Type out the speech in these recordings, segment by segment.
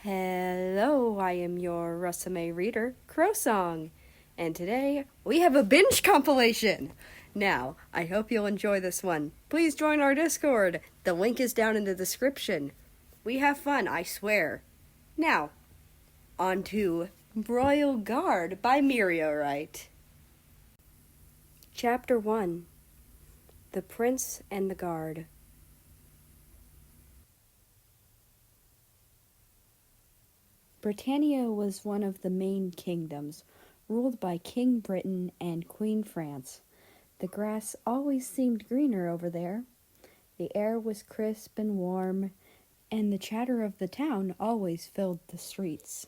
Hello, I am your Rusame reader, Crowsong, and today we have a binge compilation. Now, I hope you'll enjoy this one. Please join our Discord. The link is down in the description. We have fun, I swear. Now, on to Royal Guard by Meteorite. Chapter 1: The Prince and the Guard. Britannia was one of the main kingdoms, ruled by King Britain and Queen France. The grass always seemed greener over there. The air was crisp and warm, and the chatter of the town always filled the streets.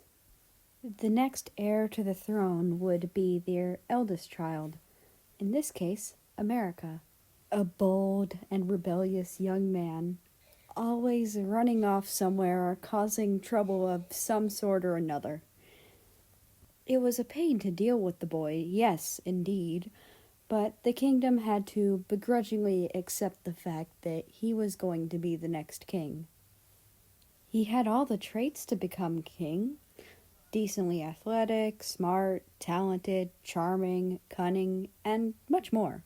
The next heir to the throne would be their eldest child, in this case, America, a bold and rebellious young man, always running off somewhere or causing trouble of some sort or another. It was a pain to deal with the boy, yes, indeed, but the kingdom had to begrudgingly accept the fact that he was going to be the next king. He had all the traits to become king: decently athletic, smart, talented, charming, cunning, and much more.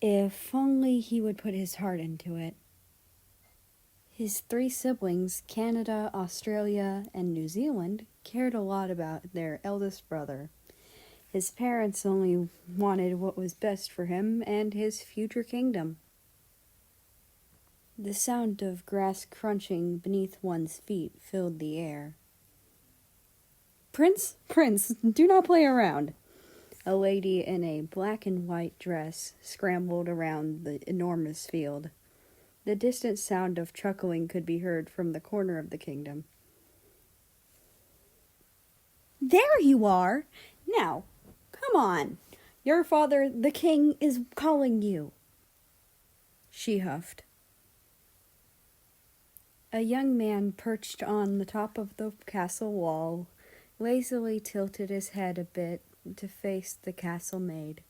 If only he would put his heart into it. His 3 siblings, Canada, Australia, and New Zealand, cared a lot about their eldest brother. His parents only wanted what was best for him and his future kingdom. The sound of grass crunching beneath one's feet filled the air. Prince, do not play around. A lady in a black and white dress scrambled around the enormous field. The distant sound of chuckling could be heard from the corner of the kingdom. There you are! Now, come on! Your father, the king, is calling you. She huffed. A young man perched on the top of the castle wall lazily tilted his head a bit to face the castle maid.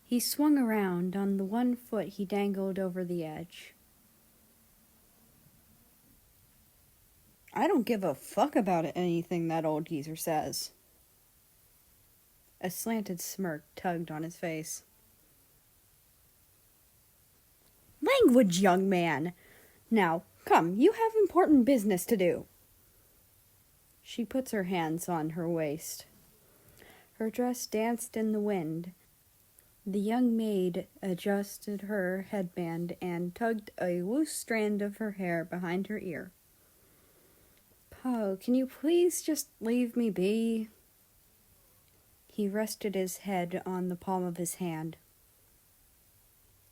He swung around. On the one foot he dangled over the edge. I don't give a fuck about anything that old geezer says. A slanted smirk tugged on his face. Language, young man! Now, come, you have important business to do. She puts her hands on her waist. Her dress danced in the wind. The young maid adjusted her headband and tugged a loose strand of her hair behind her ear. Oh, can you please just leave me be? He rested his head on the palm of his hand.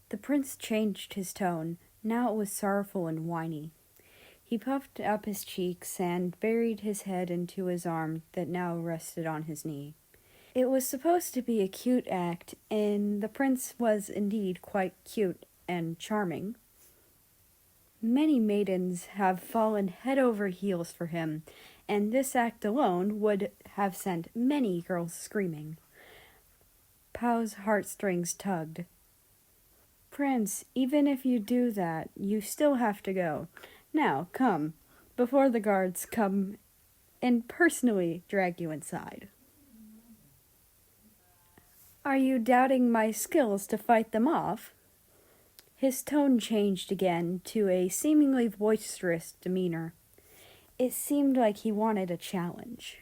The prince changed his tone. Now it was sorrowful and whiny. He puffed up his cheeks and buried his head into his arm that now rested on his knee. It was supposed to be a cute act, and the prince was indeed quite cute and charming. Many maidens have fallen head over heels for him, and this act alone would have sent many girls screaming. Pau's heartstrings tugged. Prince, even if you do that, you still have to go. Now, come, before the guards come and personally drag you inside. Are you doubting my skills to fight them off? His tone changed again to a seemingly boisterous demeanor. It seemed like he wanted a challenge.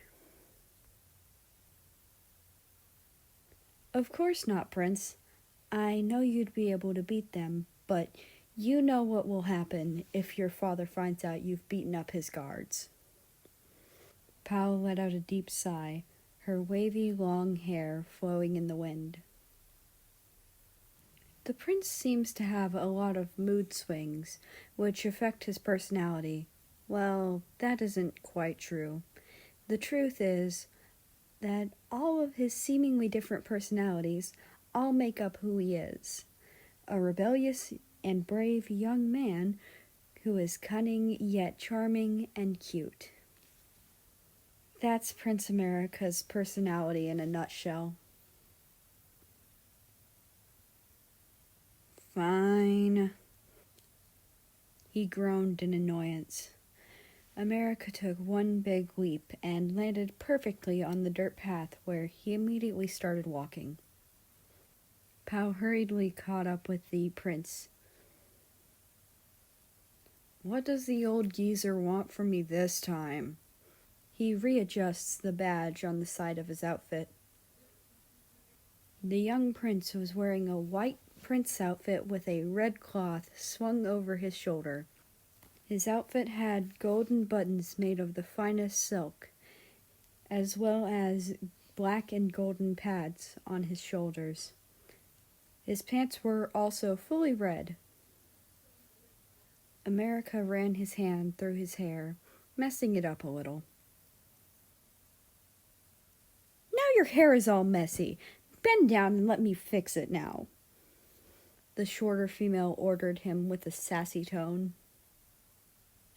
Of course not, Prince. I know you'd be able to beat them, but you know what will happen if your father finds out you've beaten up his guards. Pau let out a deep sigh, her wavy long hair flowing in the wind. The prince seems to have a lot of mood swings, which affect his personality. Well, that isn't quite true. The truth is that all of his seemingly different personalities all make up who he is. A rebellious and brave young man who is cunning yet charming and cute. That's Prince America's personality in a nutshell. Fine. He groaned in annoyance. America took one big leap and landed perfectly on the dirt path where he immediately started walking. Pow hurriedly caught up with the prince. "What does the old geezer want from me this time?" He readjusts the badge on the side of his outfit. The young prince was wearing a white prince outfit with a red cloth swung over his shoulder. His outfit had golden buttons made of the finest silk, as well as black and golden pads on his shoulders. His pants were also fully red. America ran his hand through his hair, messing it up a little. "Now your hair is all messy. Bend down and let me fix it now," the shorter female ordered him with a sassy tone.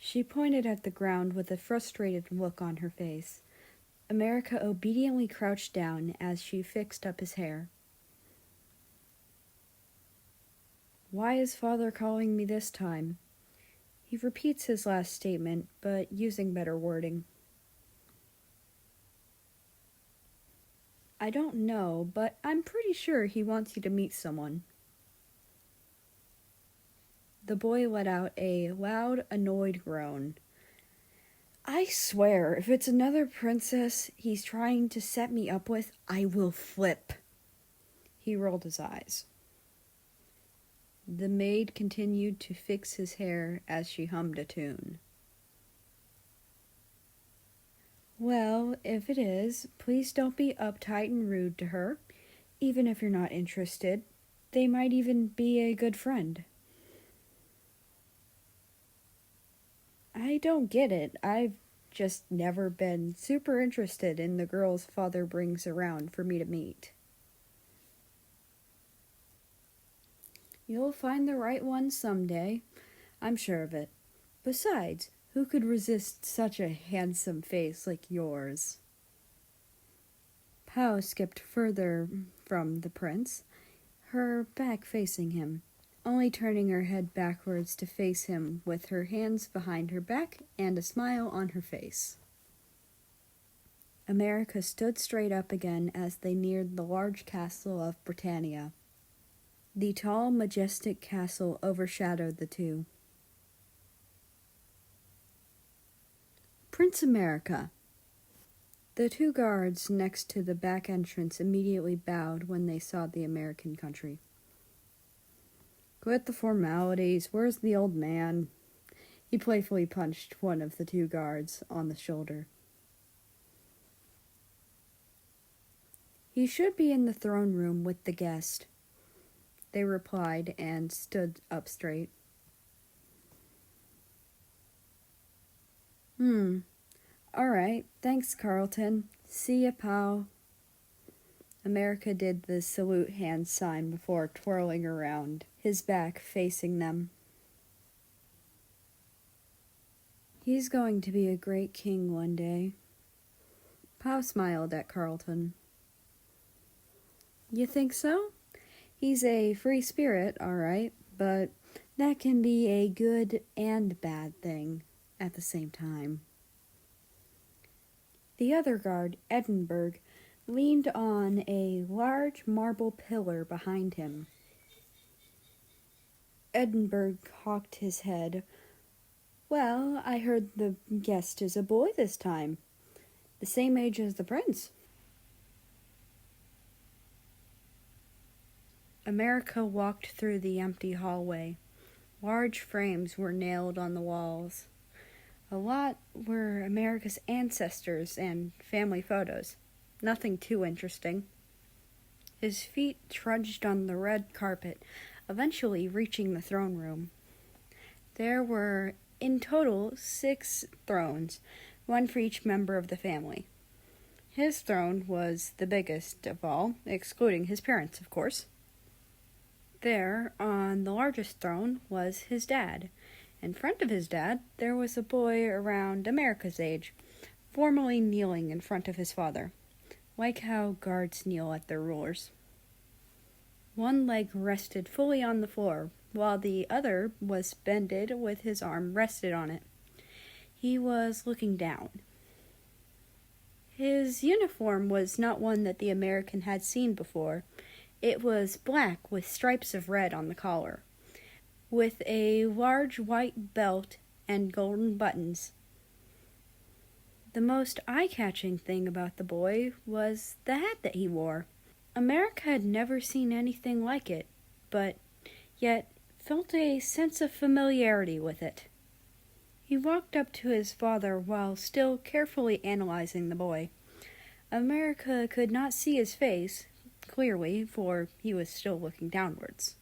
She pointed at the ground with a frustrated look on her face. America obediently crouched down as she fixed up his hair. "Why is father calling me this time?" He repeats his last statement, but using better wording. "I don't know, but I'm pretty sure he wants you to meet someone." The boy let out a loud, annoyed groan. "I swear, if it's another princess he's trying to set me up with, I will flip." He rolled his eyes. The maid continued to fix his hair as she hummed a tune. "Well, if it is, please don't be uptight and rude to her, even if you're not interested. They might even be a good friend." "I don't get it. I've just never been super interested in the girls father brings around for me to meet." "You'll find the right one someday. I'm sure of it. Besides, who could resist such a handsome face like yours?" Pow skipped further from the prince, her back facing him, only turning her head backwards to face him with her hands behind her back and a smile on her face. America stood straight up again as they neared the large castle of Britannia. The tall, majestic castle overshadowed the two. "Prince America." The two guards next to the back entrance immediately bowed when they saw the American country. "Quit the formalities. Where's the old man?" He playfully punched one of the two guards on the shoulder. "He should be in the throne room with the guest," they replied and stood up straight. All right. Thanks, Carlton. See ya, pal." America did the salute hand sign before twirling around, his back facing them. "He's going to be a great king one day." Pow smiled at Carlton. "You think so? He's a free spirit, all right, but that can be a good and bad thing at the same time." The other guard, Edinburgh, leaned on a large marble pillar behind him. Edinburgh cocked his head. "Well, I heard the guest is a boy this time. The same age as the prince." America walked through the empty hallway. Large frames were nailed on the walls. A lot were America's ancestors and family photos. Nothing too interesting. His feet trudged on the red carpet, eventually reaching the throne room. There were, in total, 6 thrones, one for each member of the family. His throne was the biggest of all, excluding his parents, of course. There, on the largest throne, was his dad. In front of his dad, there was a boy around America's age, formally kneeling in front of his father, like how guards kneel at their rulers. One leg rested fully on the floor, while the other was bended with his arm rested on it. He was looking down. His uniform was not one that the American had seen before. It was black with stripes of red on the collar, with a large white belt and golden buttons. The most eye-catching thing about the boy was the hat that he wore. America had never seen anything like it, but yet felt a sense of familiarity with it. He walked up to his father while still carefully analyzing the boy. America could not see his face clearly, for he was still looking downwards.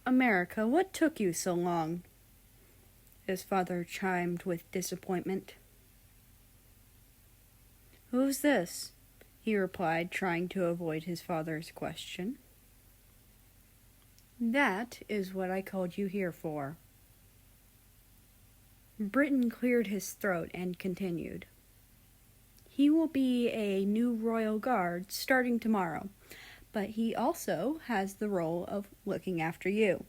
"America, what took you so long?" his father chimed with disappointment. "Who's this?" he replied, trying to avoid his father's question. "That is what I called you here for." Britain cleared his throat and continued. "He will be a new royal guard starting tomorrow, but he also has the role of looking after you."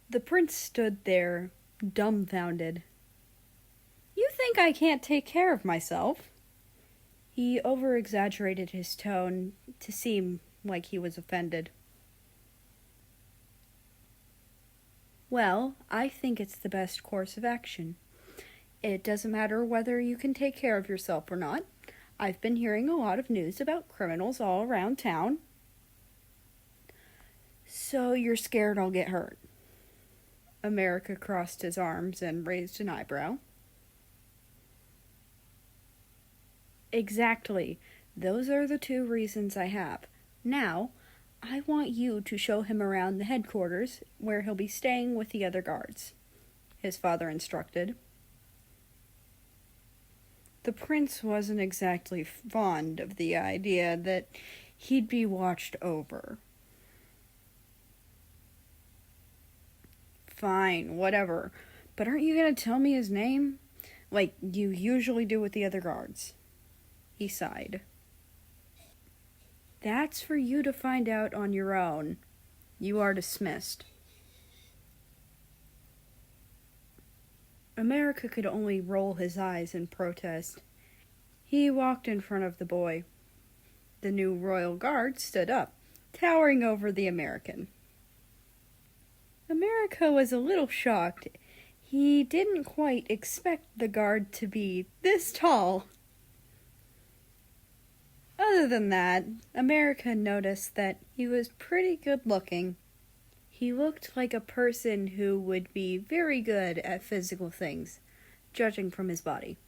The prince stood there, dumbfounded. "You think I can't take care of myself?" He over-exaggerated his tone to seem like he was offended. "Well, I think it's the best course of action. It doesn't matter whether you can take care of yourself or not. I've been hearing a lot of news about criminals all around town." "So you're scared I'll get hurt?" America crossed his arms and raised an eyebrow. "Exactly. Those are the two reasons I have. Now, I want you to show him around the headquarters, where he'll be staying with the other guards," his father instructed. The prince wasn't exactly fond of the idea that he'd be watched over. "Fine, whatever. But aren't you going to tell me his name? Like you usually do with the other guards?" He sighed. "That's for you to find out on your own. You are dismissed." America could only roll his eyes in protest. He walked in front of the boy. The new royal guard stood up, towering over the American. America was a little shocked. He didn't quite expect the guard to be this tall. Other than that, America noticed that he was pretty good looking. He looked like a person who would be very good at physical things, judging from his body.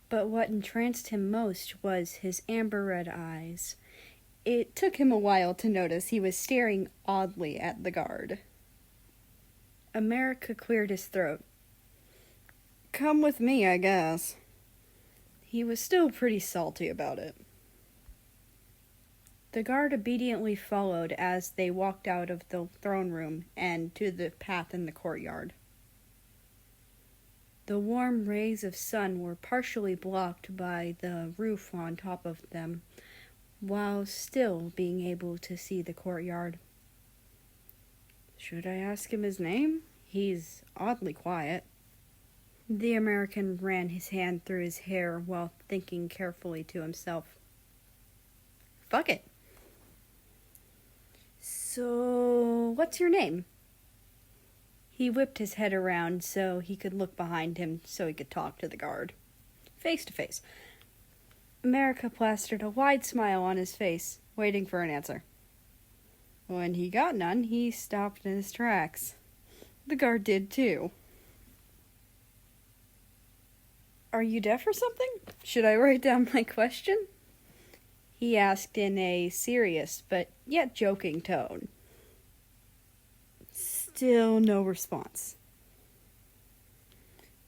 But what entranced him most was his amber red eyes. It took him a while to notice he was staring oddly at the guard. America cleared his throat. "Come with me, I guess." He was still pretty salty about it. The guard obediently followed as they walked out of the throne room and to the path in the courtyard. The warm rays of sun were partially blocked by the roof on top of them, while still being able to see the courtyard. "Should I ask him his name? He's oddly quiet." The American ran his hand through his hair while thinking carefully to himself. "Fuck it. So, what's your name?" He whipped his head around so he could look behind him so he could talk to the guard. Face to face. America plastered a wide smile on his face, waiting for an answer. When he got none, he stopped in his tracks. The guard did too. "Are you deaf or something? Should I write down my question?" he asked in a serious but yet joking tone. Still no response.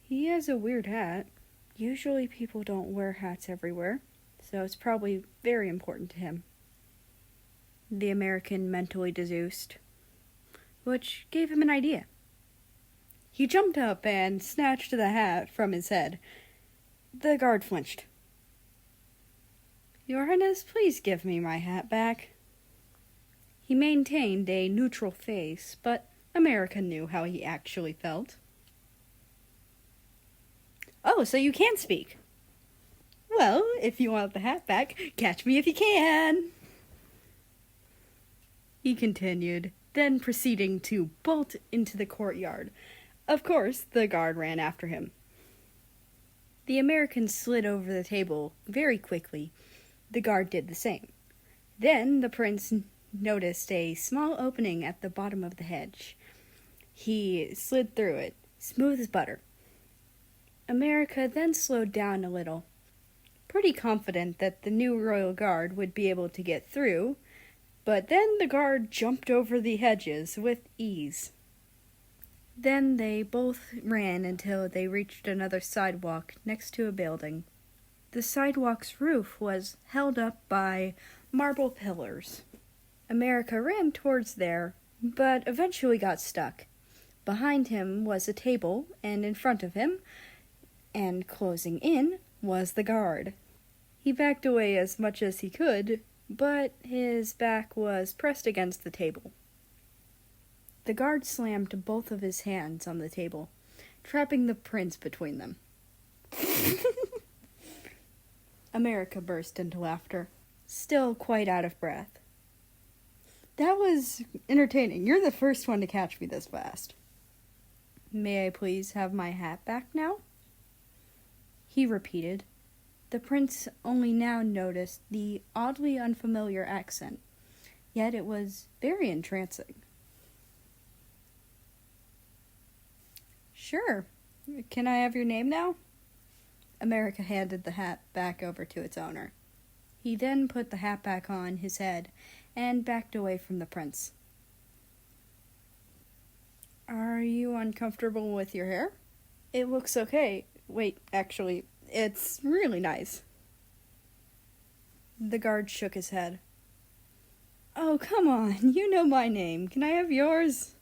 "He has a weird hat. Usually people don't wear hats everywhere, so it's probably very important to him," the American mentally deduced, which gave him an idea. He jumped up and snatched the hat from his head. The guard flinched. "Your Highness, please give me my hat back." He maintained a neutral face, but America knew how he actually felt. "Oh, so you can speak. Well, if you want the hat back, catch me if you can," he continued, then proceeding to bolt into the courtyard. Of course, the guard ran after him. The American slid over the table very quickly. The guard did the same. Then the prince noticed a small opening at the bottom of the hedge. He slid through it, smooth as butter. America then slowed down a little, pretty confident that the new royal guard would be able to get through, but then the guard jumped over the hedges with ease. Then they both ran until they reached another sidewalk next to a building. The sidewalk's roof was held up by marble pillars. America ran towards there, but eventually got stuck. Behind him was a table, and in front of him, and closing in, was the guard. He backed away as much as he could, but his back was pressed against the table. The guard slammed both of his hands on the table, trapping the prince between them. America burst into laughter, still quite out of breath. "That was entertaining. You're the first one to catch me this fast." "May I please have my hat back now?" he repeated. The prince only now noticed the oddly unfamiliar accent, yet it was very entrancing. "Sure. Can I have your name now?" America handed the hat back over to its owner. He then put the hat back on his head and backed away from the prince. "Are you uncomfortable with your hair?" "It looks okay. Wait, actually, it's really nice." The guard shook his head. "Oh, come on. You know my name. Can I have yours?"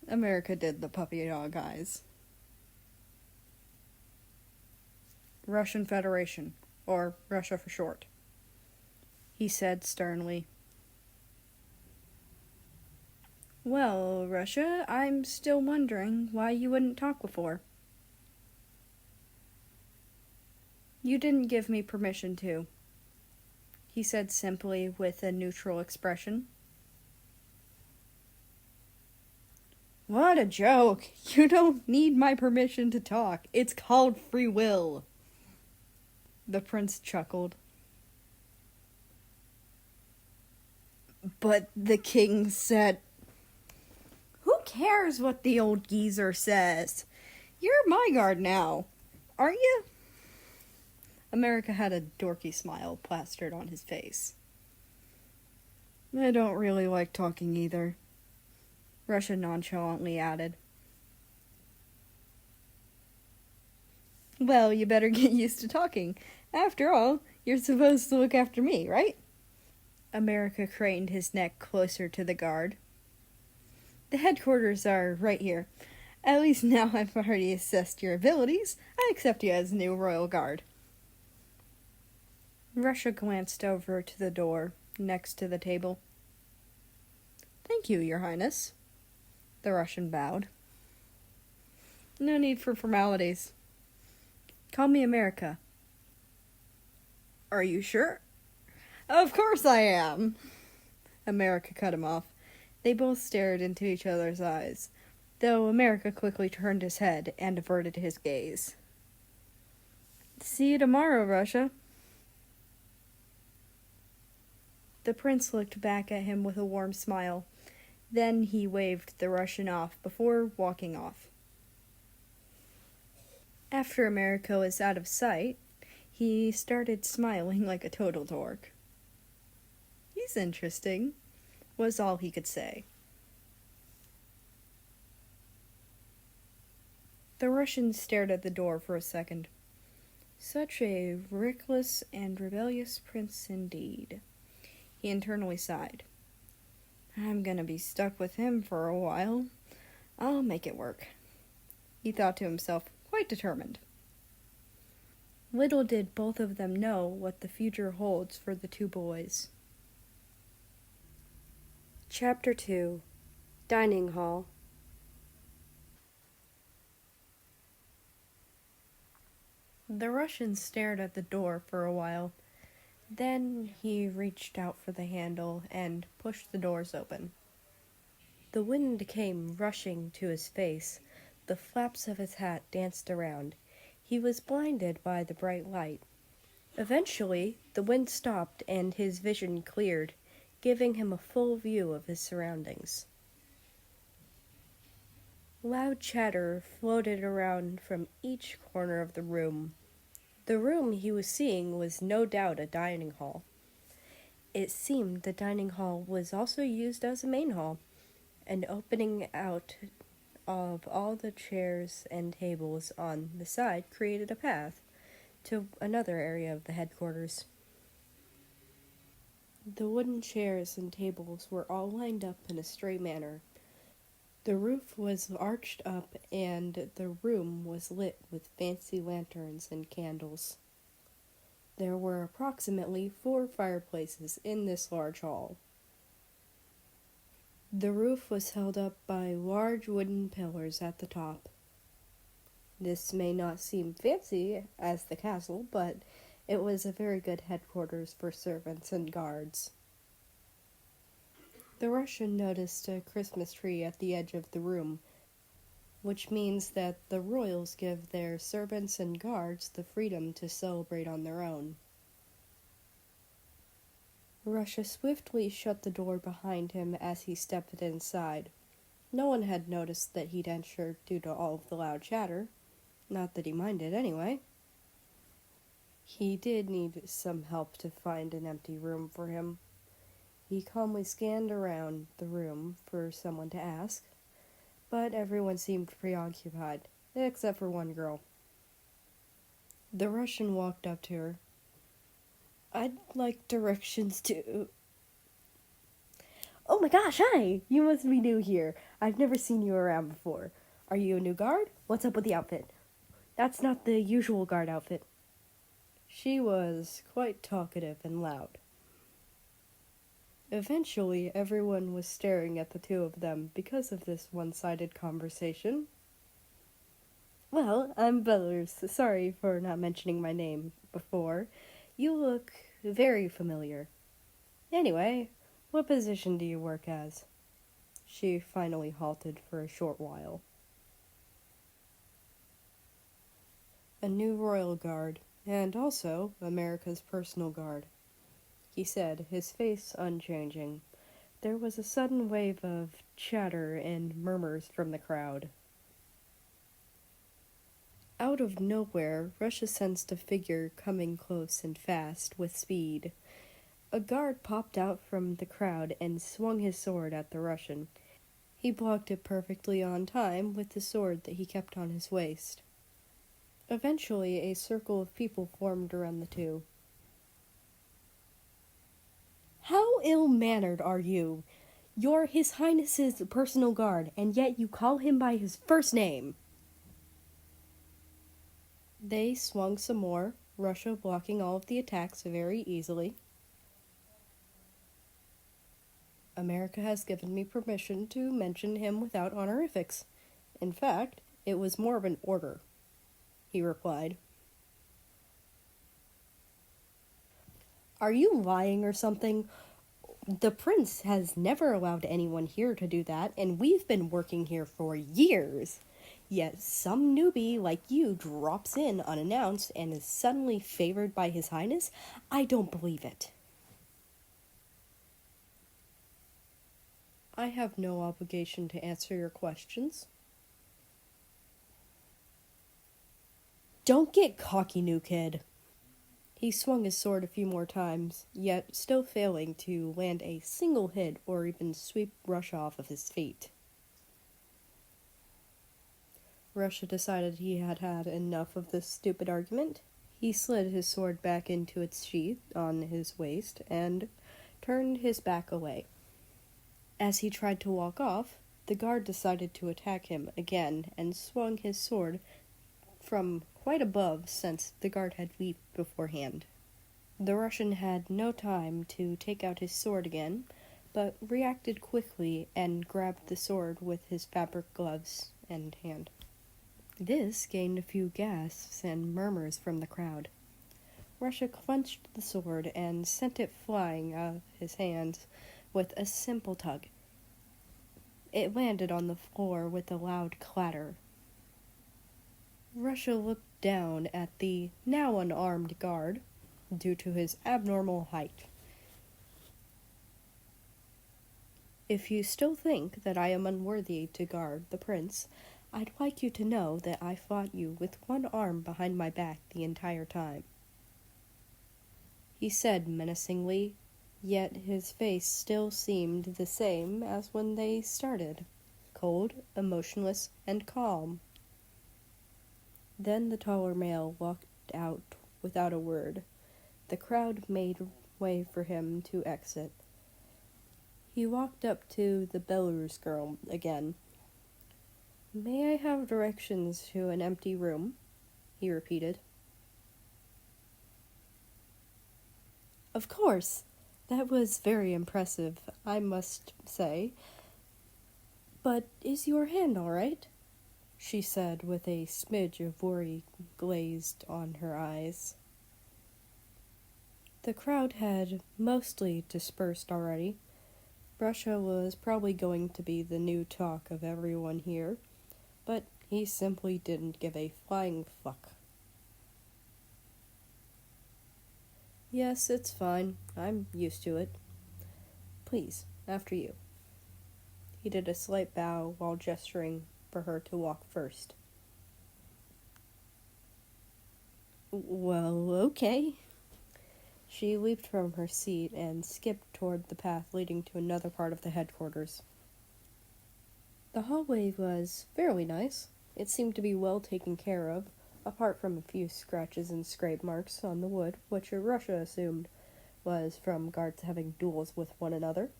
America did the puppy dog eyes. "Russian Federation, or Russia for short," he said sternly. "Well, Russia, I'm still wondering why you wouldn't talk before." "You didn't give me permission to," he said simply with a neutral expression. "What a joke! You don't need my permission to talk. It's called free will." The prince chuckled. "But the king said..." "Who cares what the old geezer says? You're my guard now, aren't you?" America had a dorky smile plastered on his face. "I don't really like talking either," Russia nonchalantly added. "Well, you better get used to talking. After all, you're supposed to look after me, right?" America craned his neck closer to the guard. "The headquarters are right here. At least now I've already assessed your abilities. I accept you as new royal guard." Russia glanced over to the door next to the table. "Thank you, Your Highness." The Russian bowed. "No need for formalities. Call me America." "Are you sure?" "Of course I am." America cut him off. They both stared into each other's eyes, though America quickly turned his head and averted his gaze. "See you tomorrow, Russia." The prince looked back at him with a warm smile. Then he waved the Russian off before walking off. After America was out of sight, he started smiling like a total dork. "He's interesting," was all he could say. The Russian stared at the door for a second. Such a reckless and rebellious prince indeed. He internally sighed. "I'm gonna be stuck with him for a while. I'll make it work," he thought to himself, quite determined. Little did both of them know what the future holds for the two boys. Chapter 2. Dining hall. The Russian stared at the door for a while. Then he reached out for the handle and pushed the doors open. The wind came rushing to his face. The flaps of his hat danced around. He was blinded by the bright light. Eventually, the wind stopped and his vision cleared, giving him a full view of his surroundings. Loud chatter floated around from each corner of the room. The room he was seeing was no doubt a dining hall. It seemed the dining hall was also used as a main hall, and opening out of all the chairs and tables on the side created a path to another area of the headquarters. The wooden chairs and tables were all lined up in a straight manner. The roof was arched up and the room was lit with fancy lanterns and candles. There were approximately 4 fireplaces in this large hall. The roof was held up by large wooden pillars at the top. This may not seem fancy as the castle, but it was a very good headquarters for servants and guards. The Russian noticed a Christmas tree at the edge of the room, which means that the royals give their servants and guards the freedom to celebrate on their own. Russia swiftly shut the door behind him as he stepped inside. No one had noticed that he'd entered due to all of the loud chatter. Not that he minded anyway. He did need some help to find an empty room for him. He calmly scanned around the room for someone to ask, but everyone seemed preoccupied, except for one girl. The Russian walked up to her. "I'd like directions to..." "Oh my gosh, hi! You must be new here. I've never seen you around before. Are you a new guard? What's up with the outfit? That's not the usual guard outfit." She was quite talkative and loud. Eventually, everyone was staring at the two of them because of this one-sided conversation. "Well, I'm Bellers. Sorry for not mentioning my name before. You look very familiar. Anyway, what position do you work as?" She finally halted for a short while. "A new royal guard, and also America's personal guard," he said, his face unchanging. There was a sudden wave of chatter and murmurs from the crowd. Out of nowhere, Russia sensed a figure coming close and fast with speed. A guard popped out from the crowd and swung his sword at the Russian. He blocked it perfectly on time with the sword that he kept on his waist. Eventually, a circle of people formed around the two. "How ill-mannered are you? You're His Highness's personal guard, and yet you call him by his first name." They swung some more, Russia blocking all of the attacks very easily. "America has given me permission to mention him without honorifics. In fact, it was more of an order," he replied. "Are you lying or something? The prince has never allowed anyone here to do that, and we've been working here for years. Yet some newbie like you drops in unannounced and is suddenly favored by His Highness? I don't believe it." "I have no obligation to answer your questions." "Don't get cocky, new kid." He swung his sword a few more times, yet still failing to land a single hit or even sweep Russia off of his feet. Russia decided he had had enough of this stupid argument. He slid his sword back into its sheath on his waist and turned his back away. As he tried to walk off, the guard decided to attack him again and swung his sword from quite above since the guard had leaped beforehand. The Russian had no time to take out his sword again, but reacted quickly and grabbed the sword with his fabric gloves and hand. This gained a few gasps and murmurs from the crowd. Russia clenched the sword and sent it flying out of his hands with a simple tug. It landed on the floor with a loud clatter. Russia looked down at the now unarmed guard due to his abnormal height. If you still think that I am unworthy to guard the prince, I'd like you to know that I fought you with one arm behind my back the entire time. He said menacingly, yet his face still seemed the same as when they started, cold, emotionless, and calm. Then the taller male walked out without a word. The crowd made way for him to exit. He walked up to the Belarus girl again. "May I have directions to an empty room?" he repeated. "Of course! That was very impressive, I must say. But is your hand all right?" she said with a smidge of worry glazed on her eyes. The crowd had mostly dispersed already. Russia was probably going to be the new talk of everyone here, but he simply didn't give a flying fuck. "Yes, it's fine. I'm used to it. Please, after you." He did a slight bow while gesturing for her to walk first. "Well, okay." She leaped from her seat and skipped toward the path leading to another part of the headquarters. The hallway was fairly nice. It seemed to be well taken care of, apart from a few scratches and scrape marks on the wood, which Russia assumed was from guards having duels with one another.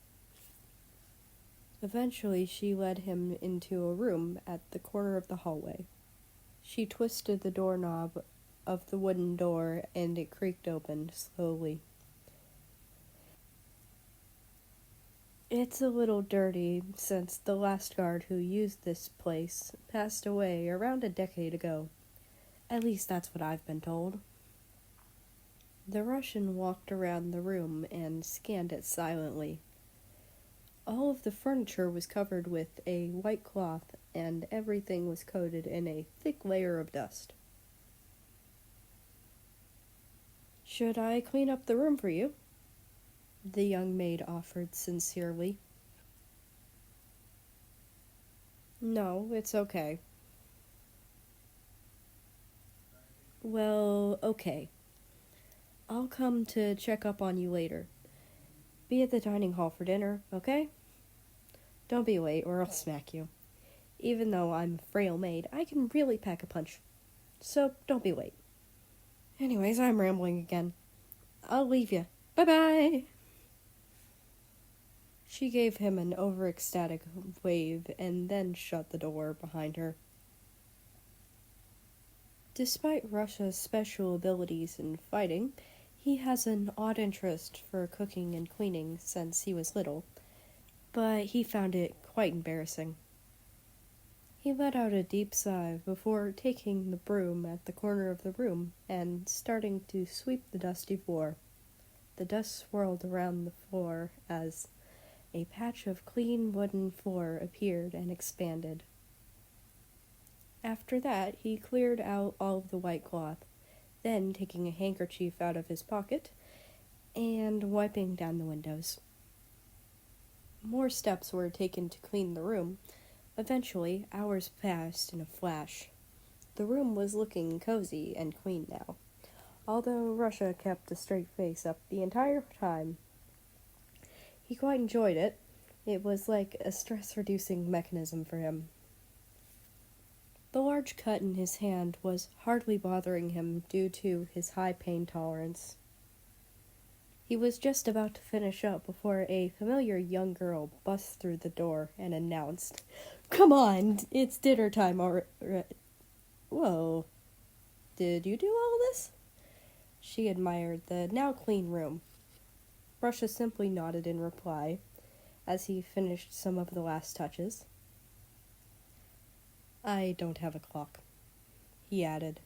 Eventually, she led him into a room at the corner of the hallway. She twisted the doorknob of the wooden door, and it creaked open slowly. It's a little dirty, since the last guard who used this place passed away around a decade ago. At least that's what I've been told. The Russian walked around the room and scanned it silently. All of the furniture was covered with a white cloth, and everything was coated in a thick layer of dust. "Should I clean up the room for you?" the young maid offered sincerely. "No, it's okay." "Well, okay. I'll come to check up on you later. Be at the dining hall for dinner, okay? Don't be late or I'll smack you. Even though I'm a frail maid, I can really pack a punch. So don't be late. Anyways, I'm rambling again. I'll leave you. Bye-bye!" She gave him an overecstatic wave and then shut the door behind her. Despite Russia's special abilities in fighting, he has an odd interest for cooking and cleaning since he was little, but he found it quite embarrassing. He let out a deep sigh before taking the broom at the corner of the room and starting to sweep the dusty floor. The dust swirled around the floor as a patch of clean wooden floor appeared and expanded. After that, he cleared out all of the white cloth, then taking a handkerchief out of his pocket and wiping down the windows. More steps were taken to clean the room. Eventually, hours passed in a flash. The room was looking cozy and clean now, although Russia kept a straight face up the entire time. He quite enjoyed it. It was like a stress-reducing mechanism for him. The large cut in his hand was hardly bothering him due to his high pain tolerance. He was just about to finish up before a familiar young girl bust through the door and announced, "Come on, it's dinner time already." "Whoa, did you do all this?" She admired the now clean room. Russia simply nodded in reply, as he finished some of the last touches. "I don't have a clock," he added.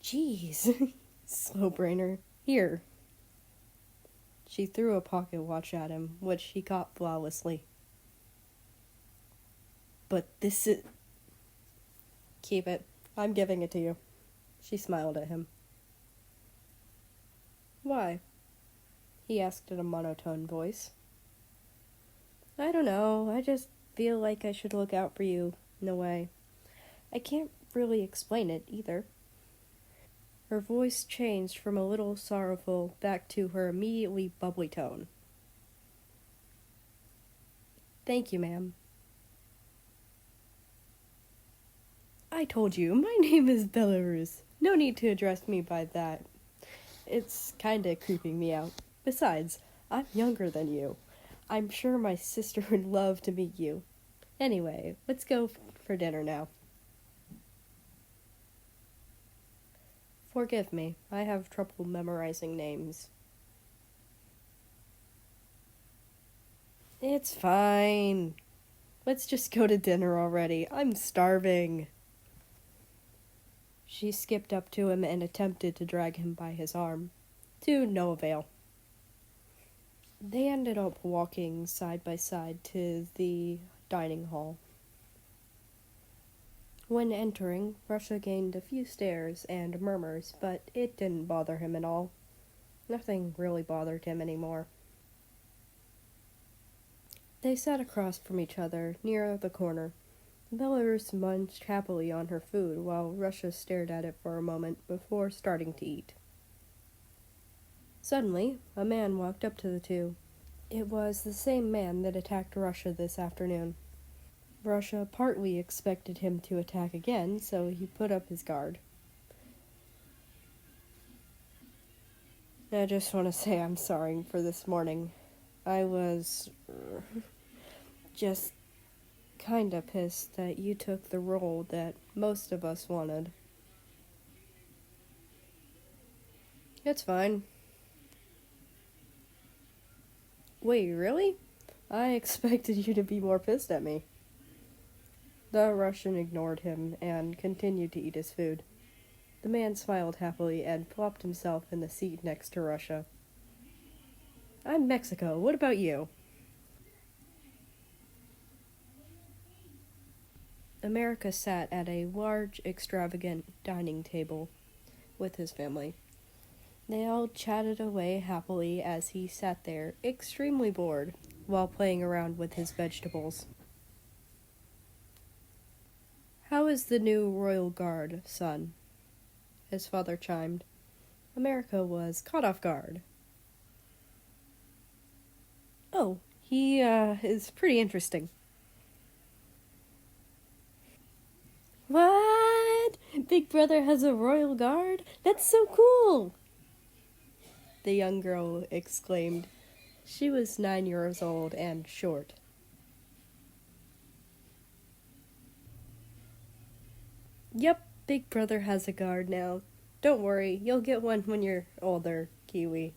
"Jeez, slow brainer. Here." She threw a pocket watch at him, which he caught flawlessly. "But this is..." "Keep it. I'm giving it to you." She smiled at him. "Why?" he asked in a monotone voice. "I don't know. I just feel like I should look out for you, in a way. I can't really explain it, either." Her voice changed from a little sorrowful back to her immediately bubbly tone. "Thank you, ma'am." "I told you, my name is Belarus. No need to address me by that. It's kinda creeping me out. Besides, I'm younger than you. I'm sure my sister would love to meet you. Anyway, let's go for dinner now." "Forgive me, I have trouble memorizing names." "It's fine. Let's just go to dinner already. I'm starving." She skipped up to him and attempted to drag him by his arm. To no avail. They ended up walking side by side to the dining hall. When entering, Russia gained a few stares and murmurs, but it didn't bother him at all. Nothing really bothered him anymore. They sat across from each other, near the corner. Belarus munched happily on her food, while Russia stared at it for a moment before starting to eat. Suddenly, a man walked up to the two. It was the same man that attacked Russia this afternoon. Russia partly expected him to attack again, so he put up his guard. "I just want to say I'm sorry for this morning. I was just kinda pissed that you took the role that most of us wanted." "It's fine." "Wait, really? I expected you to be more pissed at me." The Russian ignored him and continued to eat his food. The man smiled happily and plopped himself in the seat next to Russia. "I'm Mexico. What about you?" America sat at a large, extravagant dining table with his family. They all chatted away happily as he sat there, extremely bored, while playing around with his vegetables. "How is the new royal guard, son?" his father chimed. America was caught off guard. "Oh, he is pretty interesting." "What? Big Brother has a royal guard? That's so cool!" the young girl exclaimed. She was 9 years old and short. "Yep, Big Brother has a guard now. Don't worry, you'll get one when you're older, Kiwi."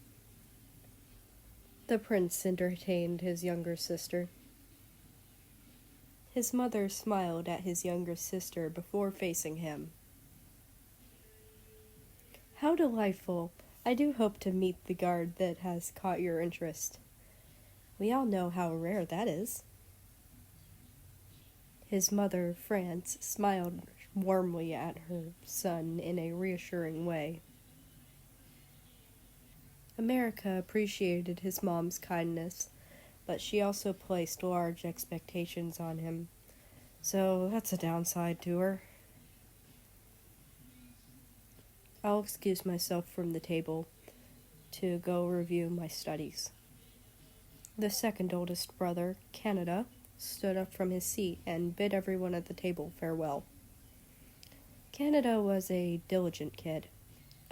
The prince entertained his younger sister. His mother smiled at his younger sister before facing him. "How delightful. I do hope to meet the guard that has caught your interest. We all know how rare that is." His mother, France, smiled warmly at her son in a reassuring way. America appreciated his mom's kindness, but she also placed large expectations on him, so that's a downside to her. "I'll excuse myself from the table to go review my studies." The second oldest brother, Canada, stood up from his seat and bid everyone at the table farewell. Canada was a diligent kid.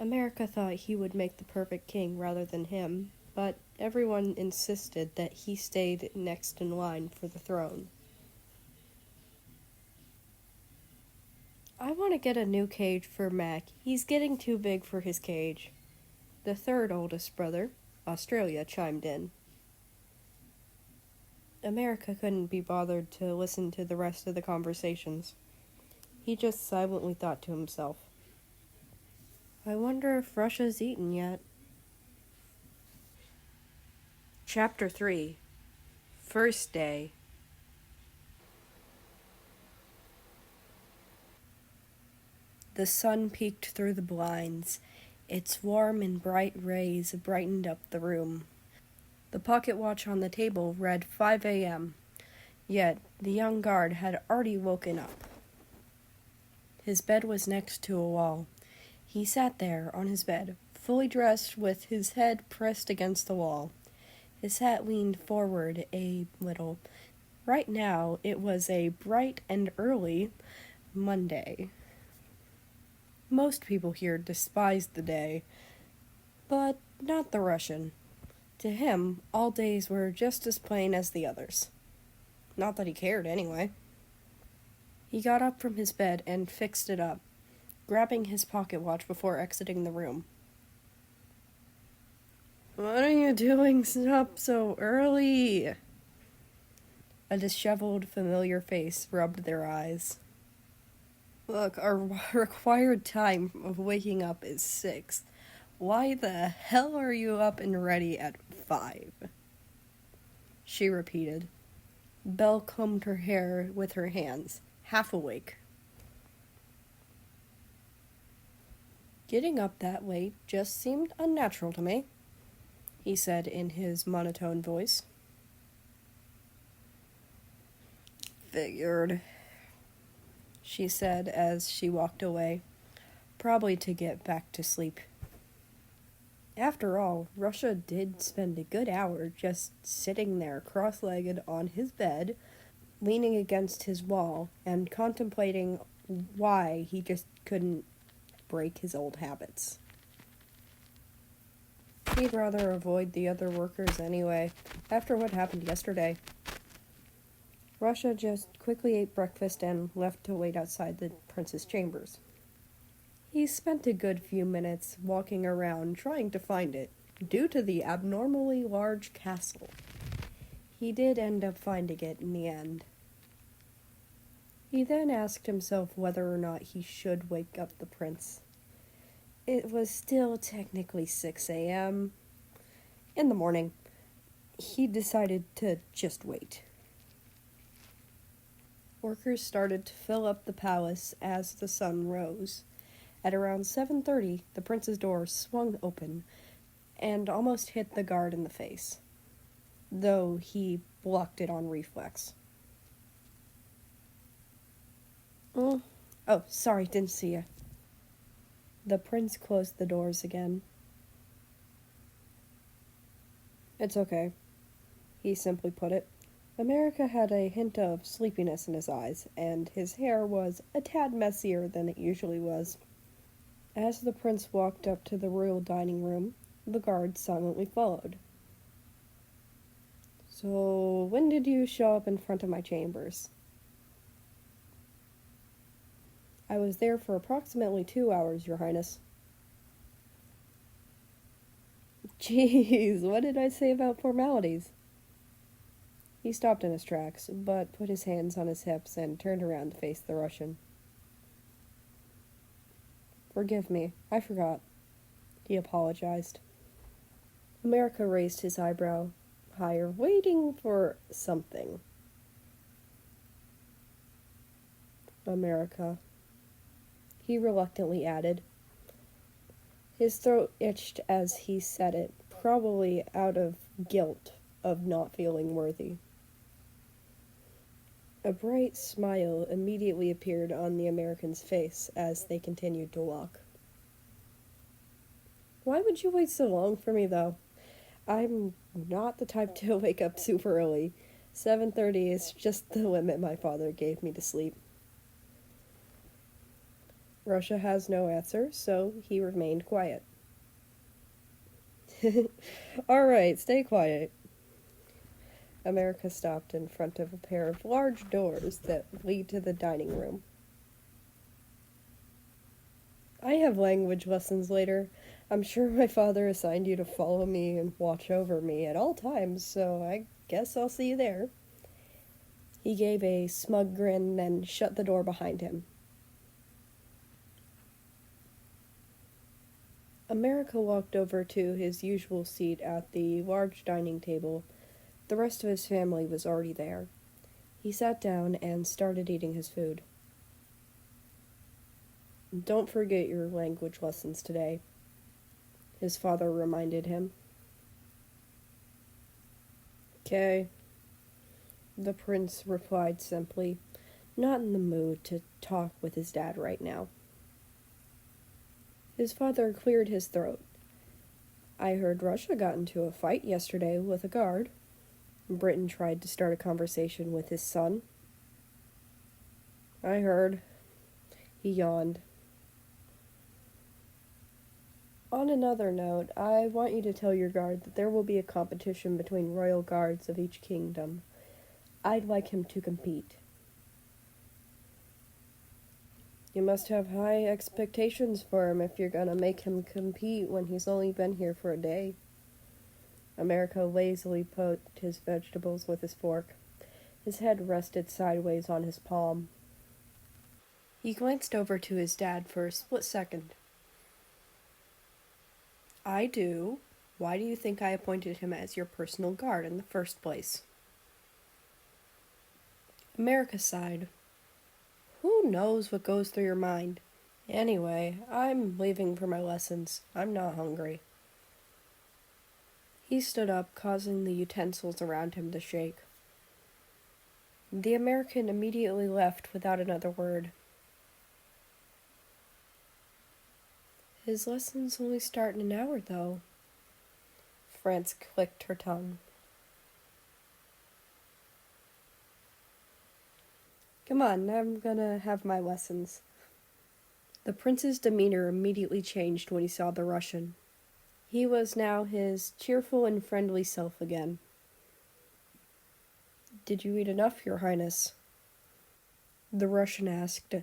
America thought he would make the perfect king rather than him, but everyone insisted that he stayed next in line for the throne. "I want to get a new cage for Mac. He's getting too big for his cage." The third oldest brother, Australia chimed in. America couldn't be bothered to listen to the rest of the conversations. He just silently thought to himself, I wonder if Russia's eaten yet. Chapter 3. First Day. The sun peeked through the blinds. Its warm and bright rays brightened up the room. The pocket watch on the table read 5 a.m., yet the young guard had already woken up. His bed was next to a wall. He sat there on his bed, fully dressed with his head pressed against the wall. His hat leaned forward a little. Right now, it was a bright and early Monday. Most people here despised the day, but not the Russian. To him, all days were just as plain as the others. Not that he cared, anyway. He got up from his bed and fixed it up, grabbing his pocket watch before exiting the room. What are you doing up so early? A disheveled, familiar face rubbed their eyes. Look, our required time of waking up is 6. Why the hell are you up and ready at 5? She repeated. Belle combed her hair with her hands, half awake. Getting up that late just seemed unnatural to me, he said in his monotone voice. Figured, she said as she walked away, probably to get back to sleep. After all, Russia did spend a good hour just sitting there cross-legged on his bed, leaning against his wall, and contemplating why he just couldn't break his old habits. He'd rather avoid the other workers anyway, after what happened yesterday. Russia just quickly ate breakfast and left to wait outside the prince's chambers. He spent a good few minutes walking around trying to find it, due to the abnormally large castle. He did end up finding it in the end. He then asked himself whether or not he should wake up the prince. It was still technically 6 a.m. in the morning. He decided to just wait. Workers started to fill up the palace as the sun rose. At around 7:30, the prince's door swung open and almost hit the guard in the face, though he blocked it on reflex. Oh, sorry, didn't see you. The prince closed the doors again. It's okay, he simply put it. America had a hint of sleepiness in his eyes, and his hair was a tad messier than it usually was. As the prince walked up to the royal dining room, the guard silently followed. So, when did you show up in front of my chambers? I was there for approximately 2 hours, Your Highness. Jeez, what did I say about formalities? He stopped in his tracks, but put his hands on his hips and turned around to face the Russian. Forgive me, I forgot. He apologized. America raised his eyebrow higher, waiting for something. America, he reluctantly added. His throat itched as he said it, probably out of guilt of not feeling worthy. A bright smile immediately appeared on the American's face as they continued to walk. Why would you wait so long for me, though? I'm not the type to wake up super early. 7:30 is just the limit my father gave me to sleep. Russia has no answer, so he remained quiet. All right, stay quiet. America stopped in front of a pair of large doors that lead to the dining room. I have language lessons later. I'm sure my father assigned you to follow me and watch over me at all times, so I guess I'll see you there. He gave a smug grin, then shut the door behind him. America walked over to his usual seat at the large dining table. The rest of his family was already there. He sat down and started eating his food. "Don't forget your language lessons today," his father reminded him. "'Kay," the prince replied simply, not in the mood to talk with his dad right now. His father cleared his throat. "I heard Russia got into a fight yesterday with a guard." Britain tried to start a conversation with his son. "I heard." He yawned. "On another note, I want you to tell your guard that there will be a competition between royal guards of each kingdom. I'd like him to compete." "You must have high expectations for him if you're gonna make him compete when he's only been here for a day." America lazily poked his vegetables with his fork. His head rested sideways on his palm. He glanced over to his dad for a split second. "I do. Why do you think I appointed him as your personal guard in the first place?" America sighed. "Who knows what goes through your mind? Anyway, I'm leaving for my lessons. I'm not hungry." He stood up, causing the utensils around him to shake. The American immediately left without another word. "His lessons only start in an hour, though." France clicked her tongue. "Come on, I'm gonna have my lessons." The prince's demeanor immediately changed when he saw the Russian. He was now his cheerful and friendly self again. "Did you eat enough, Your Highness?" the Russian asked.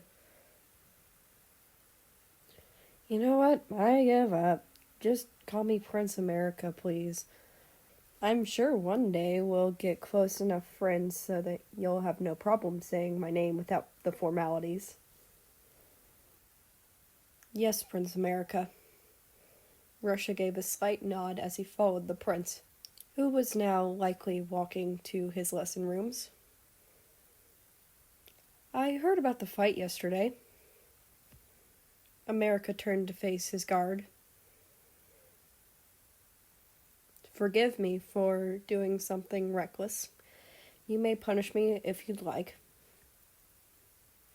"You know what? I give up. Just call me Prince America, please. I'm sure one day we'll get close enough friends so that you'll have no problem saying my name without the formalities." "Yes, Prince America." Russia gave a slight nod as he followed the prince, who was now likely walking to his lesson rooms. "I heard about the fight yesterday." America turned to face his guard. "Forgive me for doing something reckless. You may punish me if you'd like,"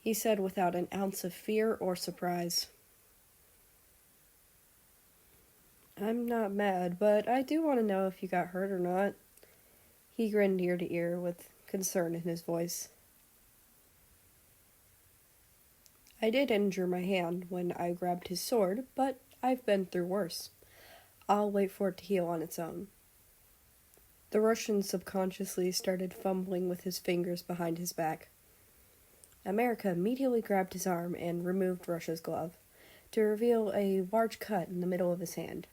he said without an ounce of fear or surprise. "I'm not mad, but I do want to know if you got hurt or not." He grinned ear to ear with concern in his voice. "I did injure my hand when I grabbed his sword, but I've been through worse. I'll wait for it to heal on its own." The Russian subconsciously started fumbling with his fingers behind his back. America immediately grabbed his arm and removed Russia's glove, to reveal a large cut in the middle of his hand.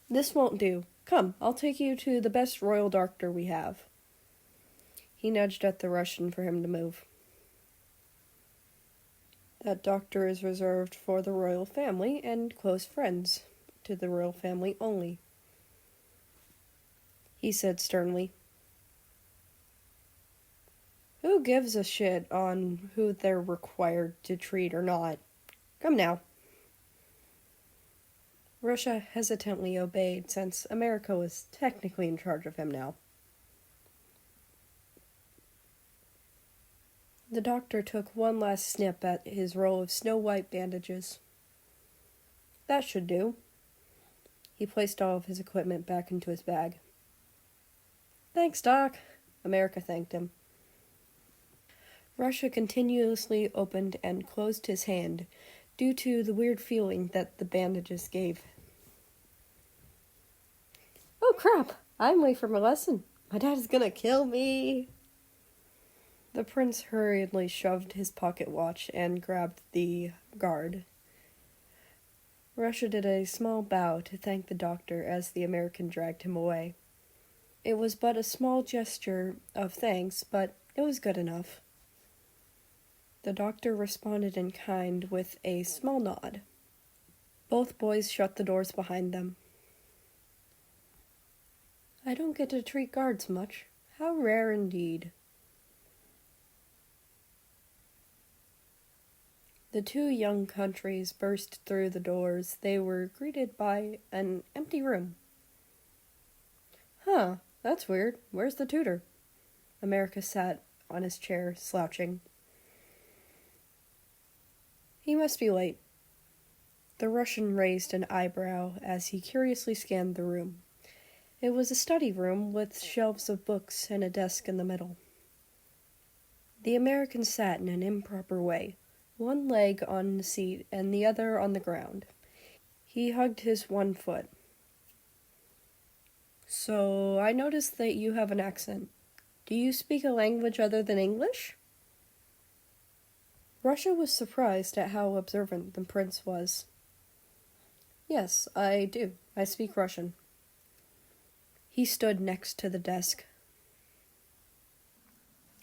"This won't do. Come, I'll take you to the best royal doctor we have." He nudged at the Russian for him to move. "That doctor is reserved for the royal family and close friends. To the royal family only," he said sternly. "Who gives a shit on who they're required to treat or not? Come now." Russia hesitantly obeyed, since America was technically in charge of him now. The doctor took one last snip at his roll of snow-white bandages. "That should do." He placed all of his equipment back into his bag. "Thanks, Doc," America thanked him. Russia continuously opened and closed his hand due to the weird feeling that the bandages gave. "Oh crap, I'm late for my lesson. My dad is gonna kill me." The prince hurriedly shoved his pocket watch and grabbed the guard. Russia did a small bow to thank the doctor as the American dragged him away. It was but a small gesture of thanks, but it was good enough. The doctor responded in kind with a small nod. Both boys shut the doors behind them. I don't get to treat guards much. How rare indeed. The two young countries burst through the doors. They were greeted by an empty room. Huh, that's weird. Where's the tutor? America sat on his chair, slouching. He must be late. The Russian raised an eyebrow as he curiously scanned the room. It was a study room with shelves of books and a desk in the middle. The American sat in an improper way, one leg on the seat and the other on the ground. He hugged his one foot. So, I noticed that you have an accent. Do you speak a language other than English? Russia was surprised at how observant the prince was. Yes, I do. I speak Russian. He stood next to the desk.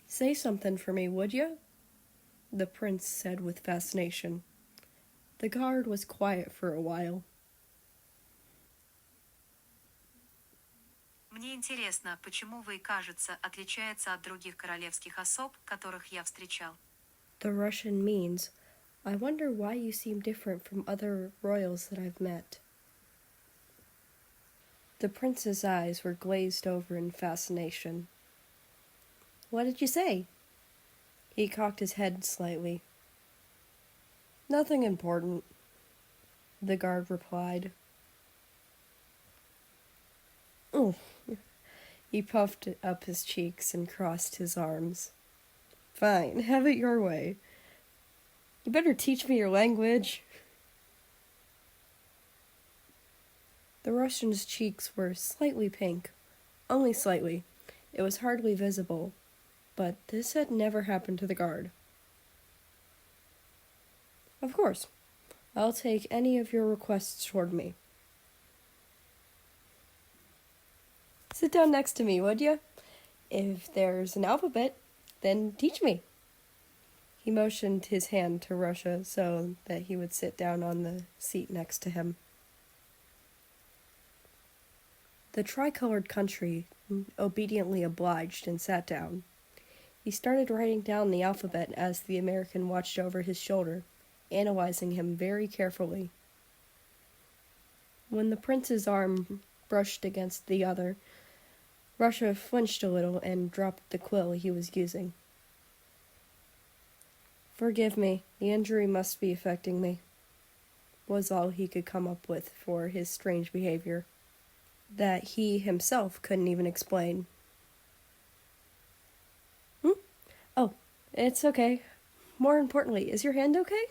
Say something for me, would you? The prince said with fascination. The guard was quiet for a while. Мне интересно, почему вы, кажется, отличается от других королевских особ, которых я встречал. The Russian means, I wonder why you seem different from other royals that I've met. The prince's eyes were glazed over in fascination. What did you say? He cocked his head slightly. Nothing important, the guard replied. Oh. He puffed up his cheeks and crossed his arms. Fine, have it your way. You better teach me your language. The Russian's cheeks were slightly pink, only slightly. It was hardly visible, but this had never happened to the guard. Of course, I'll take any of your requests toward me. Sit down next to me, would you? If there's an alphabet, then teach me. He motioned his hand to Russia so that he would sit down on the seat next to him. The tricolored country obediently obliged and sat down. He started writing down the alphabet as the American watched over his shoulder, analyzing him very carefully. When the prince's arm brushed against the other, Russia flinched a little and dropped the quill he was using. Forgive me, the injury must be affecting me, was all he could come up with for his strange behavior, that he himself couldn't even explain. Oh, it's okay. More importantly, is your hand okay?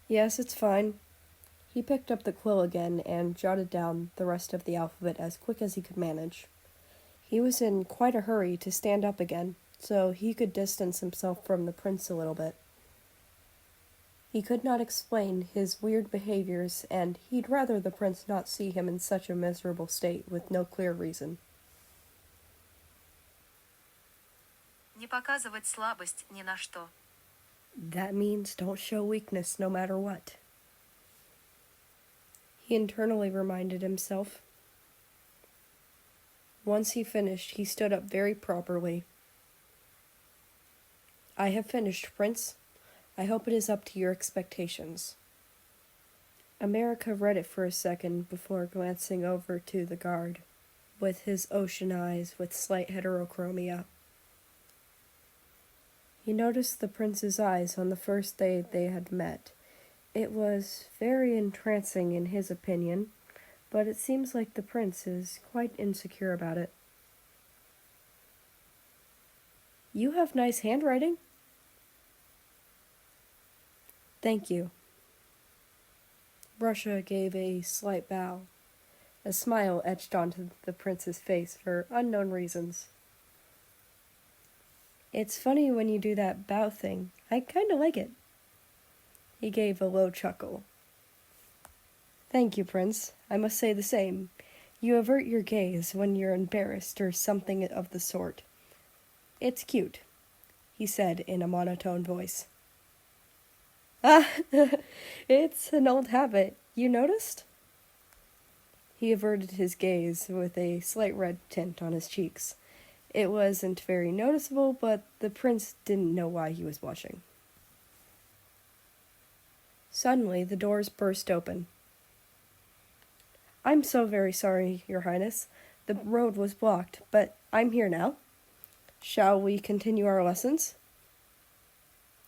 Yes, it's fine. He picked up the quill again and jotted down the rest of the alphabet as quick as he could manage. He was in quite a hurry to stand up again, so he could distance himself from the prince a little bit. He could not explain his weird behaviors, and he'd rather the prince not see him in such a miserable state with no clear reason. Не показывать слабость ни на что. That means don't show weakness no matter what. He internally reminded himself. Once he finished, he stood up very properly. I have finished, Prince. I hope it is up to your expectations. America read it for a second before glancing over to the guard, with his ocean eyes with slight heterochromia. He noticed the prince's eyes on the first day they had met. It was very entrancing in his opinion, but it seems like the prince is quite insecure about it. You have nice handwriting. Thank you. Russia gave a slight bow. A smile etched onto the prince's face for unknown reasons. It's funny when you do that bow thing. I kind of like it. He gave a low chuckle. Thank you, Prince. I must say the same. You avert your gaze when you're embarrassed or something of the sort. It's cute, he said in a monotone voice. Ah, it's an old habit. You noticed? He averted his gaze with a slight red tint on his cheeks. It wasn't very noticeable, but the prince didn't know why he was blushing. Suddenly, the doors burst open. I'm so very sorry, Your Highness. The road was blocked, but I'm here now. Shall we continue our lessons?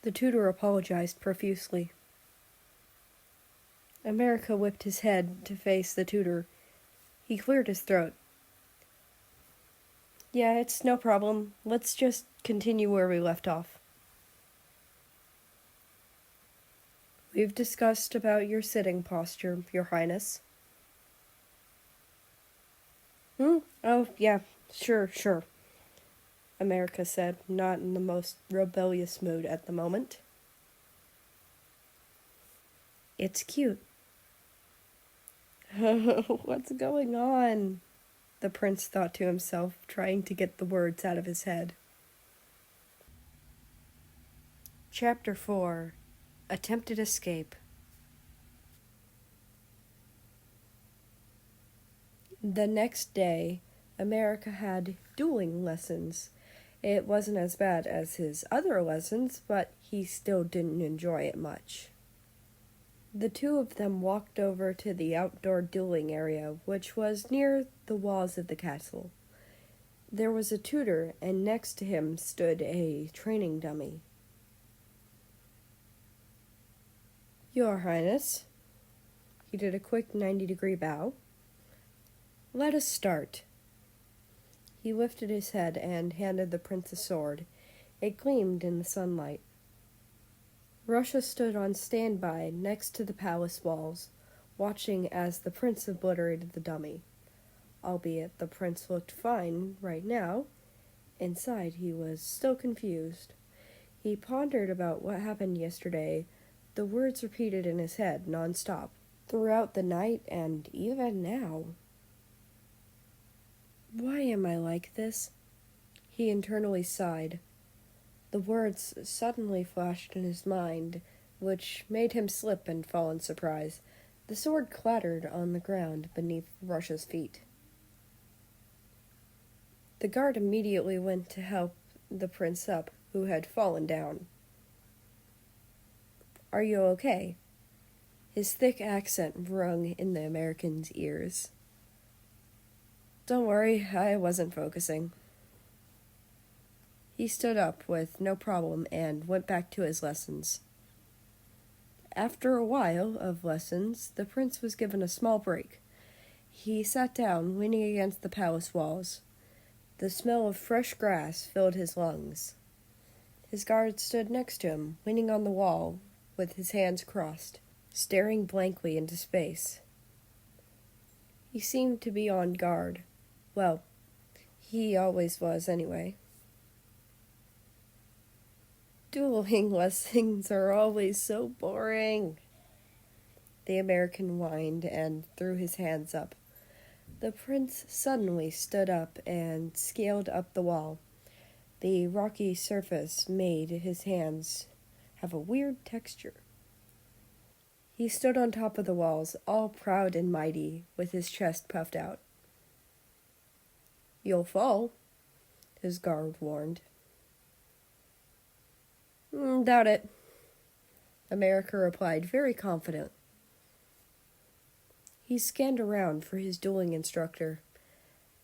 The tutor apologized profusely. America whipped his head to face the tutor. He cleared his throat. Yeah, it's no problem. Let's just continue where we left off. We've discussed about your sitting posture, Your Highness. Oh, yeah, sure, America said, not in the most rebellious mood at the moment. It's cute. What's going on? The prince thought to himself, trying to get the words out of his head. Chapter 4. Attempted Escape. The next day, America had dueling lessons. It wasn't as bad as his other lessons, but he still didn't enjoy it much. The two of them walked over to the outdoor dueling area, which was near the walls of the castle. There was a tutor, and next to him stood a training dummy. Your Highness. He did a quick 90-degree bow. Let us start. He lifted his head and handed the prince a sword. It gleamed in the sunlight. Russia stood on standby next to the palace walls, watching as the prince obliterated the dummy. Albeit the prince looked fine right now, inside he was still confused. He pondered about what happened yesterday, the words repeated in his head nonstop, throughout the night and even now. Why am I like this? He internally sighed. The words suddenly flashed in his mind, which made him slip and fall in surprise. The sword clattered on the ground beneath Russia's feet. The guard immediately went to help the prince up, who had fallen down. Are you okay? His thick accent rung in the American's ears. Don't worry, I wasn't focusing. He stood up with no problem and went back to his lessons. After a while of lessons, the prince was given a small break. He sat down, leaning against the palace walls. The smell of fresh grass filled his lungs. His guard stood next to him, leaning on the wall, with his hands crossed, staring blankly into space. He seemed to be on guard. Well, he always was anyway. Dueling lessons are always so boring. The American whined and threw his hands up. The prince suddenly stood up and scaled up the wall. The rocky surface made his hands have a weird texture. He stood on top of the walls, all proud and mighty, with his chest puffed out. You'll fall, his guard warned. Doubt it, America replied, very confident. He scanned around for his dueling instructor.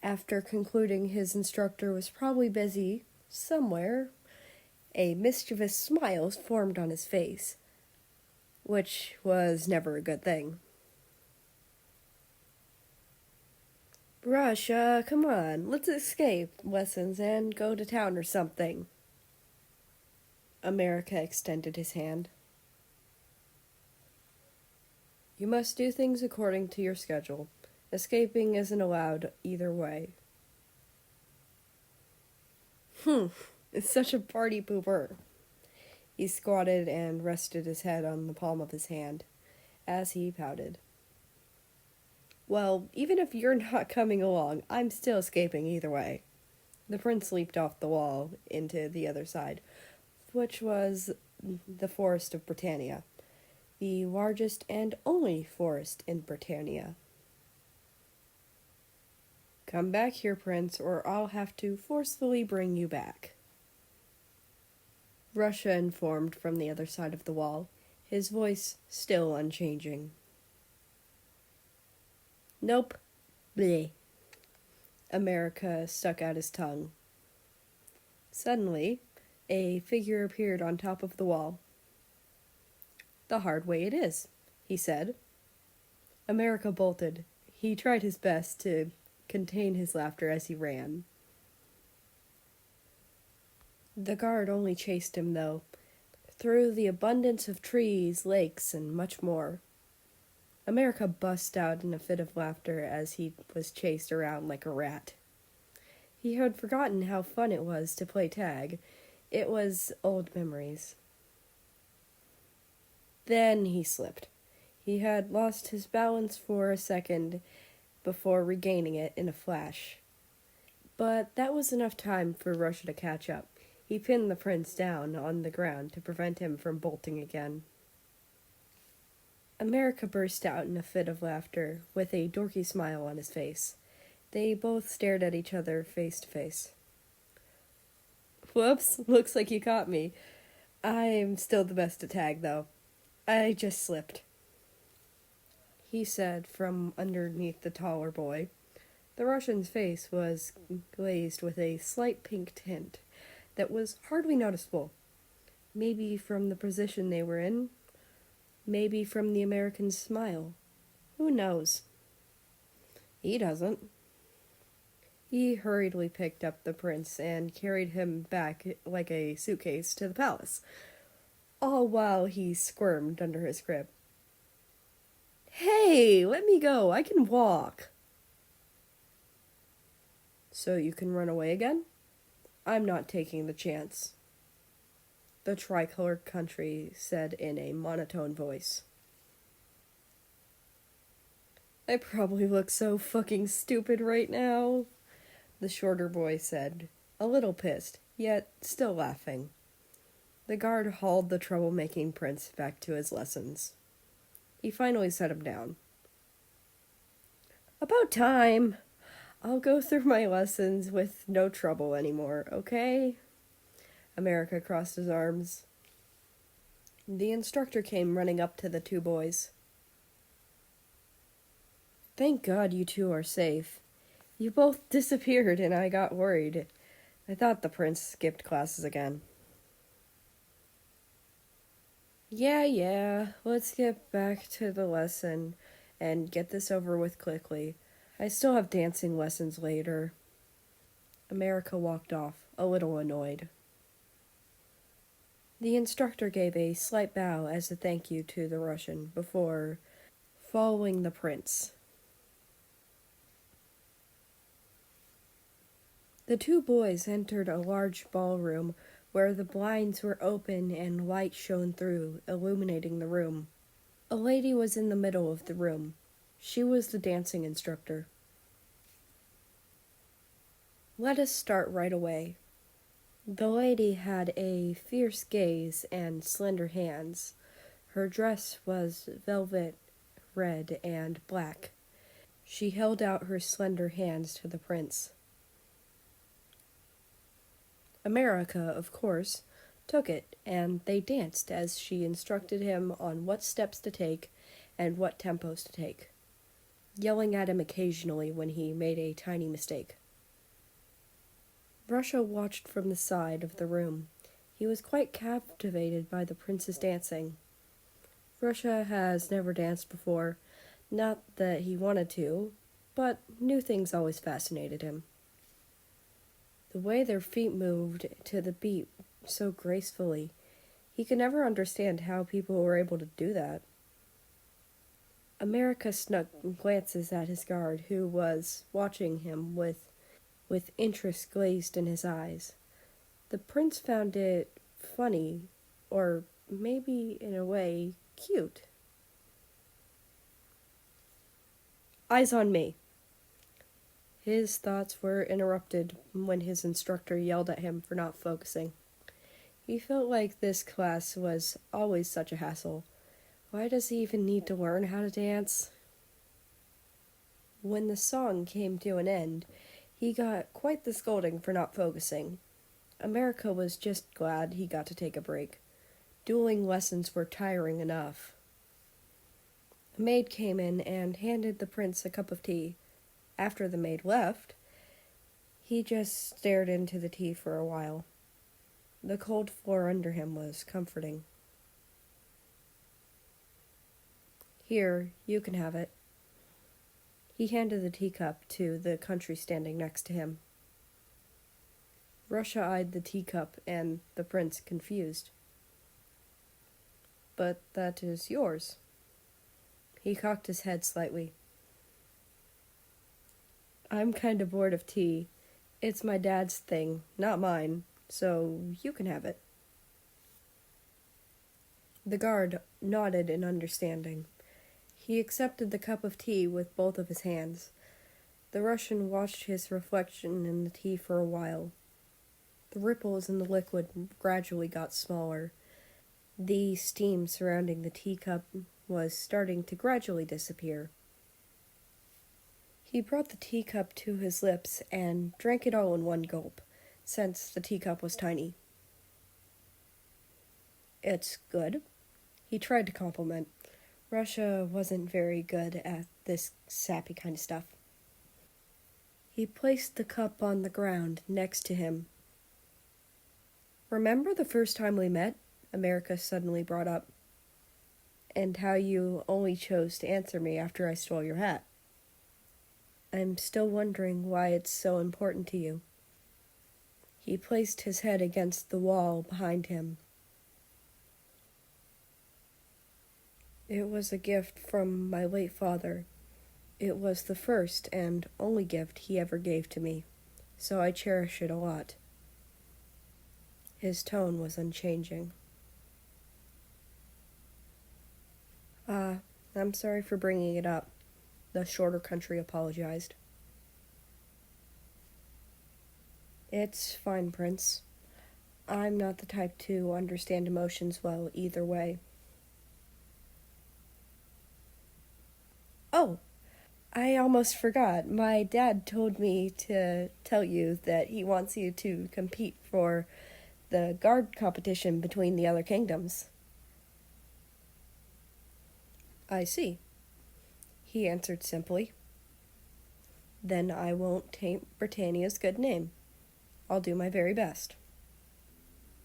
After concluding his instructor was probably busy somewhere, a mischievous smile formed on his face, which was never a good thing. Russia, come on, let's escape lessons and go to town or something. America extended his hand. You must do things according to your schedule. Escaping isn't allowed either way. It's such a party pooper. He squatted and rested his head on the palm of his hand, as he pouted. Well, even if you're not coming along, I'm still escaping either way. The prince leaped off the wall into the other side, which was the forest of Britannia, the largest and only forest in Britannia. Come back here, Prince, or I'll have to forcefully bring you back. Russia informed from the other side of the wall, his voice still unchanging. Nope. Bleh. America stuck out his tongue. Suddenly, a figure appeared on top of the wall. The hard way it is, he said. America bolted. He tried his best to contain his laughter as he ran. The guard only chased him, though, through the abundance of trees, lakes, and much more. America bust out in a fit of laughter as he was chased around like a rat. He had forgotten how fun it was to play tag. It was old memories. Then he slipped. He had lost his balance for a second before regaining it in a flash. But that was enough time for Russia to catch up. He pinned the prince down on the ground to prevent him from bolting again. America burst out in a fit of laughter, with a dorky smile on his face. They both stared at each other face to face. Whoops, looks like you caught me. I'm still the best at tag, though. I just slipped, he said from underneath the taller boy. The Russian's face was glazed with a slight pink tint that was hardly noticeable. Maybe from the position they were in. Maybe from the American's smile. Who knows? He doesn't. He hurriedly picked up the prince and carried him back like a suitcase to the palace, all while he squirmed under his grip. Hey, let me go. I can walk. So you can run away again? I'm not taking the chance, the tricolored country said in a monotone voice. I probably look so fucking stupid right now, the shorter boy said, a little pissed, yet still laughing. The guard hauled the troublemaking prince back to his lessons. He finally set him down. About time. I'll go through my lessons with no trouble anymore, okay? America crossed his arms. The instructor came running up to the two boys. Thank God you two are safe. You both disappeared and I got worried. I thought the prince skipped classes again. Yeah, let's get back to the lesson and get this over with quickly. I still have dancing lessons later. America walked off, a little annoyed. The instructor gave a slight bow as a thank you to the Russian before following the prince. The two boys entered a large ballroom where the blinds were open and light shone through, illuminating the room. A lady was in the middle of the room. She was the dancing instructor. Let us start right away. The lady had a fierce gaze and slender hands. Her dress was velvet, red, and black. She held out her slender hands to the prince. America, of course, took it, and they danced as she instructed him on what steps to take and what tempos to take, yelling at him occasionally when he made a tiny mistake. Russia watched from the side of the room. He was quite captivated by the prince's dancing. Russia has never danced before, not that he wanted to, but new things always fascinated him. The way their feet moved to the beat so gracefully, he could never understand how people were able to do that. America snuck glances at his guard, who was watching him with interest glazed in his eyes. The prince found it funny, Or maybe, in a way, cute. Eyes on me. His thoughts were interrupted when his instructor yelled at him for not focusing. He felt like this class was always such a hassle. Why does he even need to learn how to dance? When the song came to an end, he got quite the scolding for not focusing. America was just glad he got to take a break. Dueling lessons were tiring enough. A maid came in and handed the prince a cup of tea. After the maid left, he just stared into the tea for a while. The cold floor under him was comforting. Here, you can have it. He handed the teacup to the country standing next to him. Russia eyed the teacup and the prince confused. But that is yours. He cocked his head slightly. I'm kind of bored of tea. It's my dad's thing, not mine, so you can have it. The guard nodded in understanding. He accepted the cup of tea with both of his hands. The Russian watched his reflection in the tea for a while. The ripples in the liquid gradually got smaller. The steam surrounding the teacup was starting to gradually disappear. He brought the teacup to his lips and drank it all in one gulp, since the teacup was tiny. It's good. He tried to compliment. Russia wasn't very good at this sappy kind of stuff. He placed the cup on the ground next to him. Remember the first time we met? America suddenly brought up. And how you only chose to answer me after I stole your hat. I'm still wondering why it's so important to you. He placed his head against the wall behind him. It was a gift from my late father. It was the first and only gift he ever gave to me, so I cherish it a lot. His tone was unchanging. I'm sorry for bringing it up. The shorter country apologized. It's fine, Prince. I'm not the type to understand emotions well either way. Oh, I almost forgot. My dad told me to tell you that he wants you to compete for the guard competition between the other kingdoms. I see, he answered simply. Then I won't taint Britannia's good name. I'll do my very best.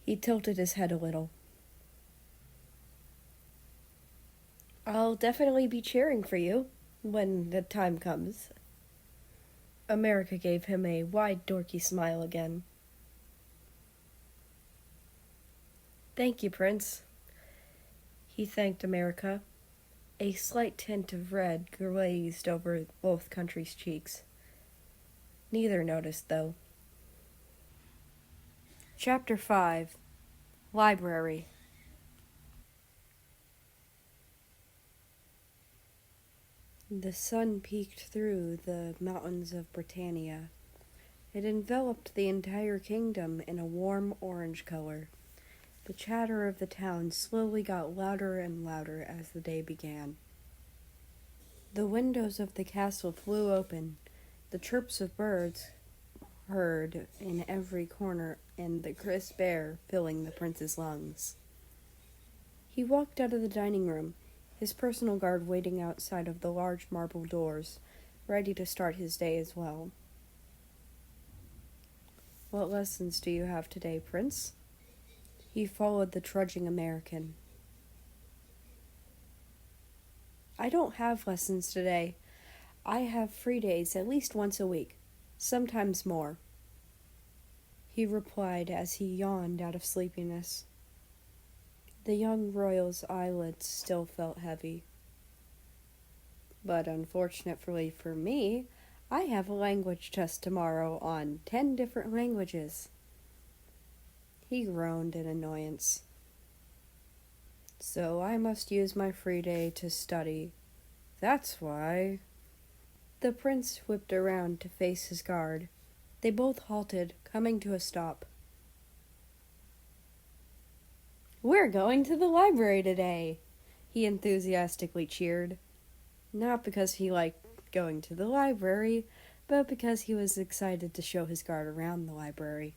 He tilted his head a little. I'll definitely be cheering for you when the time comes. America gave him a wide, dorky smile again. Thank you, Prince. He thanked America. A slight tint of red glazed over both countries' cheeks. Neither noticed, though. Chapter 5. Library. The sun peeked through the mountains of Britannia. It enveloped the entire kingdom in a warm orange color. The chatter of the town slowly got louder and louder as the day began. The windows of the castle flew open, the chirps of birds heard in every corner, and the crisp air filling the prince's lungs. He walked out of the dining room, his personal guard waiting outside of the large marble doors, ready to start his day as well. What lessons do you have today, Prince? He followed the trudging American. I don't have lessons today. I have free days at least once a week, sometimes more, he replied as he yawned out of sleepiness. The young royal's eyelids still felt heavy. But unfortunately for me, I have a language test tomorrow on 10 different languages. He groaned in annoyance. So I must use my free day to study. That's why. The prince whipped around to face his guard. They both halted, coming to a stop. We're going to the library today, he enthusiastically cheered. Not because he liked going to the library, but because he was excited to show his guard around the library.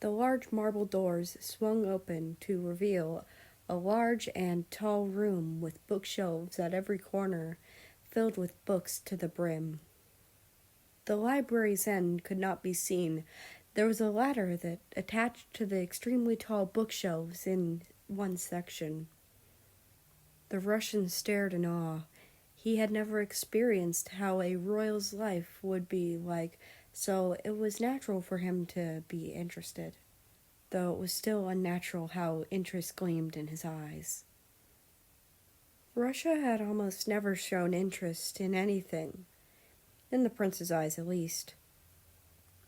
The large marble doors swung open to reveal a large and tall room with bookshelves at every corner, filled with books to the brim. The library's end could not be seen. There was a ladder that attached to the extremely tall bookshelves in one section. The Russian stared in awe. He had never experienced how a royal's life would be like, so it was natural for him to be interested, though it was still unnatural how interest gleamed in his eyes. Russia had almost never shown interest in anything, in the prince's eyes at least.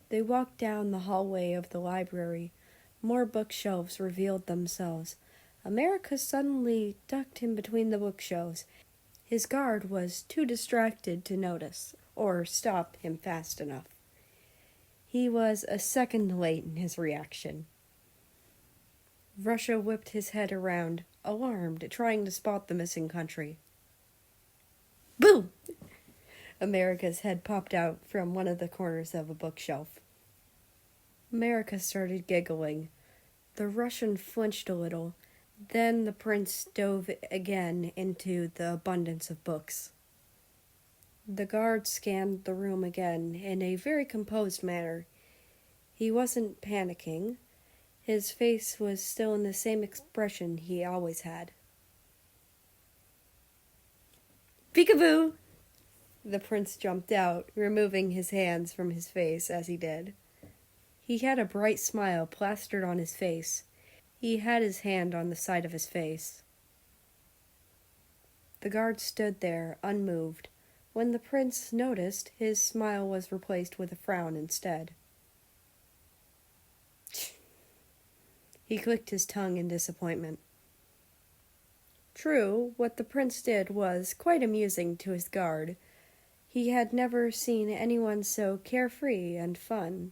They walked down the hallway of the library. More bookshelves revealed themselves. America suddenly ducked in between the bookshelves. His guard was too distracted to notice or stop him fast enough. He was a second late in his reaction. Russia whipped his head around, alarmed, trying to spot the missing country. Boom! America's head popped out from one of the corners of a bookshelf. America started giggling. The Russian flinched a little. Then the prince dove again into the abundance of books. The guard scanned the room again in a very composed manner. He wasn't panicking. His face was still in the same expression he always had. Peekaboo! The prince jumped out, removing his hands from his face as he did. He had a bright smile plastered on his face. He had his hand on the side of his face. The guard stood there, unmoved. When the prince noticed, his smile was replaced with a frown instead. He clicked his tongue in disappointment. True, what the prince did was quite amusing to his guard. He had never seen anyone so carefree and fun,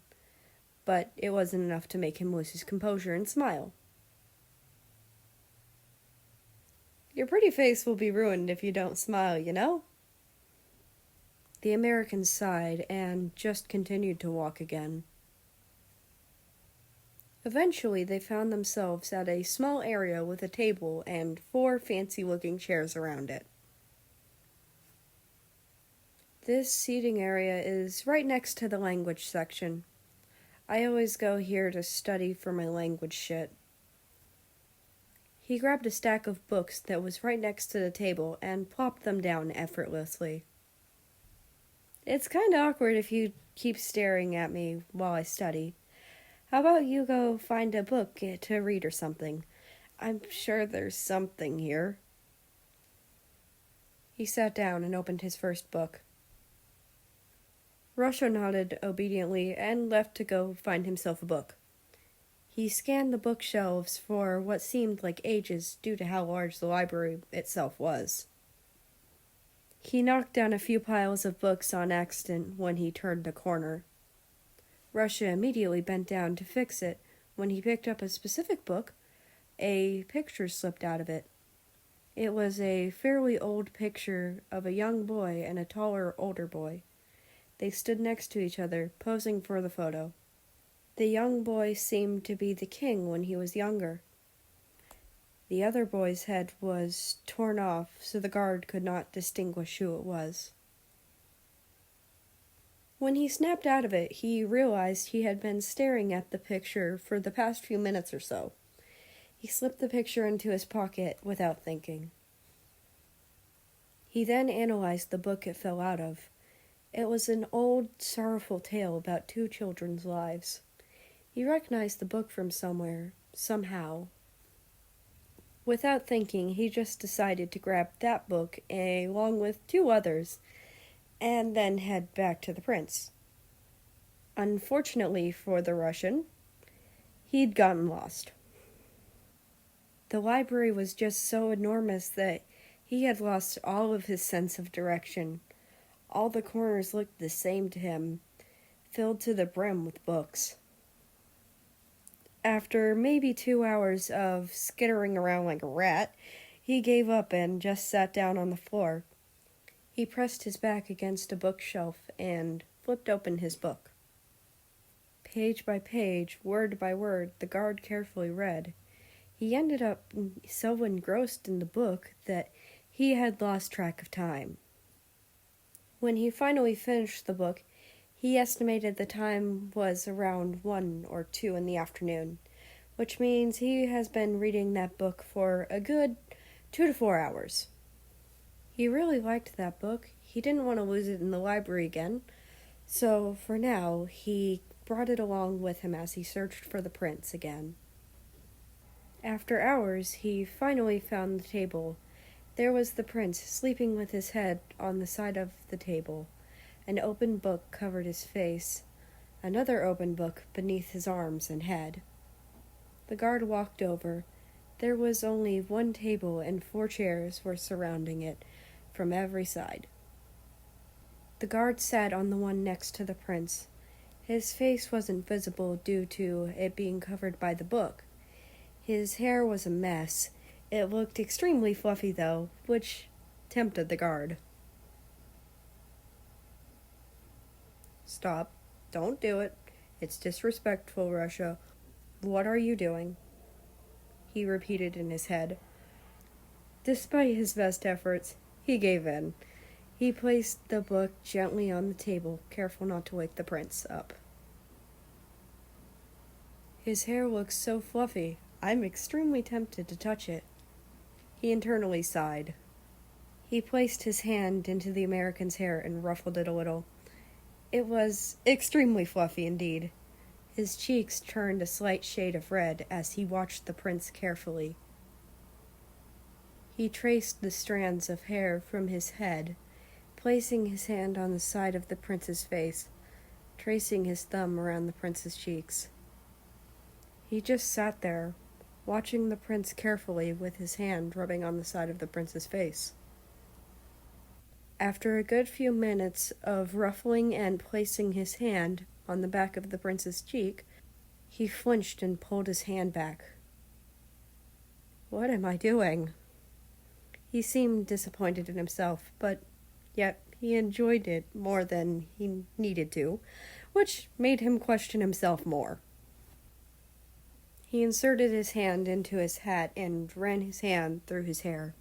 but it wasn't enough to make him lose his composure and smile. Your pretty face will be ruined if you don't smile, you know? The American sighed and just continued to walk again. Eventually, they found themselves at a small area with a table and 4 fancy-looking chairs around it. This seating area is right next to the language section. I always go here to study for my language shit. He grabbed a stack of books that was right next to the table and plopped them down effortlessly. It's kind of awkward if you keep staring at me while I study. How about you go find a book to read or something? I'm sure there's something here. He sat down and opened his first book. Russia nodded obediently and left to go find himself a book. He scanned the bookshelves for what seemed like ages due to how large the library itself was. He knocked down a few piles of books on accident when he turned a corner. Russia immediately bent down to fix it. When he picked up a specific book, a picture slipped out of it. It was a fairly old picture of a young boy and a taller, older boy. They stood next to each other, posing for the photo. The young boy seemed to be the king when he was younger. The other boy's head was torn off, so the guard could not distinguish who it was. When he snapped out of it, he realized he had been staring at the picture for the past few minutes or so. He slipped the picture into his pocket without thinking. He then analyzed the book it fell out of. It was an old, sorrowful tale about 2 children's lives. He recognized the book from somewhere, somehow. Without thinking, he just decided to grab that book along with 2 others, and then head back to the prince. Unfortunately for the Russian, He'd gotten lost. The library was just so enormous that he had lost all of his sense of direction. All the corners looked the same to him, filled to the brim with books. After maybe 2 hours of skittering around like a rat, he gave up and just sat down on the floor. He pressed his back against a bookshelf and flipped open his book. Page by page, word by word, the guard carefully read. He ended up so engrossed in the book that he had lost track of time. When he finally finished the book, he estimated the time was around 1 or 2 in the afternoon, which means he has been reading that book for a good 2 to 4 hours. He really liked that book. He didn't want to lose it in the library again, so for now he brought it along with him as he searched for the prince again. After hours, he finally found the table. There was the prince, sleeping with his head on the side of the table. An open book covered his face, another open book beneath his arms and head. The guard walked over. There was only one table and 4 chairs were surrounding it from every side. The guard sat on the one next to the prince. His face wasn't visible due to it being covered by the book. His hair was a mess. It looked extremely fluffy, though, which tempted the guard. Stop. Don't do it. It's disrespectful, Russia. What are you doing? He repeated in his head. Despite his best efforts, he gave in. He placed the book gently on the table, careful not to wake the prince up. His hair looks so fluffy. I'm extremely tempted to touch it. He internally sighed. He placed his hand into the American's hair and ruffled it a little. It was extremely fluffy indeed. His cheeks turned a slight shade of red as he watched the prince carefully. He traced the strands of hair from his head, placing his hand on the side of the prince's face, tracing his thumb around the prince's cheeks. He just sat there, watching the prince carefully with his hand rubbing on the side of the prince's face. After a good few minutes of ruffling and placing his hand on the back of the prince's cheek, he flinched and pulled his hand back. What am I doing? He seemed disappointed in himself, but yet he enjoyed it more than he needed to, which made him question himself more. He inserted his hand into his hat and ran his hand through his hair.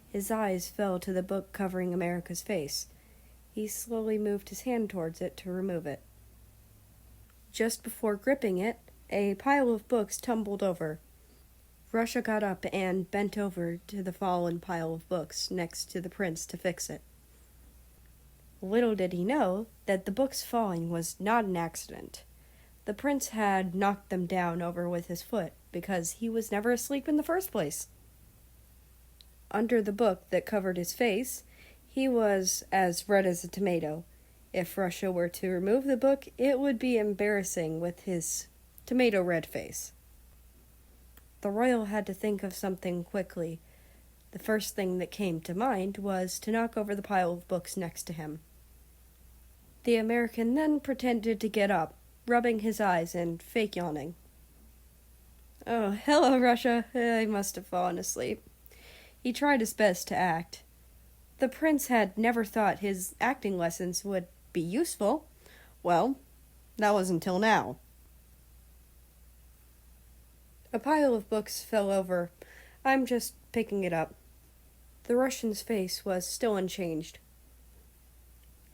His eyes fell to the book covering America's face. He slowly moved his hand towards it to remove it. Just before gripping it, a pile of books tumbled over. Russia got up and bent over to the fallen pile of books next to the prince to fix it. Little did he know that the books falling was not an accident. The prince had knocked them down over with his foot because he was never asleep in the first place. Under the book that covered his face, he was as red as a tomato. If Russia were to remove the book, it would be embarrassing with his tomato red face. The royal had to think of something quickly. The first thing that came to mind was to knock over the pile of books next to him. The American then pretended to get up, rubbing his eyes and fake yawning. Oh, hello, Russia. I must have fallen asleep. He tried his best to act. The prince had never thought his acting lessons would be useful. Well, that was until now. A pile of books fell over. I'm just picking it up. The Russian's face was still unchanged.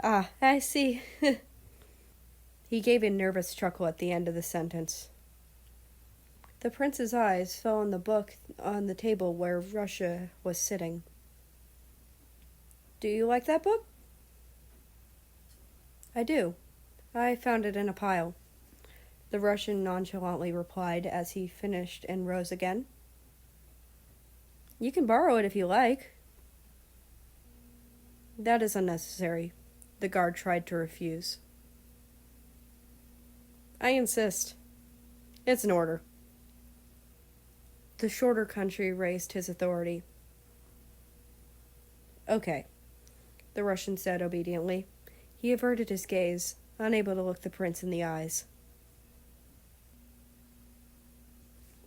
Ah, I see. He gave a nervous chuckle at the end of the sentence. The prince's eyes fell on the book on the table where Russia was sitting. Do you like that book? I do. I found it in a pile. The Russian nonchalantly replied as he finished and rose again. You can borrow it if you like. That is unnecessary. The guard tried to refuse. I insist. It's an order. The shorter country raised his authority. Okay, the Russian said obediently. He averted his gaze, unable to look the prince in the eyes.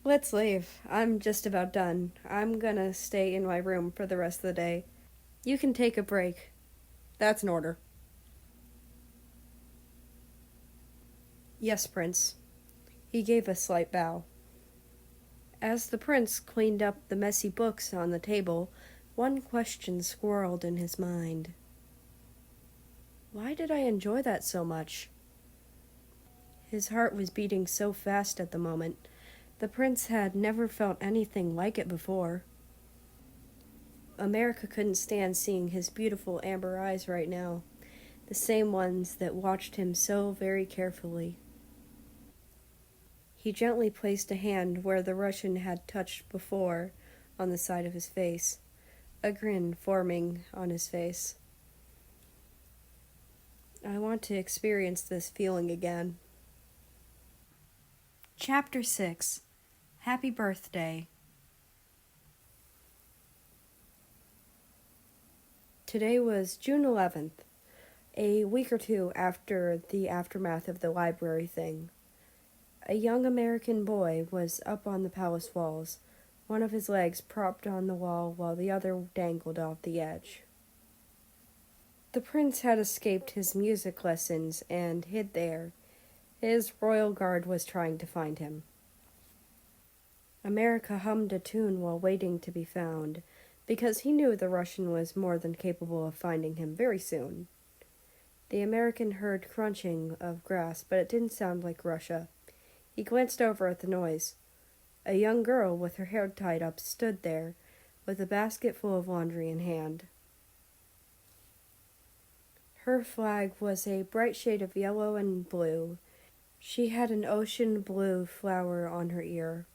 Let's leave. I'm just about done. I'm gonna stay in my room for the rest of the day. You can take a break. That's an order. Yes, Prince. He gave a slight bow. As the prince cleaned up the messy books on the table, one question swirled in his mind. Why did I enjoy that so much? His heart was beating so fast at the moment. The prince had never felt anything like it before. America couldn't stand seeing his beautiful amber eyes right now, the same ones that watched him so very carefully. He gently placed a hand where the Russian had touched before, on the side of his face, a grin forming on his face. I want to experience this feeling again. Chapter 6. Happy Birthday. Today was June 11th, a week or two after the aftermath of the library thing. A young American boy was up on the palace walls, one of his legs propped on the wall while the other dangled off the edge. The prince had escaped his music lessons and hid there. His royal guard was trying to find him. America hummed a tune while waiting to be found, because he knew the Russian was more than capable of finding him very soon. The American heard crunching of grass, but it didn't sound like Russia. He glanced over at the noise. A young girl with her hair tied up stood there, with a basket full of laundry in hand. Her flag was a bright shade of yellow and blue. She had an ocean blue flower on her ear.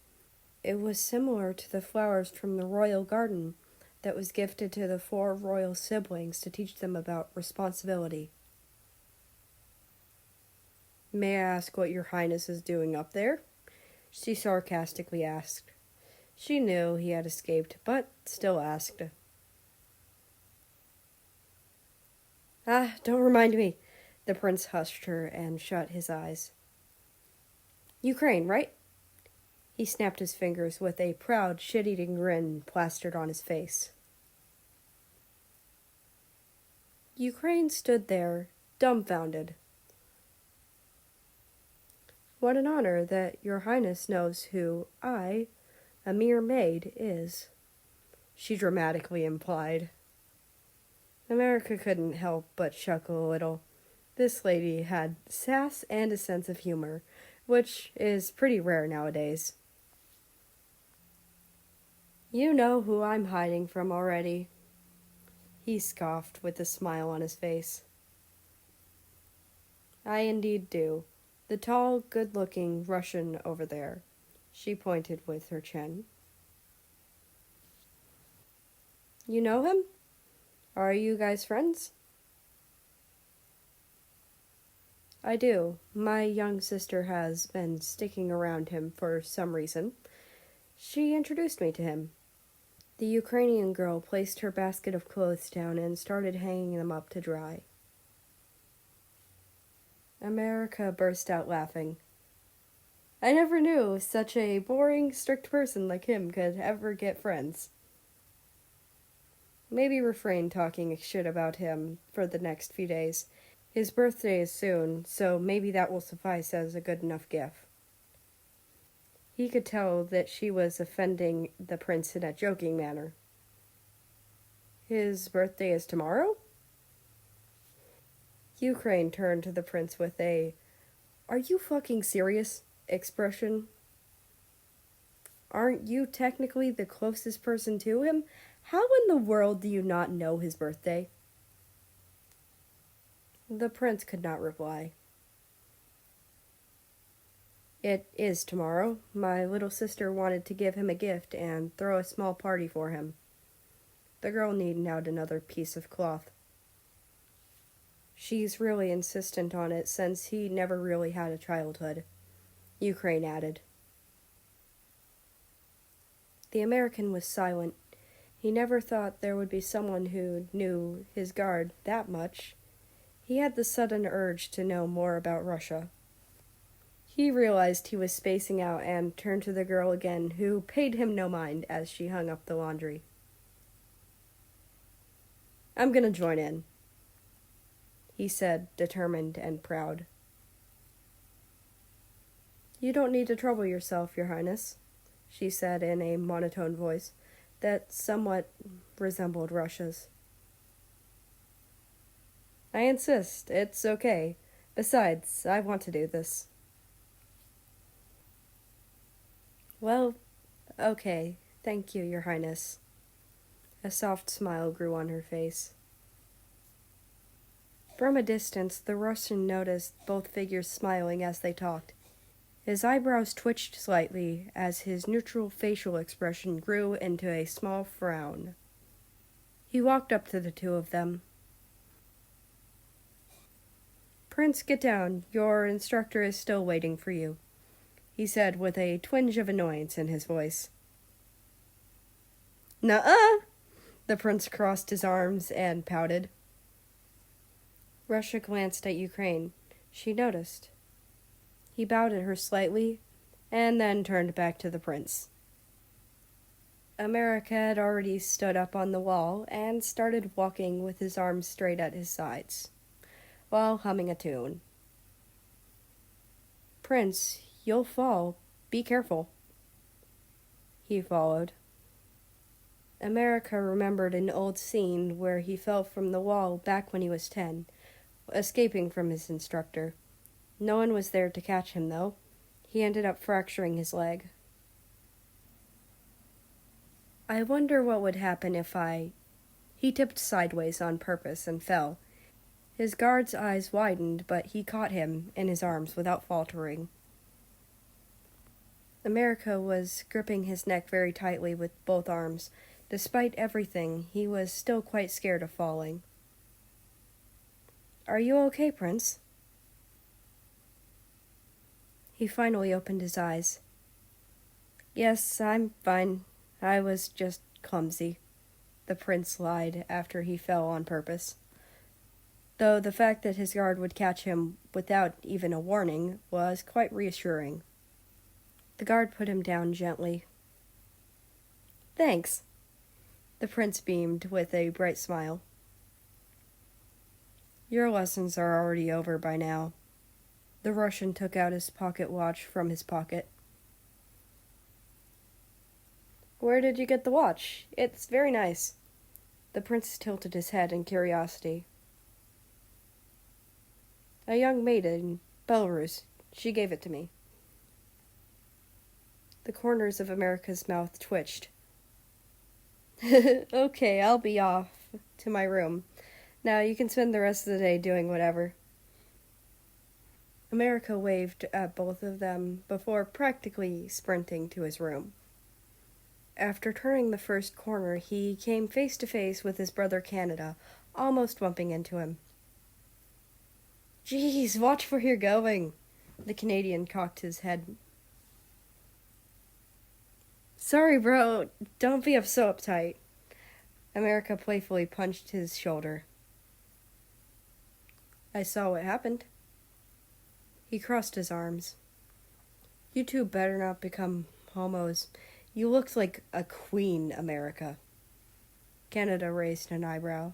It was similar to the flowers from the royal garden that was gifted to the 4 royal siblings to teach them about responsibility. "May I ask what your highness is doing up there?" she sarcastically asked. She knew he had escaped, but still asked. "Ah, don't remind me." The prince hushed her and shut his eyes. "Ukraine, right?" He snapped his fingers with a proud, shit-eating grin plastered on his face. Ukraine stood there, dumbfounded. "What an honor that your highness knows who I, a mere maid, is," she dramatically implied. America couldn't help but chuckle a little. This lady had sass and a sense of humor, which is pretty rare nowadays. "You know who I'm hiding from already," he scoffed with a smile on his face. "I indeed do. The tall, good-looking Russian over there," she pointed with her chin. "You know him? Are you guys friends?" "I do. My young sister has been sticking around him for some reason. She introduced me to him." The Ukrainian girl placed her basket of clothes down and started hanging them up to dry. America burst out laughing. "I never knew such a boring, strict person like him could ever get friends." "Maybe refrain talking shit about him for the next few days. His birthday is soon, so maybe that will suffice as a good enough gift." He could tell that she was offending the prince in a joking manner. "His birthday is tomorrow?" Ukraine turned to the prince with a "Are you fucking serious?" expression. "Aren't you technically the closest person to him? How in the world do you not know his birthday?" The prince could not reply. "It is tomorrow. My little sister wanted to give him a gift and throw a small party for him." The girl needed out another piece of cloth. "She's really insistent on it since he never really had a childhood," Ukraine added. The American was silent. He never thought there would be someone who knew his guard that much. He had the sudden urge to know more about Russia. He realized he was spacing out and turned to the girl again, who paid him no mind as she hung up the laundry. "I'm gonna join in," he said, determined and proud. "You don't need to trouble yourself, Your Highness," she said in a monotone voice that somewhat resembled Russia's. "I insist. It's okay. Besides, I want to do this." "Well, okay. Thank you, Your Highness." A soft smile grew on her face. From a distance, the Russian noticed both figures smiling as they talked. His eyebrows twitched slightly as his neutral facial expression grew into a small frown. He walked up to the two of them. "Prince, get down. Your instructor is still waiting for you," he said with a twinge of annoyance in his voice. "Nuh-uh!" The prince crossed his arms and pouted. Russia glanced at Ukraine. She noticed. He bowed at her slightly, and then turned back to the prince. America had already stood up on the wall and started walking with his arms straight at his sides, while humming a tune. "Prince, you'll fall. Be careful." He followed. America remembered an old scene where he fell from the wall back when he was 10, escaping from his instructor. No one was there to catch him, though. He ended up fracturing his leg. "I wonder what would happen if I—" He tipped sideways on purpose and fell. His guard's eyes widened, but he caught him in his arms without faltering. America was gripping his neck very tightly with both arms. Despite everything, he was still quite scared of falling. "Are you okay, Prince?" He finally opened his eyes. "Yes, I'm fine. I was just clumsy," the prince lied after he fell on purpose. Though the fact that his guard would catch him without even a warning was quite reassuring. The guard put him down gently. "Thanks." The prince beamed with a bright smile. "Your lessons are already over by now." The Russian took out his pocket watch from his pocket. "Where did you get the watch? It's very nice." The prince tilted his head in curiosity. "A young maid in Belarus. She gave it to me." The corners of America's mouth twitched. "Okay, I'll be off to my room. Now you can spend the rest of the day doing whatever." America waved at both of them before practically sprinting to his room. After turning the first corner, he came face to face with his brother Canada, almost bumping into him. "Jeez, watch where you're going." The Canadian cocked his head. "Sorry, bro. Don't be so uptight." America playfully punched his shoulder. "I saw what happened." He crossed his arms. "You two better not become homos. You looked like a queen, America." Canada raised an eyebrow.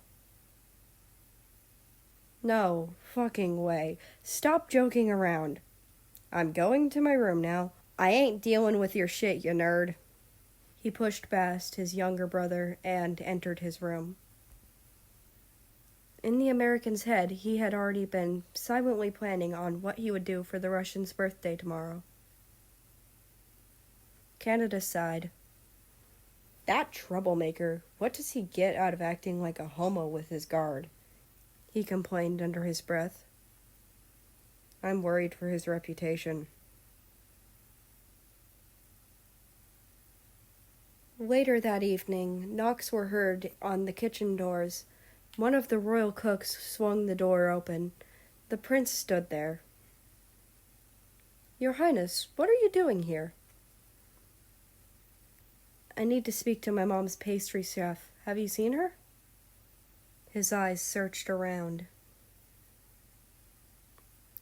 "No fucking way. Stop joking around. I'm going to my room now. I ain't dealing with your shit, you nerd." He pushed past his younger brother and entered his room. In the American's head, he had already been silently planning on what he would do for the Russian's birthday tomorrow. Canada sighed. "That troublemaker, what does he get out of acting like a homo with his guard?" he complained under his breath. "I'm worried for his reputation." Later that evening, knocks were heard on the kitchen doors. One of the royal cooks swung the door open. The prince stood there. "Your Highness, what are you doing here?" I need to speak to my mom's pastry chef. Have you seen her? His eyes searched around.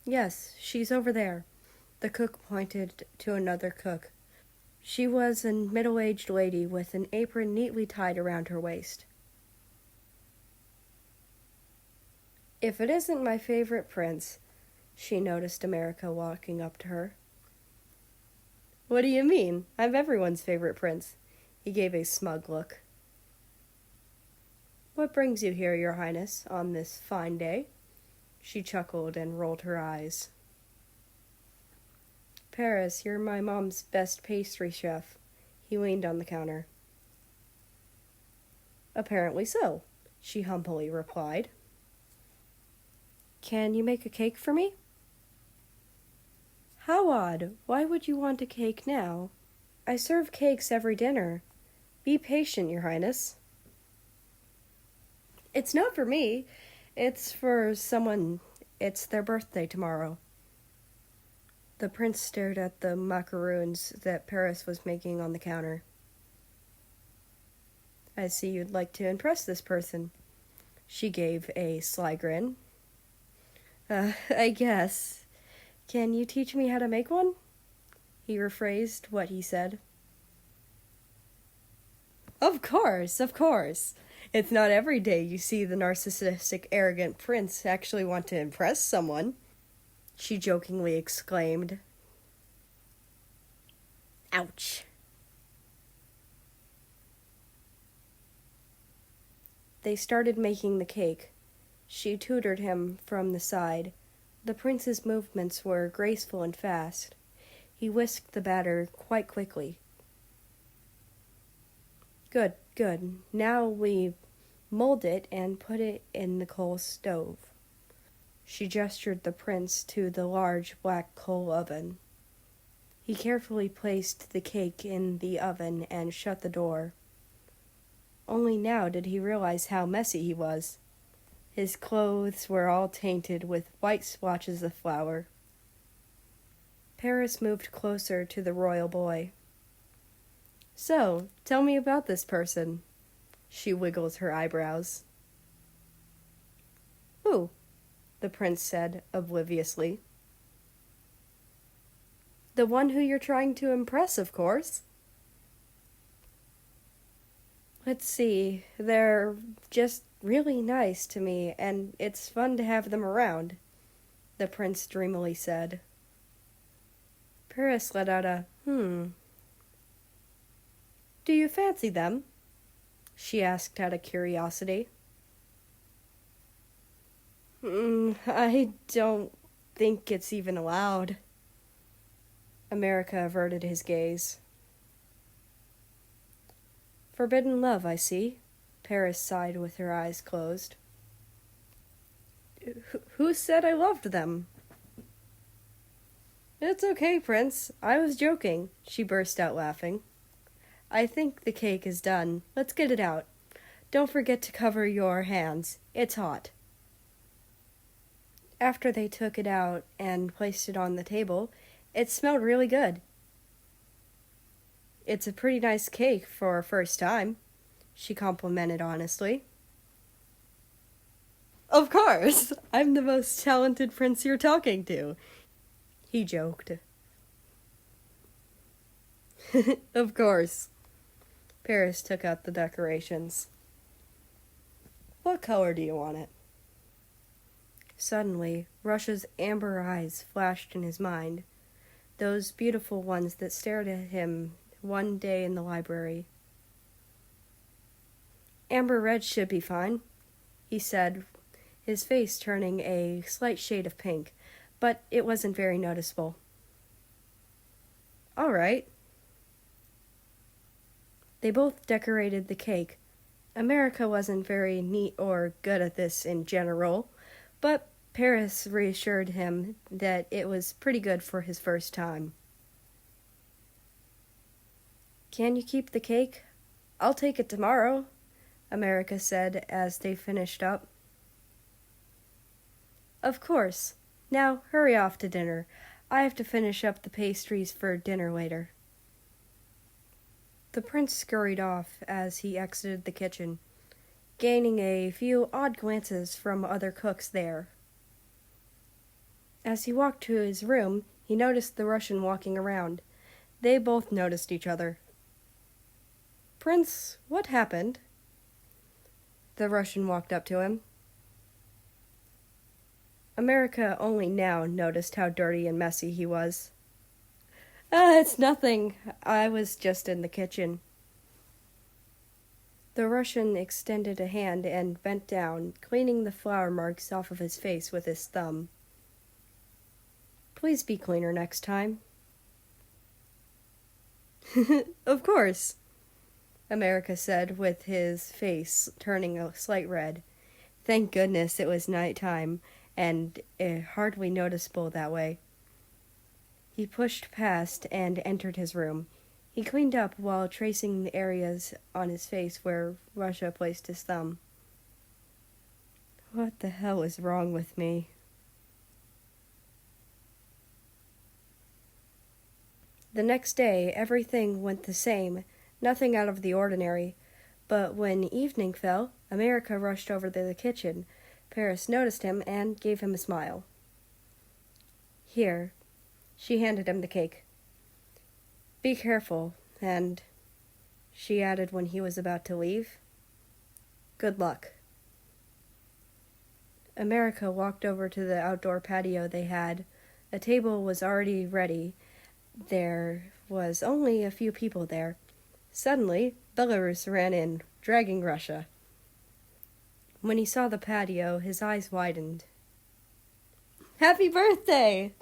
Yes, she's over there. The cook pointed to another cook. She was a middle-aged lady with an apron neatly tied around her waist. If it isn't my favorite prince, she noticed America walking up to her. What do you mean? I'm everyone's favorite prince. He gave a smug look. What brings you here, Your Highness, on this fine day? She chuckled and rolled her eyes. Paris, you're my mom's best pastry chef. He leaned on the counter. Apparently so, she humbly replied. Can you make a cake for me? How odd. Why would you want a cake now? I serve cakes every dinner. Be patient, Your Highness. It's not for me. It's for someone. It's their birthday tomorrow. The prince stared at the macaroons that Paris was making on the counter. I see you'd like to impress this person. She gave a sly grin. I guess. Can you teach me how to make one? He rephrased what he said. Of course, of course. It's not every day you see the narcissistic, arrogant prince actually want to impress someone, she jokingly exclaimed. Ouch. They started making the cake. She tutored him from the side. The prince's movements were graceful and fast. He whisked the batter quite quickly. Good, good. Now we mold it and put it in the coal stove. She gestured the prince to the large black coal oven. He carefully placed the cake in the oven and shut the door. Only now did he realize how messy he was. His clothes were all tainted with white splotches of flour. Paris moved closer to the royal boy. So, tell me about this person. She wiggled her eyebrows. Who? The prince said, obliviously. The one who you're trying to impress, of course. Let's see, they're just really nice to me, and it's fun to have them around, the prince dreamily said. Paris let out a Do you fancy them? She asked out of curiosity. I don't think it's even allowed. America averted his gaze. Forbidden love, I see. Paris sighed with her eyes closed. Who said I loved them? It's okay, Prince. I was joking. She burst out laughing. I think the cake is done. Let's get it out. Don't forget to cover your hands. It's hot. After they took it out and placed it on the table, it smelled really good. It's a pretty nice cake for a first time, she complimented honestly. Of course! I'm the most talented prince you're talking to, he joked. Of course. Paris took out the decorations. What color do you want it? Suddenly, Russia's amber eyes flashed in his mind, those beautiful ones that stared at him one day in the library. Amber red should be fine, he said, his face turning a slight shade of pink, but it wasn't very noticeable. All right. They both decorated the cake. America wasn't very neat or good at this in general, but Paris reassured him that it was pretty good for his first time. Can you keep the cake? I'll take it tomorrow, America said as they finished up. Of course. Now hurry off to dinner. I have to finish up the pastries for dinner later. The prince scurried off as he exited the kitchen, gaining a few odd glances from other cooks there. As he walked to his room, he noticed the Russian walking around. They both noticed each other. "Prince, what happened?" The Russian walked up to him. America only now noticed how dirty and messy he was. It's nothing. I was just in the kitchen." The Russian extended a hand and bent down, cleaning the flour marks off of his face with his thumb. "Please be cleaner next time." "Of course," America said, with his face turning a slight red. Thank goodness it was night time, and hardly noticeable that way. He pushed past and entered his room. He cleaned up while tracing the areas on his face where Russia placed his thumb. What the hell is wrong with me? The next day, everything went the same, nothing out of the ordinary. But when evening fell, America rushed over to the kitchen. Paris noticed him and gave him a smile. "Here." She handed him the cake. "Be careful, and," she added when he was about to leave, "good luck." America walked over to the outdoor patio they had. A table was already ready. There was only a few people there. Suddenly, Belarus ran in, dragging Russia. When he saw the patio, his eyes widened. "Happy birthday!"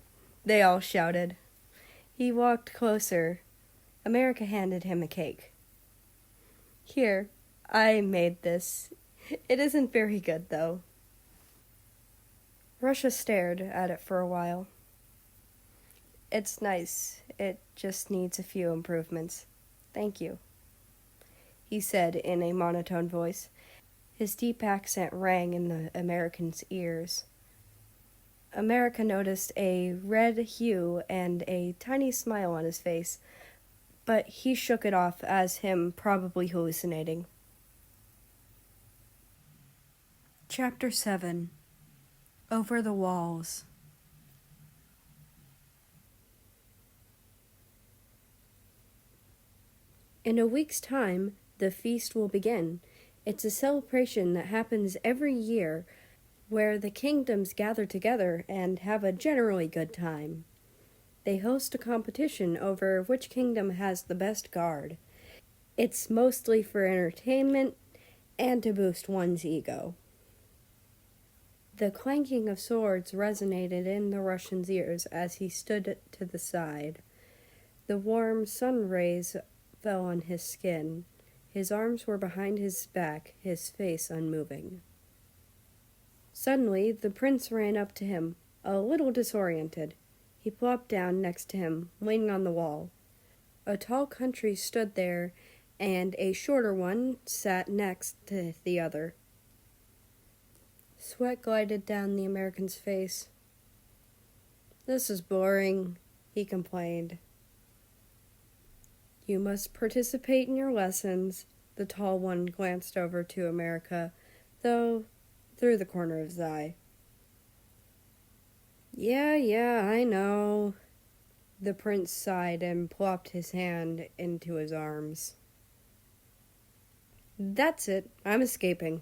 they all shouted. He walked closer. America handed him a cake. "Here, I made this. It isn't very good, though." Russia stared at it for a while. "It's nice. It just needs a few improvements. Thank you," he said in a monotone voice. His deep accent rang in the American's ears. America noticed a red hue and a tiny smile on his face, but he shook it off as him probably hallucinating. Chapter 7. Over the Walls. In a week's time, the feast will begin. It's a celebration that happens every year where the kingdoms gather together and have a generally good time. They host a competition over which kingdom has the best guard. It's mostly for entertainment and to boost one's ego. The clanking of swords resonated in the Russian's ears as he stood to the side. The warm sun rays fell on his skin. His arms were behind his back, his face unmoving. Suddenly, the prince ran up to him, a little disoriented. He plopped down next to him, leaning on the wall. A tall country stood there, and a shorter one sat next to the other. Sweat glided down the American's face. "This is boring," he complained. "You must participate in your lessons." The tall one glanced over to America, though through the corner of his eye. Yeah, I know." The prince sighed and plopped his hand into his arms. "That's it. I'm escaping."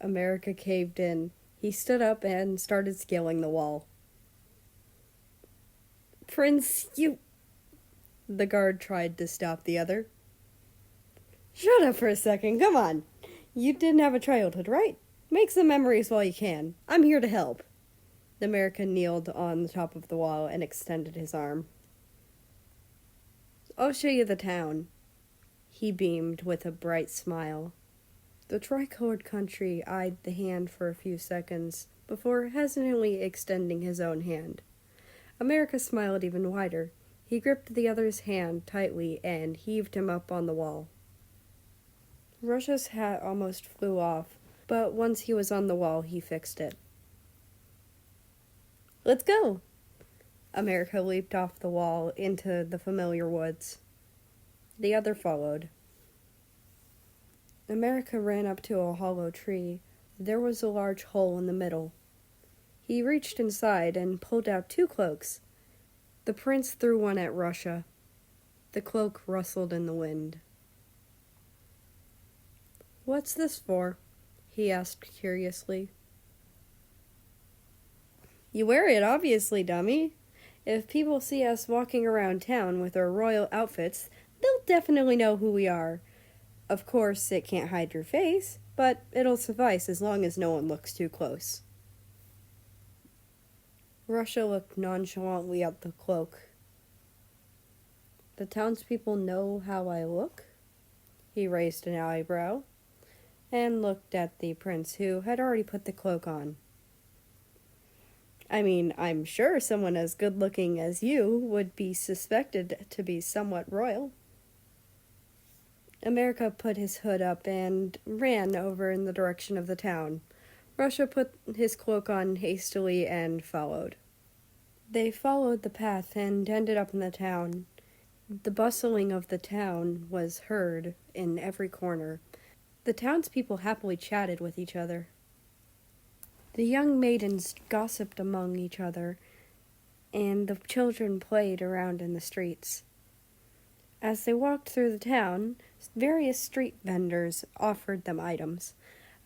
America caved in. He stood up and started scaling the wall. "Prince, you..." The guard tried to stop the other. "Shut up for a second, come on. You didn't have a childhood, right? Make some memories while you can. I'm here to help." The American kneeled on the top of the wall and extended his arm. "I'll show you the town." He beamed with a bright smile. The tricolored country eyed the hand for a few seconds before hesitantly extending his own hand. America smiled even wider. He gripped the other's hand tightly and heaved him up on the wall. Russia's hat almost flew off, but once he was on the wall, he fixed it. "Let's go!" America leaped off the wall into the familiar woods. The other followed. America ran up to a hollow tree. There was a large hole in the middle. He reached inside and pulled out 2 cloaks. The prince threw one at Russia. The cloak rustled in the wind. "What's this for?" he asked curiously. "You wear it, obviously, dummy. If people see us walking around town with our royal outfits, they'll definitely know who we are. Of course, it can't hide your face, but it'll suffice as long as no one looks too close." Russia looked nonchalantly at the cloak. "The townspeople know how I look?" He raised an eyebrow and looked at the prince, who had already put the cloak on. "I mean, I'm sure someone as good-looking as you would be suspected to be somewhat royal." America put his hood up and ran over in the direction of the town. Russia put his cloak on hastily and followed. They followed the path and ended up in the town. The bustling of the town was heard in every corner. The townspeople happily chatted with each other. The young maidens gossiped among each other, and the children played around in the streets. As they walked through the town, various street vendors offered them items.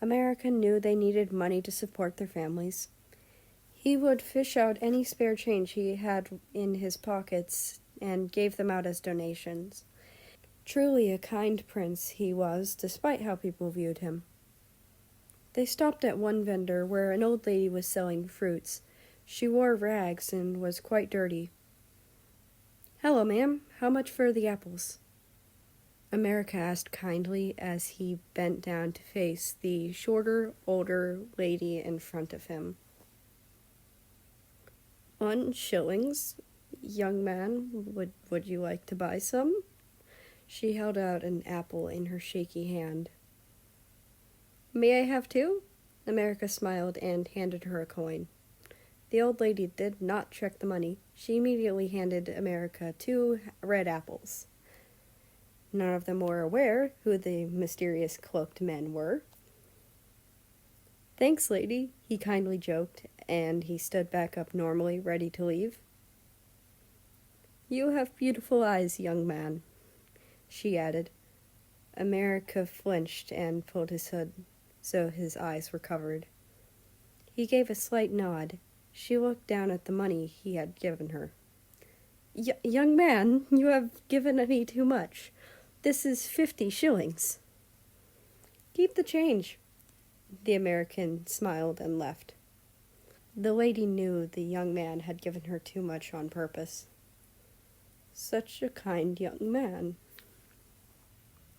America knew they needed money to support their families. He would fish out any spare change he had in his pockets and gave them out as donations. Truly a kind prince he was, despite how people viewed him. They stopped at one vendor where an old lady was selling fruits. She wore rags and was quite dirty. "Hello, ma'am. How much for the apples?" America asked kindly as he bent down to face the shorter, older lady in front of him. 1 shillings, young man. Would you like to buy some?" She held out an apple in her shaky hand. "May I have 2?" America smiled and handed her a coin. The old lady did not check the money. She immediately handed America 2 red apples. None of them were aware who the mysterious cloaked men were. "Thanks, lady," he kindly joked, and he stood back up normally, ready to leave. "You have beautiful eyes, young man," she added. America flinched and pulled his hood, so his eyes were covered. He gave a slight nod. She looked down at the money he had given her. Young man, you have given me too much. This is 50 shillings. Keep the change." The American smiled and left. The lady knew the young man had given her too much on purpose. Such a kind young man.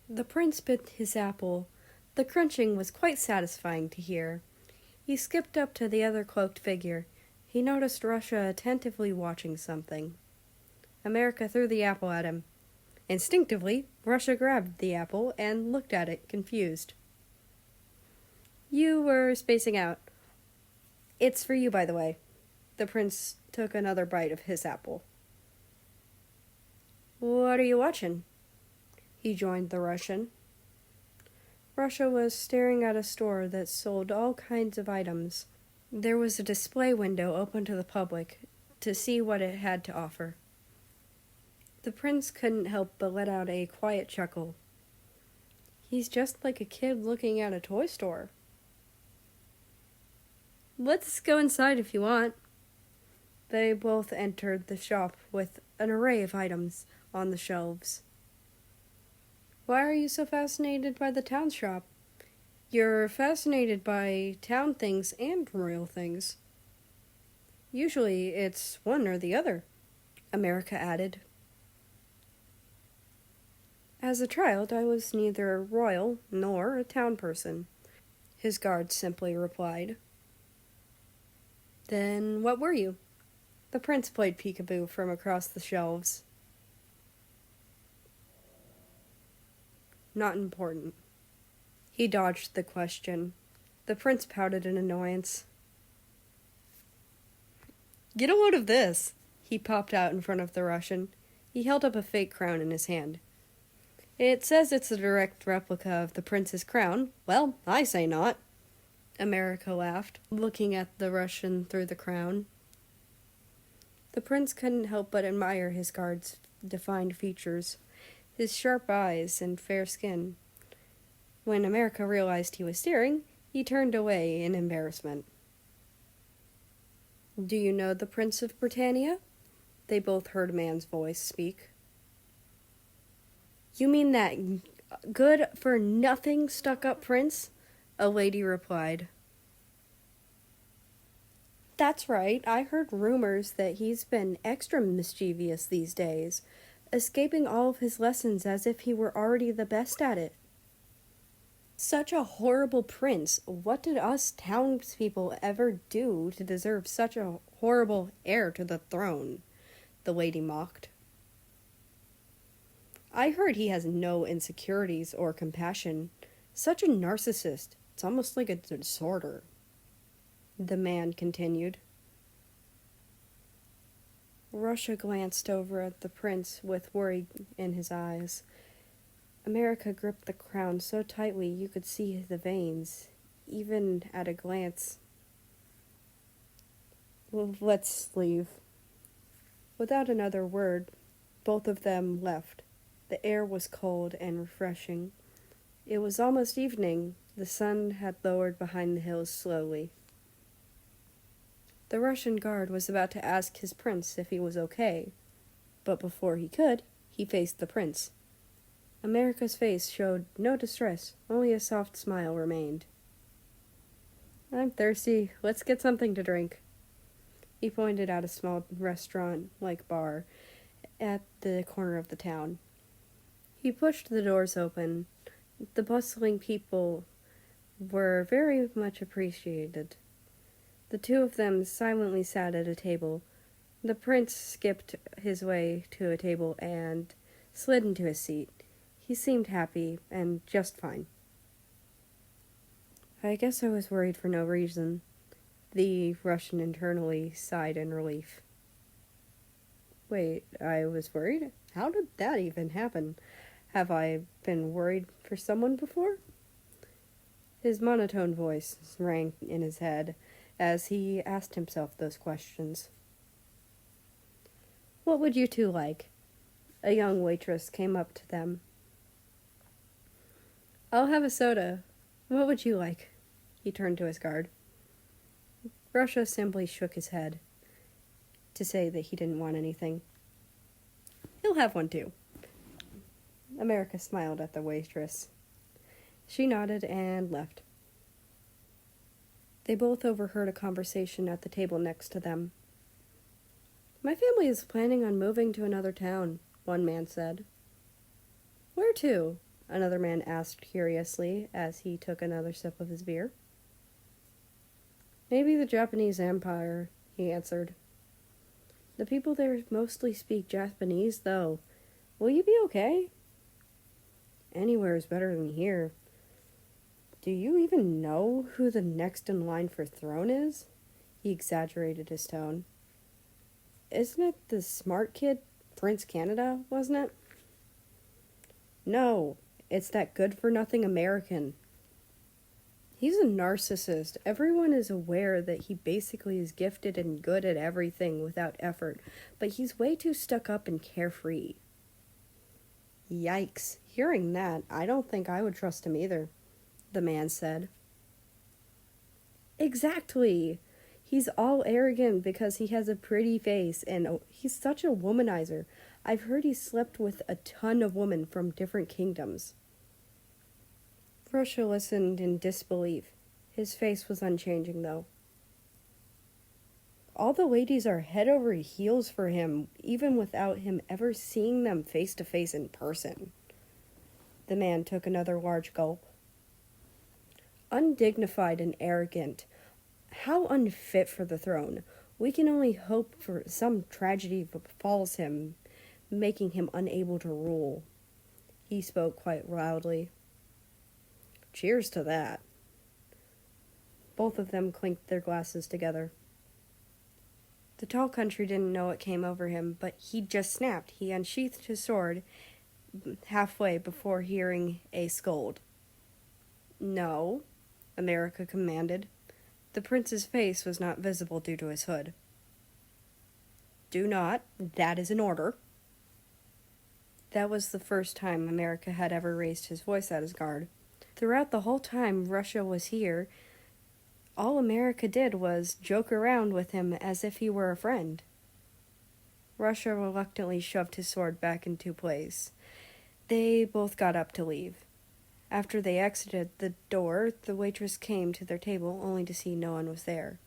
The prince bit his apple. The crunching was quite satisfying to hear. He skipped up to the other cloaked figure. He noticed Russia attentively watching something. America threw the apple at him. Instinctively, Russia grabbed the apple and looked at it, confused. "You were spacing out. It's for you, by the way." The prince took another bite of his apple. "What are you watching?" He joined the Russian. Russia was staring at a store that sold all kinds of items. There was a display window open to the public to see what it had to offer. The prince couldn't help but let out a quiet chuckle. He's just like a kid looking at a toy store. "Let's go inside if you want." They both entered the shop with an array of items on the shelves. "Why are you so fascinated by the town shop?" "You're fascinated by town things and royal things." "Usually it's one or the other," America added. "As a child, I was neither royal nor a town person," his guard simply replied. "Then what were you?" The prince played peekaboo from across the shelves. "Not important." He dodged the question. The prince pouted in annoyance. "Get a load of this." He popped out in front of the Russian. He held up a fake crown in his hand. It says it's a direct replica of the prince's crown. Well, I say not. America laughed, looking at the Russian through the crown. The prince couldn't help but admire his guard's defined features, his sharp eyes and fair skin. When America realized he was staring, he turned away in embarrassment. Do you know the Prince of Britannia? They both heard a man's voice speak. You mean that good-for-nothing stuck-up prince? A lady replied. That's right, I heard rumors that he's been extra mischievous these days, escaping all of his lessons as if he were already the best at it. Such a horrible prince. What did us townspeople ever do to deserve such a horrible heir to the throne? The lady mocked. I heard he has no insecurities or compassion. Such a narcissist. It's almost like a disorder. The man continued. Russia glanced over at the prince with worry in his eyes. America gripped the crown so tightly you could see the veins, even at a glance. Well, let's leave. Without another word, both of them left. The air was cold and refreshing. It was almost evening. The sun had lowered behind the hills slowly. The Russian guard was about to ask his prince if he was okay, but before he could, he faced the prince. America's face showed no distress, only a soft smile remained. I'm thirsty. Let's get something to drink. He pointed out a small restaurant-like bar at the corner of the town. He pushed the doors open. The bustling people were very much appreciated. The two of them silently sat at a table. The prince skipped his way to a table and slid into his seat. He seemed happy and just fine. I guess I was worried for no reason. The Russian internally sighed in relief. Wait, I was worried? How did that even happen? Have I been worried for someone before? His monotone voice rang in his head as he asked himself those questions. What would you two like? A young waitress came up to them. I'll have a soda. What would you like? He turned to his guard. Russia simply shook his head to say that he didn't want anything. He'll have one too. America smiled at the waitress. She nodded and left. They both overheard a conversation at the table next to them. My family is planning on moving to another town, one man said. Where to? Another man asked curiously as he took another sip of his beer. Maybe the Japanese Empire, he answered. The people there mostly speak Japanese, though. Will you be okay? Anywhere is better than here. Do you even know who the next in line for throne is? He exaggerated his tone. Isn't it the smart kid, Prince Canada, wasn't it? No, it's that good-for-nothing American. He's a narcissist. Everyone is aware that he basically is gifted and good at everything without effort, but he's way too stuck up and carefree. Yikes. Hearing that, I don't think I would trust him either, the man said. Exactly. He's all arrogant because he has a pretty face, and he's such a womanizer. I've heard he slept with a ton of women from different kingdoms. Russia listened in disbelief. His face was unchanging, though. All the ladies are head over heels for him, even without him ever seeing them face to face in person. The man took another large gulp. Undignified and arrogant. How unfit for the throne. We can only hope for some tragedy befalls him, making him unable to rule. He spoke quite loudly. Cheers to that. Both of them clinked their glasses together. The tall country didn't know what came over him, but he just snapped. He unsheathed his sword, halfway before hearing a scold. "No," America commanded. The prince's face was not visible due to his hood. "Do not. That is an order." That was the first time America had ever raised his voice at his guard. Throughout the whole time Russia was here, all America did was joke around with him as if he were a friend. Russia reluctantly shoved his sword back into place. They both got up to leave. After they exited the door, the waitress came to their table only to see no one was there.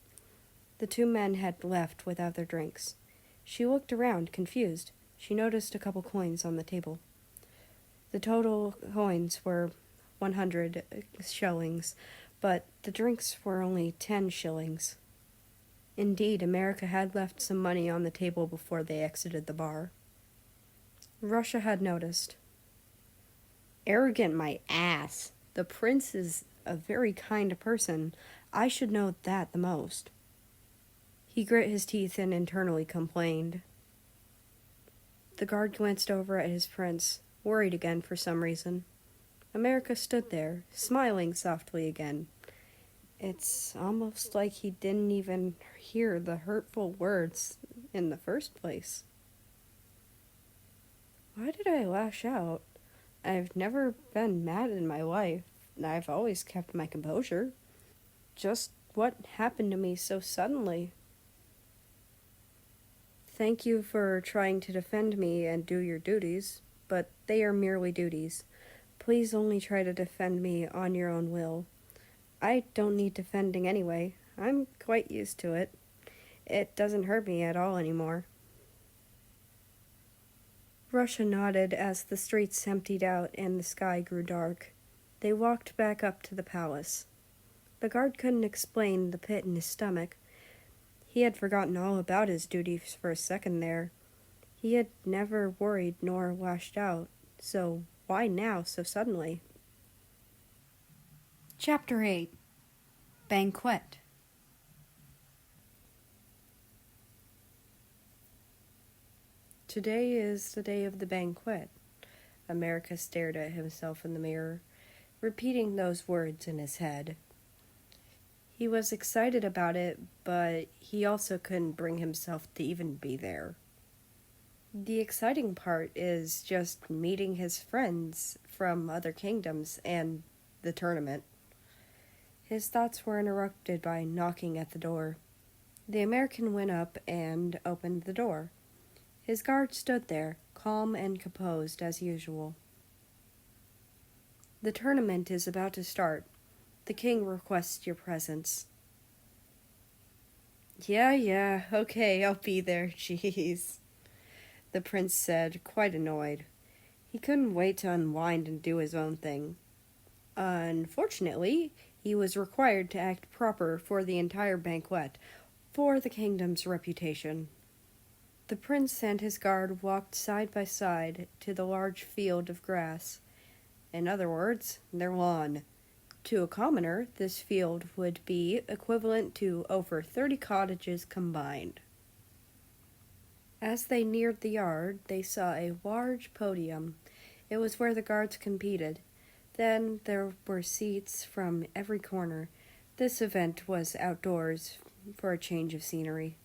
The two men had left without their drinks. She looked around, confused. She noticed a couple coins on the table. The total coins were 100 shillings, but the drinks were only 10 shillings. Indeed, America had left some money on the table before they exited the bar. Russia had noticed. "Arrogant my ass. The prince is a very kind person. I should know that the most." He grit his teeth and internally complained. The guard glanced over at his prince, worried again for some reason. America stood there, smiling softly again. It's almost like he didn't even hear the hurtful words in the first place. Why did I lash out? I've never been mad in my life. I've always kept my composure. Just what happened to me so suddenly? Thank you for trying to defend me and do your duties, but they are merely duties. Please only try to defend me on your own will. I don't need defending anyway. I'm quite used to it. It doesn't hurt me at all anymore. Russia nodded as the streets emptied out and the sky grew dark. They walked back up to the palace. The guard couldn't explain the pit in his stomach. He had forgotten all about his duties for a second there. He had never worried nor lashed out, so why now so suddenly? Chapter 8. Banquet. Today is the day of the banquet. America stared at himself in the mirror, repeating those words in his head. He was excited about it, but he also couldn't bring himself to even be there. The exciting part is just meeting his friends from other kingdoms and the tournament. His thoughts were interrupted by knocking at the door. The American went up and opened the door. His guard stood there, calm and composed as usual. "The tournament is about to start. The king requests your presence." Yeah, okay, I'll be there, jeez," the prince said, quite annoyed. He couldn't wait to unwind and do his own thing. Unfortunately, he was required to act proper for the entire banquet, for the kingdom's reputation. The prince and his guard walked side by side to the large field of grass. In other words, their lawn. To a commoner, this field would be equivalent to over 30 cottages combined. As they neared the yard, they saw a large podium. It was where the guards competed. Then there were seats from every corner. This event was outdoors for a change of scenery.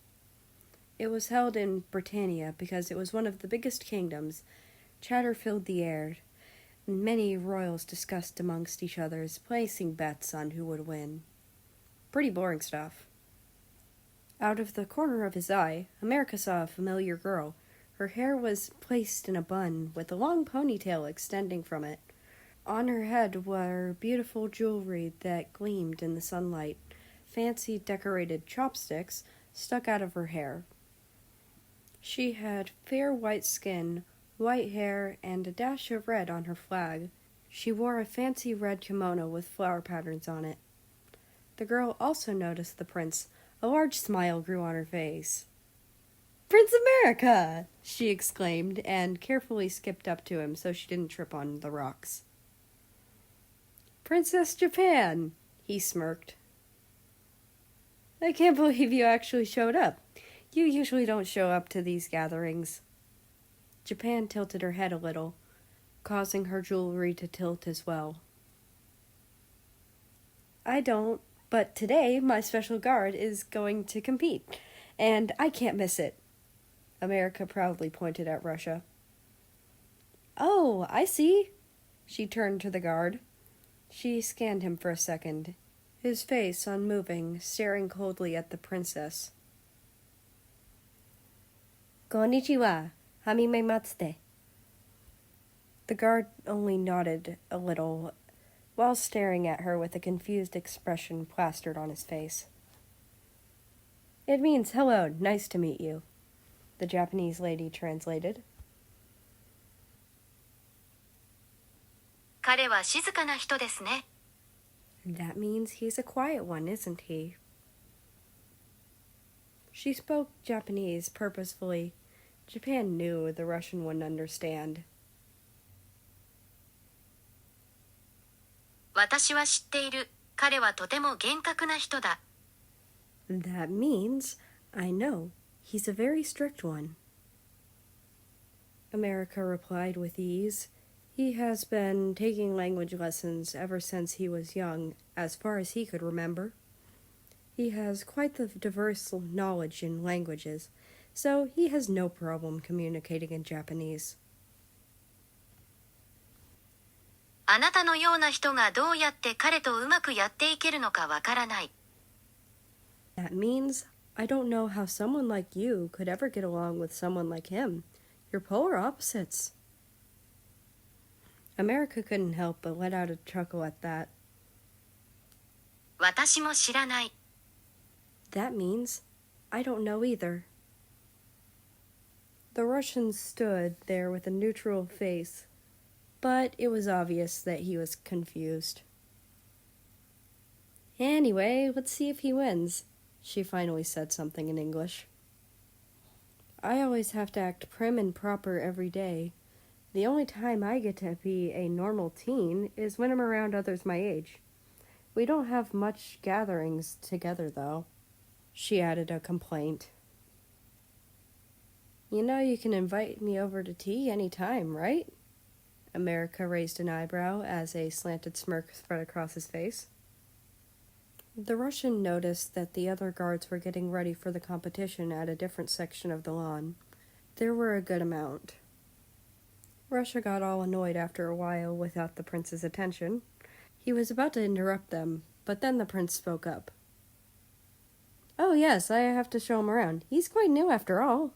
It was held in Britannia because it was one of the biggest kingdoms. Chatter filled the air. Many royals discussed amongst each other, placing bets on who would win. Pretty boring stuff. Out of the corner of his eye, America saw a familiar girl. Her hair was placed in a bun with a long ponytail extending from it. On her head were beautiful jewelry that gleamed in the sunlight. Fancy decorated chopsticks stuck out of her hair. She had fair white skin, white hair, and a dash of red on her flag. She wore a fancy red kimono with flower patterns on it. The girl also noticed the prince. A large smile grew on her face. "Prince America!" she exclaimed, and carefully skipped up to him so she didn't trip on the rocks. "Princess Japan!" he smirked. "I can't believe you actually showed up. You usually don't show up to these gatherings." Japan tilted her head a little. causing her jewelry to tilt as well. I don't, but today my special guard is going to compete, and I can't miss it. America proudly pointed at Russia. Oh, I see. She turned to the guard. She scanned him for a second, his face unmoving, staring coldly at the princess. Konnichiwa, hamime matsute. The guard only nodded a little, while staring at her with a confused expression plastered on his face. It means hello, nice to meet you, the Japanese lady translated. 彼は静かな人ですね。 That means he's a quiet one, isn't he? She spoke Japanese purposefully. Japan knew the Russian wouldn't understand. 私は知っている。彼はとても厳格な人だ。 That means, I know, he's a very strict one. America replied with ease. He has been taking language lessons ever since he was young, as far as he could remember. He has quite the diverse knowledge in languages, so he has no problem communicating in Japanese. あなたのような人がどうやって彼とうまくやっていけるのかわからない。 That means, I don't know how someone like you could ever get along with someone like him. You're polar opposites. America couldn't help but let out a chuckle at that. 私も知らない。 That means, I don't know either. The Russian stood there with a neutral face, but it was obvious that he was confused. Anyway, let's see if he wins. She finally said something in English. I always have to act prim and proper every day. The only time I get to be a normal teen is when I'm around others my age. We don't have much gatherings together, though. She added a complaint. You know you can invite me over to tea any time, right? America raised an eyebrow as a slanted smirk spread across his face. The Russian noticed that the other guards were getting ready for the competition at a different section of the lawn. There were a good amount. Russia got all annoyed after a while without the prince's attention. He was about to interrupt them, but then the prince spoke up. Oh yes, I have to show him around. He's quite new after all.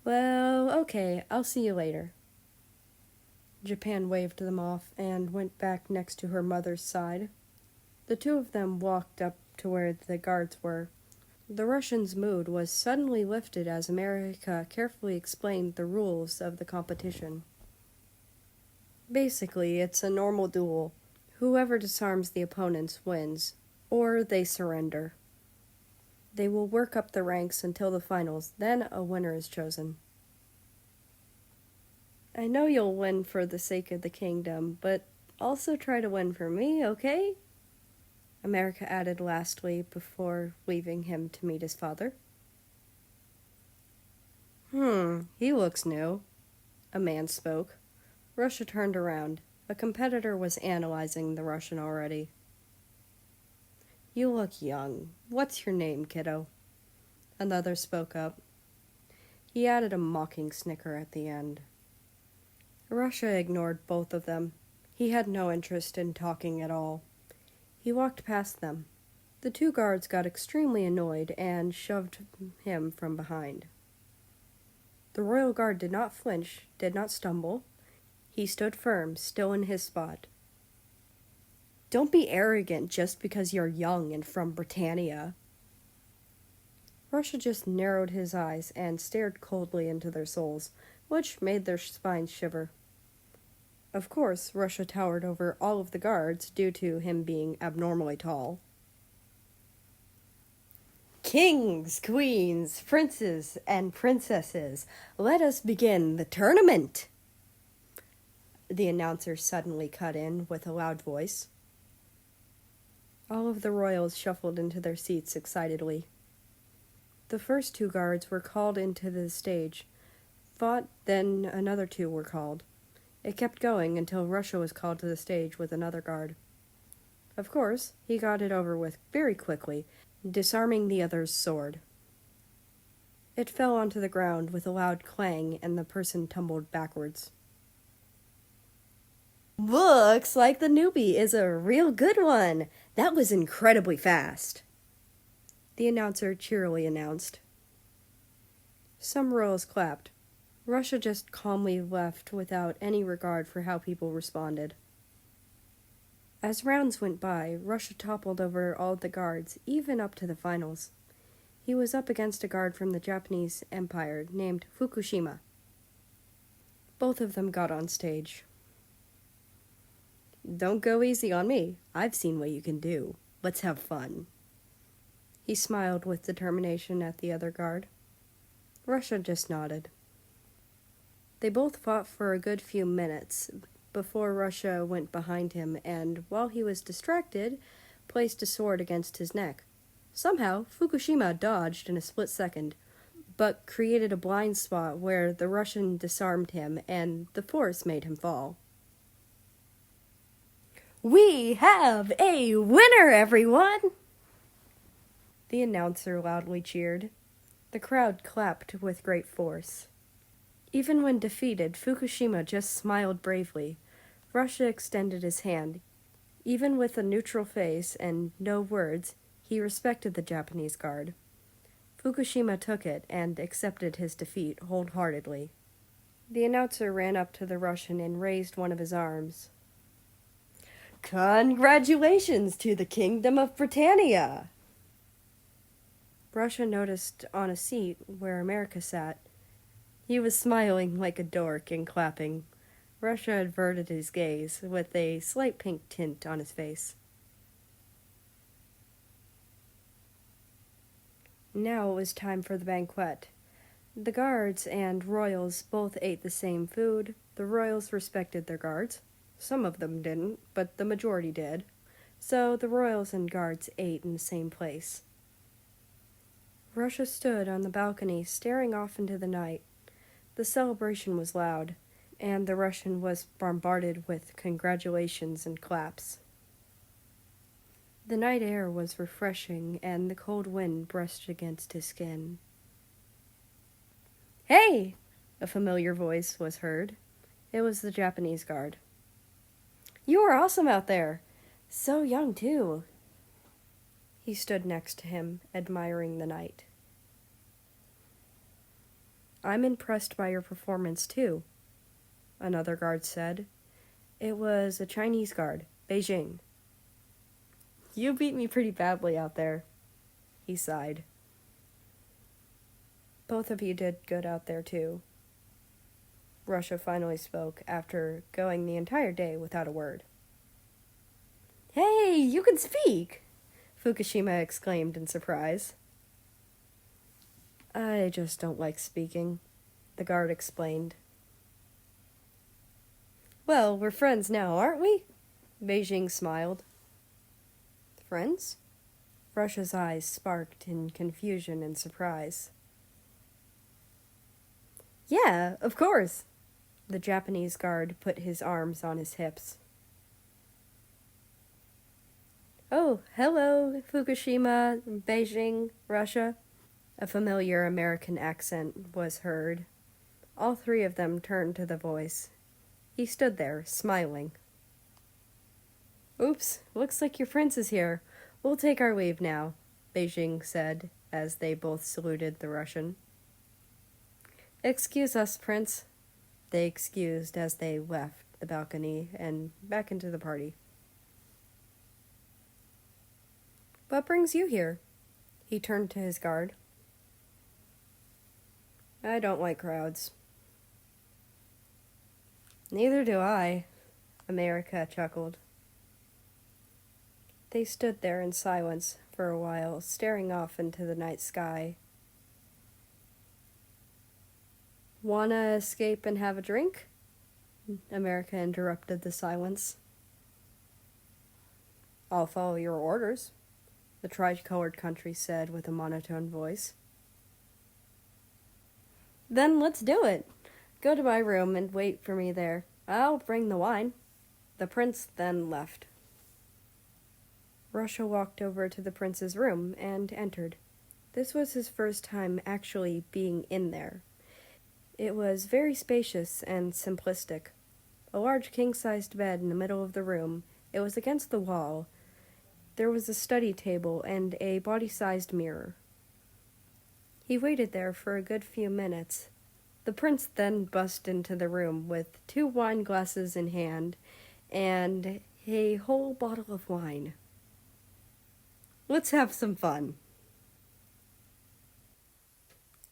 Well, okay, I'll see you later. Japan waved them off and went back next to her mother's side. The two of them walked up to where the guards were. The Russian's mood was suddenly lifted as America carefully explained the rules of the competition. Basically, it's a normal duel. Whoever disarms the opponents wins, or they surrender. They will work up the ranks until the finals, then a winner is chosen. I know you'll win for the sake of the kingdom, but also try to win for me, okay? America added lastly before leaving him to meet his father. He looks new. A man spoke. Russia turned around. A competitor was analyzing the Russian already. You look young. What's your name, kiddo? Another spoke up. He added a mocking snicker at the end. Russia ignored both of them. He had no interest in talking at all. He walked past them. The two guards got extremely annoyed and shoved him from behind. The royal guard did not flinch, did not stumble. He stood firm, still in his spot. Don't be arrogant just because you're young and from Britannia. Russia just narrowed his eyes and stared coldly into their souls, which made their spines shiver. Of course, Russia towered over all of the guards due to him being abnormally tall. Kings, queens, princes, and princesses, let us begin the tournament! The announcer suddenly cut in with a loud voice. All of the royals shuffled into their seats excitedly. The first two guards were called into the stage, fought, then another two were called. It kept going until Russia was called to the stage with another guard. Of course, he got it over with very quickly, disarming the other's sword. It fell onto the ground with a loud clang, and the person tumbled backwards. "Looks like the newbie is a real good one. That was incredibly fast," the announcer cheerily announced. Some royals clapped. Russia just calmly left without any regard for how people responded. As rounds went by, Russia toppled over all the guards, even up to the finals. He was up against a guard from the Japanese Empire named Fukushima. Both of them got on stage. "Don't go easy on me. I've seen what you can do. Let's have fun." He smiled with determination at the other guard. Russia just nodded. They both fought for a good few minutes before Russia went behind him and, while he was distracted, placed a sword against his neck. Somehow, Fukushima dodged in a split second, but created a blind spot where the Russian disarmed him and the force made him fall. "We have a winner, everyone!" The announcer loudly cheered. The crowd clapped with great force. Even when defeated, Fukushima just smiled bravely. Russia extended his hand. Even with a neutral face and no words, he respected the Japanese guard. Fukushima took it and accepted his defeat wholeheartedly. The announcer ran up to the Russian and raised one of his arms. "Congratulations to the Kingdom of Britannia!" Russia noticed on a seat where America sat. He was smiling like a dork and clapping. Russia averted his gaze with a slight pink tint on his face. Now it was time for the banquet. The guards and royals both ate the same food. The royals respected their guards. Some of them didn't, but the majority did. So the royals and guards ate in the same place. Russia stood on the balcony, staring off into the night. The celebration was loud, and the Russian was bombarded with congratulations and claps. The night air was refreshing, and the cold wind brushed against his skin. "Hey!" a familiar voice was heard. It was the Japanese guard. "You are awesome out there. So young, too." He stood next to him, admiring the night. "I'm impressed by your performance, too," another guard said. It was a Chinese guard, Beijing. "You beat me pretty badly out there," he sighed. "Both of you did good out there, too." Russia finally spoke after going the entire day without a word. "Hey, you can speak!" Fukushima exclaimed in surprise. "I just don't like speaking," the guard explained. "Well, we're friends now, aren't we?" Beijing smiled. "Friends?" Russia's eyes sparked in confusion and surprise. "Yeah, of course." The Japanese guard put his arms on his hips. "Oh, hello, Fukushima, Beijing, Russia." A familiar American accent was heard. All three of them turned to the voice. He stood there, smiling. "Oops, looks like your prince is here. We'll take our leave now," Beijing said, as they both saluted the Russian. "Excuse us, Prince." They excused as they left the balcony and back into the party. "What brings you here?" He turned to his guard. "I don't like crowds." "Neither do I," America chuckled. They stood there in silence for a while, staring off into the night sky. "Wanna escape and have a drink?" America interrupted the silence. "I'll follow your orders," the tricolored country said with a monotone voice. "Then let's do it. Go to my room and wait for me there. I'll bring the wine. The prince then left. Russia walked over to the prince's room and entered. This was his first time actually being in there. It was very spacious and simplistic. A large king-sized bed in the middle of the room. It was against the wall. There was a study table and a body-sized mirror. He waited there for a good few minutes. The prince then burst into the room with 2 wine glasses in hand and a whole bottle of wine. Let's have some fun.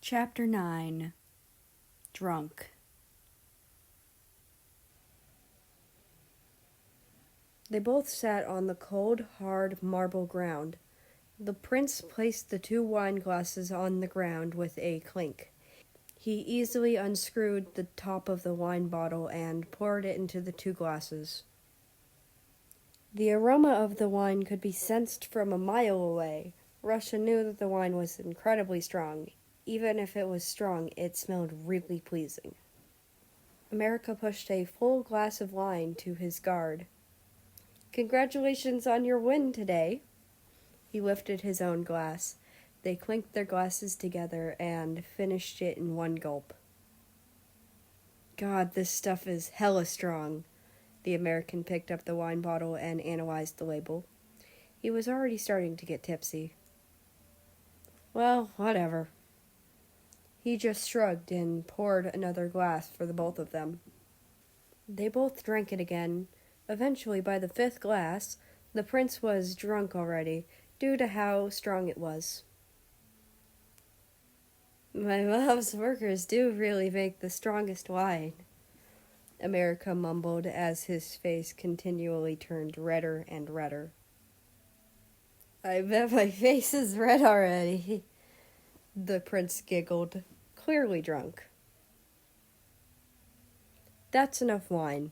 Chapter 9. Drunk. They both sat on the cold, hard marble ground. The prince placed the 2 wine glasses on the ground with a clink. He easily unscrewed the top of the wine bottle and poured it into the 2 glasses. The aroma of the wine could be sensed from a mile away. Russia knew that the wine was incredibly strong. Even if it was strong, it smelled really pleasing. America pushed a full glass of wine to his guard. "Congratulations on your win today." He lifted his own glass. They clinked their glasses together and finished it in one gulp. "God, this stuff is hella strong." The American picked up the wine bottle and analyzed the label. He was already starting to get tipsy. "Well, whatever." He just shrugged and poured another glass for the both of them. They both drank it again. Eventually, by the 5th glass, the prince was drunk already, due to how strong it was. "My mom's workers do really make the strongest wine," America mumbled as his face continually turned redder and redder. "I bet my face is red already," the prince giggled, clearly drunk. "That's enough wine."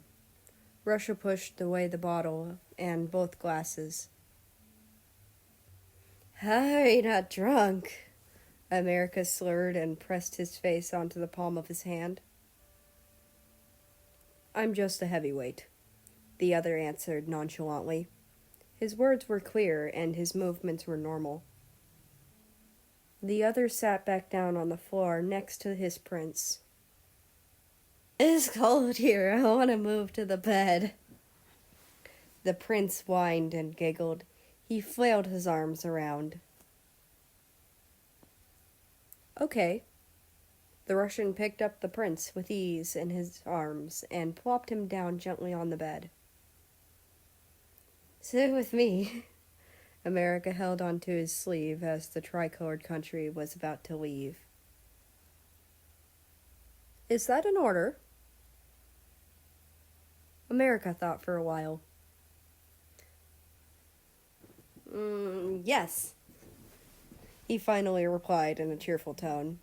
Russia pushed away the bottle and both glasses. "How are you not drunk?" America slurred and pressed his face onto the palm of his hand. "I'm just a heavyweight," the other answered nonchalantly. His words were clear and his movements were normal. The other sat back down on the floor next to his prince. "It's cold here. I want to move to the bed." The prince whined and giggled. He flailed his arms around. "Okay." The Russian picked up the prince with ease in his arms and plopped him down gently on the bed. "Sit with me." America held onto his sleeve as the tricolored country was about to leave. "Is that an order?" America thought for a while. Yes," he finally replied in a cheerful tone.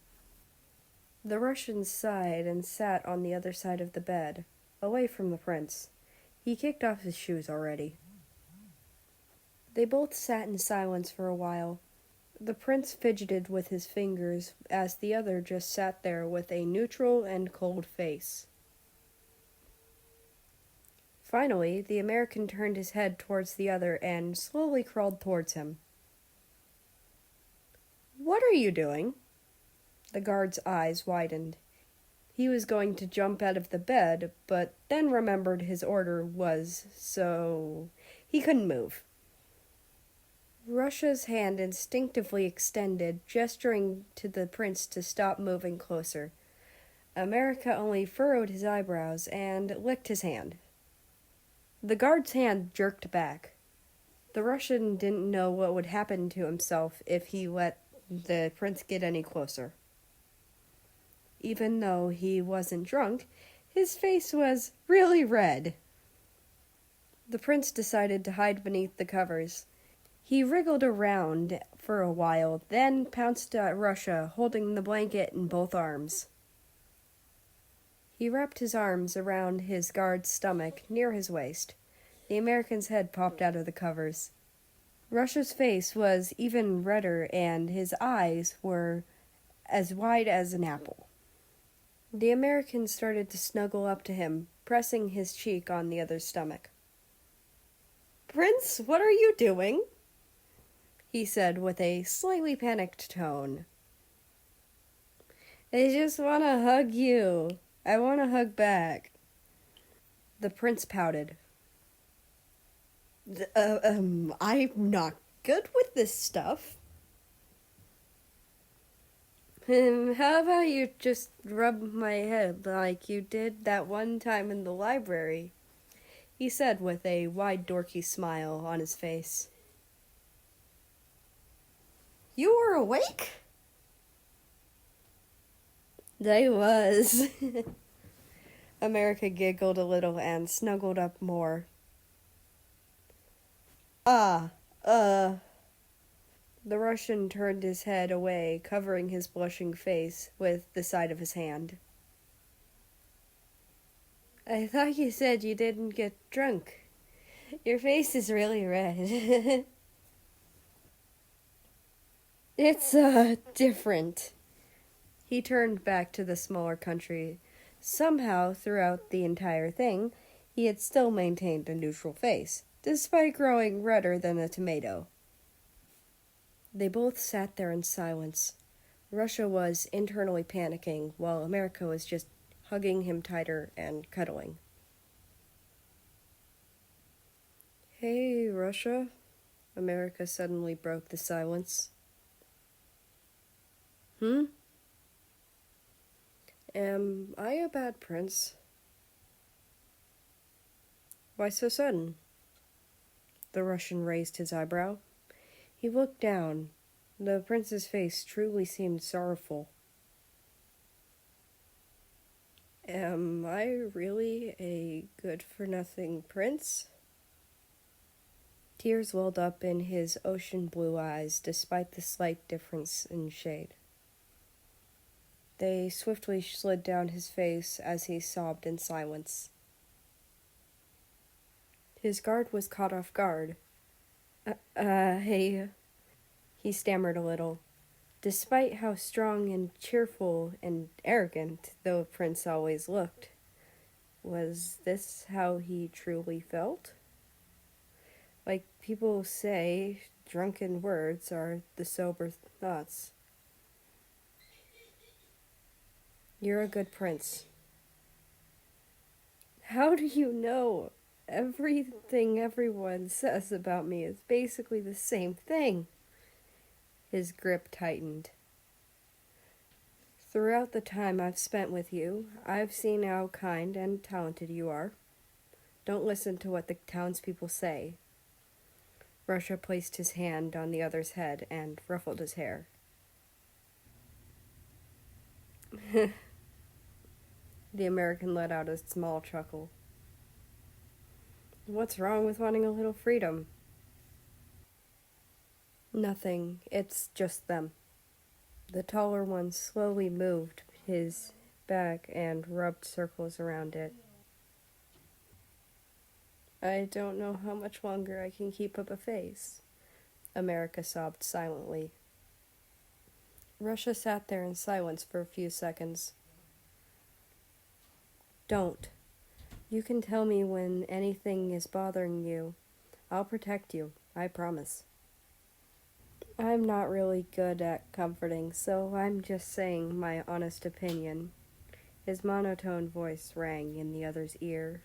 The Russian sighed and sat on the other side of the bed, away from the prince. He kicked off his shoes already. They both sat in silence for a while. The prince fidgeted with his fingers as the other just sat there with a neutral and cold face. Finally, the American turned his head towards the other and slowly crawled towards him. "What are you doing?" The guard's eyes widened. He was going to jump out of the bed, but then remembered his order was so he couldn't move. Russia's hand instinctively extended, gesturing to the prince to stop moving closer. America only furrowed his eyebrows and licked his hand. The guard's hand jerked back. The Russian didn't know what would happen to himself if he let the prince get any closer. Even though he wasn't drunk, his face was really red. The prince decided to hide beneath the covers. He wriggled around for a while, then pounced at Russia, holding the blanket in both arms. He wrapped his arms around his guard's stomach, near his waist. The American's head popped out of the covers. Russia's face was even redder, and his eyes were as wide as an apple. The American started to snuggle up to him, pressing his cheek on the other's stomach. "Prince, what are you doing?" he said with a slightly panicked tone. "I just want to hug you. I want to hug back." The prince pouted. I'm not good with this stuff." How about you just rub my head like you did that one time in the library?" he said with a wide dorky smile on his face. "You were awake?" "I was." America giggled a little and snuggled up more. The Russian turned his head away, covering his blushing face with the side of his hand. "I thought you said you didn't get drunk. Your face is really red." "It's, different." He turned back to the smaller country. Somehow, throughout the entire thing, he had still maintained a neutral face, despite growing redder than a tomato. They both sat there in silence. Russia was internally panicking, while America was just hugging him tighter and cuddling. "Hey, Russia," America suddenly broke the silence. "Hmm? Am I a bad prince?" "Why so sudden?" The Russian raised his eyebrow. He looked down. The prince's face truly seemed sorrowful. "Am I really a good-for-nothing prince?" Tears welled up in his ocean blue eyes, despite the slight difference in shade. They swiftly slid down his face as he sobbed in silence. His guard was caught off guard. Hey," he stammered a little. Despite how strong and cheerful and arrogant the prince always looked, was this how he truly felt? Like people say, drunken words are the sober thoughts. "You're a good prince." "How do you know? Everything everyone says about me is basically the same thing." His grip tightened. "Throughout the time I've spent with you, I've seen how kind and talented you are. Don't listen to what the townspeople say." Russia placed his hand on the other's head and ruffled his hair. The American let out a small chuckle. "What's wrong with wanting a little freedom?" "Nothing. It's just them." The taller one slowly moved his back and rubbed circles around it. "I don't know how much longer I can keep up a face." America sobbed silently. Russia sat there in silence for a few seconds. "Don't. You can tell me when anything is bothering you. I'll protect you, I promise." "I'm not really good at comforting, so I'm just saying my honest opinion." His monotone voice rang in the other's ear.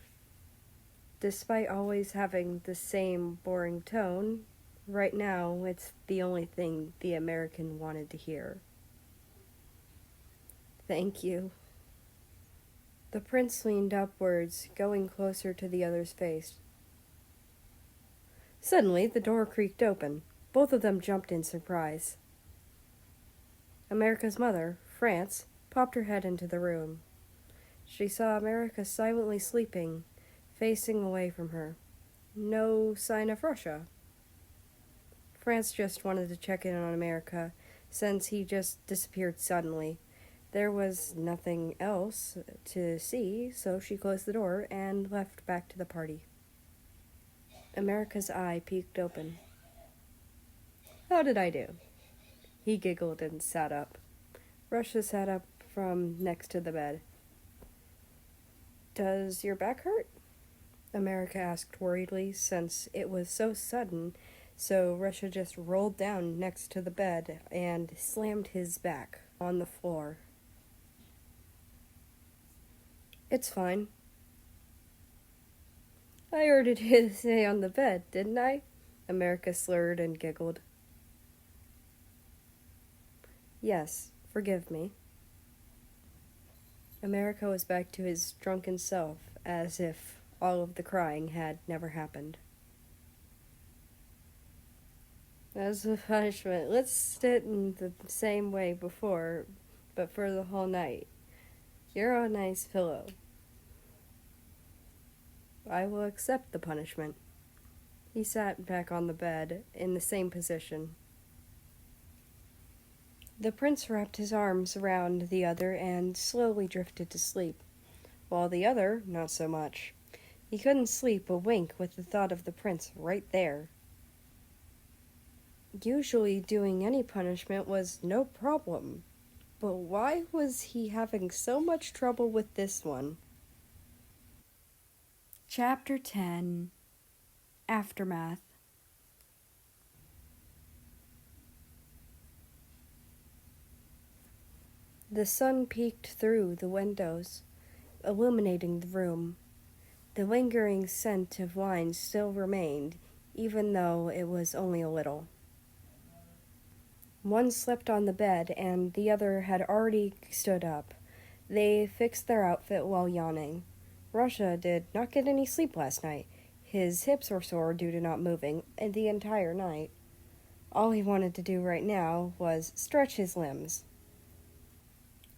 Despite always having the same boring tone, right now it's the only thing the American wanted to hear. "Thank you." The prince leaned upwards, going closer to the other's face. Suddenly, the door creaked open. Both of them jumped in surprise. America's mother, France, popped her head into the room. She saw America silently sleeping, facing away from her. No sign of Russia. France just wanted to check in on America, since he just disappeared suddenly. There was nothing else to see, so she closed the door and left back to the party. America's eye peeked open. "How did I do?" He giggled and sat up. Russia sat up from next to the bed. Does your back hurt? America asked worriedly, since it was so sudden, so Russia just rolled down next to the bed and slammed his back on the floor. It's fine. I ordered you to stay on the bed, didn't I? America slurred and giggled. Yes, forgive me. America was back to his drunken self, as if all of the crying had never happened. As a punishment, let's sit in the same way before, but for the whole night. You're a nice pillow. I will accept the punishment. He sat back on the bed, in the same position. The prince wrapped his arms around the other and slowly drifted to sleep, while the other, not so much. He couldn't sleep a wink with the thought of the prince right there. Usually doing any punishment was no problem, but why was he having so much trouble with this one? Chapter 10 Aftermath. The sun peeked through the windows, illuminating the room. The lingering scent of wine still remained, even though it was only a little. One slept on the bed, and the other had already stood up. They fixed their outfit while yawning. Russia did not get any sleep last night. His hips were sore due to not moving the entire night. All he wanted to do right now was stretch his limbs.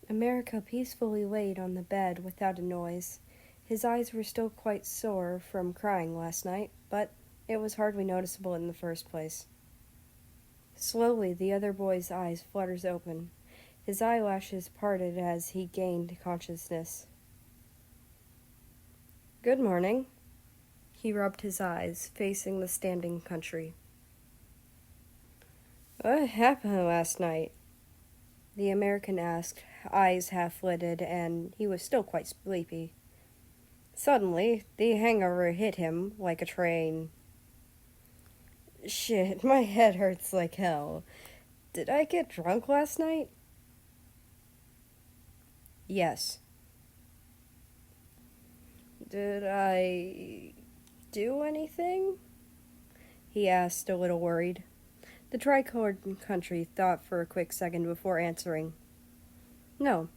America peacefully laid on the bed without a noise. His eyes were still quite sore from crying last night, but it was hardly noticeable in the first place. Slowly, the other boy's eyes fluttered open. His eyelashes parted as he gained consciousness. Good morning. He rubbed his eyes, facing the standing country. What happened last night? The American asked, eyes half-lidded, and he was still quite sleepy. Suddenly, the hangover hit him like a train. Shit, my head hurts like hell. Did I get drunk last night? Yes. Did I do anything? He asked, a little worried. The tricolored country thought for a quick second before answering. No,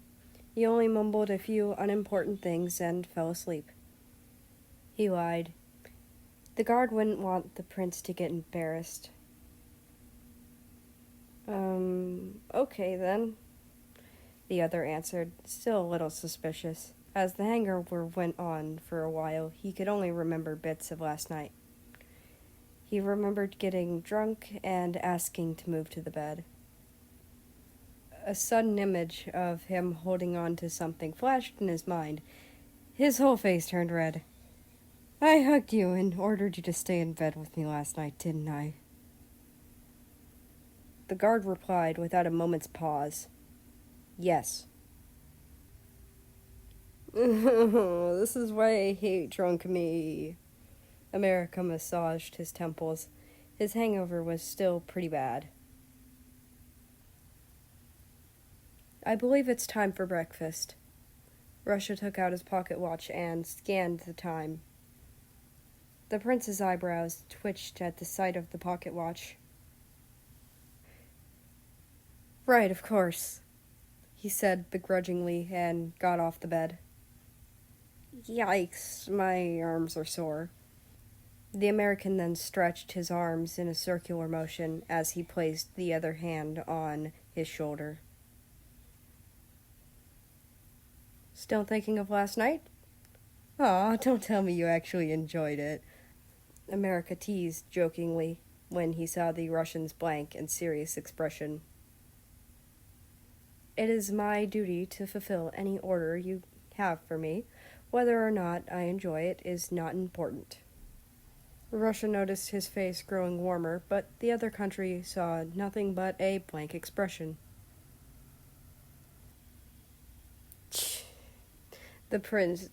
he only mumbled a few unimportant things and fell asleep. He lied. The guard wouldn't want the prince to get embarrassed. Okay then, the other answered, still a little suspicious. As the hangover went on for a while, he could only remember bits of last night. He remembered getting drunk and asking to move to the bed. A sudden image of him holding on to something flashed in his mind. His whole face turned red. I hugged you and ordered you to stay in bed with me last night, didn't I? The guard replied without a moment's pause. Yes. This is why I hate drunk me. America massaged his temples. His hangover was still pretty bad. I believe it's time for breakfast. Russia took out his pocket watch and scanned the time. The prince's eyebrows twitched at the sight of the pocket watch. Right, of course, he said begrudgingly and got off the bed. Yikes, my arms are sore. The American then stretched his arms in a circular motion as he placed the other hand on his shoulder. Still thinking of last night? Aw, don't tell me you actually enjoyed it. America teased jokingly when he saw the Russian's blank and serious expression. It is my duty to fulfill any order you have for me. Whether or not I enjoy it is not important. Russia noticed his face growing warmer, but the other country saw nothing but a blank expression. The prince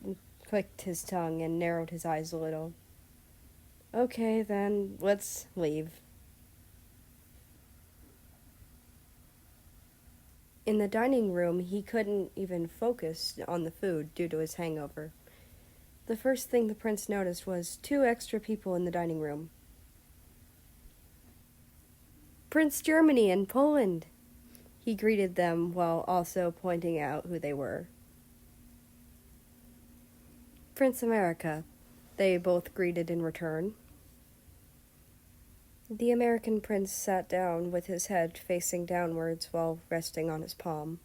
clicked his tongue and narrowed his eyes a little. Okay, then, let's leave. In the dining room, he couldn't even focus on the food due to his hangover. The first thing the prince noticed was 2 extra people in the dining room. Prince Germany and Poland! He greeted them while also pointing out who they were. Prince America, they both greeted in return. The American prince sat down with his head facing downwards while resting on his palm.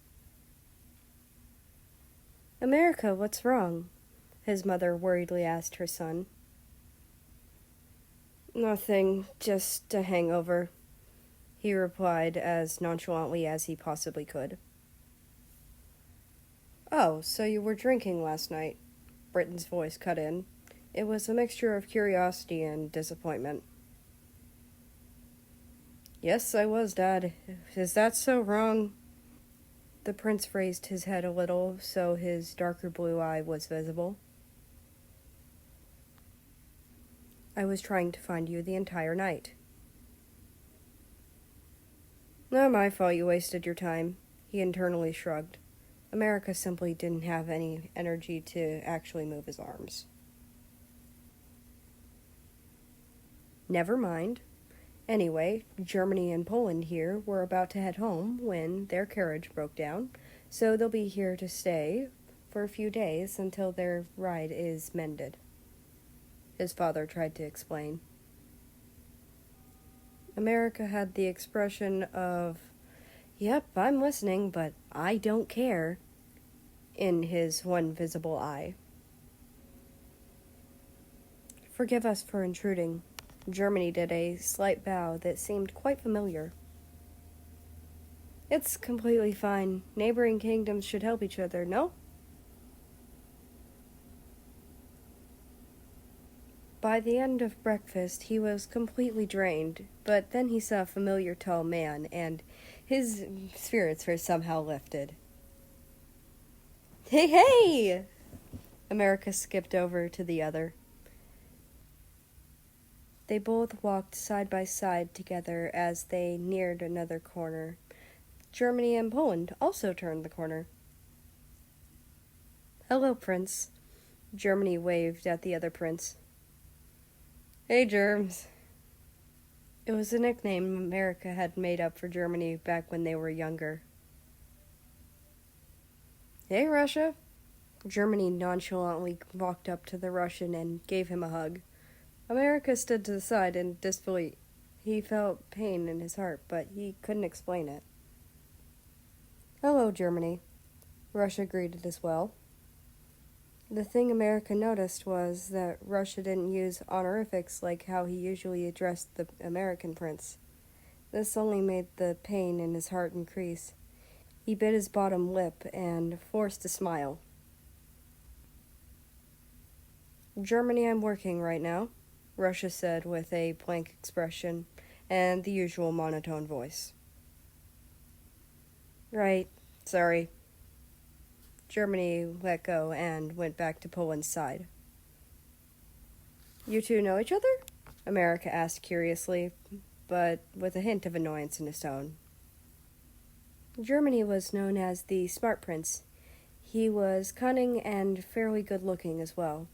America, what's wrong? His mother worriedly asked her son. Nothing, just a hangover, he replied as nonchalantly as he possibly could. Oh, so you were drinking last night? Britton's voice cut in. It was a mixture of curiosity and disappointment. Yes, I was, Dad. Is that so wrong? The prince raised his head a little so his darker blue eye was visible. I was trying to find you the entire night. Not my fault you wasted your time, he internally shrugged. America simply didn't have any energy to actually move his arms. Never mind. Anyway, Germany and Poland here were about to head home when their carriage broke down, so they'll be here to stay for a few days until their ride is mended. His father tried to explain. America had the expression of, "Yep, I'm listening, but I don't care," in his one visible eye. Forgive us for intruding. Germany did a slight bow that seemed quite familiar. It's completely fine. Neighboring kingdoms should help each other, no? By the end of breakfast, he was completely drained, but then he saw a familiar tall man, and his spirits were somehow lifted. Hey, hey! America skipped over to the other. They both walked side by side together as they neared another corner. Germany and Poland also turned the corner. Hello, Prince. Germany waved at the other prince. Hey, Germs. It was a nickname America had made up for Germany back when they were younger. Hey, Russia. Germany nonchalantly walked up to the Russian and gave him a hug. America stood to the side in disbelief. He felt pain in his heart, but he couldn't explain it. Hello, Germany. Russia greeted as well. The thing America noticed was that Russia didn't use honorifics like how he usually addressed the American prince. This only made the pain in his heart increase. He bit his bottom lip and forced a smile. Germany, I'm working right now, Russia said with a blank expression and the usual monotone voice. Right, sorry. Germany let go and went back to Poland's side. You two know each other? America asked curiously, but with a hint of annoyance in his tone. Germany was known as the Smart Prince. He was cunning and fairly good-looking as well.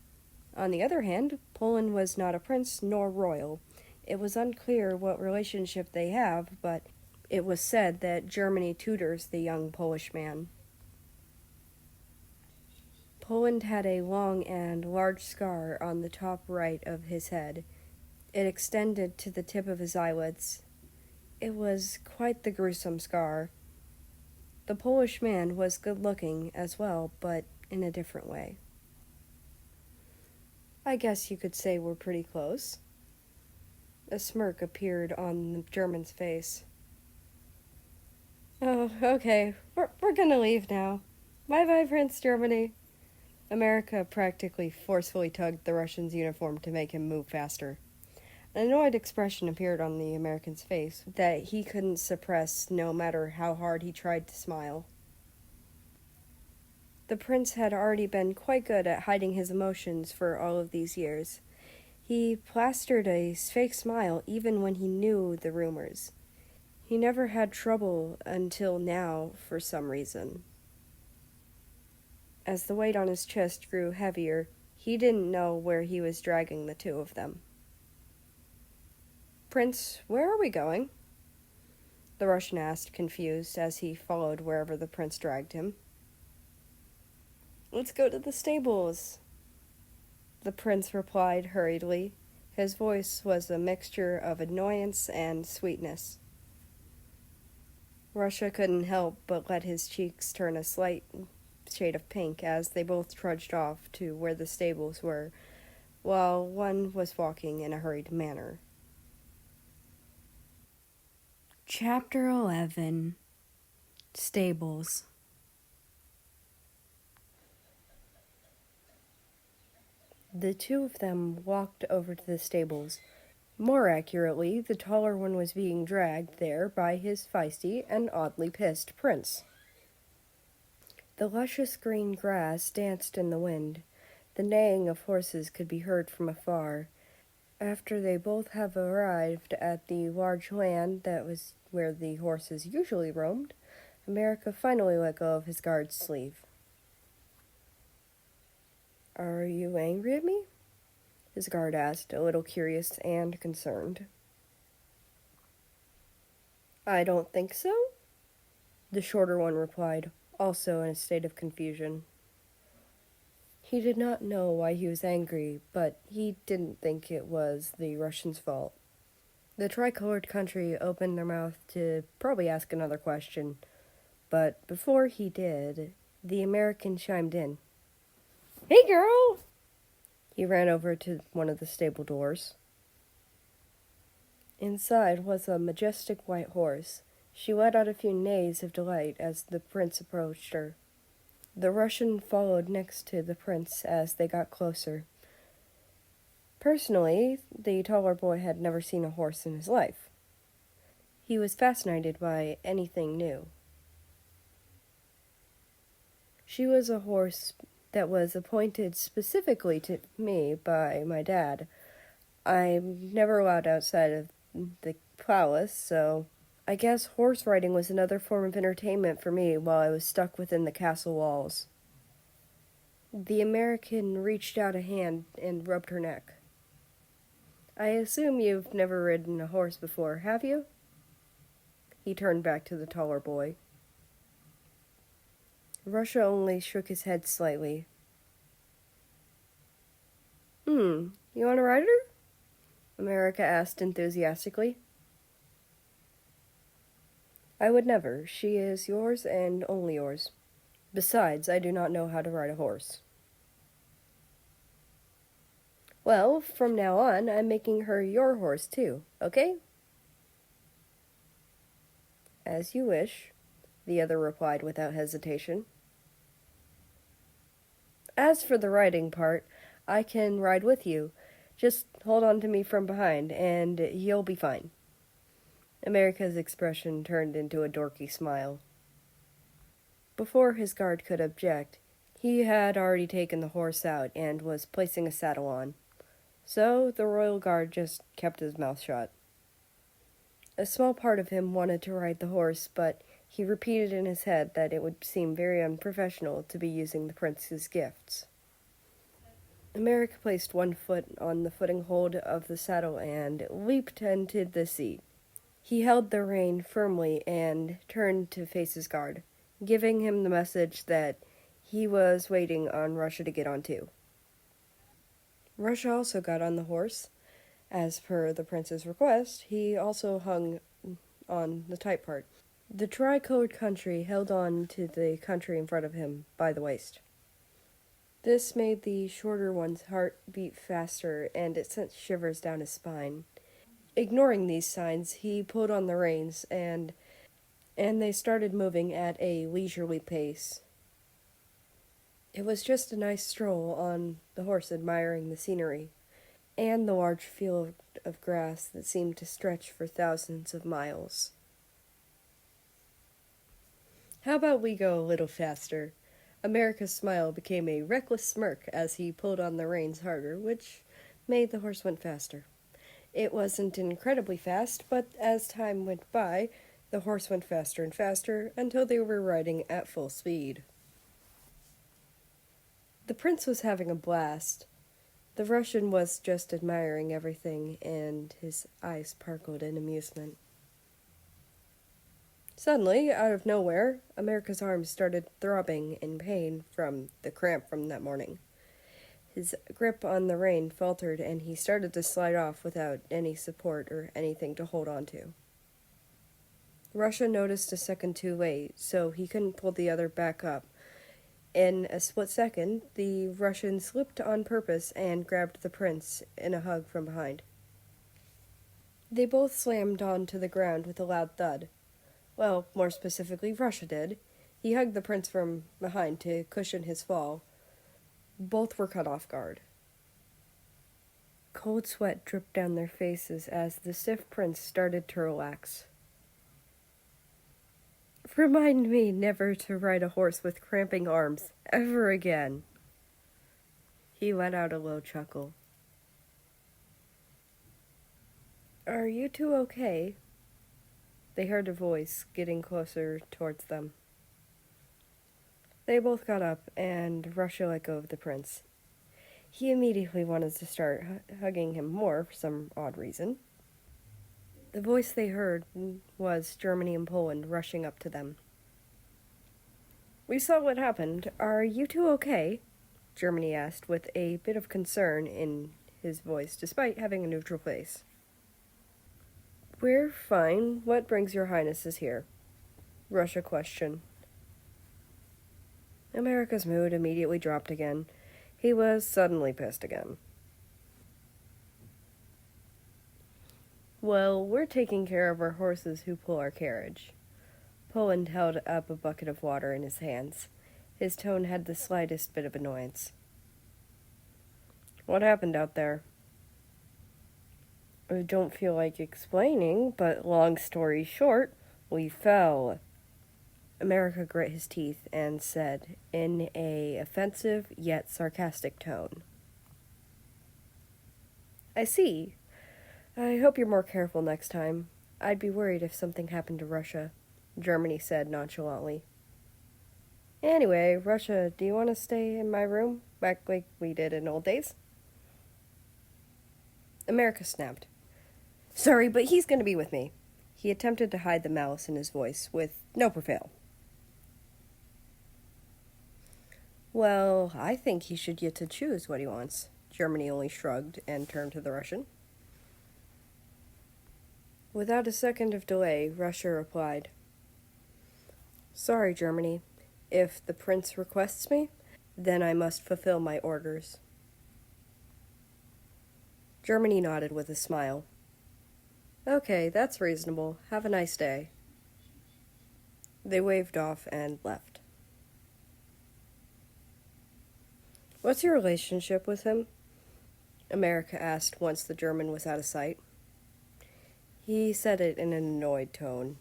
On the other hand, Poland was not a prince nor royal. It was unclear what relationship they have, but it was said that Germany tutors the young Polish man. Poland had a long and large scar on the top right of his head. It extended to the tip of his eyelids. It was quite the gruesome scar. The Polish man was good-looking as well, but in a different way. I guess you could say we're pretty close. A smirk appeared on the German's face. Oh, okay. We're gonna leave now. Bye-bye, Prince Germany. America practically forcefully tugged the Russian's uniform to make him move faster. An annoyed expression appeared on the American's face that he couldn't suppress no matter how hard he tried to smile. The prince had already been quite good at hiding his emotions for all of these years. He plastered a fake smile even when he knew the rumors. He never had trouble until now for some reason. As the weight on his chest grew heavier, he didn't know where he was dragging the two of them. "Prince, where are we going?" the Russian asked, confused, as he followed wherever the prince dragged him. "Let's go to the stables," the prince replied hurriedly. His voice was a mixture of annoyance and sweetness. Russia couldn't help but let his cheeks turn a slight shade of pink as they both trudged off to where the stables were, while one was walking in a hurried manner. Chapter 11. Stables. The two of them walked over to the stables. More accurately, the taller one was being dragged there by his feisty and oddly pissed prince. The luscious green grass danced in the wind. The neighing of horses could be heard from afar. After they both have arrived at the large land that was where the horses usually roamed, America finally let go of his guard's sleeve. "Are you angry at me?" his guard asked, a little curious and concerned. "I don't think so," the shorter one replied, also in a state of confusion. He did not know why he was angry, but he didn't think it was the Russians' fault. The tricolored country opened their mouth to probably ask another question, but before he did, the American chimed in. "Hey, girl!" He ran over to one of the stable doors. Inside was a majestic white horse. She let out a few neighs of delight as the prince approached her. The Russian followed next to the prince as they got closer. Personally, the taller boy had never seen a horse in his life. He was fascinated by anything new. She was a horse that was appointed specifically to me by my dad. I'm never allowed outside of the palace, so I guess horse riding was another form of entertainment for me while I was stuck within the castle walls. The American reached out a hand and rubbed her neck. "I assume you've never ridden a horse before, have you?" He turned back to the taller boy. Russia only shook his head slightly. You want to ride her?" America asked enthusiastically. "I would never. She is yours and only yours. Besides, I do not know how to ride a horse." "Well, from now on, I'm making her your horse too, okay?" "As you wish," the other replied without hesitation. "As for the riding part, I can ride with you. Just hold on to me from behind, and you'll be fine." America's expression turned into a dorky smile. Before his guard could object, he had already taken the horse out and was placing a saddle on. So the royal guard just kept his mouth shut. A small part of him wanted to ride the horse, but he repeated in his head that it would seem very unprofessional to be using the prince's gifts. America placed one foot on the footing hold of the saddle and leaped into the seat. He held the rein firmly and turned to face his guard, giving him the message that he was waiting on Russia to get on too. Russia also got on the horse. As per the prince's request, he also hung on the tight part. The tricolored country held on to the country in front of him by the waist. This made the shorter one's heart beat faster, and it sent shivers down his spine. Ignoring these signs, he pulled on the reins, and they started moving at a leisurely pace. It was just a nice stroll on the horse admiring the scenery, and the large field of grass that seemed to stretch for thousands of miles. "How about we go a little faster?" America's smile became a reckless smirk as he pulled on the reins harder, which made the horse went faster. It wasn't incredibly fast, but as time went by, the horse went faster and faster until they were riding at full speed. The prince was having a blast. The Russian was just admiring everything, and his eyes sparkled in amusement. Suddenly, out of nowhere, America's arms started throbbing in pain from the cramp from that morning. His grip on the rein faltered, and he started to slide off without any support or anything to hold on to. Russia noticed a second too late, so he couldn't pull the other back up. In a split second, the Russian slipped on purpose and grabbed the prince in a hug from behind. They both slammed onto the ground with a loud thud. Well, more specifically, Russia did. He hugged the prince from behind to cushion his fall. Both were caught off guard. Cold sweat dripped down their faces as the stiff prince started to relax. Remind me never to ride a horse with cramping arms, ever again. He let out a low chuckle. Are you two okay? They heard a voice getting closer towards them. They both got up, and Russia let go of the prince. He immediately wanted to start hugging him more for some odd reason. The voice they heard was Germany and Poland rushing up to them. We saw what happened. Are you two okay? Germany asked with a bit of concern in his voice, despite having a neutral face. We're fine. What brings your highnesses here? Russia questioned. America's mood immediately dropped again. He was suddenly pissed again. Well, we're taking care of our horses who pull our carriage. Poland held up a bucket of water in his hands. His tone had the slightest bit of annoyance. What happened out there? I don't feel like explaining, but long story short, we fell. America grit his teeth and said, in a offensive yet sarcastic tone. I see. I hope you're more careful next time. I'd be worried if something happened to Russia, Germany said nonchalantly. Anyway, Russia, do you want to stay in my room, back like we did in old days? America snapped. Sorry, but he's going to be with me. He attempted to hide the malice in his voice, with no prevail. Well, I think he should get to choose what he wants. Germany only shrugged and turned to the Russian. Without a second of delay, Russia replied, Sorry, Germany. If the prince requests me, then I must fulfill my orders. Germany nodded with a smile. Okay, that's reasonable. Have a nice day. They waved off and left. What's your relationship with him? America asked once the German was out of sight. He said it in an annoyed tone.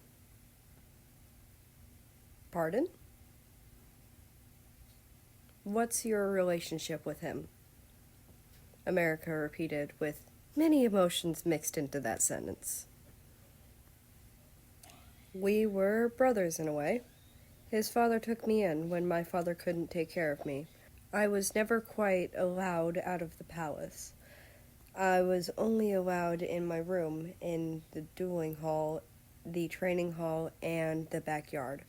Pardon? What's your relationship with him? America repeated with many emotions mixed into that sentence. We were brothers in a way. His father took me in when my father couldn't take care of me. I was never quite allowed out of the palace. I was only allowed in my room, in the dueling hall, the training hall, and the backyard.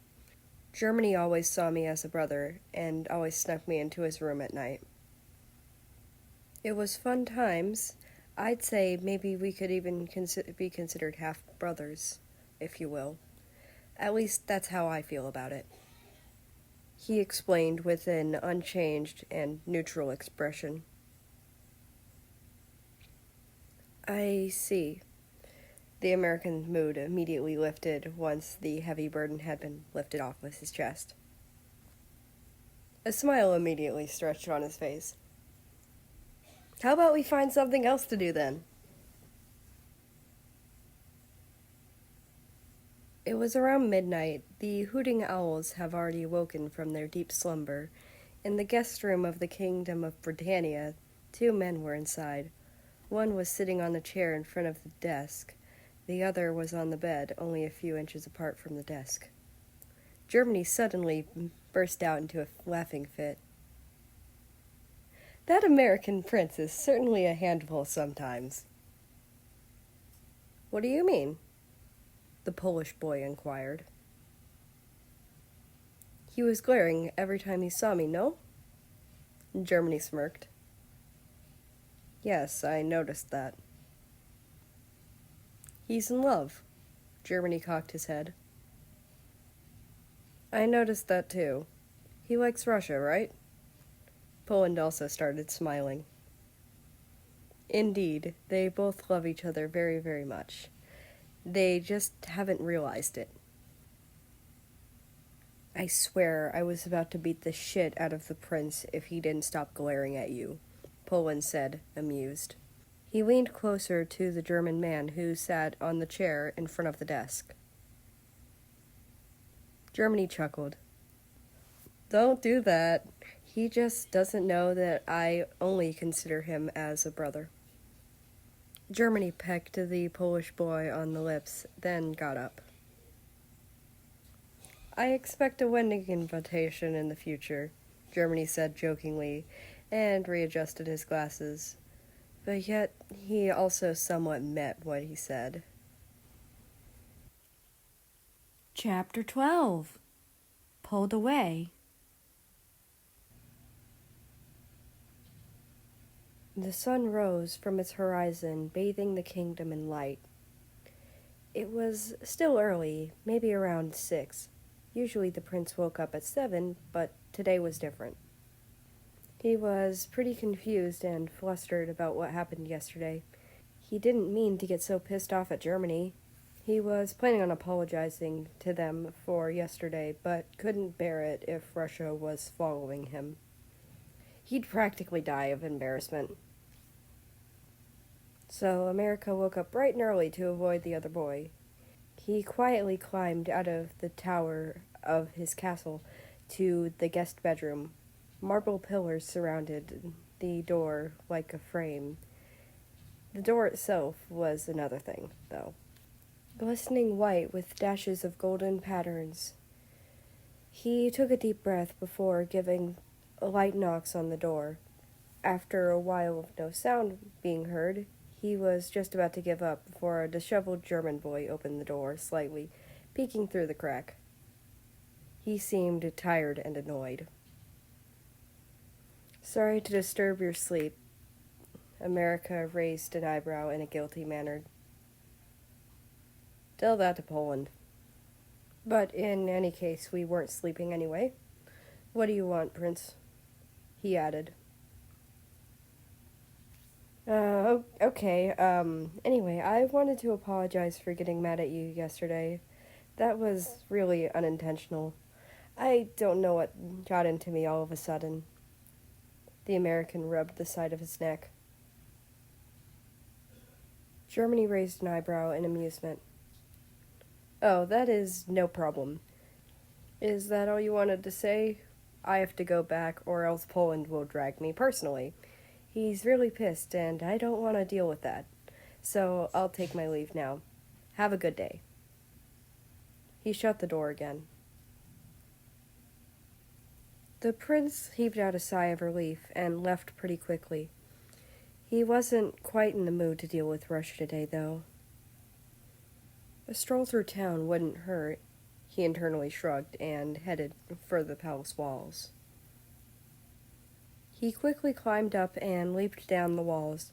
Germany always saw me as a brother, and always snuck me into his room at night. It was fun times. I'd say maybe we could even be considered half-brothers, if you will. At least that's how I feel about it. He explained with an unchanged and neutral expression. I see. The American's mood immediately lifted once the heavy burden had been lifted off of his chest. A smile immediately stretched on his face. How about we find something else to do then? It was around midnight The hooting owls have already awoken from their deep slumber. In the guest room of the Kingdom of Britannia, 2 men were inside. One was sitting on the chair in front of the desk. The other was on the bed, only a few inches apart from the desk. Germany suddenly burst out into a laughing fit. That American prince is certainly a handful sometimes. What do you mean? The Polish boy inquired. He was glaring every time he saw me, no? Germany smirked. Yes, I noticed that. He's in love. Germany cocked his head. I noticed that too. He likes Russia, right? Poland also started smiling. Indeed, they both love each other very, very much. They just haven't realized it. I swear I was about to beat the shit out of the prince if he didn't stop glaring at you, Poland said, amused. He leaned closer to the German man who sat on the chair in front of the desk. Germany chuckled. Don't do that. He just doesn't know that I only consider him as a brother. Germany pecked the Polish boy on the lips, then got up. I expect a wedding invitation in the future, Germany said jokingly, and readjusted his glasses. But yet, he also somewhat meant what he said. Chapter 12. Pulled Away. The sun rose from its horizon, bathing the kingdom in light. It was still early, maybe around 6. Usually the prince woke up at 7, but today was different. He was pretty confused and flustered about what happened yesterday. He didn't mean to get so pissed off at Germany. He was planning on apologizing to them for yesterday, but couldn't bear it if Russia was following him. He'd practically die of embarrassment. So America woke up bright and early to avoid the other boy. He quietly climbed out of the tower of his castle to the guest bedroom. Marble pillars surrounded the door like a frame. The door itself was another thing, though. Glistening white with dashes of golden patterns. He took a deep breath before giving light knocks on the door. After a while of no sound being heard, he was just about to give up before a disheveled German boy opened the door slightly, peeking through the crack. He seemed tired and annoyed. Sorry to disturb your sleep. America raised an eyebrow in a guilty manner. Tell that to Poland. But in any case, we weren't sleeping anyway. What do you want, Prince? He added. Okay, anyway, I wanted to apologize for getting mad at you yesterday. That was really unintentional. I don't know what got into me all of a sudden. The American rubbed the side of his neck. Germany raised an eyebrow in amusement. Oh, that is no problem. Is that all you wanted to say? I have to go back, or else Poland will drag me personally. He's really pissed, and I don't want to deal with that. So I'll take my leave now. Have a good day. He shut the door again. The prince heaved out a sigh of relief and left pretty quickly. He wasn't quite in the mood to deal with Russia today, though. A stroll through town wouldn't hurt, he internally shrugged and headed for the palace walls. He quickly climbed up and leaped down the walls,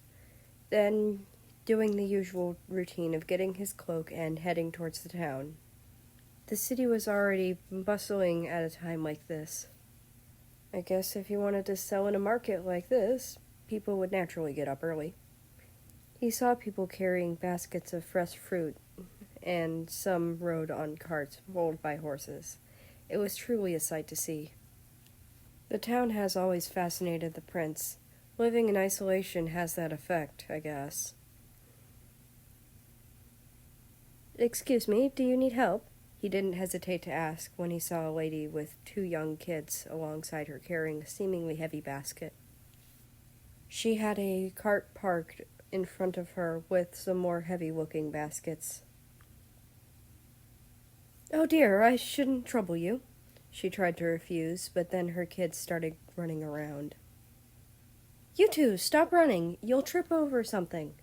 then doing the usual routine of getting his cloak and heading towards the town. The city was already bustling at a time like this. I guess if you wanted to sell in a market like this, people would naturally get up early. He saw people carrying baskets of fresh fruit, and some rode on carts rolled by horses. It was truly a sight to see. The town has always fascinated the prince. Living in isolation has that effect, I guess. Excuse me, do you need help? He didn't hesitate to ask when he saw a lady with 2 young kids alongside her carrying a seemingly heavy basket. She had a cart parked in front of her with some more heavy-looking baskets. "Oh dear, I shouldn't trouble you." She tried to refuse, but then her kids started running around. "You two, stop running. You'll trip over something."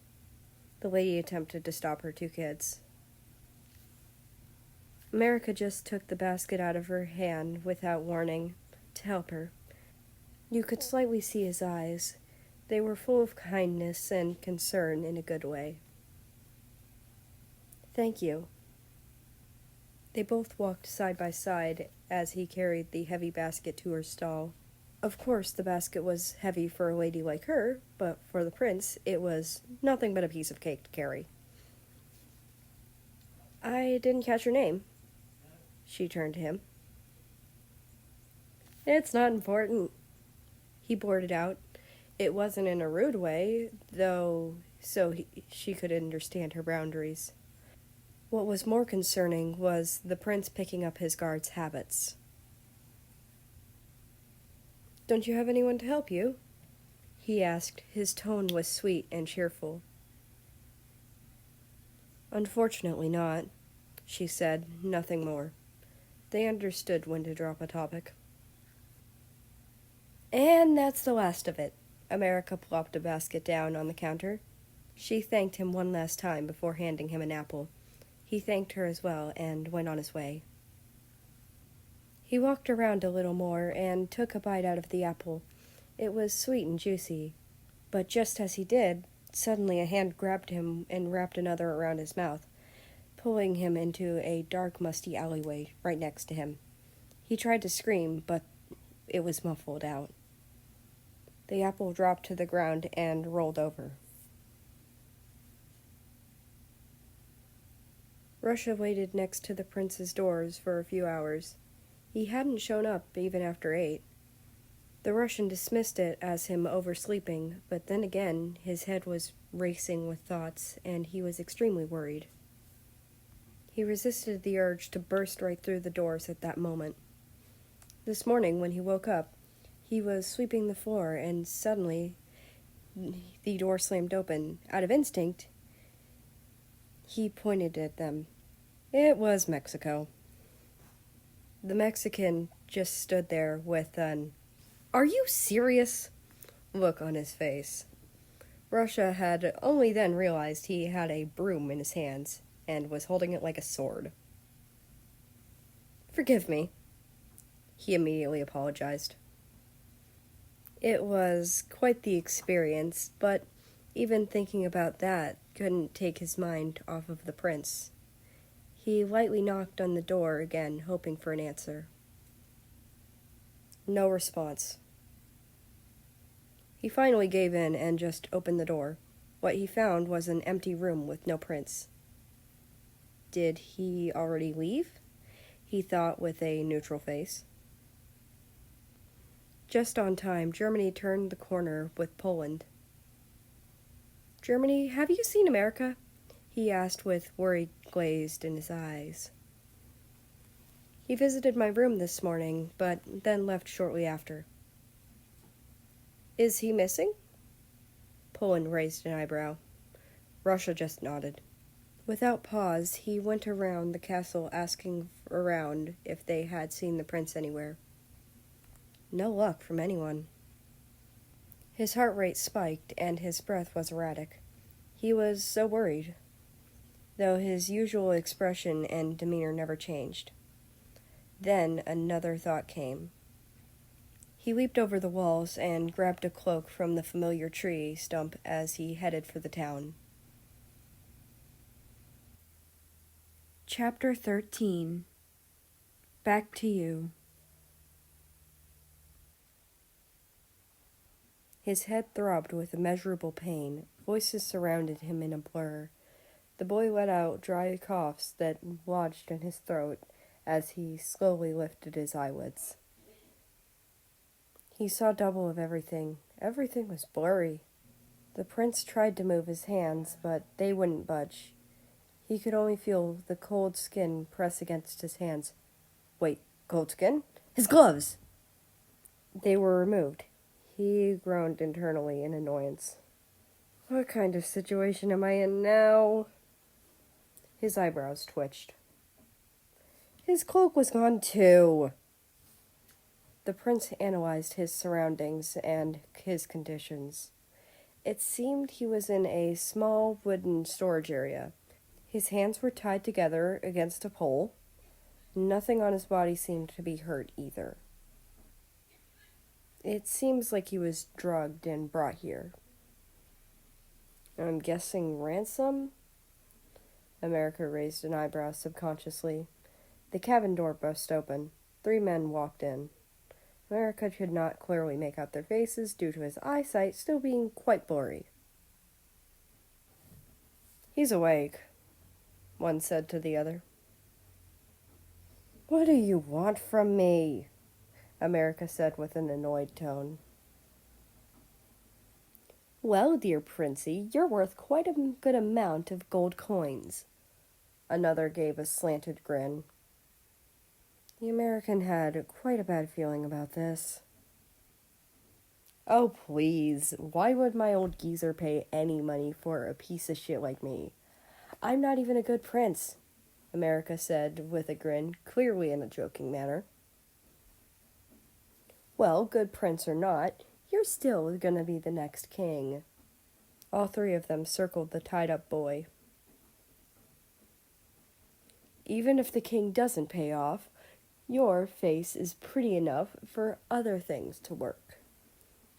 The lady attempted to stop her 2 kids. America just took the basket out of her hand without warning to help her. You could slightly see his eyes. They were full of kindness and concern in a good way. "Thank you." They both walked side by side as he carried the heavy basket to her stall. Of course, the basket was heavy for a lady like her, but for the prince, it was nothing but a piece of cake to carry. "I didn't catch your name." She turned to him. "It's not important." He blurted out. It wasn't in a rude way, though, she could understand her boundaries. What was more concerning was the prince picking up his guard's habits. "Don't you have anyone to help you?" he asked. His tone was sweet and cheerful. "Unfortunately not," she said, nothing more. They understood when to drop a topic. "And that's the last of it." America plopped a basket down on the counter. She thanked him one last time before handing him an apple. He thanked her as well and went on his way. He walked around a little more and took a bite out of the apple. It was sweet and juicy, but just as he did, suddenly a hand grabbed him and wrapped another around his mouth, pulling him into a dark, musty alleyway right next to him. He tried to scream, but it was muffled out. The apple dropped to the ground and rolled over. Russia waited next to the prince's doors for a few hours. He hadn't shown up even after 8. The Russian dismissed it as him oversleeping, but then again, his head was racing with thoughts, and he was extremely worried. He resisted the urge to burst right through the doors at that moment. This morning, when he woke up, he was sweeping the floor, and suddenly the door slammed open. Out of instinct, he pointed at them. It was Mexico. The Mexican just stood there with an "Are you serious?" look on his face. Russia had only then realized he had a broom in his hands and was holding it like a sword. "Forgive me," he immediately apologized. It was quite the experience, but even thinking about that couldn't take his mind off of the prince. He lightly knocked on the door again, hoping for an answer. No response. He finally gave in and just opened the door. What he found was an empty room with no prince. Did he already leave? He thought with a neutral face. Just on time, Germany turned the corner with Poland. "Germany, have you seen America?" he asked with worry glazed in his eyes. "He visited my room this morning, but then left shortly after." "Is he missing?" Poland raised an eyebrow. Russia just nodded. Without pause, he went around the castle asking around if they had seen the prince anywhere. No luck from anyone. His heart rate spiked and his breath was erratic. He was so worried, though his usual expression and demeanor never changed. Then another thought came. He leaped over the walls and grabbed a cloak from the familiar tree stump as he headed for the town. Chapter 13. Back to You. His head throbbed with immeasurable pain. Voices surrounded him in a blur. The boy let out dry coughs that lodged in his throat as he slowly lifted his eyelids. He saw double of everything. Everything was blurry. The prince tried to move his hands, but they wouldn't budge. He could only feel the cold skin press against his hands. Wait, cold skin? His gloves! They were removed. He groaned internally in annoyance. What kind of situation am I in now? His eyebrows twitched. His cloak was gone too. The prince analyzed his surroundings and his conditions. It seemed he was in a small wooden storage area. His hands were tied together against a pole. Nothing on his body seemed to be hurt either. It seems like he was drugged and brought here. I'm guessing ransom? America raised an eyebrow subconsciously. The cabin door burst open. 3 men walked in. America could not clearly make out their faces due to his eyesight still being quite blurry. He's awake, one said to the other. What do you want from me? America said with an annoyed tone. Well, dear Princey, you're worth quite a good amount of gold coins. Another gave a slanted grin. The American had quite a bad feeling about this. Oh, please, why would my old geezer pay any money for a piece of shit like me? I'm not even a good prince, America said with a grin, clearly in a joking manner. Well, good prince or not, you're still gonna be the next king. All 3 of them circled the tied-up boy. Even if the king doesn't pay off, your face is pretty enough for other things to work.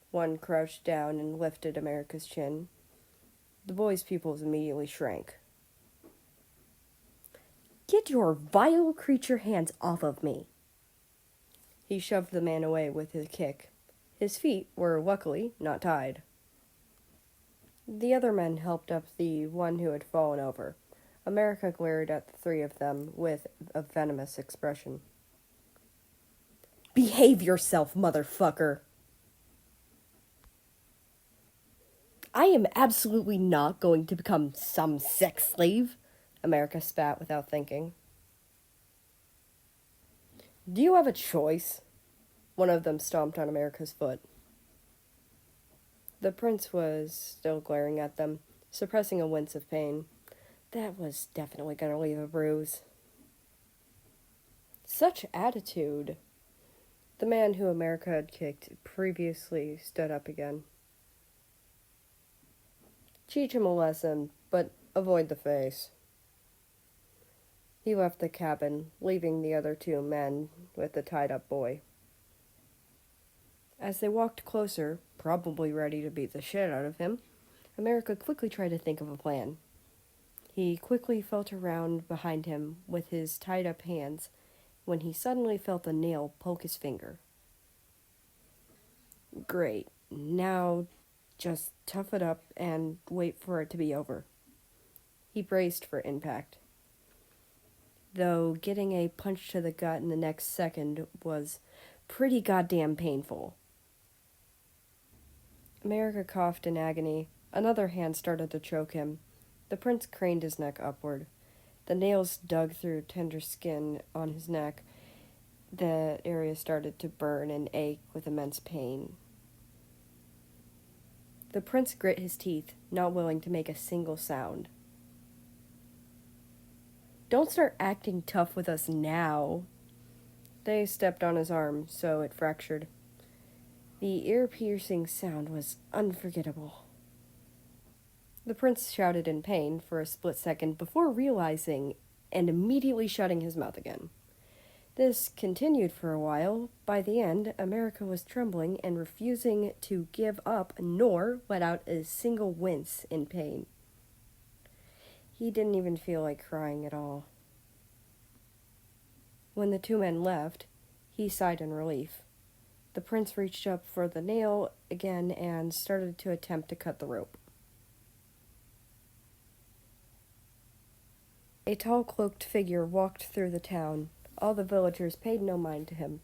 One crouched down and lifted America's chin. The boy's pupils immediately shrank. Get your vile creature hands off of me. He shoved the man away with his kick. His feet were luckily not tied. The other men helped up the one who had fallen over. America glared at the 3 of them with a venomous expression. Behave yourself, motherfucker! I am absolutely not going to become some sex slave, America spat without thinking. Do you have a choice? One of them stomped on America's foot. The prince was still glaring at them, suppressing a wince of pain. That was definitely going to leave a bruise. Such attitude. The man who America had kicked previously stood up again. Teach him a lesson, but avoid the face. He left the cabin, leaving the other 2 men with the tied-up boy. As they walked closer, probably ready to beat the shit out of him, America quickly tried to think of a plan. He quickly felt around behind him with his tied-up hands when he suddenly felt a nail poke his finger. Great. Now just tough it up and wait for it to be over. He braced for impact. Though getting a punch to the gut in the next second was pretty goddamn painful. America coughed in agony. Another hand started to choke him. The prince craned his neck upward. The nails dug through tender skin on his neck. The area started to burn and ache with immense pain. The prince grit his teeth, not willing to make a single sound. Don't start acting tough with us now. They stepped on his arm, so it fractured. The ear-piercing sound was unforgettable. The prince shouted in pain for a split second before realizing and immediately shutting his mouth again. This continued for a while. By the end, America was trembling and refusing to give up nor let out a single wince in pain. He didn't even feel like crying at all. When the 2 men left, he sighed in relief. The prince reached up for the nail again and started to attempt to cut the rope. A tall cloaked figure walked through the town. All the villagers paid no mind to him.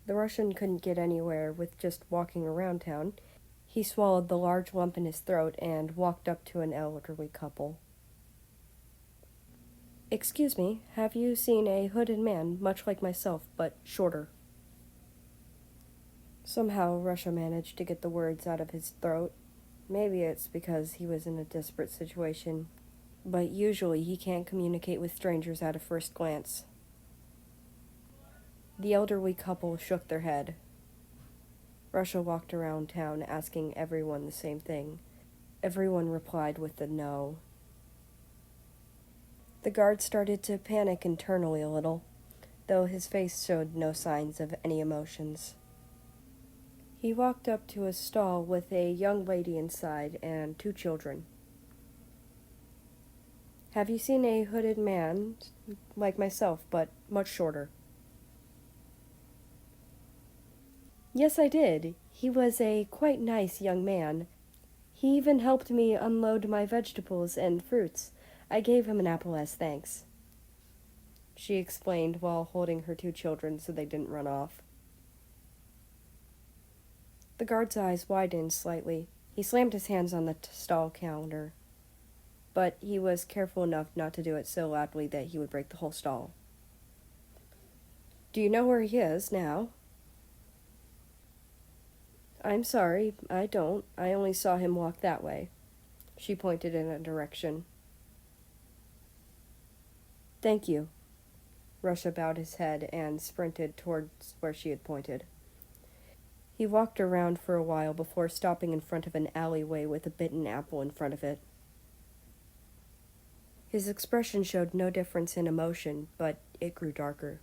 The Russian couldn't get anywhere with just walking around town. He swallowed the large lump in his throat and walked up to an elderly couple. Excuse me, have you seen a hooded man much like myself, but shorter? Somehow Russia managed to get the words out of his throat. Maybe it's because he was in a desperate situation, but usually he can't communicate with strangers at a first glance. The elderly couple shook their head. Russia walked around town asking everyone the same thing. Everyone replied with a no. The guard started to panic internally a little, though his face showed no signs of any emotions. He walked up to a stall with a young lady inside and 2 children. Have you seen a hooded man like myself, but much shorter? Yes, I did. He was a quite nice young man. He even helped me unload my vegetables and fruits. I gave him an apple as thanks, she explained while holding her 2 children so they didn't run off. The guard's eyes widened slightly. He slammed his hands on the stall counter, but he was careful enough not to do it so loudly that he would break the whole stall. Do you know where he is now? I'm sorry, I don't. I only saw him walk that way. She pointed in a direction. Thank you. Russia bowed his head and sprinted towards where she had pointed. He walked around for a while before stopping in front of an alleyway with a bitten apple in front of it. His expression showed no difference in emotion, but it grew darker,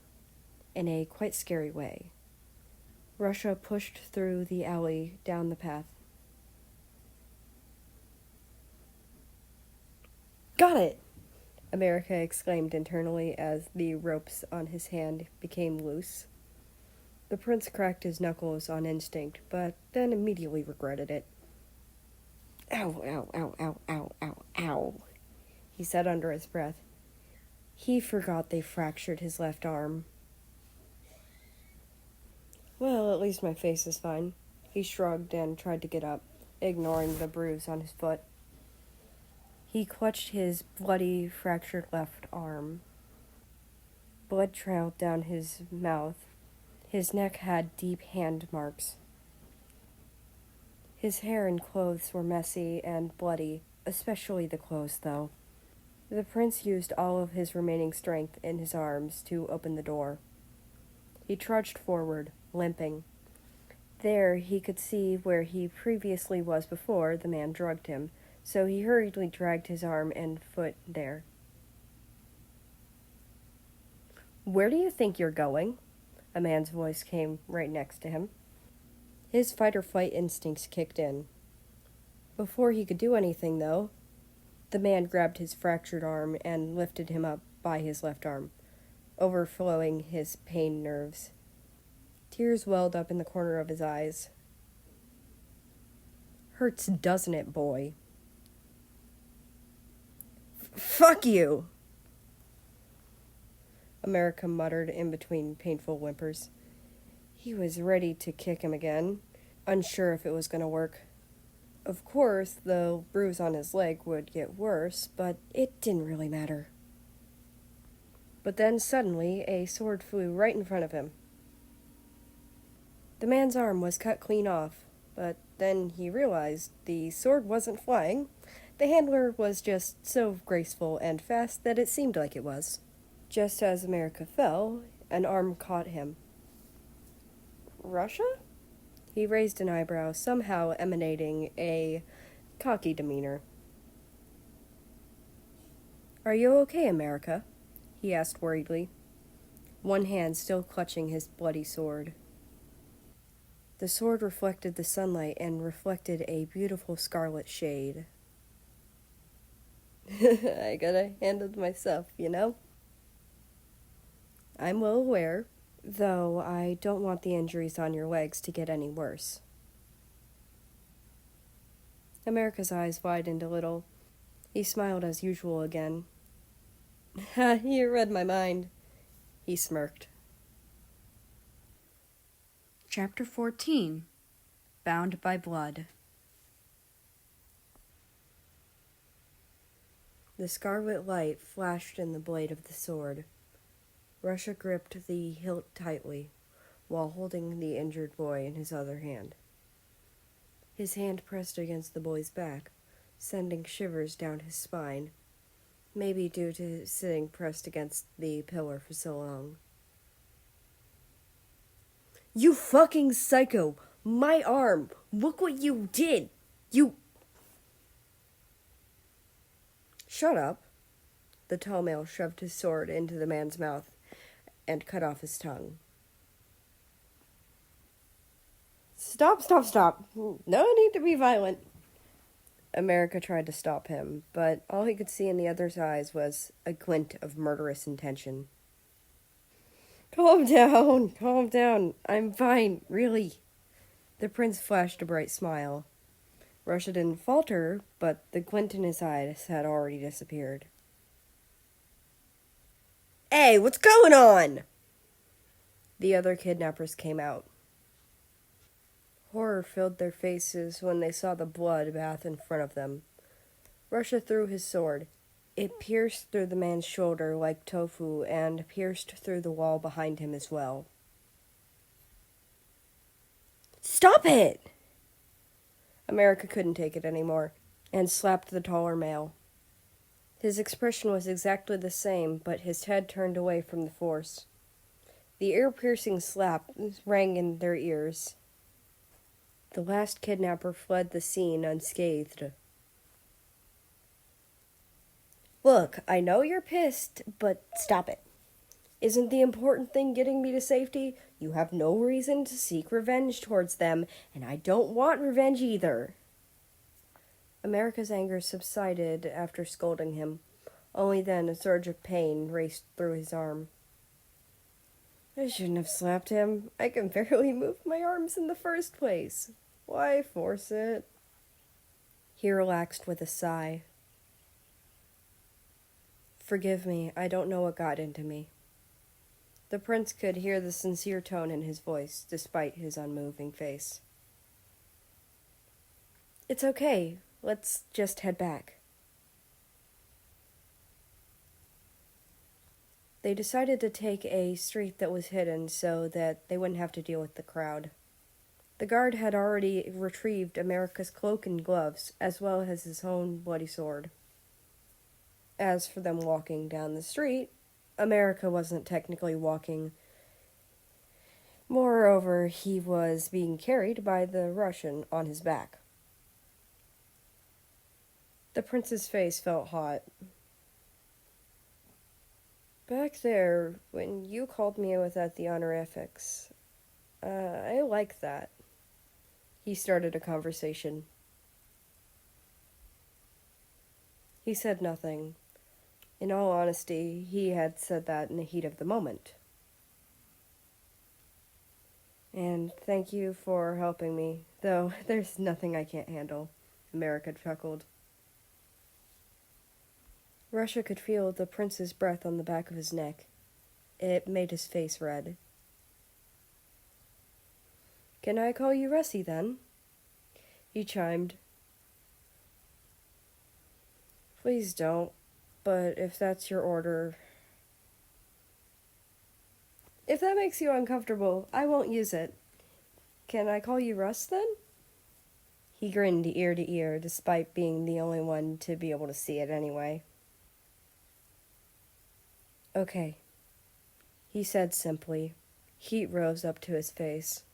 in a quite scary way. Russia pushed through the alley down the path. Got it! America exclaimed internally as the ropes on his hand became loose. The prince cracked his knuckles on instinct, but then immediately regretted it. Ow, ow, ow, ow, ow, ow, ow, he said under his breath. He forgot they fractured his left arm. Well, at least my face is fine. He shrugged and tried to get up, ignoring the bruise on his foot. He clutched his bloody, fractured left arm. Blood trailed down his mouth. His neck had deep hand marks. His hair and clothes were messy and bloody, especially the clothes, though. The prince used all of his remaining strength in his arms to open the door. He trudged forward, limping. There he could see where he previously was before the man drugged him, so he hurriedly dragged his arm and foot there. Where do you think you're going? A man's voice came right next to him. His fight-or-flight instincts kicked in. Before he could do anything, though, the man grabbed his fractured arm and lifted him up by his left arm, overflowing his pain nerves. Tears welled up in the corner of his eyes. Hurts, doesn't it, boy? Fuck you! America muttered in between painful whimpers. He was ready to kick him again, unsure if it was going to work. Of course, the bruise on his leg would get worse, but it didn't really matter. But then suddenly, a sword flew right in front of him. The man's arm was cut clean off, but then he realized the sword wasn't flying. The handler was just so graceful and fast that it seemed like it was. Just as America fell, an arm caught him. Russia? He raised an eyebrow, somehow emanating a cocky demeanor. Are you okay, America? He asked worriedly, one hand still clutching his bloody sword. The sword reflected the sunlight and reflected a beautiful scarlet shade. I gotta handle it myself, you know? I'm well aware, though I don't want the injuries on your legs to get any worse. America's eyes widened a little. He smiled as usual again. You read my mind, he smirked. Chapter 14. Bound by Blood. The scarlet light flashed in the blade of the sword. Russia gripped the hilt tightly, while holding the injured boy in his other hand. His hand pressed against the boy's back, sending shivers down his spine, maybe due to sitting pressed against the pillar for so long. "You fucking psycho! My arm! Look what you did! You..." "Shut up." The tall male shoved his sword into the man's mouth and cut off his tongue. Stop. No need to be violent." America tried to stop him, but all he could see in the other's eyes was a glint of murderous intention. Calm down. I'm fine, really." The prince flashed a bright smile. Russia didn't falter, but the glint in his eyes had already disappeared. "Hey, what's going on?" The other kidnappers came out. Horror filled their faces when they saw the blood bath in front of them. Russia threw his sword. It pierced through the man's shoulder like tofu and pierced through the wall behind him as well. "Stop it!" America couldn't take it anymore and slapped the taller male. His expression was exactly the same, but his head turned away from the force. The ear-piercing slap rang in their ears. The last kidnapper fled the scene unscathed. "Look, I know you're pissed, but stop it. Isn't the important thing getting me to safety? You have no reason to seek revenge towards them, and I don't want revenge either." America's anger subsided after scolding him. Only then a surge of pain raced through his arm. "I shouldn't have slapped him. I can barely move my arms in the first place. Why force it?" He relaxed with a sigh. "Forgive me, I don't know what got into me." The prince could hear the sincere tone in his voice, despite his unmoving face. "It's okay. Let's just head back." They decided to take a street that was hidden so that they wouldn't have to deal with the crowd. The guard had already retrieved America's cloak and gloves, as well as his own bloody sword. As for them walking down the street, America wasn't technically walking. Moreover, he was being carried by the Russian on his back. The prince's face felt hot. "Back there, when you called me without the honorifics, I like that." He started a conversation. He said nothing. In all honesty, he had said that in the heat of the moment. "And thank you for helping me, though there's nothing I can't handle," America chuckled. Russia could feel the prince's breath on the back of his neck. It made his face red. "Can I call you Russie, then?" He chimed. "Please don't, but if that's your order..." "If that makes you uncomfortable, I won't use it. Can I call you Russ, then?" He grinned ear to ear, despite being the only one to be able to see it anyway. "Okay," he said simply. Heat rose up to his face.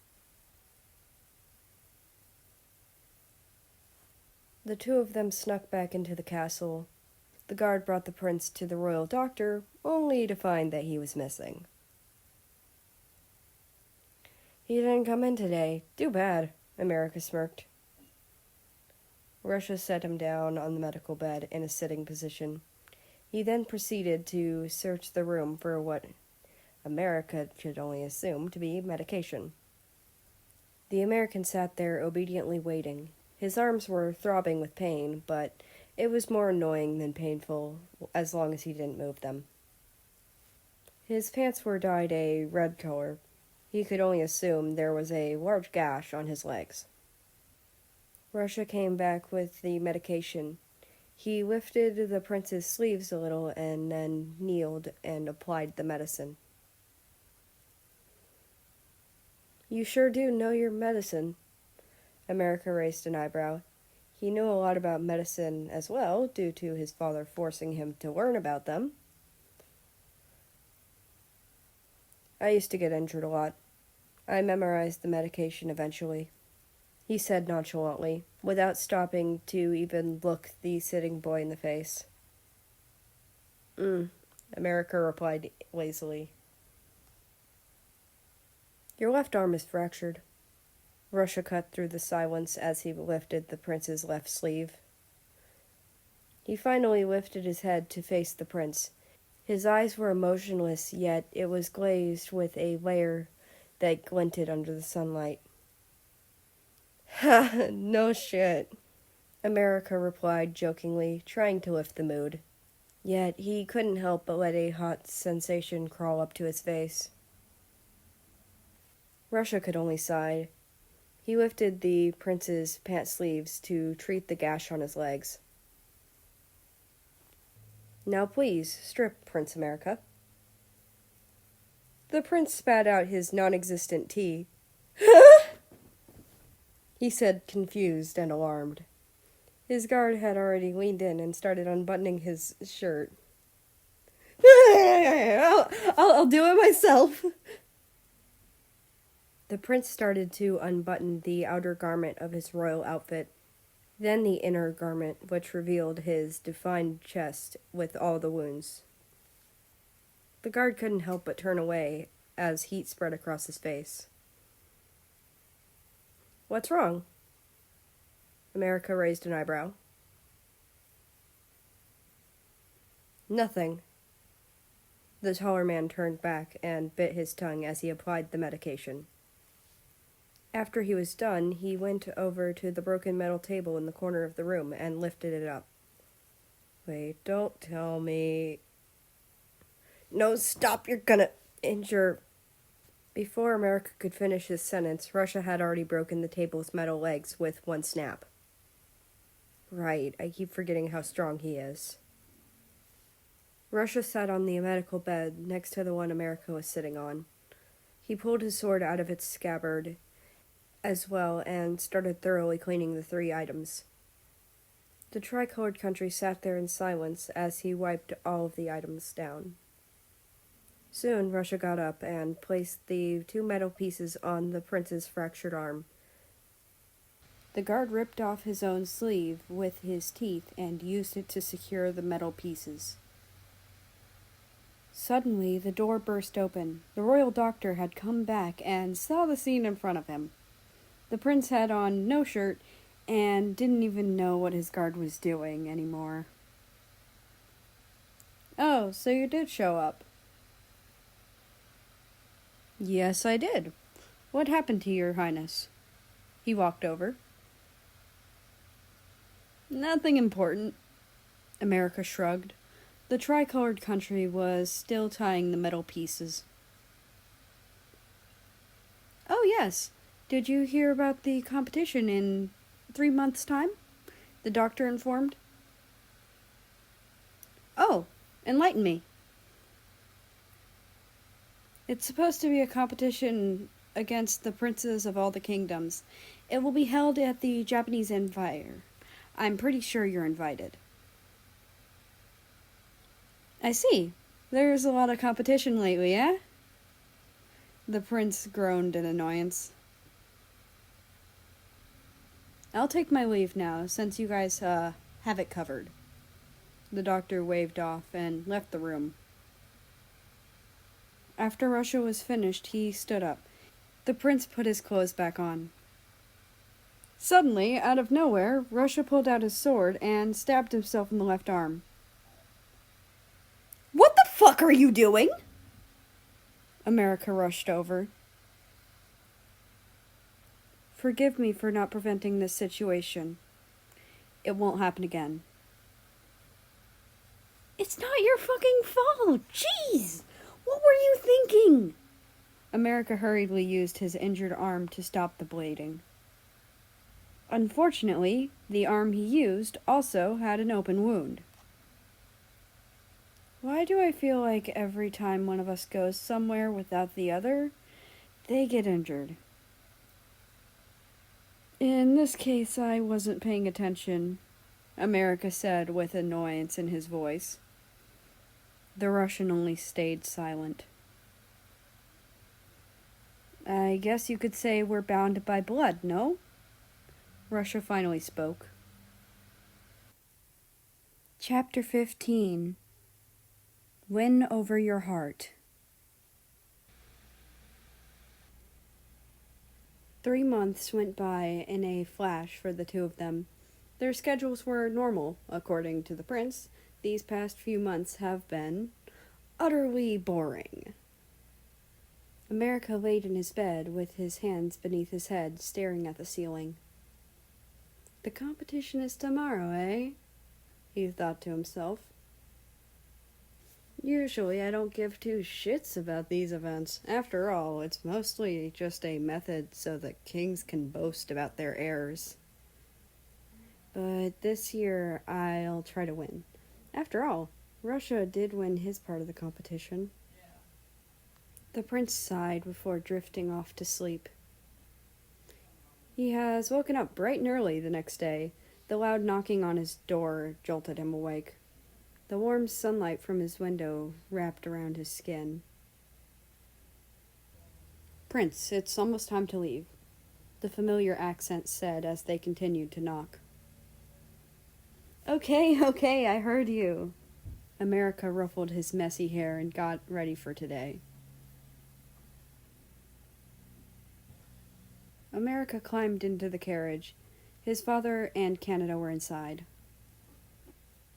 The two of them snuck back into the castle. The guard brought the prince to the royal doctor, only to find that he was missing. "He didn't come in today. Too bad," America smirked. Russia set him down on the medical bed in a sitting position. He then proceeded to search the room for what America should only assume to be medication. The American sat there obediently waiting. His arms were throbbing with pain, but it was more annoying than painful as long as he didn't move them. His pants were dyed a red color. He could only assume there was a large gash on his legs. Russia came back with the medication. He lifted the prince's sleeves a little and then kneeled and applied the medicine. You sure do know your medicine. America raised an eyebrow. He knew a lot about medicine as well, due to his father forcing him to learn about them. I used to get injured a lot. I memorized the medication eventually, he said nonchalantly, without stopping to even look the sitting boy in the face. America replied lazily. Your left arm is fractured. Russia cut through the silence as he lifted the prince's left sleeve. He finally lifted his head to face the prince. His eyes were emotionless, yet it was glazed with a layer that glinted under the sunlight. Ha, no shit, America replied jokingly, trying to lift the mood. Yet he couldn't help but let a hot sensation crawl up to his face. Russia could only sigh. He lifted the prince's pant sleeves to treat the gash on his legs. Now please, strip, Prince America. The prince spat out his non-existent tea. He said, confused and alarmed. His guard had already leaned in and started unbuttoning his shirt. I'll do it myself. The prince started to unbutton the outer garment of his royal outfit, then the inner garment, which revealed his defined chest with all the wounds. The guard couldn't help but turn away as heat spread across his face. What's wrong? America raised an eyebrow. Nothing. The taller man turned back and bit his tongue as he applied the medication. After he was done, he went over to the broken metal table in the corner of the room and lifted it up. Wait, don't tell me... No, stop, you're gonna injure... Before America could finish his sentence, Russia had already broken the table's metal legs with one snap. Right, I keep forgetting how strong he is. Russia sat on the medical bed next to the one America was sitting on. He pulled his sword out of its scabbard as well and started thoroughly cleaning the 3 items. The tricolored country sat there in silence as he wiped all of the items down. Soon, Russia got up and placed the 2 metal pieces on the prince's fractured arm. The guard ripped off his own sleeve with his teeth and used it to secure the metal pieces. Suddenly, the door burst open. The royal doctor had come back and saw the scene in front of him. The prince had on no shirt and didn't even know what his guard was doing anymore. Oh, so you did show up. Yes, I did. What happened to your highness? He walked over. Nothing important. America shrugged. The tricolored country was still tying the metal pieces. Oh, yes. Did you hear about the competition in 3 months' time? The doctor informed. Oh, enlighten me. It's supposed to be a competition against the princes of all the kingdoms. It will be held at the Japanese Empire. I'm pretty sure you're invited. I see. There's a lot of competition lately, eh? The prince groaned in annoyance. I'll take my leave now, since you guys, have it covered. The doctor waved off and left the room. After Russia was finished, he stood up. The prince put his clothes back on. Suddenly, out of nowhere, Russia pulled out his sword and stabbed himself in the left arm. What the fuck are you doing? America rushed over. Forgive me for not preventing this situation. It won't happen again. It's not your fucking fault! Jeez! What were you thinking? America hurriedly used his injured arm to stop the bleeding. Unfortunately, the arm he used also had an open wound. Why do I feel like every time one of us goes somewhere without the other, they get injured? In this case, I wasn't paying attention, America said with annoyance in his voice. The Russian only stayed silent. I guess you could say we're bound by blood, no? Russia finally spoke. Chapter 15. Win over your heart. 3 months went by in a flash for the two of them. Their schedules were normal, according to the prince. These past few months have been utterly boring. America laid in his bed with his hands beneath his head, staring at the ceiling. The competition is tomorrow, eh? He thought to himself. Usually I don't give two shits about these events. After all, it's mostly just a method so that kings can boast about their heirs. But this year I'll try to win. After all, Russia did win his part of the competition. The prince sighed before drifting off to sleep. He has woken up bright and early the next day. The loud knocking on his door jolted him awake. The warm sunlight from his window wrapped around his skin. Prince, it's almost time to leave, the familiar accent said as they continued to knock. Okay, I heard you. America ruffled his messy hair and got ready for today. America climbed into the carriage. His father and Canada were inside.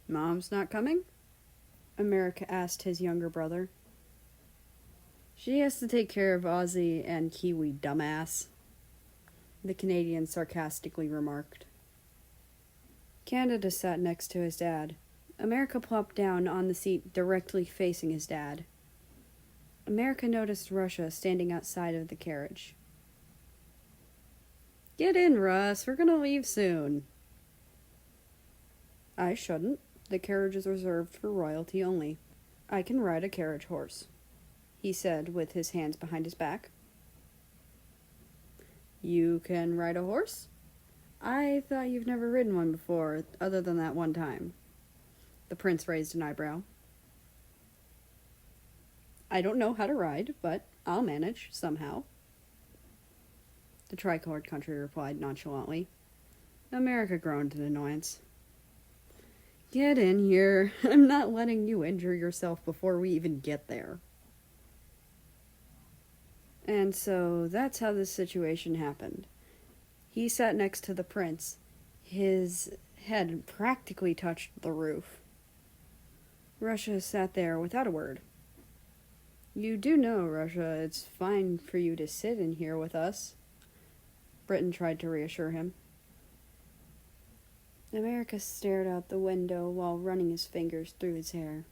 Mom's not coming? America asked his younger brother. She has to take care of Aussie and Kiwi, dumbass, the Canadian sarcastically remarked. Canada sat next to his dad. America plopped down on the seat directly facing his dad. America noticed Russia standing outside of the carriage. Get in, Russ. We're gonna leave soon. I shouldn't. The carriage is reserved for royalty only. I can ride a carriage horse, he said with his hands behind his back. You can ride a horse? I thought you've never ridden one before, other than that one time. The prince raised an eyebrow. I don't know how to ride, but I'll manage, somehow. The tricolored country replied nonchalantly. America groaned in annoyance. Get in here. I'm not letting you injure yourself before we even get there. And so that's how this situation happened. He sat next to the prince. His head practically touched the roof. Russia sat there without a word. You do know, Russia, it's fine for you to sit in here with us. Britain tried to reassure him. America stared out the window while running his fingers through his hair.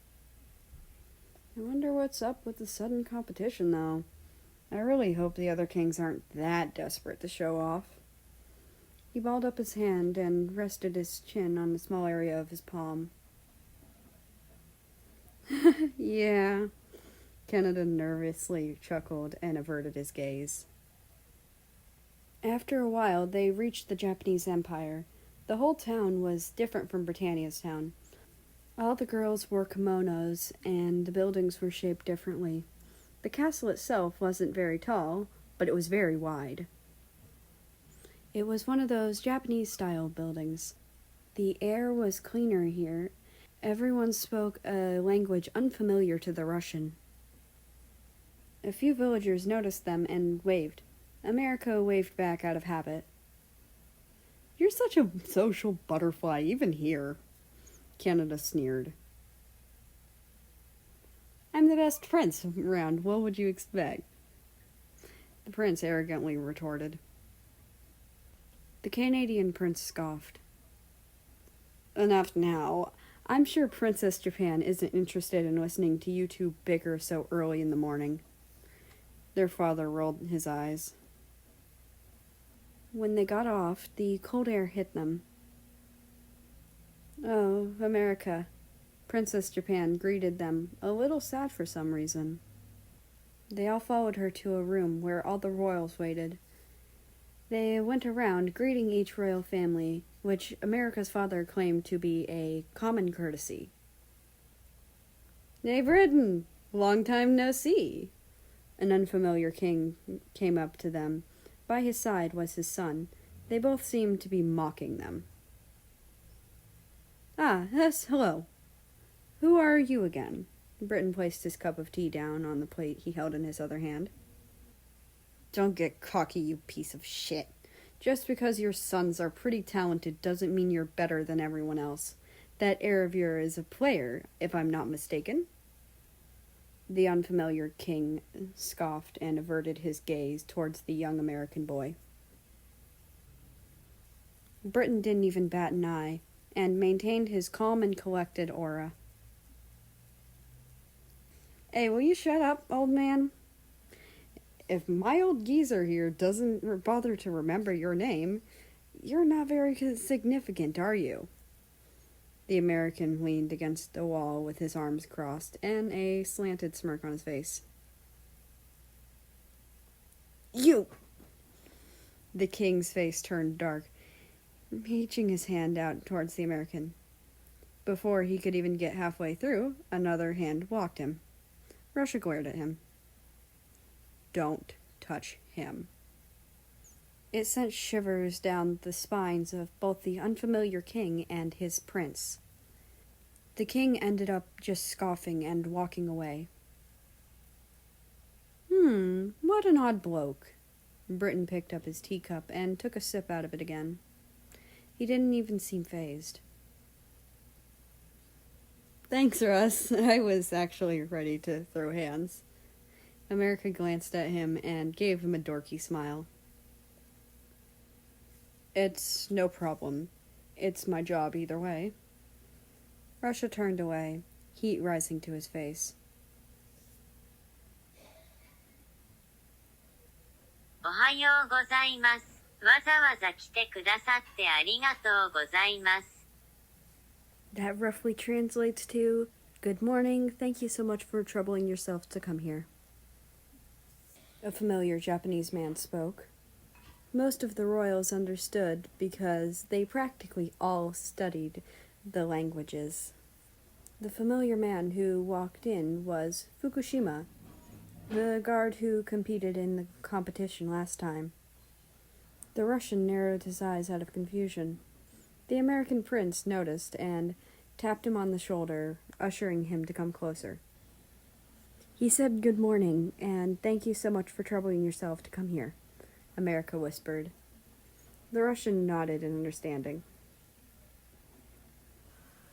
I wonder what's up with the sudden competition, though. I really hope the other kings aren't that desperate to show off. He balled up his hand and rested his chin on the small area of his palm. Yeah, Canada nervously chuckled and averted his gaze. After a while, they reached the Japanese Empire. The whole town was different from Britannia's town. All the girls wore kimonos, and the buildings were shaped differently. The castle itself wasn't very tall, but it was very wide. It was one of those Japanese-style buildings. The air was cleaner here. Everyone spoke a language unfamiliar to the Russian. A few villagers noticed them and waved. America waved back out of habit. You're such a social butterfly, even here, Canada sneered. I'm the best prince around. What would you expect? The prince arrogantly retorted. The Canadian prince scoffed. Enough now. I'm sure Princess Japan isn't interested in listening to you two bicker so early in the morning. Their father rolled his eyes. When they got off, the cold air hit them. "Oh, America." Princess Japan greeted them, a little sad for some reason. They all followed her to a room where all the royals waited. They went around greeting each royal family, which America's father claimed to be a common courtesy. "Hey, Britain! Long time no see!" An unfamiliar king came up to them. By his side was his son. They both seemed to be mocking them. "Ah, yes, hello. Who are you again?" Britain placed his cup of tea down on the plate he held in his other hand. "Don't get cocky, you piece of shit. Just because your sons are pretty talented doesn't mean you're better than everyone else. That heir of yours is a player, if I'm not mistaken." The unfamiliar king scoffed and averted his gaze towards the young American boy. Britain didn't even bat an eye, and maintained his calm and collected aura. "Hey, will you shut up, old man? If my old geezer here doesn't bother to remember your name, you're not very significant, are you?" The American leaned against the wall with his arms crossed and a slanted smirk on his face. "You!" The king's face turned dark, reaching his hand out towards the American. Before he could even get halfway through, another hand blocked him. Russia glared at him. "Don't touch him." It sent shivers down the spines of both the unfamiliar king and his prince. The king ended up just scoffing and walking away. What an odd bloke." Britain picked up his teacup and took a sip out of it again. He didn't even seem fazed. "Thanks, Russ. I was actually ready to throw hands." America glanced at him and gave him a dorky smile. "It's no problem. It's my job either way." Russia turned away, heat rising to his face. おはようございます。わざわざ来てくださってありがとうございます。 That roughly translates to, "Good morning, thank you so much for troubling yourself to come here." A familiar Japanese man spoke. Most of the royals understood because they practically all studied the languages. The familiar man who walked in was Fukushima, the guard who competed in the competition last time. The Russian narrowed his eyes out of confusion. The American prince noticed and tapped him on the shoulder, ushering him to come closer. He said good morning, and thank you so much for troubling yourself to come here, America whispered. The Russian nodded in understanding.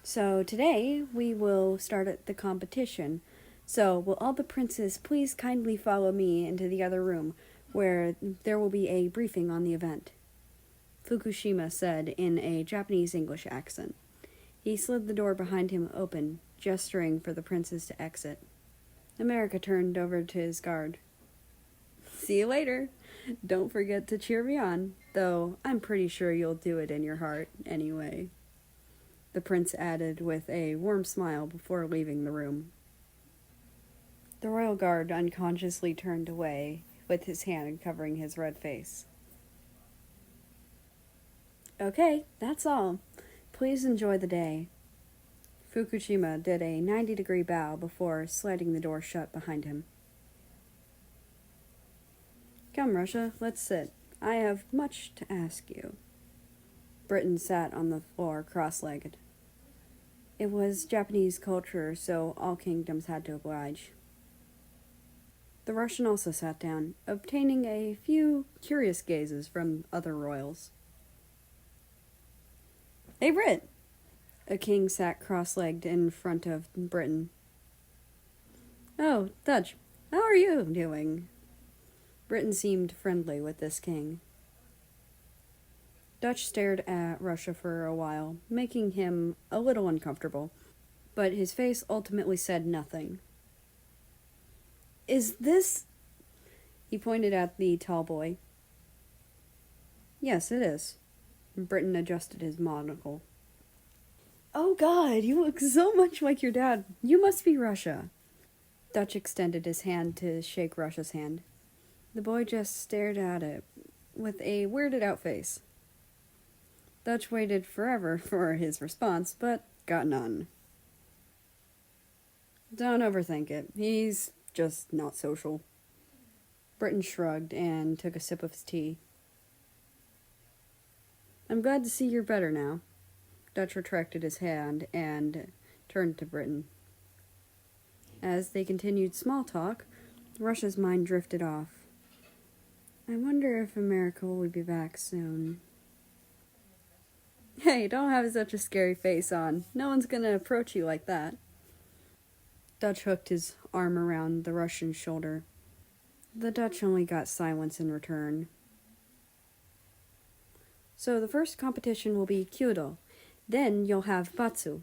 So today we will start at the competition. So will all the princes please kindly follow me into the other room where there will be a briefing on the event, Fukushima said in a Japanese-English accent. He slid the door behind him open, gesturing for the princes to exit. America turned over to his guard. "See you later. Don't forget to cheer me on, though I'm pretty sure you'll do it in your heart anyway," the prince added with a warm smile before leaving the room. The royal guard unconsciously turned away, with his hand covering his red face. "Okay, that's all. Please enjoy the day." Fukushima did a 90-degree bow before sliding the door shut behind him. "Come, Russia, let's sit. I have much to ask you." Britain sat on the floor cross-legged. It was Japanese culture, so all kingdoms had to oblige. The Russian also sat down, obtaining a few curious gazes from other royals. "Hey, Brit!" A king sat cross-legged in front of Britain. "Oh, Dutch, how are you doing?" Britain seemed friendly with this king. Dutch stared at Russia for a while, making him a little uncomfortable, but his face ultimately said nothing. "Is this..." He pointed at the tall boy. Yes, it is. Britain adjusted his monocle. Oh God, you look so much like your dad. You must be Russia. Dutch extended his hand to shake Russia's hand. The boy just stared at it with a weirded out face. Dutch waited forever for his response, but got none. Don't overthink it. He's just not social. Britain shrugged and took a sip of his tea. I'm glad to see you're better now. Dutch retracted his hand and turned to Britain. As they continued small talk, Russia's mind drifted off. I wonder if America will be back soon. Hey, don't have such a scary face on. No one's gonna approach you like that. Dutch hooked his arm around the Russian's shoulder. The Dutch only got silence in return. So the first competition will be Kyudo. Then you'll have Batsu.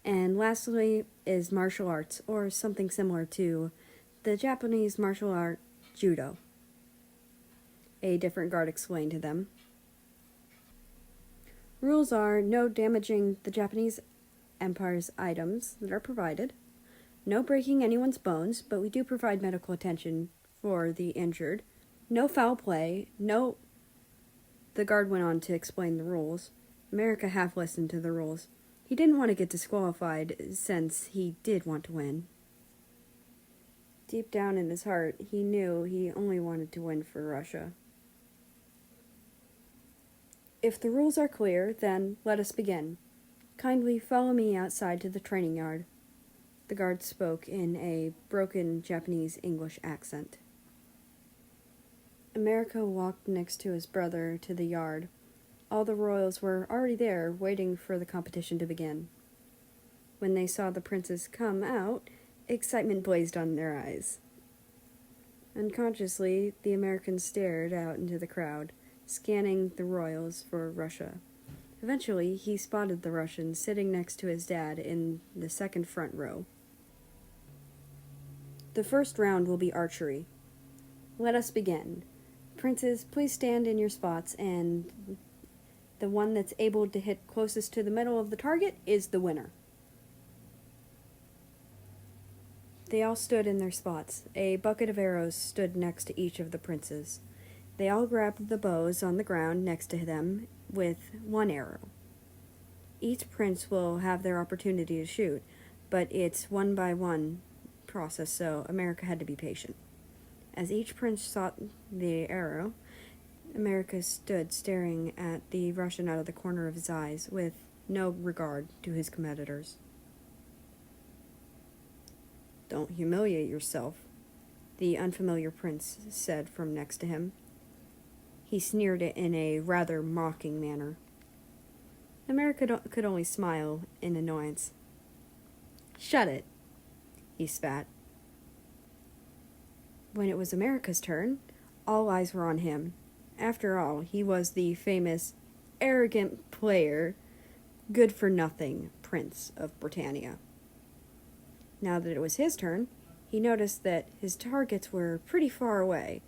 And lastly is martial arts, or something similar to the Japanese martial art Judo. A different guard explained to them. Rules are no damaging the Japanese Empire's items that are provided, no breaking anyone's bones, but we do provide medical attention for the injured, no foul play, no... The guard went on to explain the rules. America half listened to the rules. He didn't want to get disqualified since he did want to win. Deep down in his heart, he knew he only wanted to win for Russia. If the rules are clear, then let us begin. Kindly follow me outside to the training yard. The guard spoke in a broken Japanese-English accent. America walked next to his brother to the yard. All the royals were already there, waiting for the competition to begin. When they saw the princes come out, excitement blazed on their eyes. Unconsciously, the Americans stared out into the crowd, scanning the royals for Russia. Eventually, he spotted the Russian sitting next to his dad in the second front row. The first round will be archery. Let us begin. Princes, please stand in your spots, and the one that's able to hit closest to the middle of the target is the winner. They all stood in their spots. A bucket of arrows stood next to each of the princes. They all grabbed the bows on the ground next to them with one arrow. Each prince will have their opportunity to shoot, but it's one by one process, so America had to be patient. As each prince sought the arrow, America stood staring at the Russian out of the corner of his eyes with no regard to his competitors. Don't humiliate yourself, the unfamiliar prince said from next to him. He sneered it in a rather mocking manner. America could only smile in annoyance. Shut it, he spat. When it was America's turn, all eyes were on him. After all, he was the famous, arrogant player, good-for-nothing Prince of Britannia. Now that it was his turn, he noticed that his targets were pretty far away.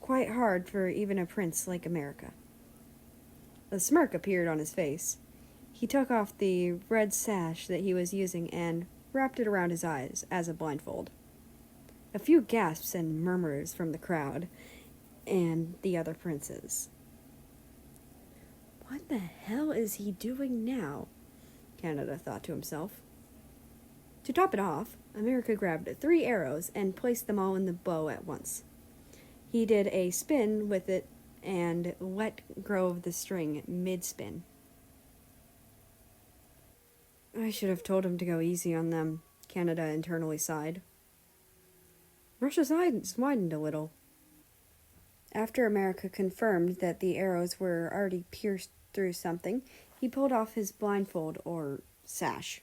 Quite hard for even a prince like America. A smirk appeared on his face. He took off the red sash that he was using and wrapped it around his eyes as a blindfold. A few gasps and murmurs from the crowd and the other princes. What the hell is he doing now? Canada thought to himself. To top it off, America grabbed 3 arrows and placed them all in the bow at once. He did a spin with it and let go of the string mid-spin. I should have told him to go easy on them, Canada internally sighed. Russia's eyes widened a little. After America confirmed that the arrows were already pierced through something, he pulled off his blindfold, or sash.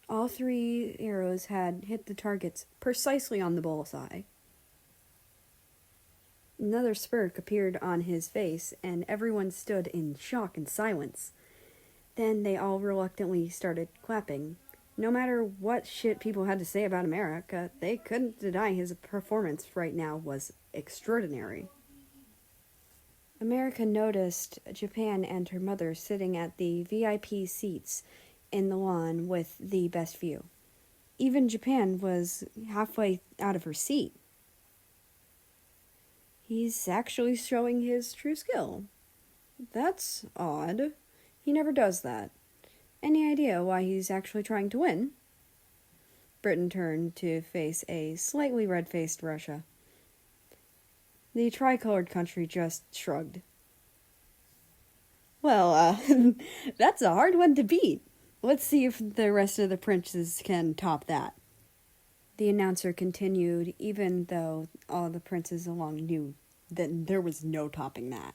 All 3 arrows had hit the targets precisely on the bullseye. Another smirk appeared on his face, and everyone stood in shock and silence. Then they all reluctantly started clapping. No matter what shit people had to say about America, they couldn't deny his performance right now was extraordinary. America noticed Japan and her mother sitting at the VIP seats in the lawn with the best view. Even Japan was halfway out of her seat. He's actually showing his true skill. That's odd. He never does that. Any idea why he's actually trying to win? Britain turned to face a slightly red-faced Russia. The tricolored country just shrugged. Well, that's a hard one to beat. Let's see if the rest of the princes can top that. The announcer continued, even though all the princes along knew that there was no topping that.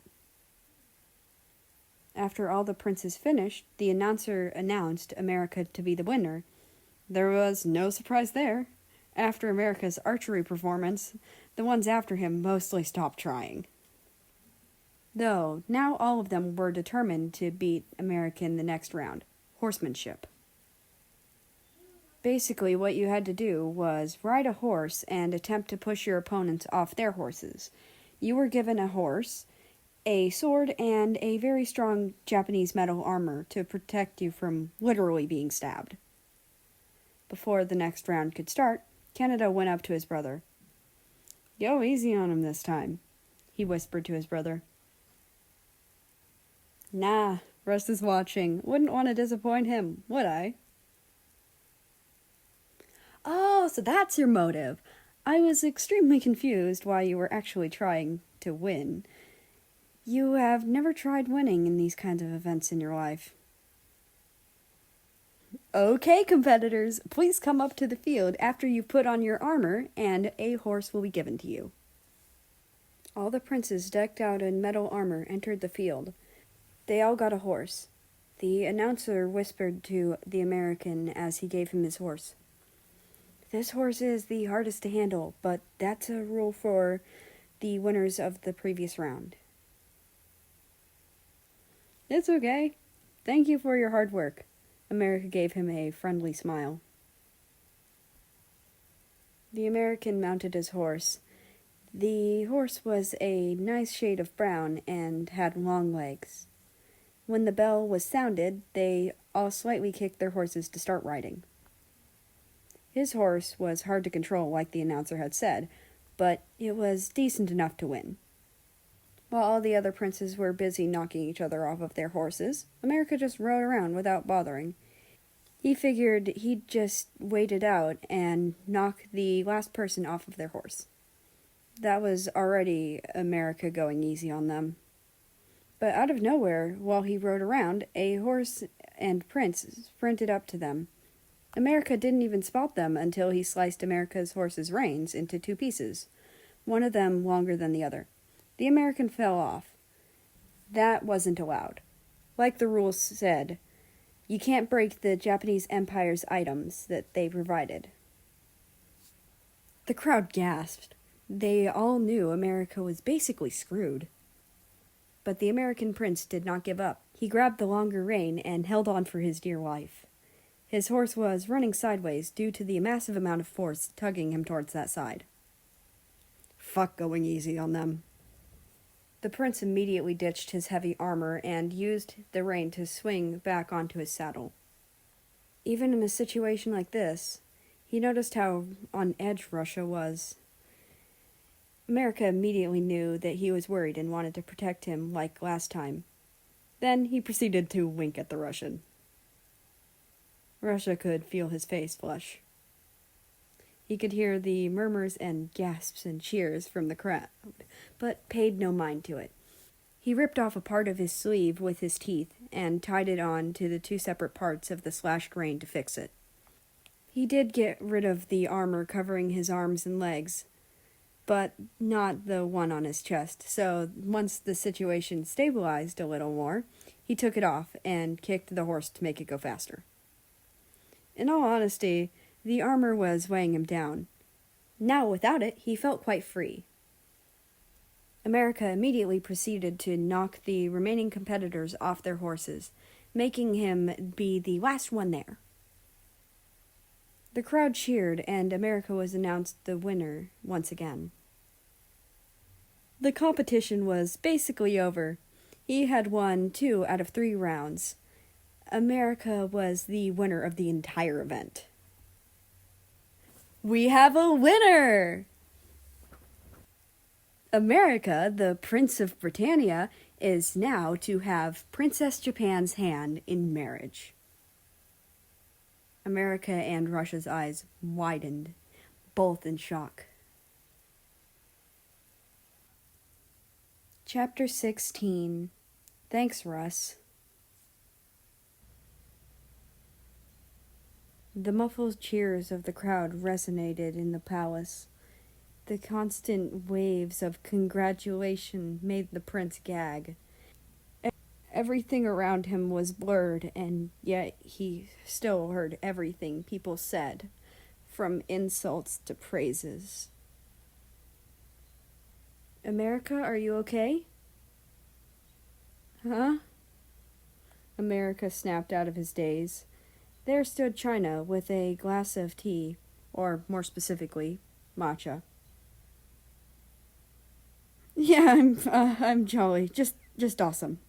After all the princes finished, the announcer announced America to be the winner. There was no surprise there. After America's archery performance, the ones after him mostly stopped trying. Though, now all of them were determined to beat America in the next round. Horsemanship. Basically, what you had to do was ride a horse and attempt to push your opponents off their horses. You were given a horse, a sword, and a very strong Japanese metal armor to protect you from literally being stabbed. Before the next round could start, Canada went up to his brother. "Go easy on him this time," he whispered to his brother. "Nah, Russ is watching. Wouldn't want to disappoint him, would I?" "Oh, so that's your motive. I was extremely confused why you were actually trying to win. You have never tried winning in these kinds of events in your life." "Okay, competitors, please come up to the field after you put on your armor, and a horse will be given to you." All the princes decked out in metal armor entered the field. They all got a horse. The announcer whispered to the American as he gave him his horse. "This horse is the hardest to handle, but that's a rule for the winners of the previous round." "It's okay. Thank you for your hard work." America gave him a friendly smile. The American mounted his horse. The horse was a nice shade of brown and had long legs. When the bell was sounded, they all slightly kicked their horses to start riding. His horse was hard to control, like the announcer had said, but it was decent enough to win. While all the other princes were busy knocking each other off of their horses, America just rode around without bothering. He figured he'd just wait it out and knock the last person off of their horse. That was already America going easy on them. But out of nowhere, while he rode around, a horse and prince sprinted up to them. America didn't even spot them until he sliced America's horse's reins into two pieces, one of them longer than the other. The American fell off. That wasn't allowed. Like the rules said, you can't break the Japanese Empire's items that they provided. The crowd gasped. They all knew America was basically screwed. But the American prince did not give up. He grabbed the longer rein and held on for his dear life. His horse was running sideways due to the massive amount of force tugging him towards that side. Fuck going easy on them. The prince immediately ditched his heavy armor and used the rein to swing back onto his saddle. Even in a situation like this, he noticed how on edge Russia was. America immediately knew that he was worried and wanted to protect him like last time. Then he proceeded to wink at the Russian. Russia could feel his face flush. He could hear the murmurs and gasps and cheers from the crowd, but paid no mind to it. He ripped off a part of his sleeve with his teeth and tied it on to the two separate parts of the slashed rein to fix it. He did get rid of the armor covering his arms and legs, but not the one on his chest, so once the situation stabilized a little more, he took it off and kicked the horse to make it go faster. In all honesty, the armor was weighing him down. Now, without it, he felt quite free. America immediately proceeded to knock the remaining competitors off their horses, making him be the last one there. The crowd cheered, and America was announced the winner once again. The competition was basically over. He had won 2 out of 3 rounds. America was the winner of the entire event. We have a winner! America, the Prince of Britannia, is now to have Princess Japan's hand in marriage. America and Russia's eyes widened, both in shock. Chapter 16. Thanks, Russ. The muffled cheers of the crowd resonated in the palace. The constant waves of congratulation made the prince gag. Everything around him was blurred, and yet he still heard everything people said, from insults to praises. America, are you okay? Huh? America snapped out of his daze. There stood China with a glass of tea, or more specifically, matcha. Yeah, I'm jolly. Just awesome.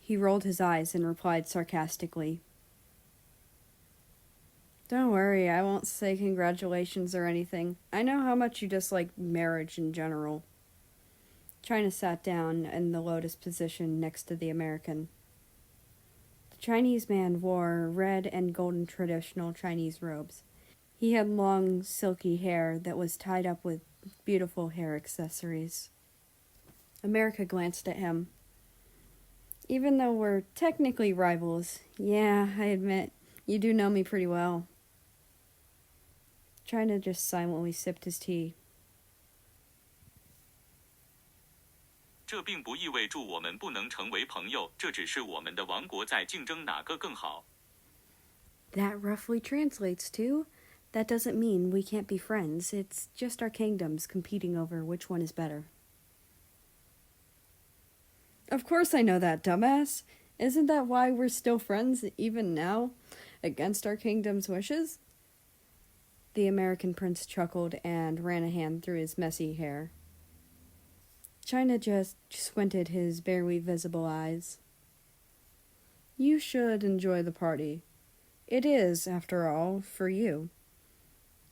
He rolled his eyes and replied sarcastically. Don't worry, I won't say congratulations or anything. I know how much you dislike marriage in general. China sat down in the lotus position next to the American. The Chinese man wore red and golden traditional Chinese robes. He had long, silky hair that was tied up with beautiful hair accessories. America glanced at him. Even though we're technically rivals, yeah, I admit, you do know me pretty well. China just silently sipped his tea. 这并不意味着我们不能成为朋友，这只是我们的王国在竞争哪个更好。 That roughly translates to, that doesn't mean we can't be friends. It's just our kingdoms competing over which one is better. Of course I know that, dumbass. Isn't that why we're still friends, even now, against our kingdom's wishes? The American prince chuckled and ran a hand through his messy hair. China just squinted his barely visible eyes. You should enjoy the party. It is, after all, for you.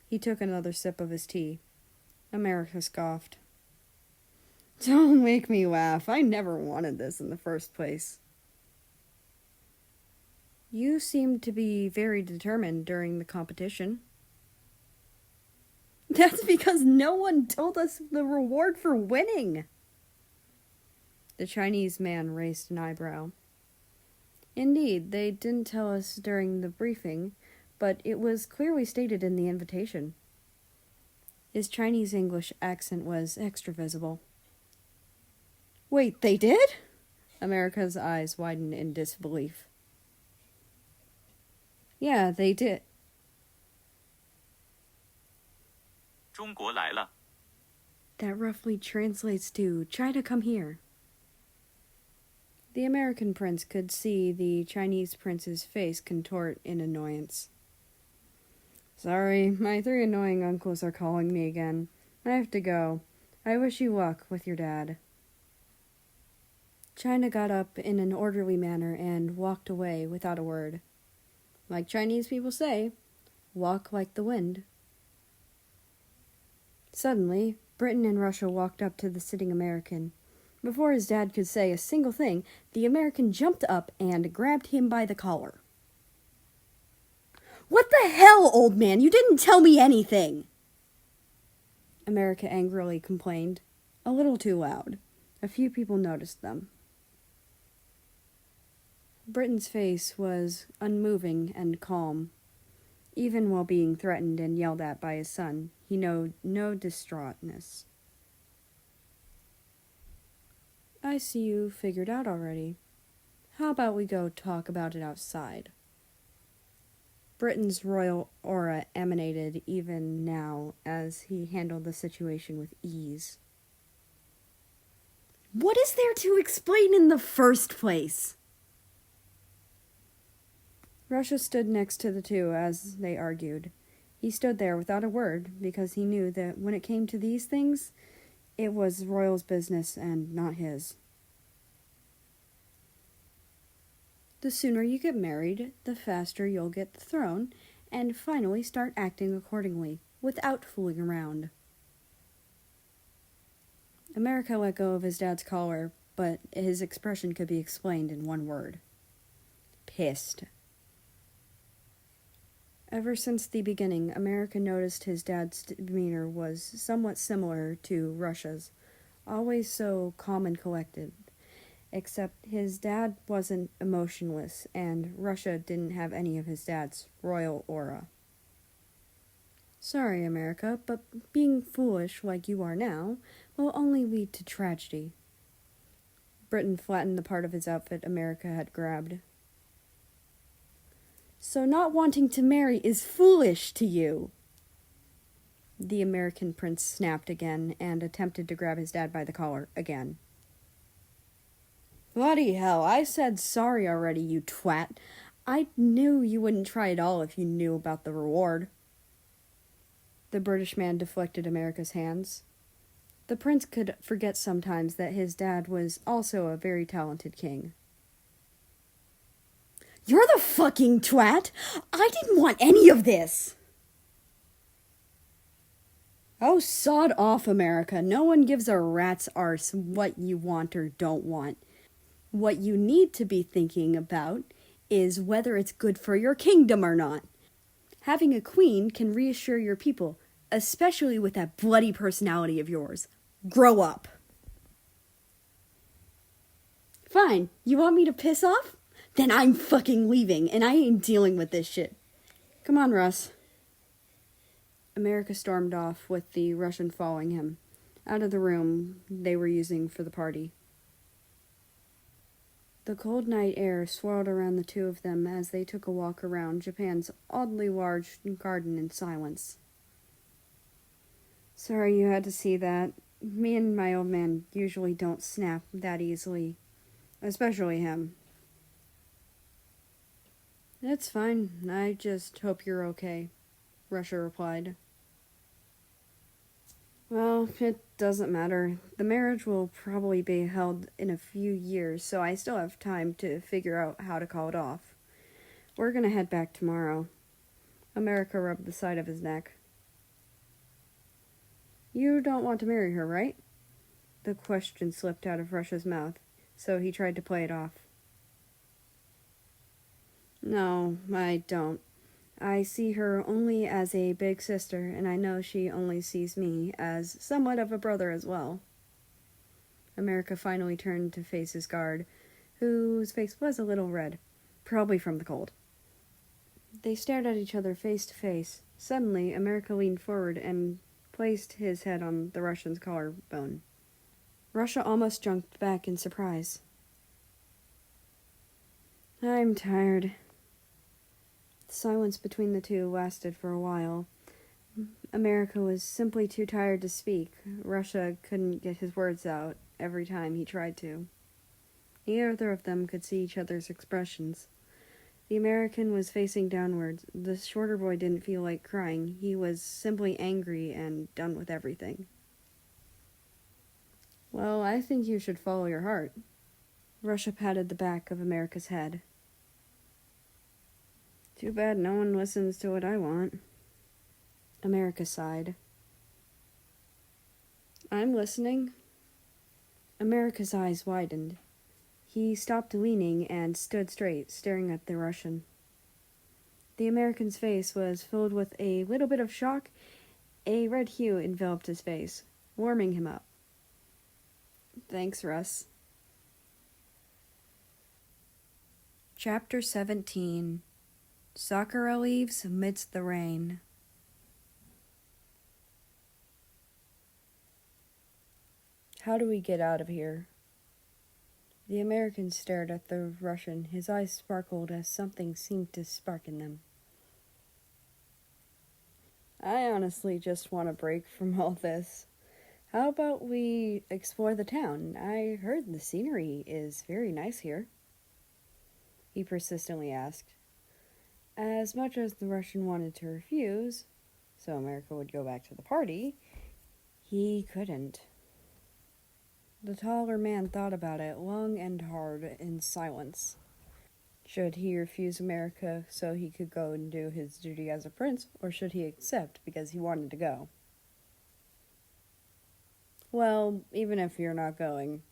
He took another sip of his tea. America scoffed. Don't make me laugh. I never wanted this in the first place. You seemed to be very determined during the competition. That's because no one told us the reward for winning. The Chinese man raised an eyebrow. Indeed, they didn't tell us during the briefing, but it was clearly stated in the invitation. His Chinese-English accent was extra visible. Wait, they did? America's eyes widened in disbelief. Yeah, they did. 中国来了。 That roughly translates to, China, come here. The American prince could see the Chinese prince's face contort in annoyance. Sorry, my 3 annoying uncles are calling me again. I have to go. I wish you luck with your dad. China got up in an orderly manner and walked away without a word. Like Chinese people say, walk like the wind. Suddenly, Britain and Russia walked up to the sitting American. Before his dad could say a single thing, the American jumped up and grabbed him by the collar. What the hell, old man? You didn't tell me anything! America angrily complained, a little too loud. A few people noticed them. Britain's face was unmoving and calm. Even while being threatened and yelled at by his son, he showed no distraughtness. I see you figured out already. How about we go talk about it outside? Britain's royal aura emanated even now as he handled the situation with ease. What is there to explain in the first place? Russia stood next to the two as they argued. He stood there without a word because he knew that when it came to these things, It was Royal's business and not his. The sooner you get married, the faster you'll get the throne, and finally start acting accordingly, without fooling around. America let go of his dad's collar, but his expression could be explained in one word. Pissed. Ever since the beginning, America noticed his dad's demeanor was somewhat similar to Russia's, always so calm and collected. Except his dad wasn't emotionless, and Russia didn't have any of his dad's royal aura. Sorry, America, but being foolish like you are now will only lead to tragedy. Britain flattened the part of his outfit America had grabbed. So not wanting to marry is foolish to you. The American prince snapped again and attempted to grab his dad by the collar again. Bloody hell, I said sorry already, you twat. I knew you wouldn't try at all if you knew about the reward. The British man deflected America's hands. The prince could forget sometimes that his dad was also a very talented king. You're the fucking twat! I didn't want any of this! Oh, sod off, America. No one gives a rat's arse what you want or don't want. What you need to be thinking about is whether it's good for your kingdom or not. Having a queen can reassure your people, especially with that bloody personality of yours. Grow up. Fine, you want me to piss off? Then I'm fucking leaving, and I ain't dealing with this shit. Come on, Russ. America stormed off, with the Russian following him, out of the room they were using for the party. The cold night air swirled around the two of them as they took a walk around Japan's oddly large garden in silence. Sorry you had to see that. Me and my old man usually don't snap that easily. Especially him. It's fine. I just hope you're okay, Russia replied. Well, it doesn't matter. The marriage will probably be held in a few years, so I still have time to figure out how to call it off. We're gonna head back tomorrow. America rubbed the side of his neck. You don't want to marry her, right? The question slipped out of Russia's mouth, so he tried to play it off. No, I don't. I see her only as a big sister, and I know she only sees me as somewhat of a brother as well. America finally turned to face his guard, whose face was a little red, probably from the cold. They stared at each other face to face. Suddenly, America leaned forward and placed his head on the Russian's collarbone. Russia almost jumped back in surprise. I'm tired. The silence between the two lasted for a while. America was simply too tired to speak. Russia couldn't get his words out every time he tried to. Neither of them could see each other's expressions. The American was facing downwards. The shorter boy didn't feel like crying. He was simply angry and done with everything. Well, I think you should follow your heart. Russia patted the back of America's head. Too bad no one listens to what I want. America sighed. I'm listening. America's eyes widened. He stopped leaning and stood straight, staring at the Russian. The American's face was filled with a little bit of shock. A red hue enveloped his face, warming him up. Thanks, Russ. Chapter 17. Sakura leaves amidst the rain. How do we get out of here? The American stared at the Russian. His eyes sparkled as something seemed to spark in them. I honestly just want a break from all this. How about we explore the town? I heard the scenery is very nice here. He persistently asked. As much as the Russian wanted to refuse, so America would go back to the party, he couldn't. The taller man thought about it long and hard in silence. Should he refuse America so he could go and do his duty as a prince, or should he accept because he wanted to go? Well, even if you're not going,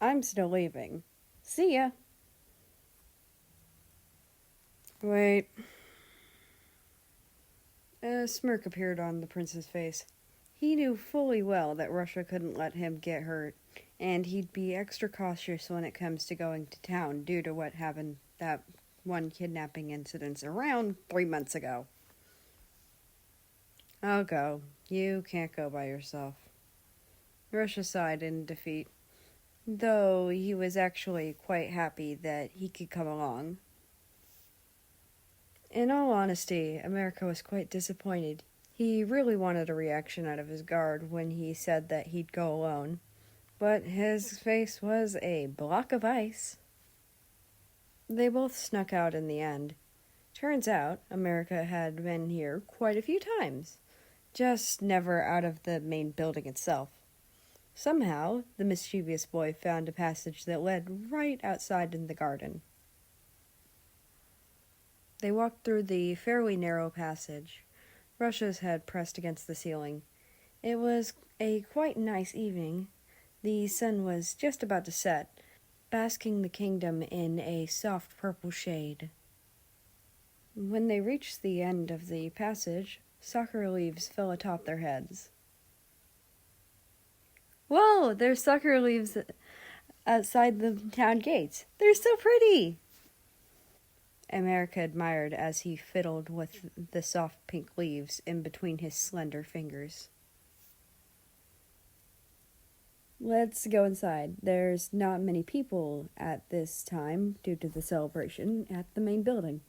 I'm still leaving. See ya. Wait. A smirk appeared on the prince's face. He knew fully well that Russia couldn't let him get hurt, and he'd be extra cautious when it comes to going to town due to what happened that one kidnapping incident around 3 months ago. I'll go. You can't go by yourself. Russia sighed in defeat, though he was actually quite happy that he could come along. In all honesty, America was quite disappointed. He really wanted a reaction out of his guard when he said that he'd go alone, but his face was a block of ice. They both snuck out in the end. Turns out, America had been here quite a few times, just never out of the main building itself. Somehow, the mischievous boy found a passage that led right outside in the garden. They walked through the fairly narrow passage, Russia's head pressed against the ceiling. It was a quite nice evening. The sun was just about to set, basking the kingdom in a soft purple shade. When they reached the end of the passage, sucker leaves fell atop their heads. Whoa, there's sucker leaves outside the town gates. They're so pretty! America admired as he fiddled with the soft pink leaves in between his slender fingers. Let's go inside. There's not many people at this time due to the celebration at the main building.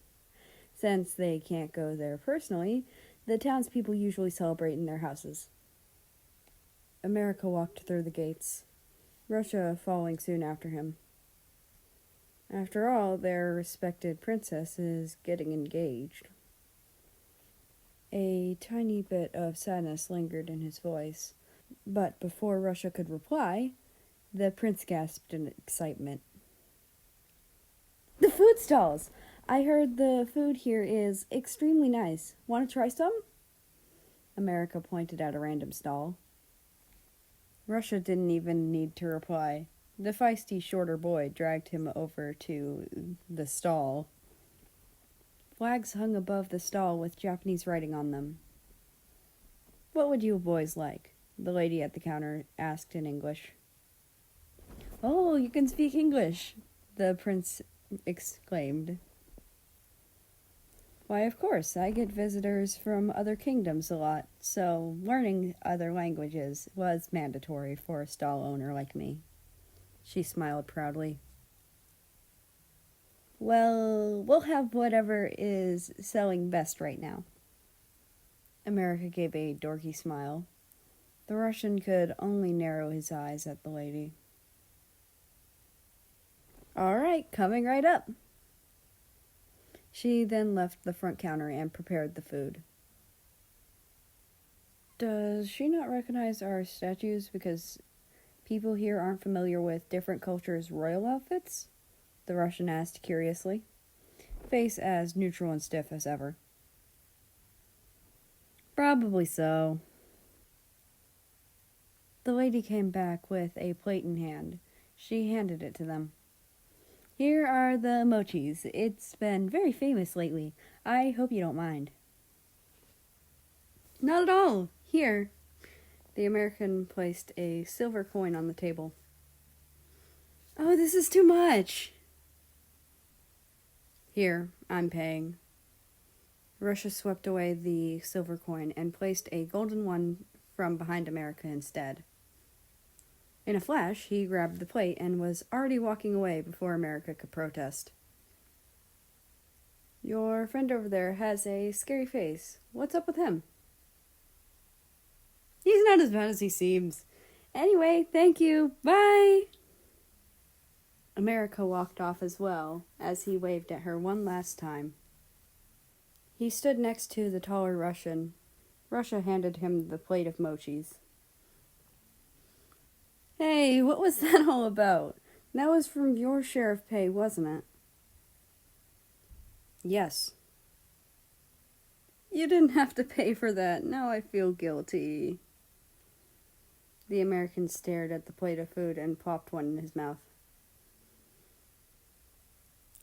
Since they can't go there personally, the townspeople usually celebrate in their houses. America walked through the gates, Russia following soon after him. After all, their respected princess is getting engaged. A tiny bit of sadness lingered in his voice, but before Russia could reply, the prince gasped in excitement. The food stalls! I heard the food here is extremely nice. Want to try some? America pointed at a random stall. Russia didn't even need to reply. The feisty shorter boy dragged him over to the stall. Flags hung above the stall with Japanese writing on them. What would you boys like? The lady at the counter asked in English. Oh, you can speak English, the prince exclaimed. Why, of course, I get visitors from other kingdoms a lot, so learning other languages was mandatory for a stall owner like me. She smiled proudly. Well, we'll have whatever is selling best right now. America gave a dorky smile. The Russian could only narrow his eyes at the lady. All right, coming right up. She then left the front counter and prepared the food. Does she not recognize our statues because people here aren't familiar with different cultures' royal outfits? The Russian asked curiously, face as neutral and stiff as ever. Probably so. The lady came back with a plate in hand. She handed it to them. Here are the mochis. It's been very famous lately. I hope you don't mind. Not at all. Here. The American placed a silver coin on the table. Oh, this is too much. Here, I'm paying. Russia swept away the silver coin and placed a golden one from behind America instead. In a flash, he grabbed the plate and was already walking away before America could protest. Your friend over there has a scary face. What's up with him? He's not as bad as he seems. Anyway, thank you. Bye! America walked off as well, as he waved at her one last time. He stood next to the taller Russian. Russia handed him the plate of mochis. Hey, what was that all about? That was from your share of pay, wasn't it? Yes. You didn't have to pay for that. Now I feel guilty. The American stared at the plate of food and popped one in his mouth.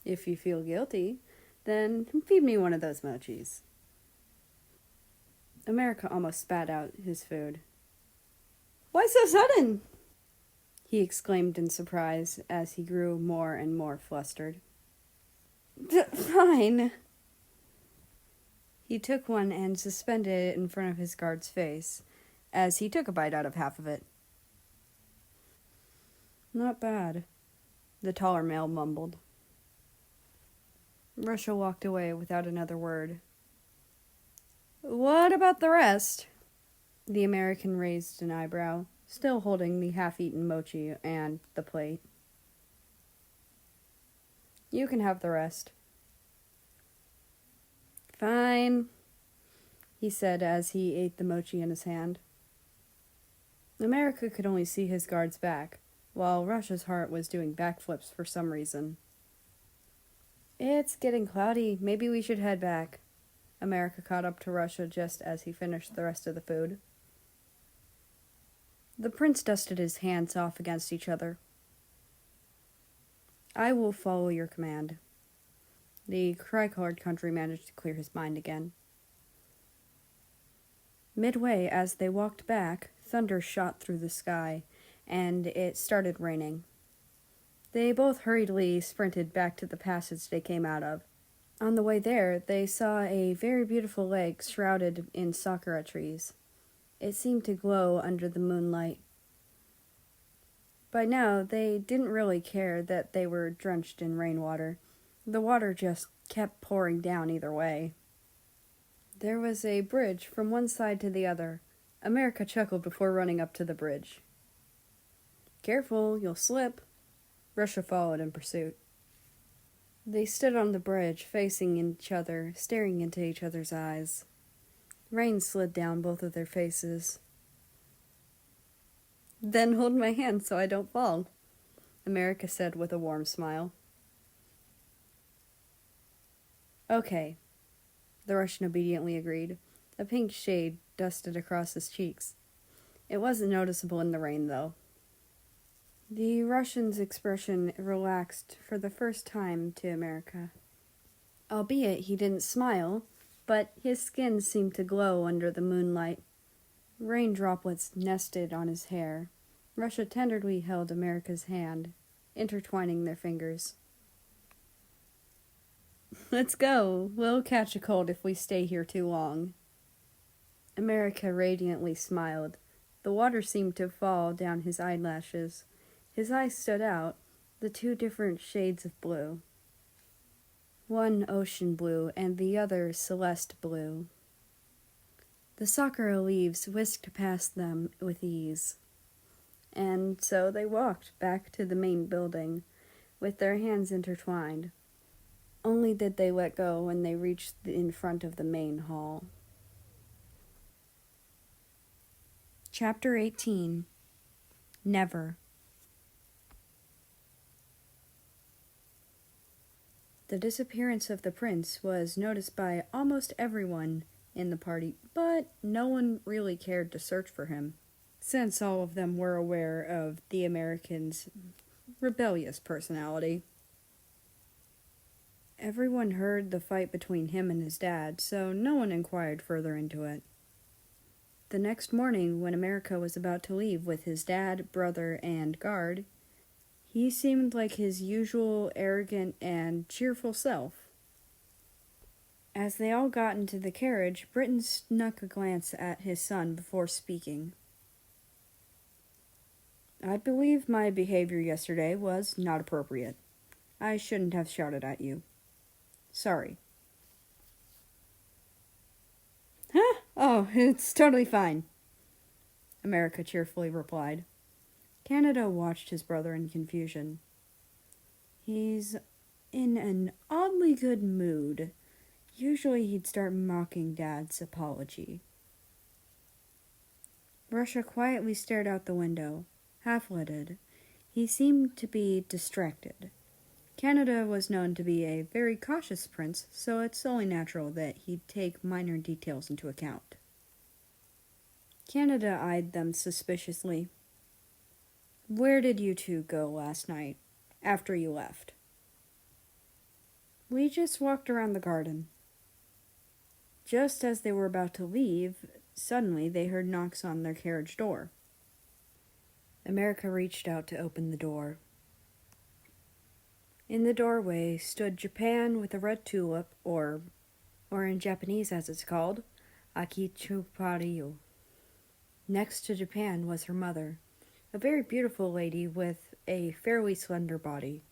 If you feel guilty, then feed me one of those mochis. America almost spat out his food. Why so sudden? He exclaimed in surprise as he grew more and more flustered. Fine. He took one and suspended it in front of his guard's face, as he took a bite out of half of it. Not bad, the taller male mumbled. Russia walked away without another word. What about the rest? The American raised an eyebrow, still holding the half-eaten mochi and the plate. You can have the rest. Fine, he said as he ate the mochi in his hand. America could only see his guard's back, while Russia's heart was doing backflips for some reason. It's getting cloudy. Maybe we should head back. America caught up to Russia just as he finished the rest of the food. The prince dusted his hands off against each other. I will follow your command. The tri-colored country managed to clear his mind again. Midway, as they walked back, thunder shot through the sky, and it started raining. They both hurriedly sprinted back to the passage they came out of. On the way there, they saw a very beautiful lake shrouded in sakura trees. It seemed to glow under the moonlight. By now, they didn't really care that they were drenched in rainwater. The water just kept pouring down either way. There was a bridge from one side to the other. America chuckled before running up to the bridge. Careful, you'll slip. Russia followed in pursuit. They stood on the bridge, facing each other, staring into each other's eyes. Rain slid down both of their faces. Then hold my hand so I don't fall, America said with a warm smile. Okay, the Russian obediently agreed. A pink shade dusted across his cheeks. It wasn't noticeable in the rain, though. The Russian's expression relaxed for the first time to America. Albeit he didn't smile, but his skin seemed to glow under the moonlight. Rain droplets nested on his hair. Russia tenderly held America's hand, intertwining their fingers. Let's go. We'll catch a cold if we stay here too long. America radiantly smiled. The water seemed to fall down his eyelashes. His eyes stood out, the two different shades of blue. One ocean blue and the other celeste blue. The sakura leaves whisked past them with ease. And so they walked back to the main building, with their hands intertwined. Only did they let go when they reached in front of the main hall. Chapter 18. Never. The disappearance of the prince was noticed by almost everyone in the party, but no one really cared to search for him, since all of them were aware of the American's rebellious personality. Everyone heard the fight between him and his dad, so no one inquired further into it. The next morning, when America was about to leave with his dad, brother, and guard, he seemed like his usual arrogant and cheerful self. As they all got into the carriage, Britton snuck a glance at his son before speaking. I believe my behavior yesterday was not appropriate. I shouldn't have shouted at you. Sorry. Huh? Oh, it's totally fine, America cheerfully replied. Canada watched his brother in confusion. He's in an oddly good mood. Usually he'd start mocking Dad's apology. Russia quietly stared out the window. half-lidded. He seemed to be distracted. Canada was known to be a very cautious prince, so it's only natural that he'd take minor details into account. Canada eyed them suspiciously. "Where did you two go last night, after you left?" "We just walked around the garden." Just as they were about to leave, suddenly they heard knocks on their carriage door. America reached out to open the door. In the doorway stood Japan with a red tulip, or in Japanese as it's called, Akichupariyu. Next to Japan was her mother, a very beautiful lady with a fairly slender body.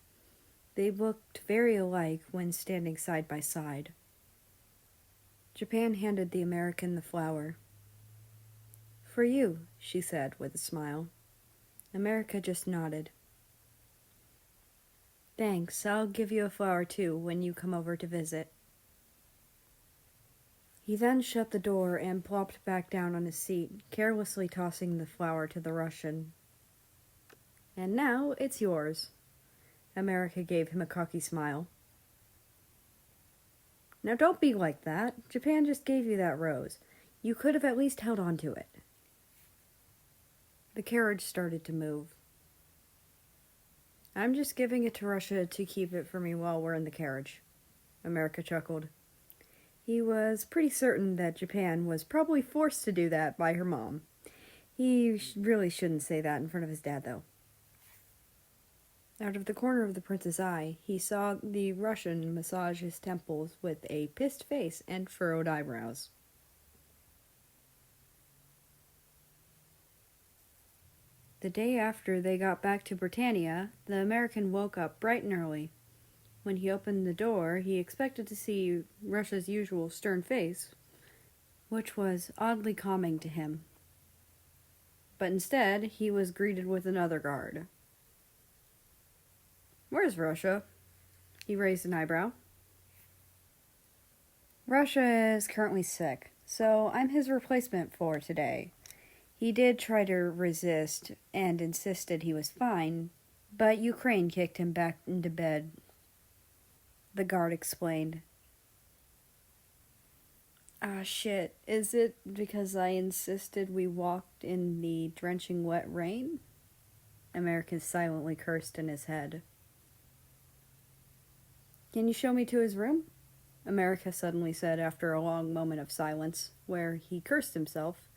They looked very alike when standing side by side. Japan handed the American the flower. "For you," she said with a smile. America just nodded. "Thanks, I'll give you a flower too when you come over to visit." He then shut the door and plopped back down on his seat, carelessly tossing the flower to the Russian. "And now it's yours." America gave him a cocky smile. "Now don't be like that. Japan just gave you that rose. You could have at least held on to it." The carriage started to move. "I'm just giving it to Russia to keep it for me while we're in the carriage," America chuckled. He was pretty certain that Japan was probably forced to do that by her mom. He really shouldn't say that in front of his dad, though. Out of the corner of the prince's eye, he saw the Russian massage his temples with a pissed face and furrowed eyebrows. The day after they got back to Britannia, the American woke up bright and early. When he opened the door, he expected to see Russia's usual stern face, which was oddly calming to him. But instead, he was greeted with another guard. "Where's Russia?" He raised an eyebrow. "Russia is currently sick, so I'm his replacement for today. He did try to resist and insisted he was fine, but Ukraine kicked him back into bed," the guard explained. "Ah, shit. Is it because I insisted we walked in the drenching wet rain?" America silently cursed in his head. "Can you show me to his room?" America suddenly said after a long moment of silence, where he cursed himself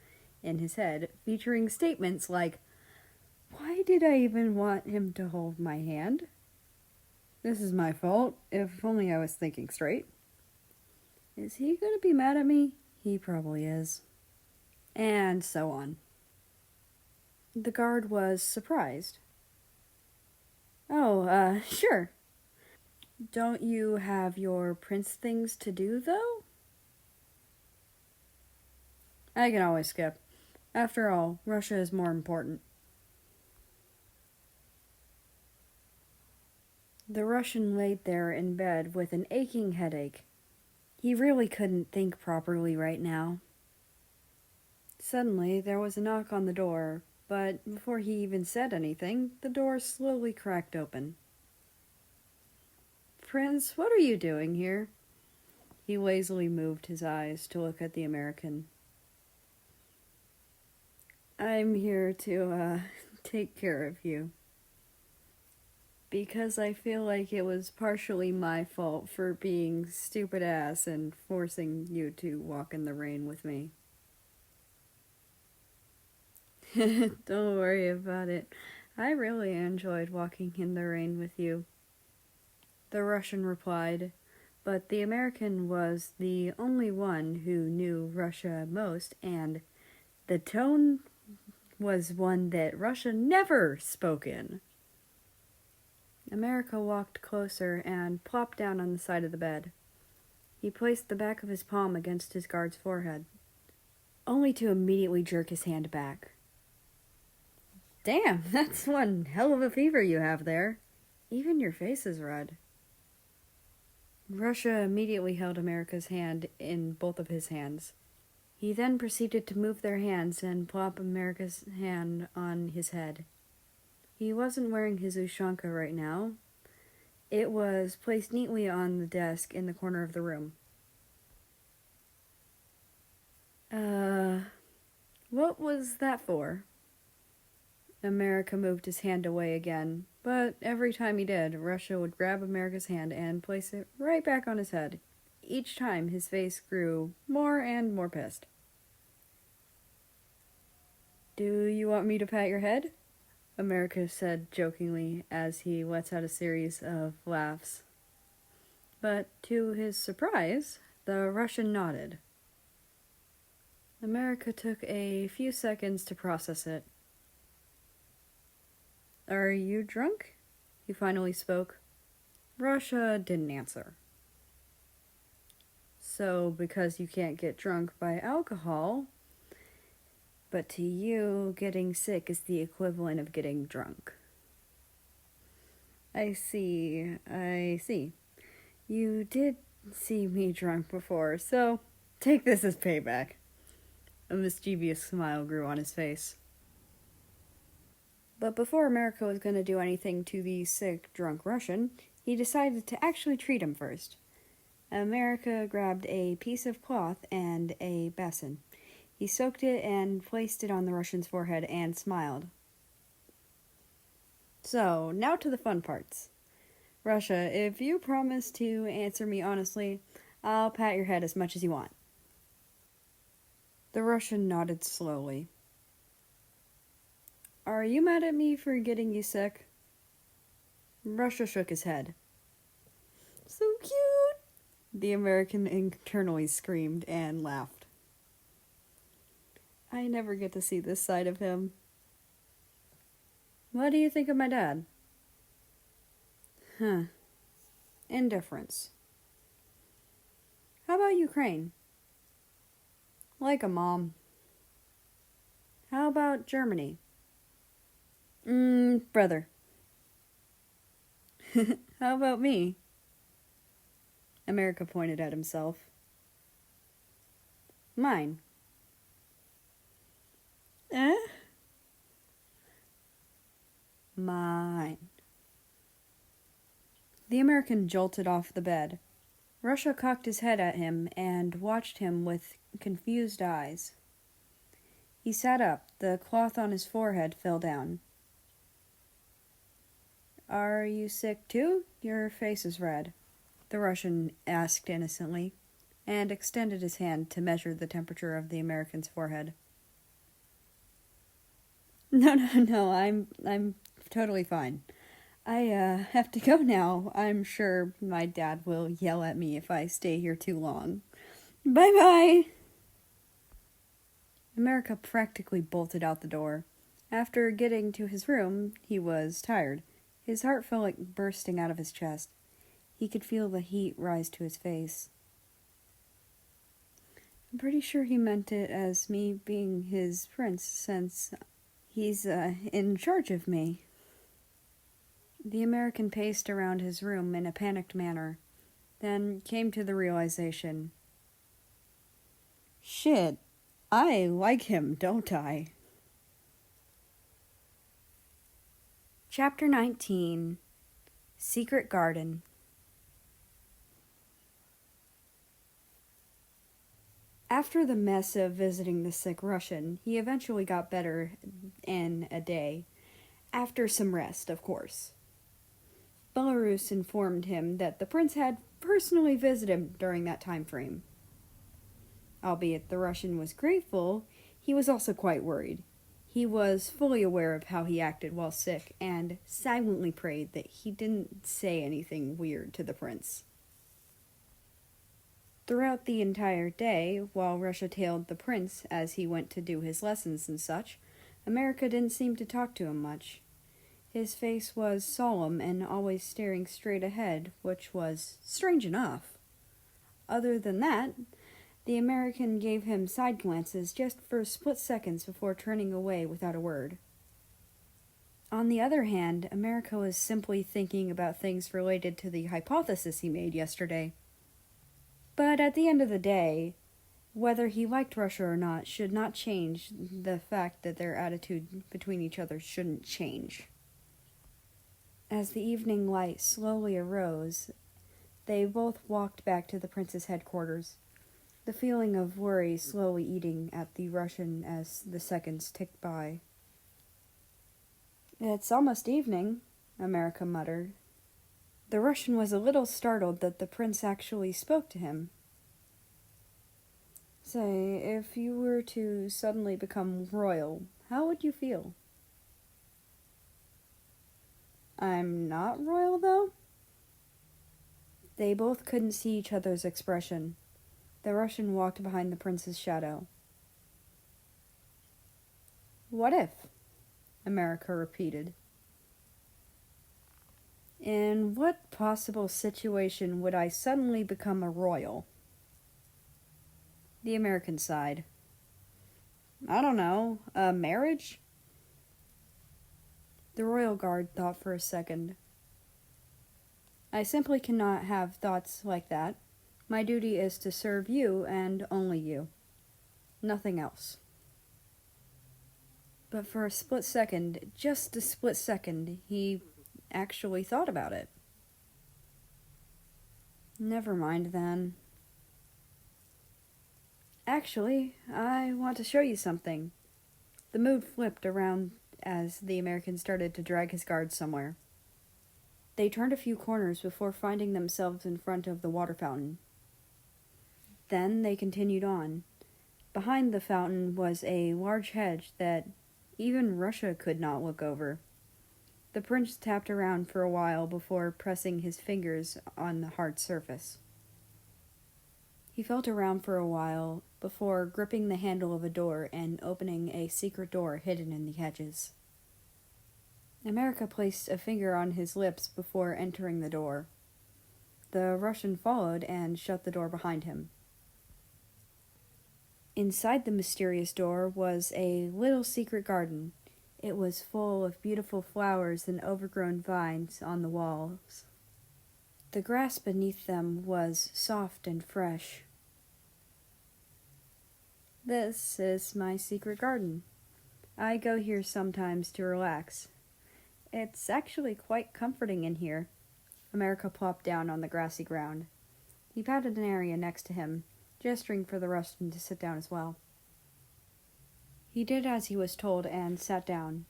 in his head, featuring statements like, "Why did I even want him to hold my hand? This is my fault. If only I was thinking straight. Is he going to be mad at me? He probably is." And so on. The guard was surprised. "Oh, sure. Don't you have your prince things to do, though?" "I can always skip. After all, Russia is more important." The Russian laid there in bed with an aching headache. He really couldn't think properly right now. Suddenly, there was a knock on the door, but before he even said anything, the door slowly cracked open. "Prince, what are you doing here?" He lazily moved his eyes to look at the American. "I'm here to, take care of you. Because I feel like it was partially my fault for being stupid ass and forcing you to walk in the rain with me." "Don't worry about it. I really enjoyed walking in the rain with you," the Russian replied, but the American was the only one who knew Russia most, and the tone was one that Russia never spoke in. America walked closer and plopped down on the side of the bed. He placed the back of his palm against his guard's forehead, only to immediately jerk his hand back. "Damn, that's one hell of a fever you have there. Even your face is red." Russia immediately held America's hand in both of his hands. He then proceeded to move their hands and plop America's hand on his head. He wasn't wearing his ushanka right now. It was placed neatly on the desk in the corner of the room. What was that for? America moved his hand away again, but every time he did, Russia would grab America's hand and place it right back on his head. Each time, his face grew more and more pissed. "Do you want me to pat your head?" America said jokingly as he lets out a series of laughs. But to his surprise, the Russian nodded. America took a few seconds to process it. "Are you drunk?" he finally spoke. Russia didn't answer. "So, because you can't get drunk by alcohol, but to you, getting sick is the equivalent of getting drunk." I see. You did see me drunk before, so take this as payback." A mischievous smile grew on his face. But before America was going to do anything to the sick, drunk Russian, he decided to actually treat him first. America grabbed a piece of cloth and a basin. He soaked it and placed it on the Russian's forehead and smiled. "So, now to the fun parts. Russia, if you promise to answer me honestly, I'll pat your head as much as you want." The Russian nodded slowly. "Are you mad at me for getting you sick?" Russia shook his head. "So cute!" The American internally screamed and laughed. I never get to see this side of him. "What do you think of my dad?" Indifference. "How about Ukraine?" "Like a mom." "How about Germany?" Brother." "How about me?" America pointed at himself. "Mine." "Mine." The American jolted off the bed. Russia cocked his head at him and watched him with confused eyes. He sat up. The cloth on his forehead fell down. "Are you sick too? Your face is red," the Russian asked innocently, and extended his hand to measure the temperature of the American's forehead. No, I'm totally fine. I have to go now. I'm sure my dad will yell at me if I stay here too long. Bye-bye." America practically bolted out the door. After getting to his room, he was tired. His heart felt like bursting out of his chest. He could feel the heat rise to his face. I'm pretty sure he meant it as me being his prince, since he's in charge of me. The American paced around his room in a panicked manner, then came to the realization. Shit, I like him, don't I? Chapter 19. Secret Garden. After the mess of visiting the sick Russian, he eventually got better in a day. After some rest, of course. Belarus informed him that the prince had personally visited him during that time frame. Albeit the Russian was grateful, he was also quite worried. He was fully aware of how he acted while sick, and silently prayed that he didn't say anything weird to the prince. Throughout the entire day, while Russia tailed the prince as he went to do his lessons and such, America didn't seem to talk to him much. His face was solemn and always staring straight ahead, which was strange enough. Other than that, the American gave him side glances just for split seconds before turning away without a word. On the other hand, America was simply thinking about things related to the hypothesis he made yesterday. But at the end of the day, whether he liked Russia or not should not change the fact that their attitude between each other shouldn't change. As the evening light slowly arose, they both walked back to the prince's headquarters, the feeling of worry slowly eating at the Russian as the seconds ticked by. "It's almost evening," America muttered. The Russian was a little startled that the prince actually spoke to him. "Say, if you were to suddenly become royal, how would you feel?" "I'm not royal, though?" They both couldn't see each other's expression. The Russian walked behind the prince's shadow. "What if?" America repeated. "In what possible situation would I suddenly become a royal?" The American sighed. "I don't know, a marriage?" The royal guard thought for a second. "I simply cannot have thoughts like that. My duty is to serve you and only you. Nothing else." But for a split second, just a split second, he actually thought about it. "Never mind then. Actually, I want to show you something." The mood flipped around as the American started to drag his guards somewhere. They turned a few corners before finding themselves in front of the water fountain. Then they continued on. Behind the fountain was a large hedge that even Russia could not look over. The prince tapped around for a while before pressing his fingers on the hard surface. He felt around for a while before gripping the handle of a door and opening a secret door hidden in the hedges. America placed a finger on his lips before entering the door. The Russian followed and shut the door behind him. Inside the mysterious door was a little secret garden. It was full of beautiful flowers and overgrown vines on the walls. The grass beneath them was soft and fresh. "This is my secret garden. I go here sometimes to relax. It's actually quite comforting in here." America plopped down on the grassy ground. He patted an area next to him, gesturing for the Russian to sit down as well. He did as he was told and sat down.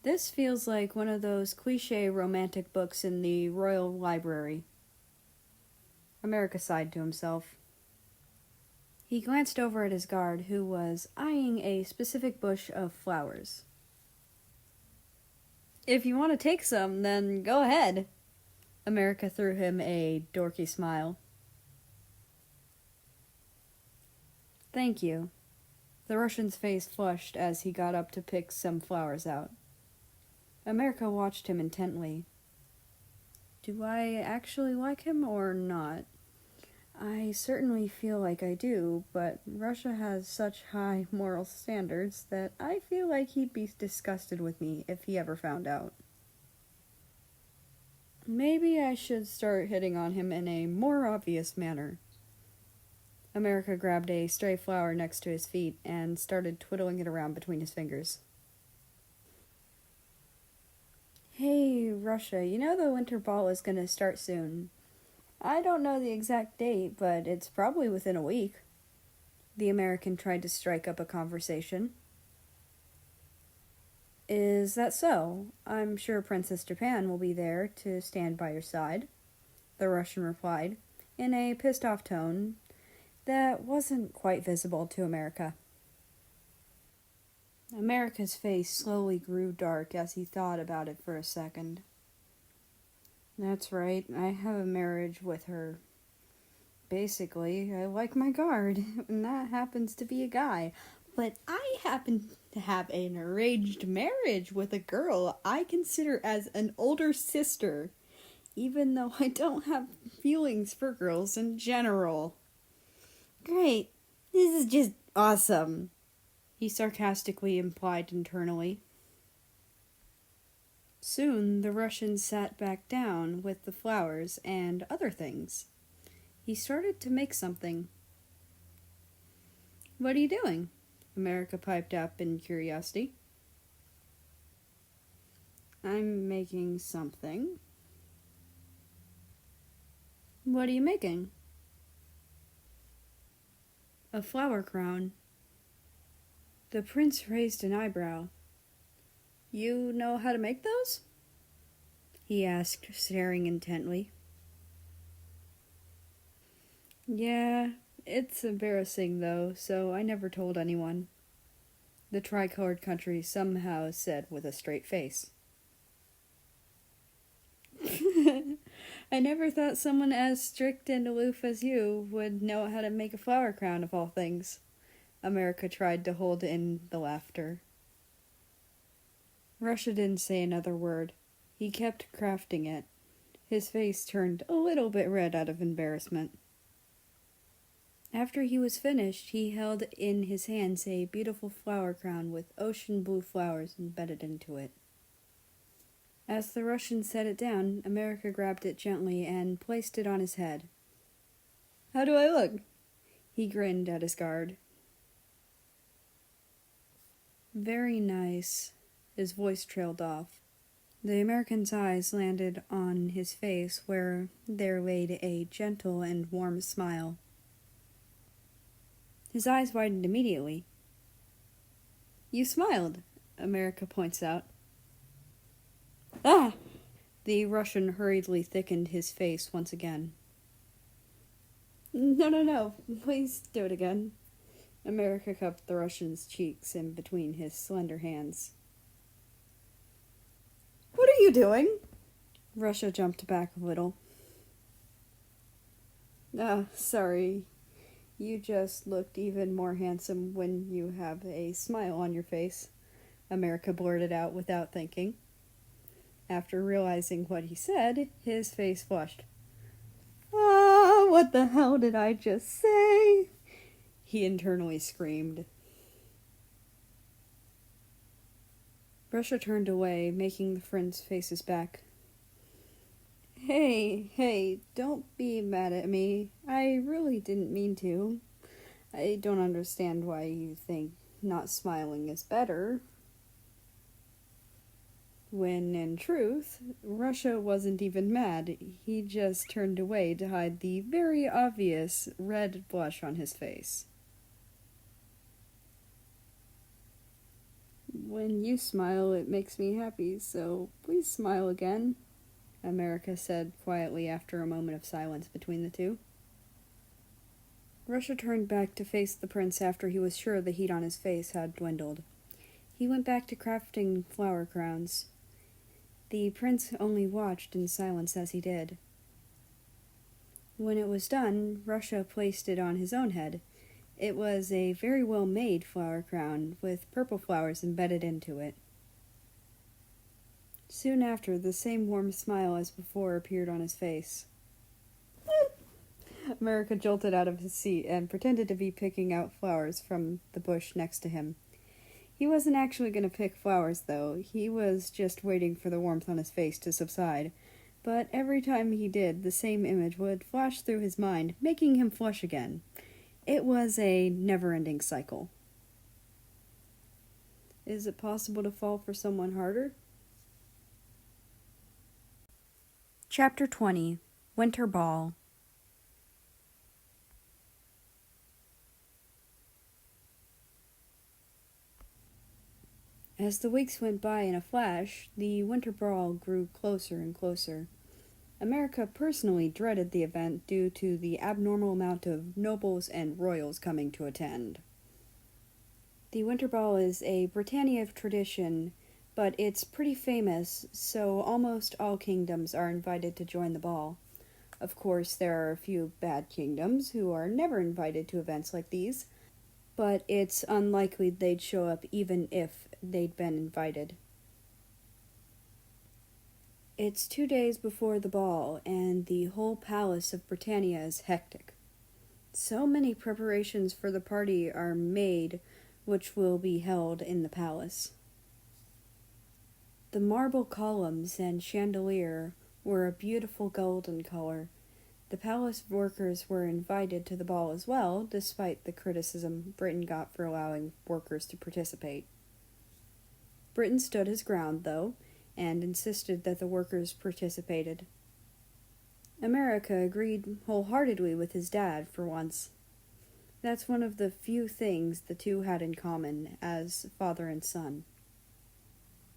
"This feels like one of those cliché romantic books in the Royal Library." America sighed to himself. He glanced over at his guard, who was eyeing a specific bush of flowers. "If you want to take some, then go ahead." America threw him a dorky smile. "Thank you." The Russian's face flushed as he got up to pick some flowers out. America watched him intently. "Do I actually like him or not? I certainly feel like I do, but Russia has such high moral standards that I feel like he'd be disgusted with me if he ever found out. Maybe I should start hitting on him in a more obvious manner." America grabbed a stray flower next to his feet and started twiddling it around between his fingers. "Hey, Russia, you know the winter ball is going to start soon. I don't know the exact date, but it's probably within a week." The American tried to strike up a conversation. "Is that so? I'm sure Princess Japan will be there to stand by your side," the Russian replied, in a pissed-off tone that wasn't quite visible to America. America's face slowly grew dark as he thought about it for a second. "That's right, I have a marriage with her. Basically, I like my guard, and that happens to be a guy. But I happen to have an arranged marriage with a girl I consider as an older sister, even though I don't have feelings for girls in general." "Great, this is just awesome," he sarcastically implied internally. Soon the Russian sat back down with the flowers and other things. He started to make something. "What are you doing?" America piped up in curiosity. I'm making something. What are you making? A flower crown. The prince raised an eyebrow. You know how to make those? He asked, staring intently. Yeah, it's embarrassing though, so I never told anyone. The tricolored country somehow said with a straight face. I never thought someone as strict and aloof as you would know how to make a flower crown of all things. America tried to hold in the laughter. Russia didn't say another word. He kept crafting it. His face turned a little bit red out of embarrassment. After he was finished, he held in his hands a beautiful flower crown with ocean blue flowers embedded into it. As the Russian set it down, America grabbed it gently and placed it on his head. How do I look? He grinned at his guard. Very nice. His voice trailed off. The American's eyes landed on his face, where there lay a gentle and warm smile. His eyes widened immediately. You smiled, America points out. Ah! The Russian hurriedly thickened his face once again. No. Please do it again. America cupped the Russian's cheeks in between his slender hands. What are you doing? Russia jumped back a little. Sorry. You just looked even more handsome when you have a smile on your face, America blurted out without thinking. After realizing what he said, his face flushed. What the hell did I just say? He internally screamed. Russia turned away, making the friends' faces back. Hey, don't be mad at me. I really didn't mean to. I don't understand why you think not smiling is better. When, in truth, Russia wasn't even mad. He just turned away to hide the very obvious red blush on his face. When you smile, it makes me happy, so please smile again, America said quietly after a moment of silence between the two. Russia turned back to face the prince after he was sure the heat on his face had dwindled. He went back to crafting flower crowns. The prince only watched in silence as he did. When it was done, Russia placed it on his own head. It was a very well-made flower crown, with purple flowers embedded into it. Soon after, the same warm smile as before appeared on his face. America jolted out of his seat and pretended to be picking out flowers from the bush next to him. He wasn't actually going to pick flowers, though. He was just waiting for the warmth on his face to subside. But every time he did, the same image would flash through his mind, making him flush again. It was a never-ending cycle. Is it possible to fall for someone harder? Chapter 20. Winter Ball. As the weeks went by in a flash, the winter ball grew closer and closer. America personally dreaded the event due to the abnormal amount of nobles and royals coming to attend. The winter ball is a Britannia tradition, but it's pretty famous, so almost all kingdoms are invited to join the ball. Of course, there are a few bad kingdoms who are never invited to events like these, but it's unlikely they'd show up even if they'd been invited. It's 2 days before the ball, and the whole palace of Britannia is hectic. So many preparations for the party are made, which will be held in the palace. The marble columns and chandelier were a beautiful golden color. The palace workers were invited to the ball as well, despite the criticism Britain got for allowing workers to participate. Britain stood his ground, though, and insisted that the workers participated. America agreed wholeheartedly with his dad for once. That's one of the few things the two had in common as father and son.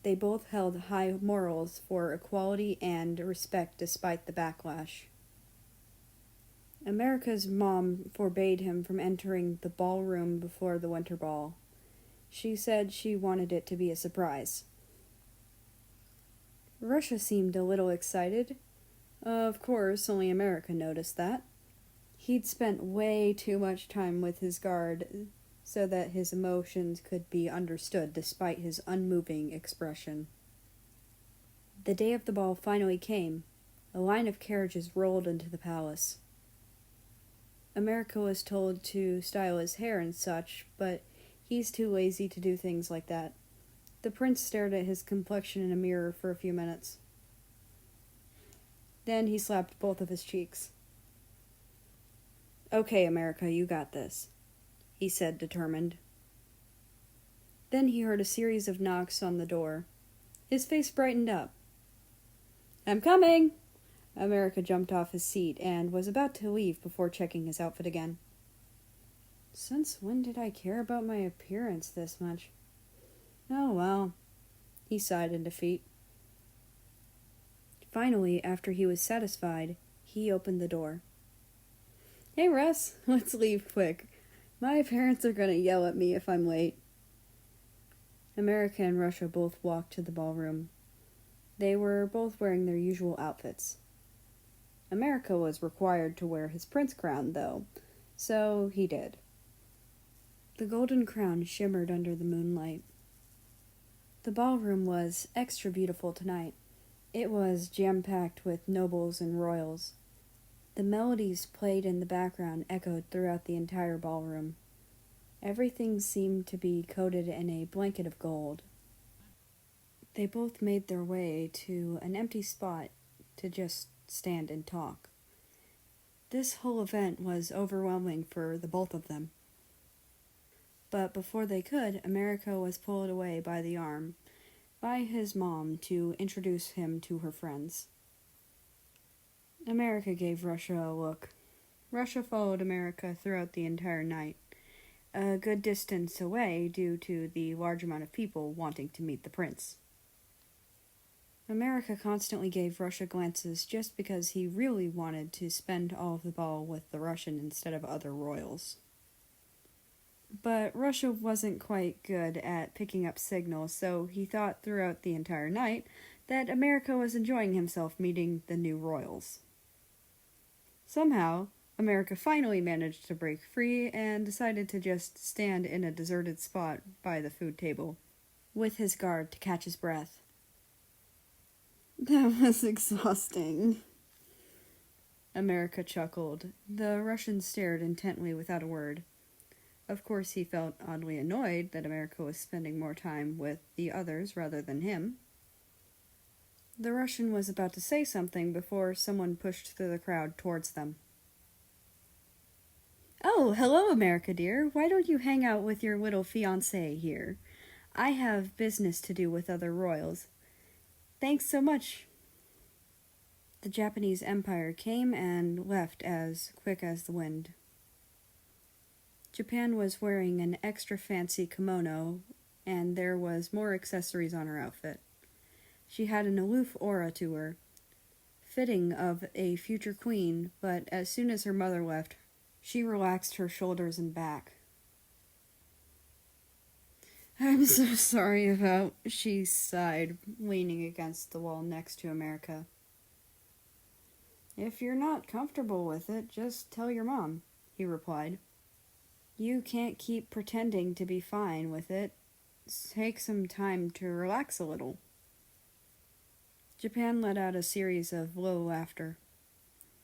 They both held high morals for equality and respect despite the backlash. America's mom forbade him from entering the ballroom before the winter ball. She said she wanted it to be a surprise. Russia seemed a little excited. Of course, only America noticed that. He'd spent way too much time with his guard so that his emotions could be understood despite his unmoving expression. The day of the ball finally came. A line of carriages rolled into the palace. America was told to style his hair and such, but he's too lazy to do things like that. The prince stared at his complexion in a mirror for a few minutes. Then he slapped both of his cheeks. "Okay, America, you got this," he said, determined. Then he heard a series of knocks on the door. His face brightened up. "I'm coming!" America jumped off his seat and was about to leave before checking his outfit again. Since when did I care about my appearance this much? Oh well, he sighed in defeat. Finally, after he was satisfied, he opened the door. "Hey Russ, let's leave quick. My parents are gonna yell at me if I'm late." America and Russia both walked to the ballroom. They were both wearing their usual outfits. America was required to wear his prince crown, though, so he did. The golden crown shimmered under the moonlight. The ballroom was extra beautiful tonight. It was jam-packed with nobles and royals. The melodies played in the background echoed throughout the entire ballroom. Everything seemed to be coated in a blanket of gold. They both made their way to an empty spot to just stand and talk. This whole event was overwhelming for the both of them. But before they could, America was pulled away by the arm by his mom to introduce him to her friends. America gave Russia a look. Russia followed America throughout the entire night, a good distance away due to the large amount of people wanting to meet the prince. America constantly gave Russia glances just because he really wanted to spend all of the ball with the Russian instead of other royals. But Russia wasn't quite good at picking up signals, so he thought throughout the entire night that America was enjoying himself meeting the new royals. Somehow, America finally managed to break free and decided to just stand in a deserted spot by the food table, with his guard to catch his breath. That was exhausting. America chuckled. The Russian stared intently without a word. Of course, he felt oddly annoyed that America was spending more time with the others rather than him. The Russian was about to say something before someone pushed through the crowd towards them. "Oh, hello, America, dear. Why don't you hang out with your little fiancé here? I have business to do with other royals. Thanks so much." The Japanese Empire came and left as quick as the wind. Japan was wearing an extra fancy kimono, and there was more accessories on her outfit. She had an aloof aura to her, fitting of a future queen, but as soon as her mother left, she relaxed her shoulders and back. "I'm so sorry about," she sighed, leaning against the wall next to America. "If you're not comfortable with it, just tell your mom," he replied. "You can't keep pretending to be fine with it. Take some time to relax a little." Japan let out a series of low laughter.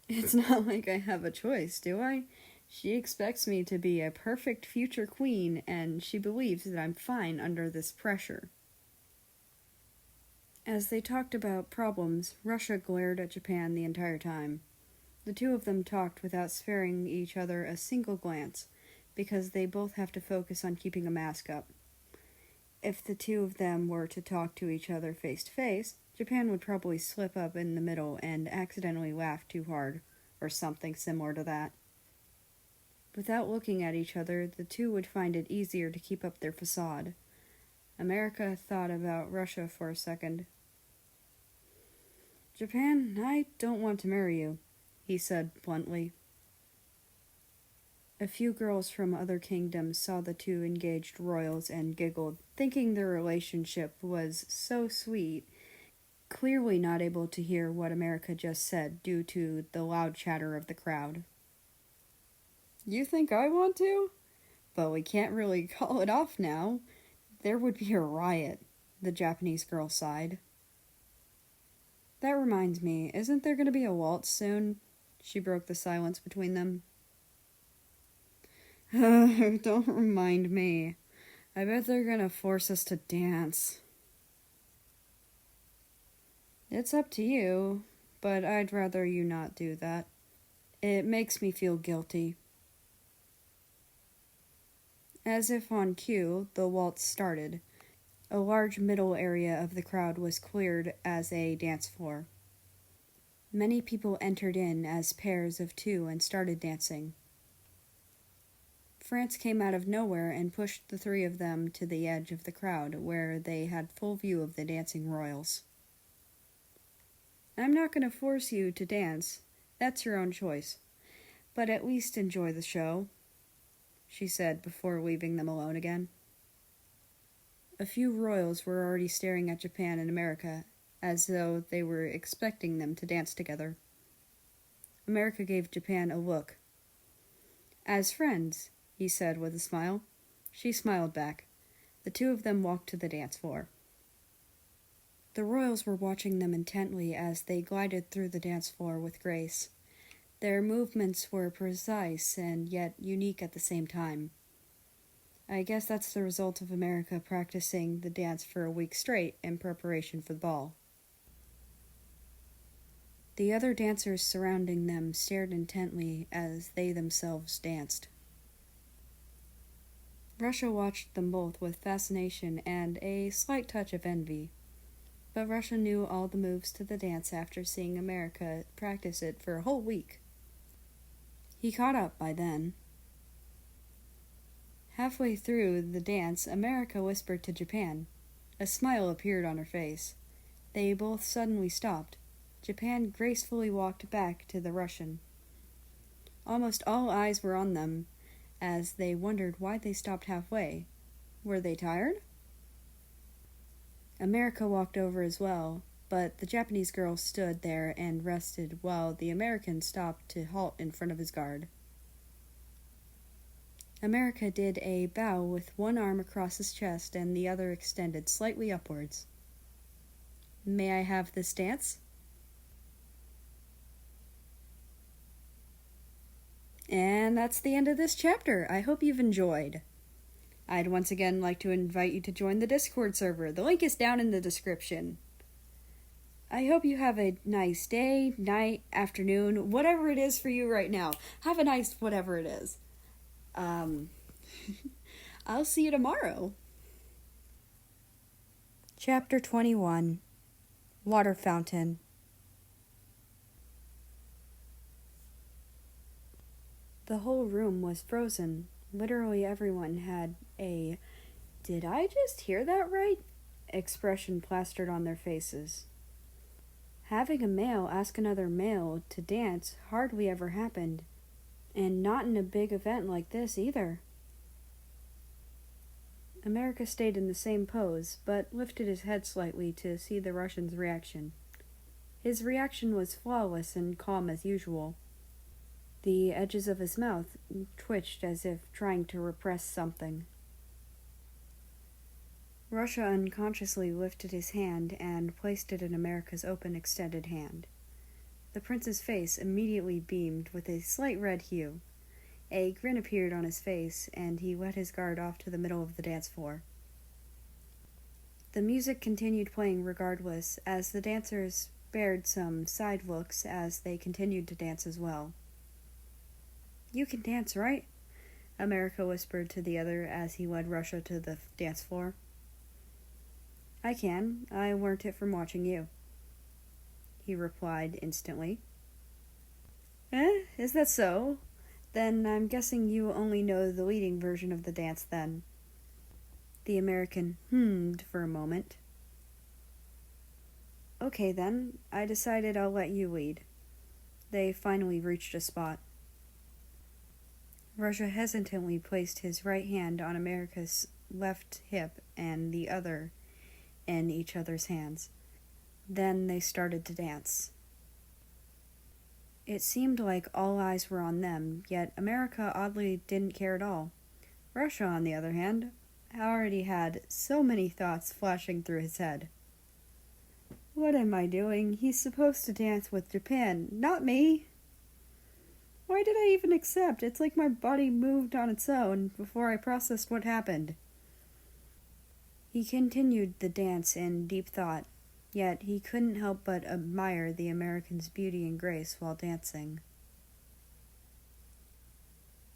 "It's not like I have a choice, do I? She expects me to be a perfect future queen, and she believes that I'm fine under this pressure." As they talked about problems, Russia glared at Japan the entire time. The two of them talked without sparing each other a single glance, because they both have to focus on keeping a mask up. If the two of them were to talk to each other face to face, Japan would probably slip up in the middle and accidentally laugh too hard, or something similar to that. Without looking at each other, the two would find it easier to keep up their facade. America thought about Russia for a second. Japan, I don't want to marry you, he said bluntly. A few girls from other kingdoms saw the two engaged royals and giggled, thinking their relationship was so sweet, clearly not able to hear what America just said due to the loud chatter of the crowd. You think I want to? But we can't really call it off now. There would be a riot, the Japanese girl sighed. That reminds me, isn't there going to be a waltz soon? She broke the silence between them. Don't remind me. I bet they're going to force us to dance. It's up to you, but I'd rather you not do that. It makes me feel guilty. As if on cue, the waltz started. A large middle area of the crowd was cleared as a dance floor. Many people entered in as pairs of two and started dancing. France came out of nowhere and pushed the three of them to the edge of the crowd, where they had full view of the dancing royals. I'm not going to force you to dance. That's your own choice. But at least enjoy the show, she said before leaving them alone again. A few royals were already staring at Japan and America, as though they were expecting them to dance together. America gave Japan a look. As friends, he said with a smile. She smiled back. The two of them walked to the dance floor. The royals were watching them intently as they glided through the dance floor with grace. Their movements were precise and yet unique at the same time. I guess that's the result of America practicing the dance for a week straight in preparation for the ball. The other dancers surrounding them stared intently as they themselves danced. Russia watched them both with fascination and a slight touch of envy. But Russia knew all the moves to the dance after seeing America practice it for a whole week. He caught up by then. Halfway through the dance, America whispered to Japan. A smile appeared on her face. They both suddenly stopped. Japan gracefully walked back to the Russian. Almost all eyes were on them, as they wondered why they stopped halfway. Were they tired? America walked over as well, but the Japanese girl stood there and rested while the American stopped to halt in front of his guard. America did a bow with one arm across his chest and the other extended slightly upwards. May I have this dance? And that's the end of this chapter. I hope you've enjoyed. I'd once again like to invite you to join the Discord server. The link is down in the description. I hope you have a nice day, night, afternoon, whatever it is for you right now. Have a nice whatever it is. I'll see you tomorrow. Chapter 21. Water Fountain. The whole room was frozen. Literally everyone had a "did I just hear that right?" expression plastered on their faces. Having a male ask another male to dance hardly ever happened, and not in a big event like this either. America stayed in the same pose, but lifted his head slightly to see the Russian's reaction. His reaction was flawless and calm as usual. The edges of his mouth twitched as if trying to repress something. Russia unconsciously lifted his hand and placed it in America's open, extended hand. The prince's face immediately beamed with a slight red hue. A grin appeared on his face, and he let his guard off to the middle of the dance floor. The music continued playing regardless, as the dancers spared some side looks as they continued to dance as well. "You can dance, right?" America whispered to the other as he led Russia to the dance floor. "I can. I learned it from watching you." he replied instantly. Is that so? Then I'm guessing you only know the leading version of the dance then. The American hummed for a moment. Okay then, I decided I'll let you lead. They finally reached a spot. Russia hesitantly placed his right hand on America's left hip and the other in each other's hands. Then they started to dance. It seemed like all eyes were on them, yet America oddly didn't care at all. Russia, on the other hand, already had so many thoughts flashing through his head. What am I doing? He's supposed to dance with Japan, not me. Why did I even accept? It's like my body moved on its own before I processed what happened. He continued the dance in deep thought, yet he couldn't help but admire the American's beauty and grace while dancing.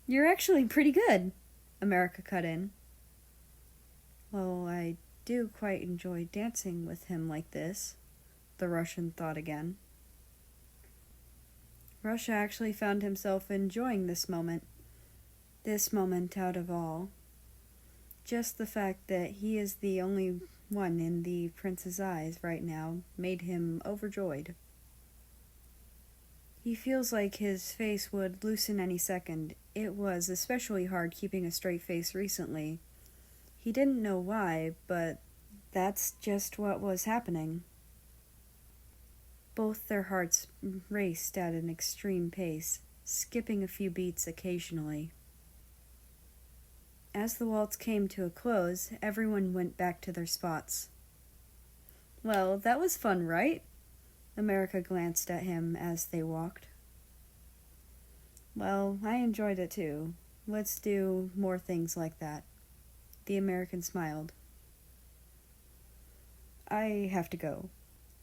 You're actually pretty good, America cut in. Well, I do quite enjoy dancing with him like this, the Russian thought again. Russia actually found himself enjoying this moment out of all. Just the fact that he is the only one in the prince's eyes right now made him overjoyed. He feels like his face would loosen any second. It was especially hard keeping a straight face recently. He didn't know why, but that's just what was happening. Both their hearts raced at an extreme pace, skipping a few beats occasionally. As the waltz came to a close, everyone went back to their spots. Well, that was fun, right? America glanced at him as they walked. Well, I enjoyed it too. Let's do more things like that. The American smiled. I have to go.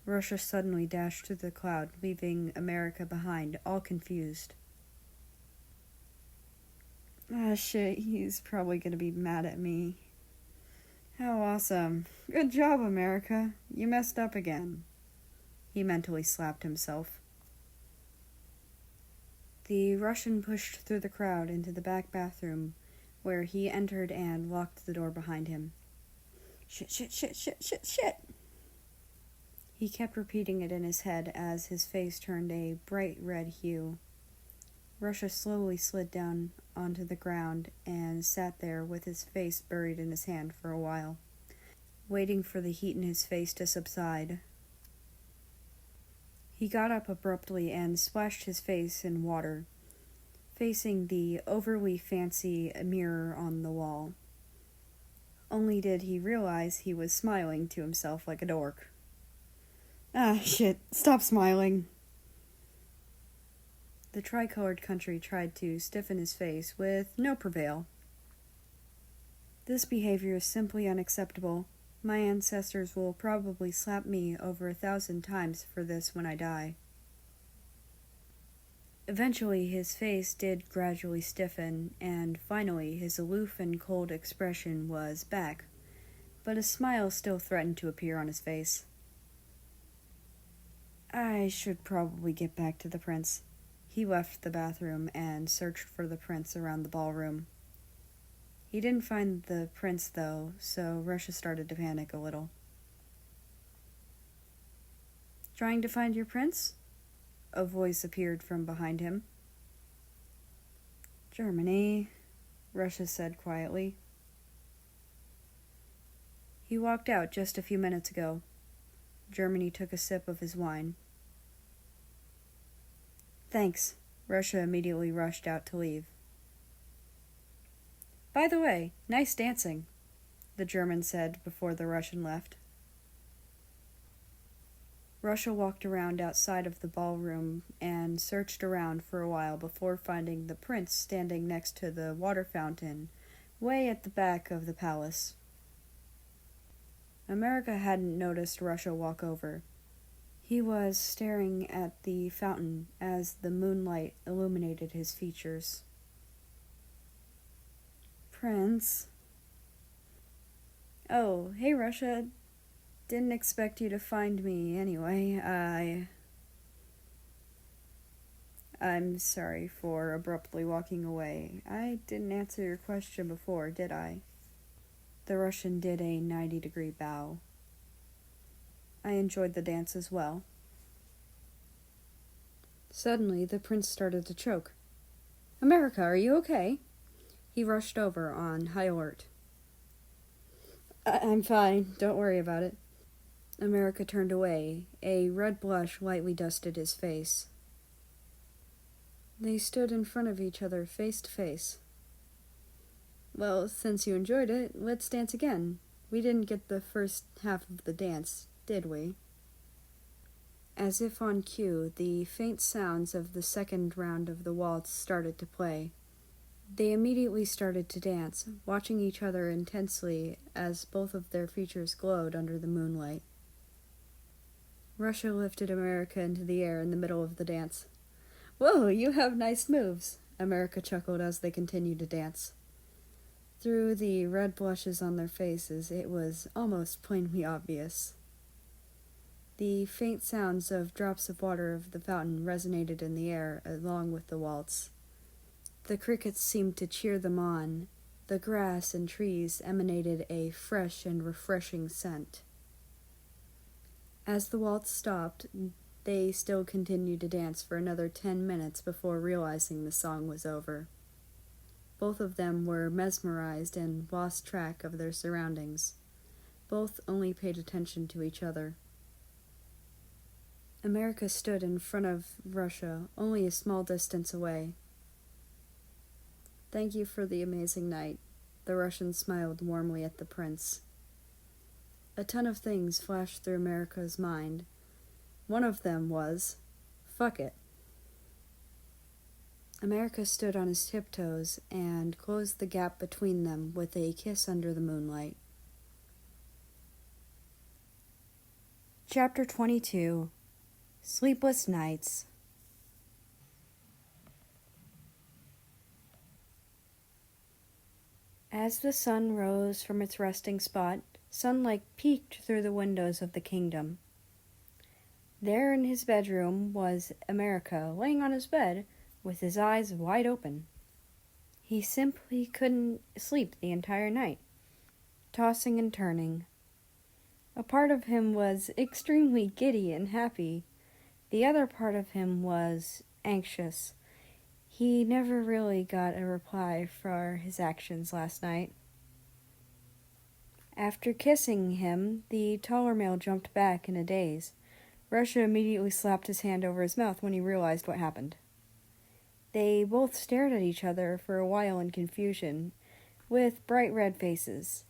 Russia suddenly dashed through the crowd, leaving America behind, all confused. Ah, shit, he's probably gonna be mad at me. How awesome. Good job, America. You messed up again. He mentally slapped himself. The Russian pushed through the crowd into the back bathroom, where he entered and locked the door behind him. Shit, shit, shit, shit, shit, shit. He kept repeating it in his head as his face turned a bright red hue. Russia slowly slid down onto the ground and sat there with his face buried in his hand for a while, waiting for the heat in his face to subside. He got up abruptly and splashed his face in water, facing the overly fancy mirror on the wall. Only did he realize he was smiling to himself like a dork. Ah, shit, stop smiling. The tricolored country tried to stiffen his face with no prevail. This behavior is simply unacceptable. My ancestors will probably slap me over 1,000 times for this when I die. Eventually, his face did gradually stiffen, and finally his aloof and cold expression was back, but a smile still threatened to appear on his face. I should probably get back to the prince. He left the bathroom and searched for the prince around the ballroom. He didn't find the prince, though, so Russia started to panic a little. Trying to find your prince? A voice appeared from behind him. Germany, Russia said quietly. He walked out just a few minutes ago. Germany took a sip of his wine. Thanks. Russia immediately rushed out to leave. By the way, nice dancing, the German said before the Russian left. Russia walked around outside of the ballroom and searched around for a while before finding the prince standing next to the water fountain, way at the back of the palace. America hadn't noticed Russia walk over. He was staring at the fountain as the moonlight illuminated his features. Prince. Oh, hey Russia. Didn't expect you to find me anyway. I'm sorry for abruptly walking away. I didn't answer your question before, did I? The Russian did a 90-degree bow. I enjoyed the dance as well. Suddenly, the prince started to choke. America, are you okay? He rushed over on high alert. I'm fine. Don't worry about it. America turned away. A red blush lightly dusted his face. They stood in front of each other, face to face. Well, since you enjoyed it, let's dance again. We didn't get the first half of the dance, did we? As if on cue, the faint sounds of the second round of the waltz started to play. They immediately started to dance, watching each other intensely as both of their features glowed under the moonlight. Russia lifted America into the air in the middle of the dance. Whoa, you have nice moves, America chuckled as they continued to dance. Through the red blushes on their faces, it was almost plainly obvious. The faint sounds of drops of water of the fountain resonated in the air along with the waltz. The crickets seemed to cheer them on. The grass and trees emanated a fresh and refreshing scent. As the waltz stopped, they still continued to dance for another 10 minutes before realizing the song was over. Both of them were mesmerized and lost track of their surroundings. Both only paid attention to each other. America stood in front of Russia, only a small distance away. Thank you for the amazing night. The Russian smiled warmly at the prince. A ton of things flashed through America's mind. One of them was, fuck it. America stood on his tiptoes and closed the gap between them with a kiss under the moonlight. Chapter 22. Sleepless Nights. As the sun rose from its resting spot, sunlight peeked through the windows of the kingdom. There in his bedroom was America, laying on his bed with his eyes wide open. He simply couldn't sleep the entire night, tossing and turning. A part of him was extremely giddy and happy. The other part of him was anxious. He never really got a reply for his actions last night. After kissing him, the taller male jumped back in a daze. Russia immediately slapped his hand over his mouth when he realized what happened. They both stared at each other for a while in confusion, with bright red faces.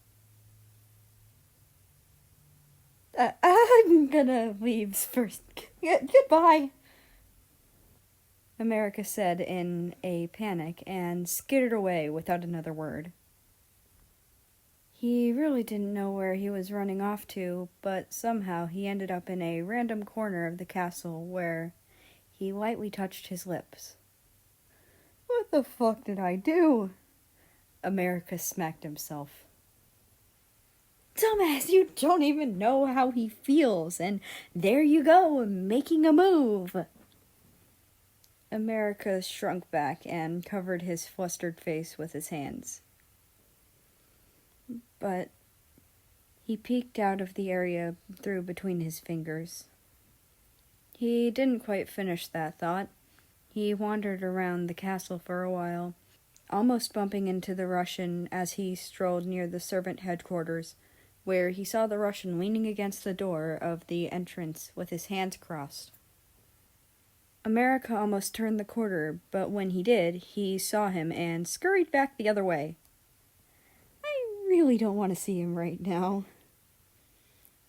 I'm gonna leave first. Goodbye, America said in a panic and skittered away without another word. He really didn't know where he was running off to, but somehow he ended up in a random corner of the castle where he lightly touched his lips. What the fuck did I do? America smacked himself. Dumbass, you don't even know how he feels, and there you go, making a move. America shrunk back and covered his flustered face with his hands. But he peeked out of the area through between his fingers. He didn't quite finish that thought. He wandered around the castle for a while, almost bumping into the Russian as he strolled near the servant headquarters, where he saw the Russian leaning against the door of the entrance with his hands crossed. America almost turned the corner, but when he did, he saw him and scurried back the other way. I really don't want to see him right now.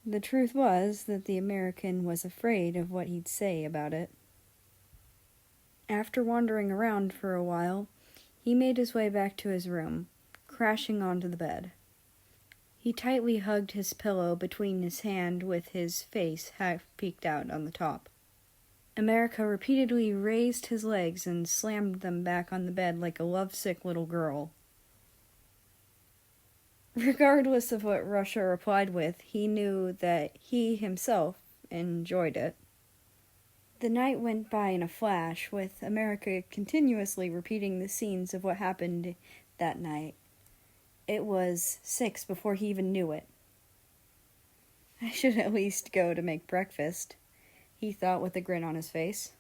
The truth was that the American was afraid of what he'd say about it. After wandering around for a while, he made his way back to his room, crashing onto the bed. He tightly hugged his pillow between his hand with his face half peeked out on the top. America repeatedly raised his legs and slammed them back on the bed like a lovesick little girl. Regardless of what Russia replied with, he knew that he himself enjoyed it. The night went by in a flash, with America continuously repeating the scenes of what happened that night. It was 6 before he even knew it. I should at least go to make breakfast, he thought with a grin on his face.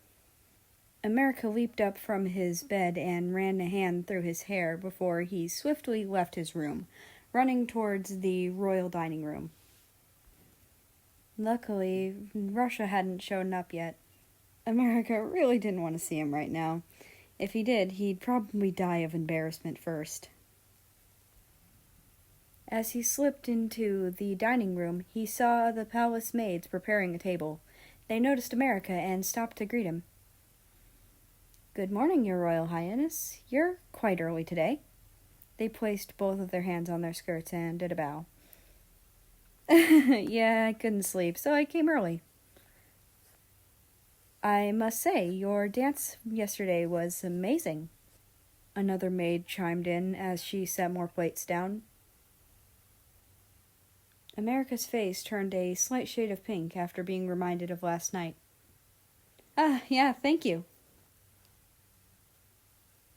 America leaped up from his bed and ran a hand through his hair before he swiftly left his room, running towards the royal dining room. Luckily, Russia hadn't shown up yet. America really didn't want to see him right now. If he did, he'd probably die of embarrassment first. As he slipped into the dining room, he saw the palace maids preparing a table. They noticed America and stopped to greet him. "Good morning, Your Royal Highness. You're quite early today." They placed both of their hands on their skirts and did a bow. "Yeah, I couldn't sleep, so I came early." "I must say, your dance yesterday was amazing." Another maid chimed in as she set more plates down. America's face turned a slight shade of pink after being reminded of last night. Yeah, thank you."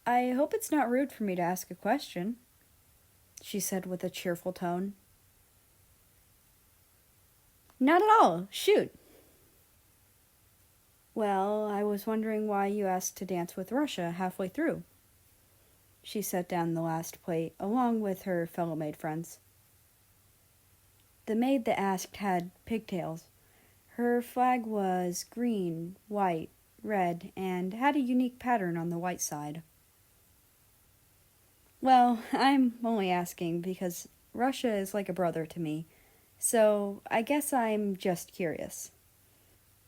"I hope it's not rude for me to ask a question," she said with a cheerful tone. "Not at all. Shoot." "Well, I was wondering why you asked to dance with Russia halfway through." She set down the last plate, along with her fellow maid friends. The maid that asked had pigtails. Her flag was green, white, red, and had a unique pattern on the white side. "Well, I'm only asking because Russia is like a brother to me, so I guess I'm just curious."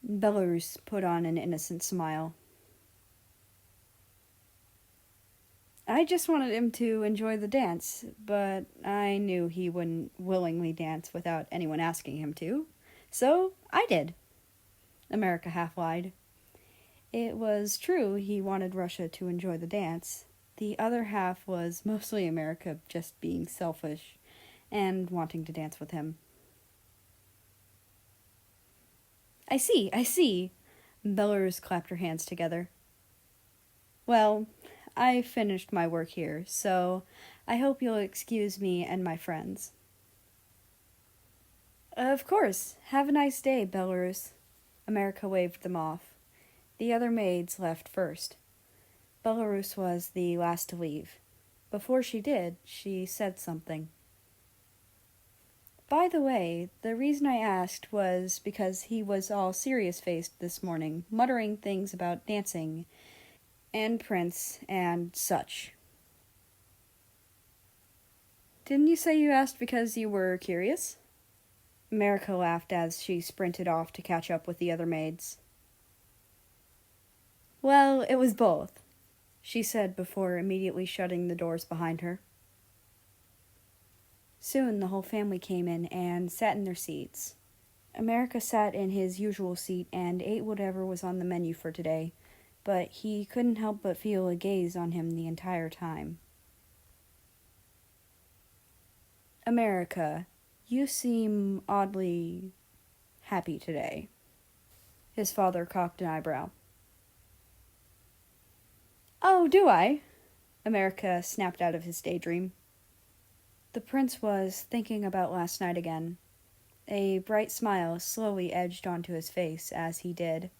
Belarus put on an innocent smile. "I just wanted him to enjoy the dance, but I knew he wouldn't willingly dance without anyone asking him to, so I did." America half lied. It was true he wanted Russia to enjoy the dance. The other half was mostly America just being selfish and wanting to dance with him. I see. Belarus clapped her hands together. "Well, I finished my work here, so I hope you'll excuse me and my friends." "Of course. Have a nice day, Belarus." America waved them off. The other maids left first. Belarus was the last to leave. Before she did, she said something. "By the way, the reason I asked was because he was all serious-faced this morning, muttering things about dancing and Prince and such." "Didn't you say you asked because you were curious?" America laughed as she sprinted off to catch up with the other maids. "Well, it was both," she said before immediately shutting the doors behind her. Soon the whole family came in and sat in their seats. America sat in his usual seat and ate whatever was on the menu for today, but he couldn't help but feel a gaze on him the entire time. "America, you seem oddly happy today." His father cocked an eyebrow. "Oh, do I?" America snapped out of his daydream. The prince was thinking about last night again. A bright smile slowly edged onto his face as he did,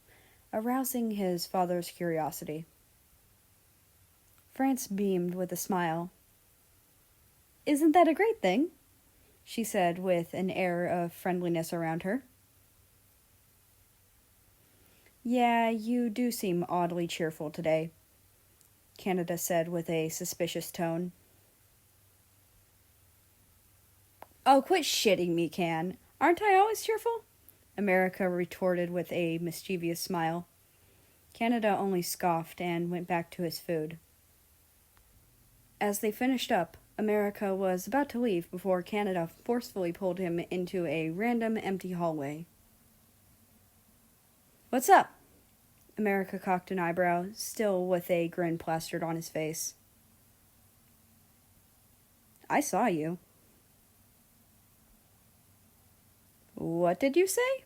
arousing his father's curiosity. France beamed with a smile. "Isn't that a great thing?" she said with an air of friendliness around her. "Yeah, you do seem oddly cheerful today," Canada said with a suspicious tone. "Oh, quit shitting me, Can. Aren't I always cheerful?" America retorted with a mischievous smile. Canada only scoffed and went back to his food. As they finished up, America was about to leave before Canada forcefully pulled him into a random empty hallway. "What's up?" America cocked an eyebrow, still with a grin plastered on his face. "I saw you." "What did you say?"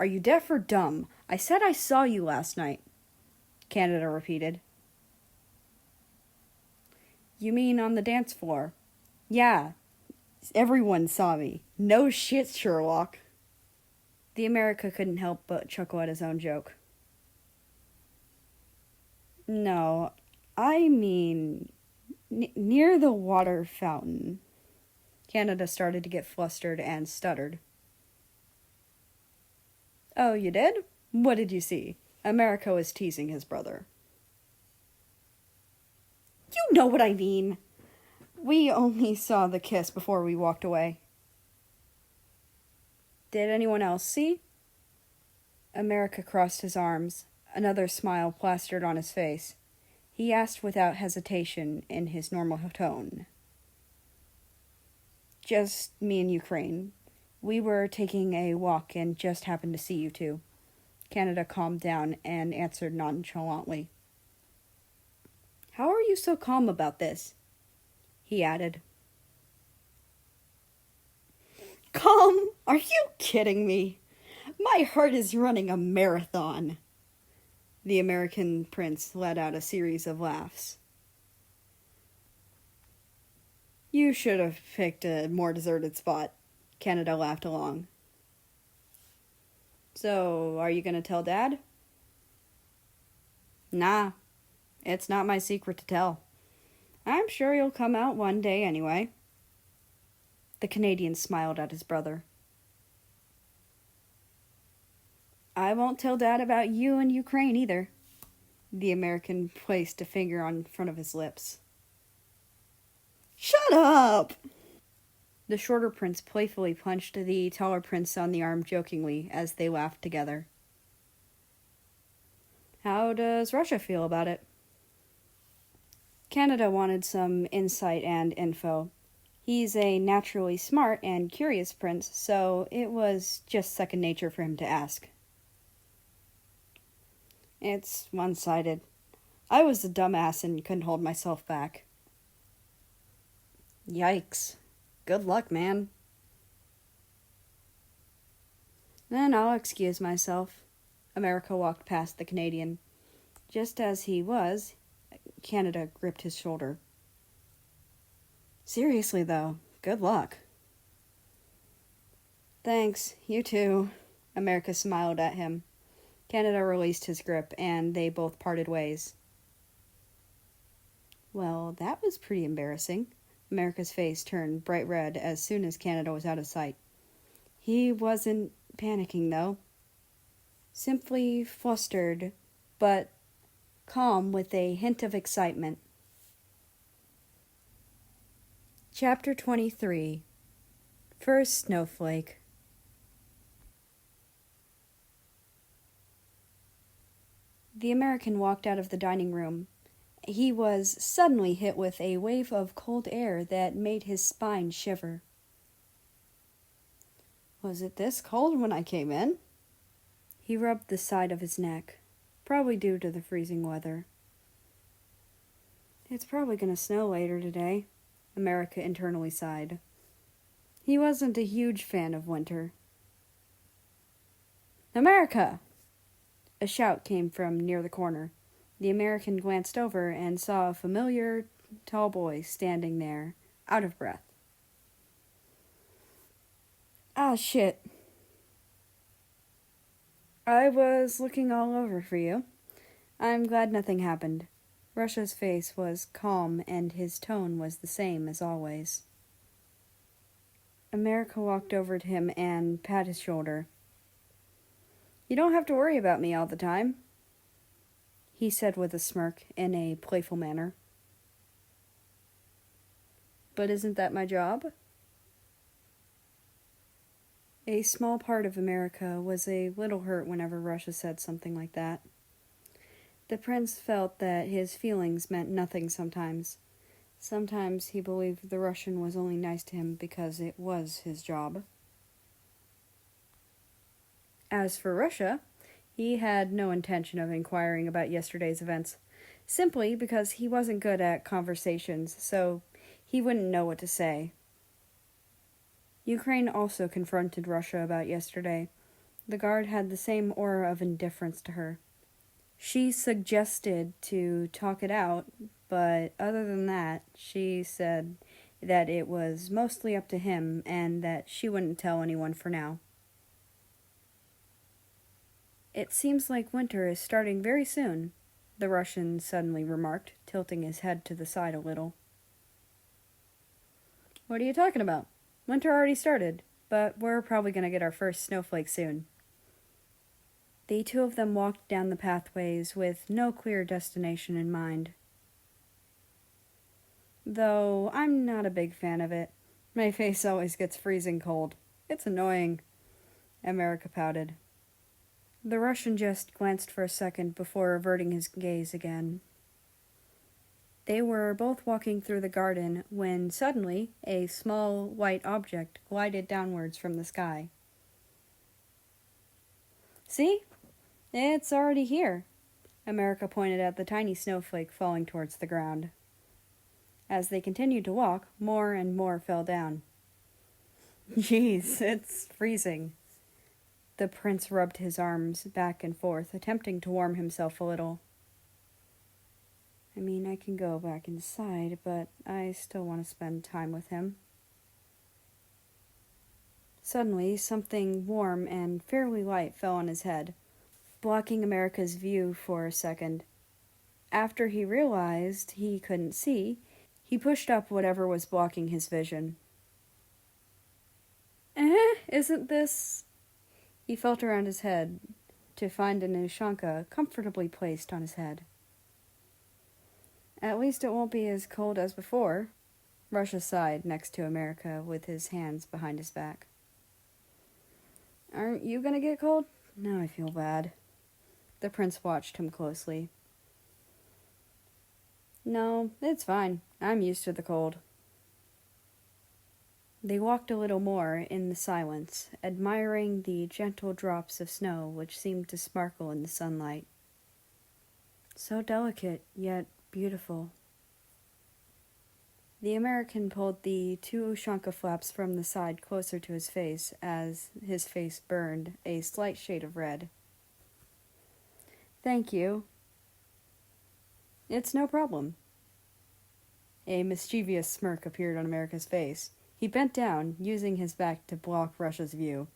Are you deaf or dumb? I said I saw you last night, Canada repeated. You mean on the dance floor? Yeah, everyone saw me. No shit, Sherlock. The America couldn't help but chuckle at his own joke. No, I mean near the water fountain. Canada started to get flustered and stuttered. Oh, you did? What did you see? America was teasing his brother. You know what I mean. We only saw the kiss before we walked away. Did anyone else see? America crossed his arms. Another smile plastered on his face. He asked without hesitation in his normal tone. Just me and Ukraine. We were taking a walk and just happened to see you two. Canada calmed down and answered nonchalantly. How are you so calm about this? He added. Calm? Are you kidding me? My heart is running a marathon. The American prince let out a series of laughs. You should have picked a more deserted spot. Canada laughed along. So, are you going to tell Dad? Nah, it's not my secret to tell. I'm sure you'll come out one day anyway. The Canadian smiled at his brother. I won't tell Dad about you and Ukraine either. The American placed a finger on front of his lips. Shut up! The shorter prince playfully punched the taller prince on the arm jokingly as they laughed together. How does Russia feel about it? Canada wanted some insight and info. He's a naturally smart and curious prince, so it was just second nature for him to ask. It's one-sided. I was a dumbass and couldn't hold myself back. Yikes. Good luck, man. Then I'll excuse myself. America walked past the Canadian. Just as he was, Canada gripped his shoulder. Seriously, though, good luck. Thanks, you too. America smiled at him. Canada released his grip, and they both parted ways. Well, that was pretty embarrassing. America's face turned bright red as soon as Canada was out of sight. He wasn't panicking, though. Simply flustered, but calm with a hint of excitement. Chapter 23. First Snowflake. The American walked out of the dining room. He was suddenly hit with a wave of cold air that made his spine shiver. Was it this cold when I came in? He rubbed the side of his neck, probably due to the freezing weather. It's probably going to snow later today, America internally sighed. He wasn't a huge fan of winter. America! A shout came from near the corner. The American glanced over and saw a familiar, tall boy standing there, out of breath. Ah, shit. I was looking all over for you. I'm glad nothing happened. Russia's face was calm and his tone was the same as always. America walked over to him and pat his shoulder. You don't have to worry about me all the time, he said with a smirk in a playful manner. But isn't that my job? A small part of America was a little hurt whenever Russia said something like that. The prince felt that his feelings meant nothing sometimes. Sometimes he believed the Russian was only nice to him because it was his job. As for Russia, he had no intention of inquiring about yesterday's events, simply because he wasn't good at conversations, so he wouldn't know what to say. Ukraine also confronted Russia about yesterday. The guard had the same aura of indifference to her. She suggested to talk it out, but other than that, she said that it was mostly up to him and that she wouldn't tell anyone for now. It seems like winter is starting very soon, the Russian suddenly remarked, tilting his head to the side a little. What are you talking about? Winter already started, but we're probably going to get our first snowflake soon. The two of them walked down the pathways with no clear destination in mind. Though I'm not a big fan of it. My face always gets freezing cold. It's annoying, America pouted. The Russian just glanced for a second before averting his gaze again. They were both walking through the garden when suddenly a small white object glided downwards from the sky. See? It's already here, America pointed at the tiny snowflake falling towards the ground. As they continued to walk, more and more fell down. Jeez, it's freezing. The prince rubbed his arms back and forth, attempting to warm himself a little. I mean, I can go back inside, but I still want to spend time with him. Suddenly, something warm and fairly light fell on his head, blocking America's view for a second. After he realized he couldn't see, he pushed up whatever was blocking his vision. Isn't this... He felt around his head to find an ushanka comfortably placed on his head. At least it won't be as cold as before. Russia sighed next to America with his hands behind his back. Aren't you gonna get cold? Now I feel bad. The prince watched him closely. No, it's fine. I'm used to the cold. They walked a little more in the silence, admiring the gentle drops of snow which seemed to sparkle in the sunlight. So delicate, yet beautiful. The American pulled the two ushanka flaps from the side closer to his face as his face burned a slight shade of red. Thank you. It's no problem. A mischievous smirk appeared on America's face. He bent down, using his back to block Russia's view.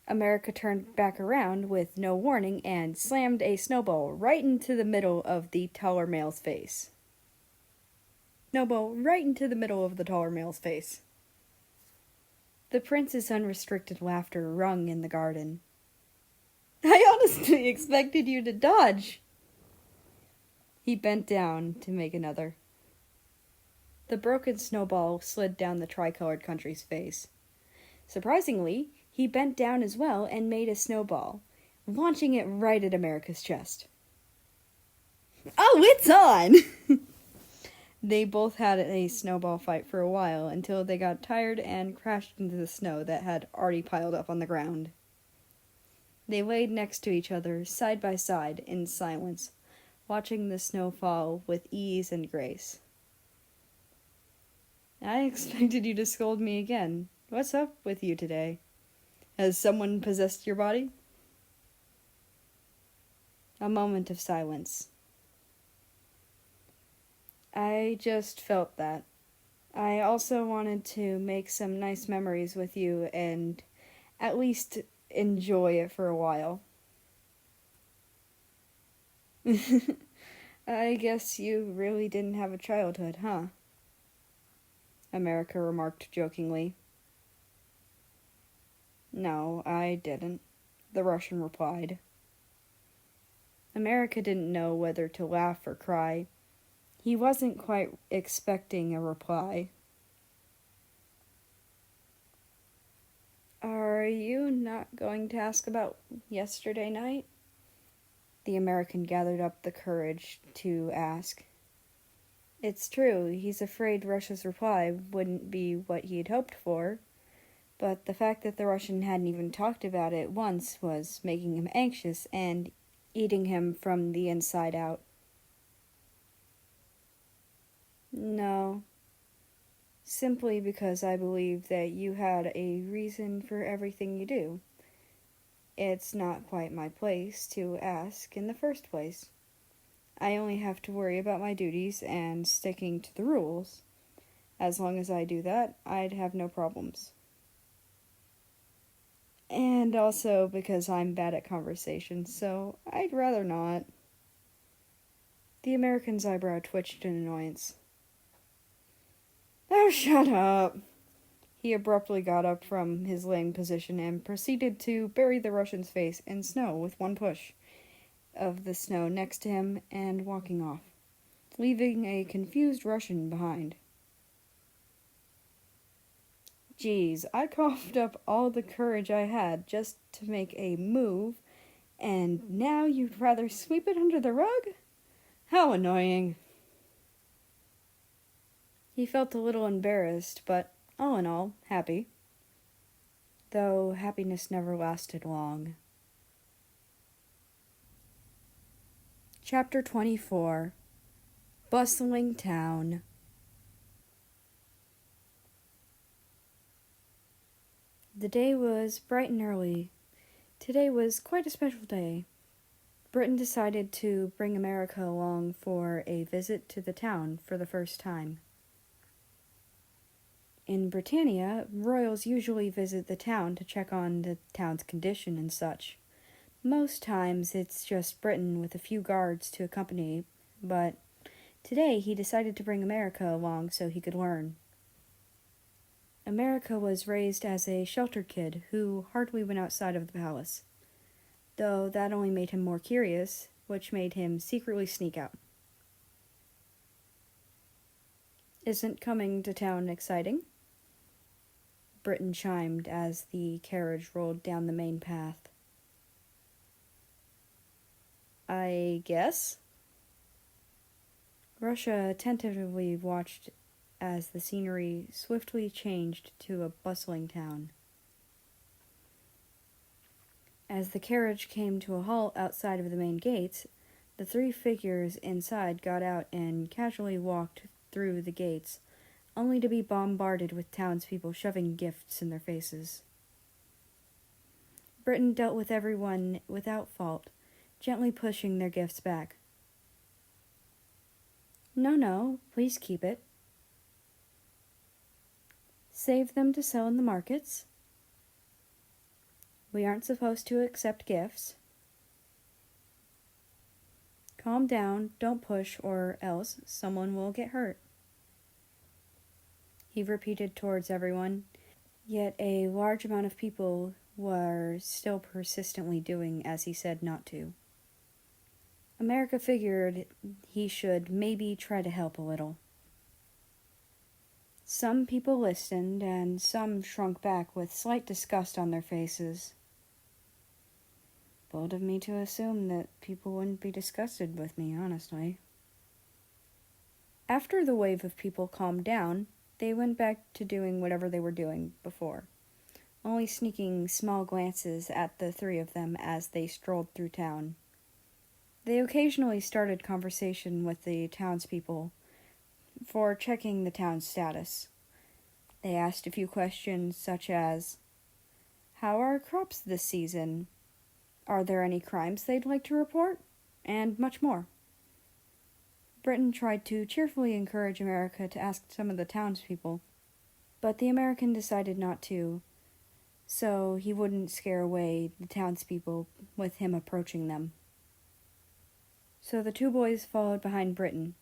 America turned back around with no warning and slammed a snowball right into the middle of the taller male's face. Snowball right into the middle of the taller male's face. The prince's unrestricted laughter rung in the garden. I honestly expected you to dodge. He bent down to make another. The broken snowball slid down the tricolored country's face. Surprisingly, he bent down as well and made a snowball, launching it right at America's chest. Oh, it's on! They both had a snowball fight for a while until they got tired and crashed into the snow that had already piled up on the ground. They laid next to each other, side by side, in silence, watching the snow fall with ease and grace. I expected you to scold me again. What's up with you today? Has someone possessed your body? A moment of silence. I just felt that. I also wanted to make some nice memories with you and at least enjoy it for a while. I guess you really didn't have a childhood, huh? America remarked jokingly. No, I didn't, the Russian replied. America didn't know whether to laugh or cry. He wasn't quite expecting a reply. Are you not going to ask about yesterday night? The American gathered up the courage to ask. It's true, he's afraid Russia's reply wouldn't be what he had hoped for, but the fact that the Russian hadn't even talked about it once was making him anxious and eating him from the inside out. No. simply because I believe that you had a reason for everything you do. It's not quite my place to ask in the first place. I only have to worry about my duties and sticking to the rules. As long as I do that, I'd have no problems. And also because I'm bad at conversation, so I'd rather not. The American's eyebrow twitched in annoyance. Oh, shut up! He abruptly got up from his laying position and proceeded to bury the Russian's face in snow with one push of the snow next to him and walking off, leaving a confused Russian behind. Geez, I coughed up all the courage I had just to make a move, and now you'd rather sweep it under the rug? How annoying. He felt a little embarrassed, but all in all, happy. Though happiness never lasted long. Chapter 24. Bustling Town. The day was bright and early. Today was quite a special day. Britain decided to bring America along for a visit to the town for the first time. In Britannia, royals usually visit the town to check on the town's condition and such. Most times it's just Britain with a few guards to accompany, but today he decided to bring America along so he could learn. America was raised as a sheltered kid who hardly went outside of the palace, though that only made him more curious, which made him secretly sneak out. Isn't coming to town exciting? Britain chimed as the carriage rolled down the main path. I guess? Russia tentatively watched as the scenery swiftly changed to a bustling town. As the carriage came to a halt outside of the main gates, the three figures inside got out and casually walked through the gates, only to be bombarded with townspeople shoving gifts in their faces. Britain dealt with everyone without fault, gently pushing their gifts back. No, please keep it. Save them to sell in the markets. We aren't supposed to accept gifts. Calm down, don't push, or else someone will get hurt. He repeated towards everyone, yet a large amount of people were still persistently doing as he said not to. America figured he should maybe try to help a little. Some people listened, and some shrunk back with slight disgust on their faces. Bold of me to assume that people wouldn't be disgusted with me, honestly. After the wave of people calmed down, they went back to doing whatever they were doing before, only sneaking small glances at the three of them as they strolled through town. They occasionally started conversation with the townspeople for checking the town's status. They asked a few questions such as, how are crops this season? Are there any crimes they'd like to report? And much more. Britain tried to cheerfully encourage America to ask some of the townspeople, but the American decided not to, so he wouldn't scare away the townspeople with him approaching them. So the two boys followed behind Britain,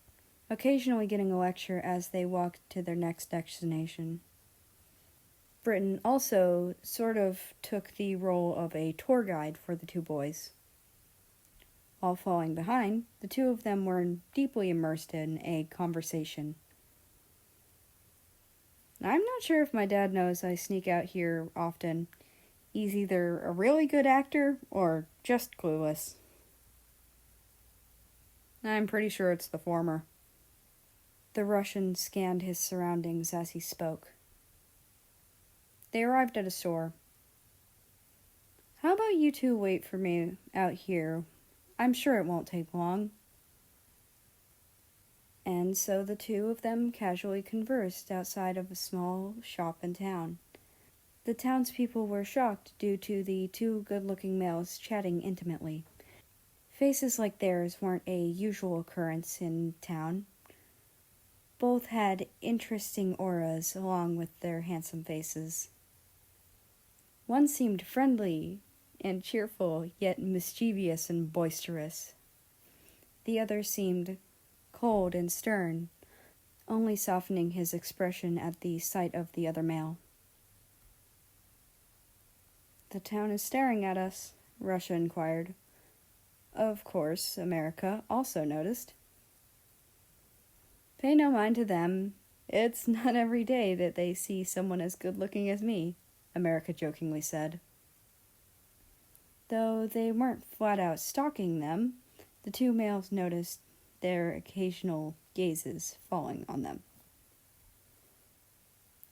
occasionally getting a lecture as they walked to their next destination. Britain also sort of took the role of a tour guide for the two boys. While falling behind, the two of them were deeply immersed in a conversation. I'm not sure if my dad knows I sneak out here often. He's either a really good actor or just clueless. I'm pretty sure it's the former. The Russian scanned his surroundings as he spoke. They arrived at a store. How about you two wait for me out here? I'm sure it won't take long. And so the two of them casually conversed outside of a small shop in town. The townspeople were shocked due to the two good-looking males chatting intimately. Faces like theirs weren't a usual occurrence in town. Both had interesting auras along with their handsome faces. One seemed friendly and cheerful, yet mischievous and boisterous. The other seemed cold and stern, only softening his expression at the sight of the other male. "The town is staring at us," Russia inquired. Of course, America also noticed. "Pay no mind to them. It's not every day that they see someone as good-looking as me," America jokingly said. Though they weren't flat-out stalking them, the two males noticed their occasional gazes falling on them.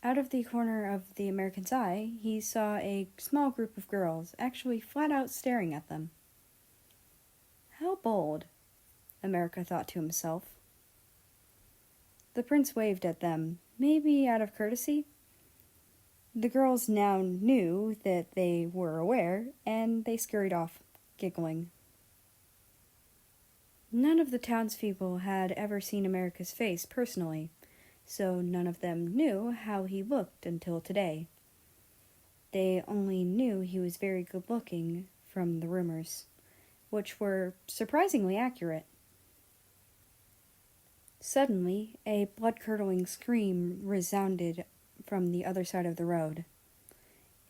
Out of the corner of the American's eye, he saw a small group of girls actually flat-out staring at them. How bold, America thought to himself. The prince waved at them, maybe out of courtesy. The girls now knew that they were aware, and they scurried off, giggling. None of the townspeople had ever seen America's face personally, so none of them knew how he looked until today. They only knew he was very good-looking from the rumors, which were surprisingly accurate. Suddenly, a blood-curdling scream resounded from the other side of the road.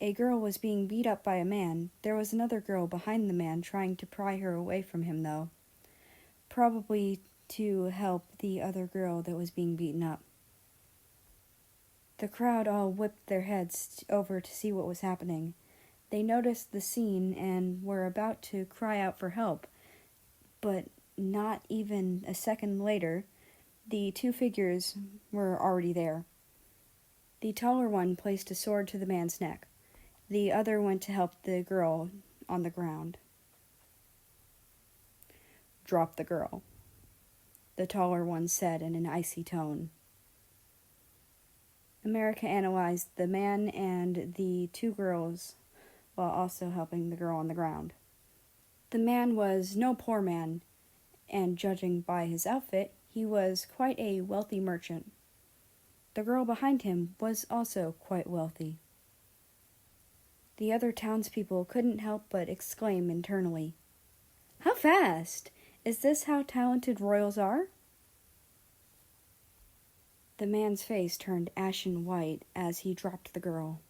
A girl was being beat up by a man. There was another girl behind the man trying to pry her away from him, though. Probably to help the other girl that was being beaten up. The crowd all whipped their heads over to see what was happening. They noticed the scene and were about to cry out for help, but not even a second later, the two figures were already there. The taller one placed a sword to the man's neck. The other went to help the girl on the ground. "Drop the girl," the taller one said in an icy tone. America analyzed the man and the two girls while also helping the girl on the ground. The man was no poor man, and judging by his outfit, he was quite a wealthy merchant. The girl behind him was also quite wealthy. The other townspeople couldn't help but exclaim internally, "How fast! Is this how talented royals are?" The man's face turned ashen white as he dropped the girl.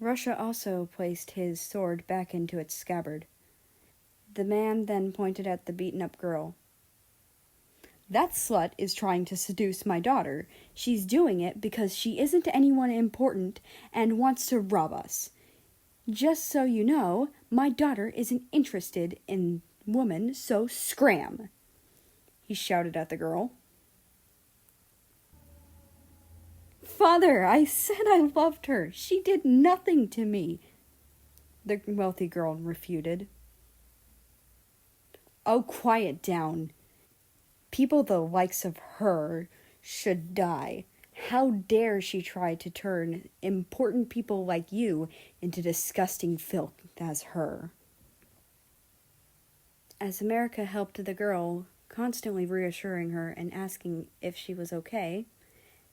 Russia also placed his sword back into its scabbard. The man then pointed at the beaten-up girl. "That slut is trying to seduce my daughter. She's doing it because she isn't anyone important and wants to rob us. Just so you know, my daughter isn't interested in woman, so scram!" he shouted at the girl. "Father, I said I loved her. She did nothing to me," the wealthy girl refuted. "Oh, quiet down. People the likes of her should die. How dare she try to turn important people like you into disgusting filth as her?" As America helped the girl, constantly reassuring her and asking if she was okay,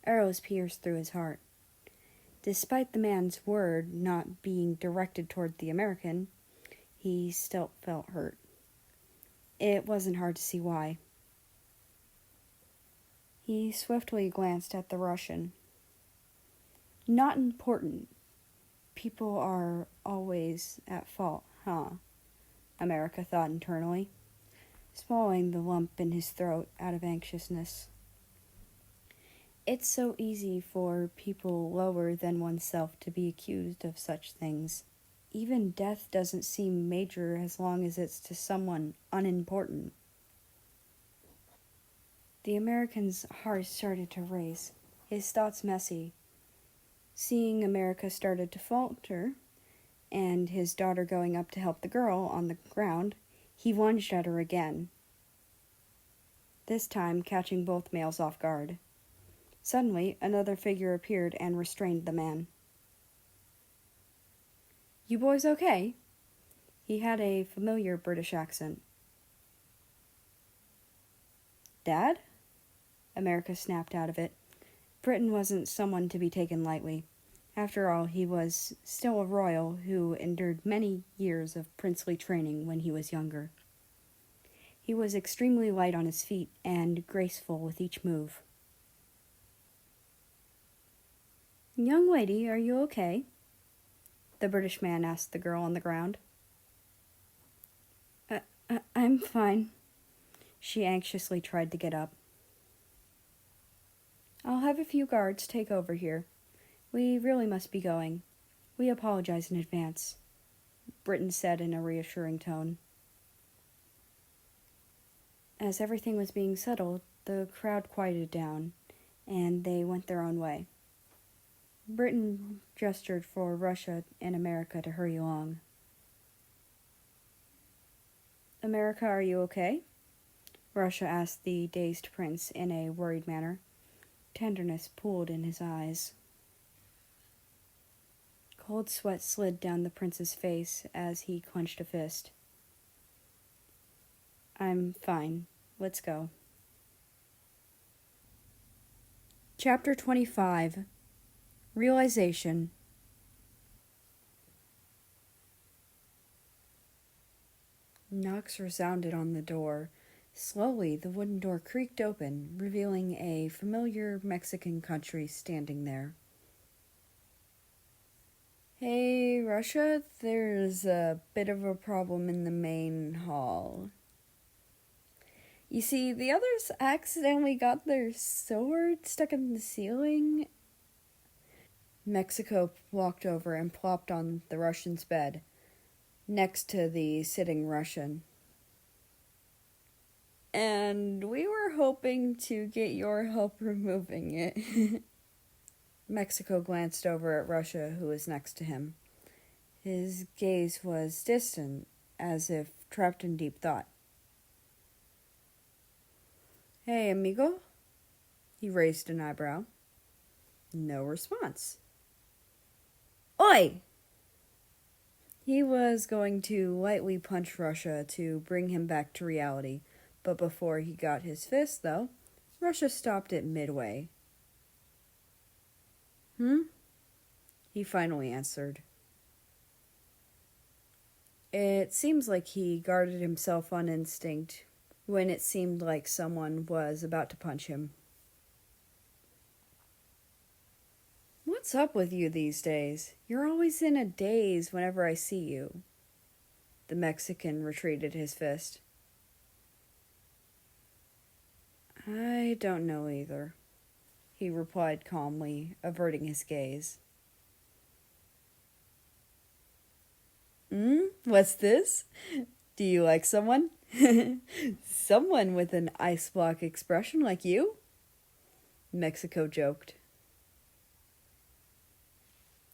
arrows pierced through his heart. Despite the man's word not being directed toward the American, he still felt hurt. It wasn't hard to see why. He swiftly glanced at the Russian. Not important. People are always at fault, huh? America thought internally, swallowing the lump in his throat out of anxiousness. It's so easy for people lower than oneself to be accused of such things. Even death doesn't seem major as long as it's to someone unimportant. The American's heart started to race, his thoughts messy. Seeing America started to falter, and his daughter going up to help the girl on the ground, he lunged at her again. this time catching both males off guard. Suddenly, another figure appeared and restrained the man. You boys okay? He had a familiar British accent. Dad? America snapped out of it. Britain wasn't someone to be taken lightly. After all, he was still a royal who endured many years of princely training when he was younger. He was extremely light on his feet and graceful with each move. Young lady, are you okay? The British man asked the girl on the ground. I'm fine. She anxiously tried to get up. I'll have a few guards take over here. We really must be going. We apologize in advance, Britain said in a reassuring tone. As everything was being settled, the crowd quieted down, and they went their own way. Britain gestured for Russia and America to hurry along. America, are you okay? Russia asked the dazed prince in a worried manner. Tenderness pooled in his eyes. Cold sweat slid down the prince's face as he clenched a fist. I'm fine. Let's go. Chapter 25. Realization. Knocks resounded on the door. Slowly, the wooden door creaked open, revealing a familiar Mexican country standing there. Hey, Russia, there's a bit of a problem in the main hall. You see, the others accidentally got their sword stuck in the ceiling. Mexico walked over and plopped on the Russian's bed, next to the sitting Russian. And we were hoping to get your help removing it. Mexico glanced over at Russia, who was next to him. His gaze was distant, as if trapped in deep thought. Hey, amigo? He raised an eyebrow. No response. Oi! He was going to lightly punch Russia to bring him back to reality, but before he got his fist, though, Russia stopped it midway. He finally answered. It seems like he guarded himself on instinct when it seemed like someone was about to punch him. What's up with you these days? You're always in a daze whenever I see you. The Mexican retreated his fist. I don't know either, he replied calmly, averting his gaze. What's this? Do you like someone? Someone with an ice block expression like you? Mexico joked.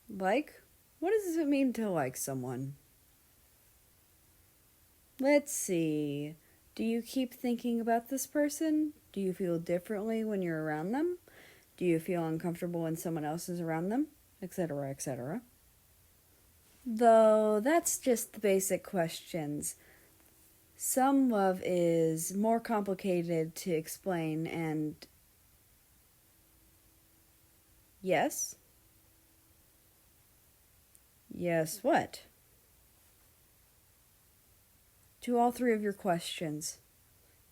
Like? What does it mean to like someone? Let's see. Do you keep thinking about this person? Do you feel differently when you're around them? Do you feel uncomfortable when someone else is around them? Etc., etc. Though that's just the basic questions. Some love is more complicated to explain and... Yes? Yes, what? To all three of your questions,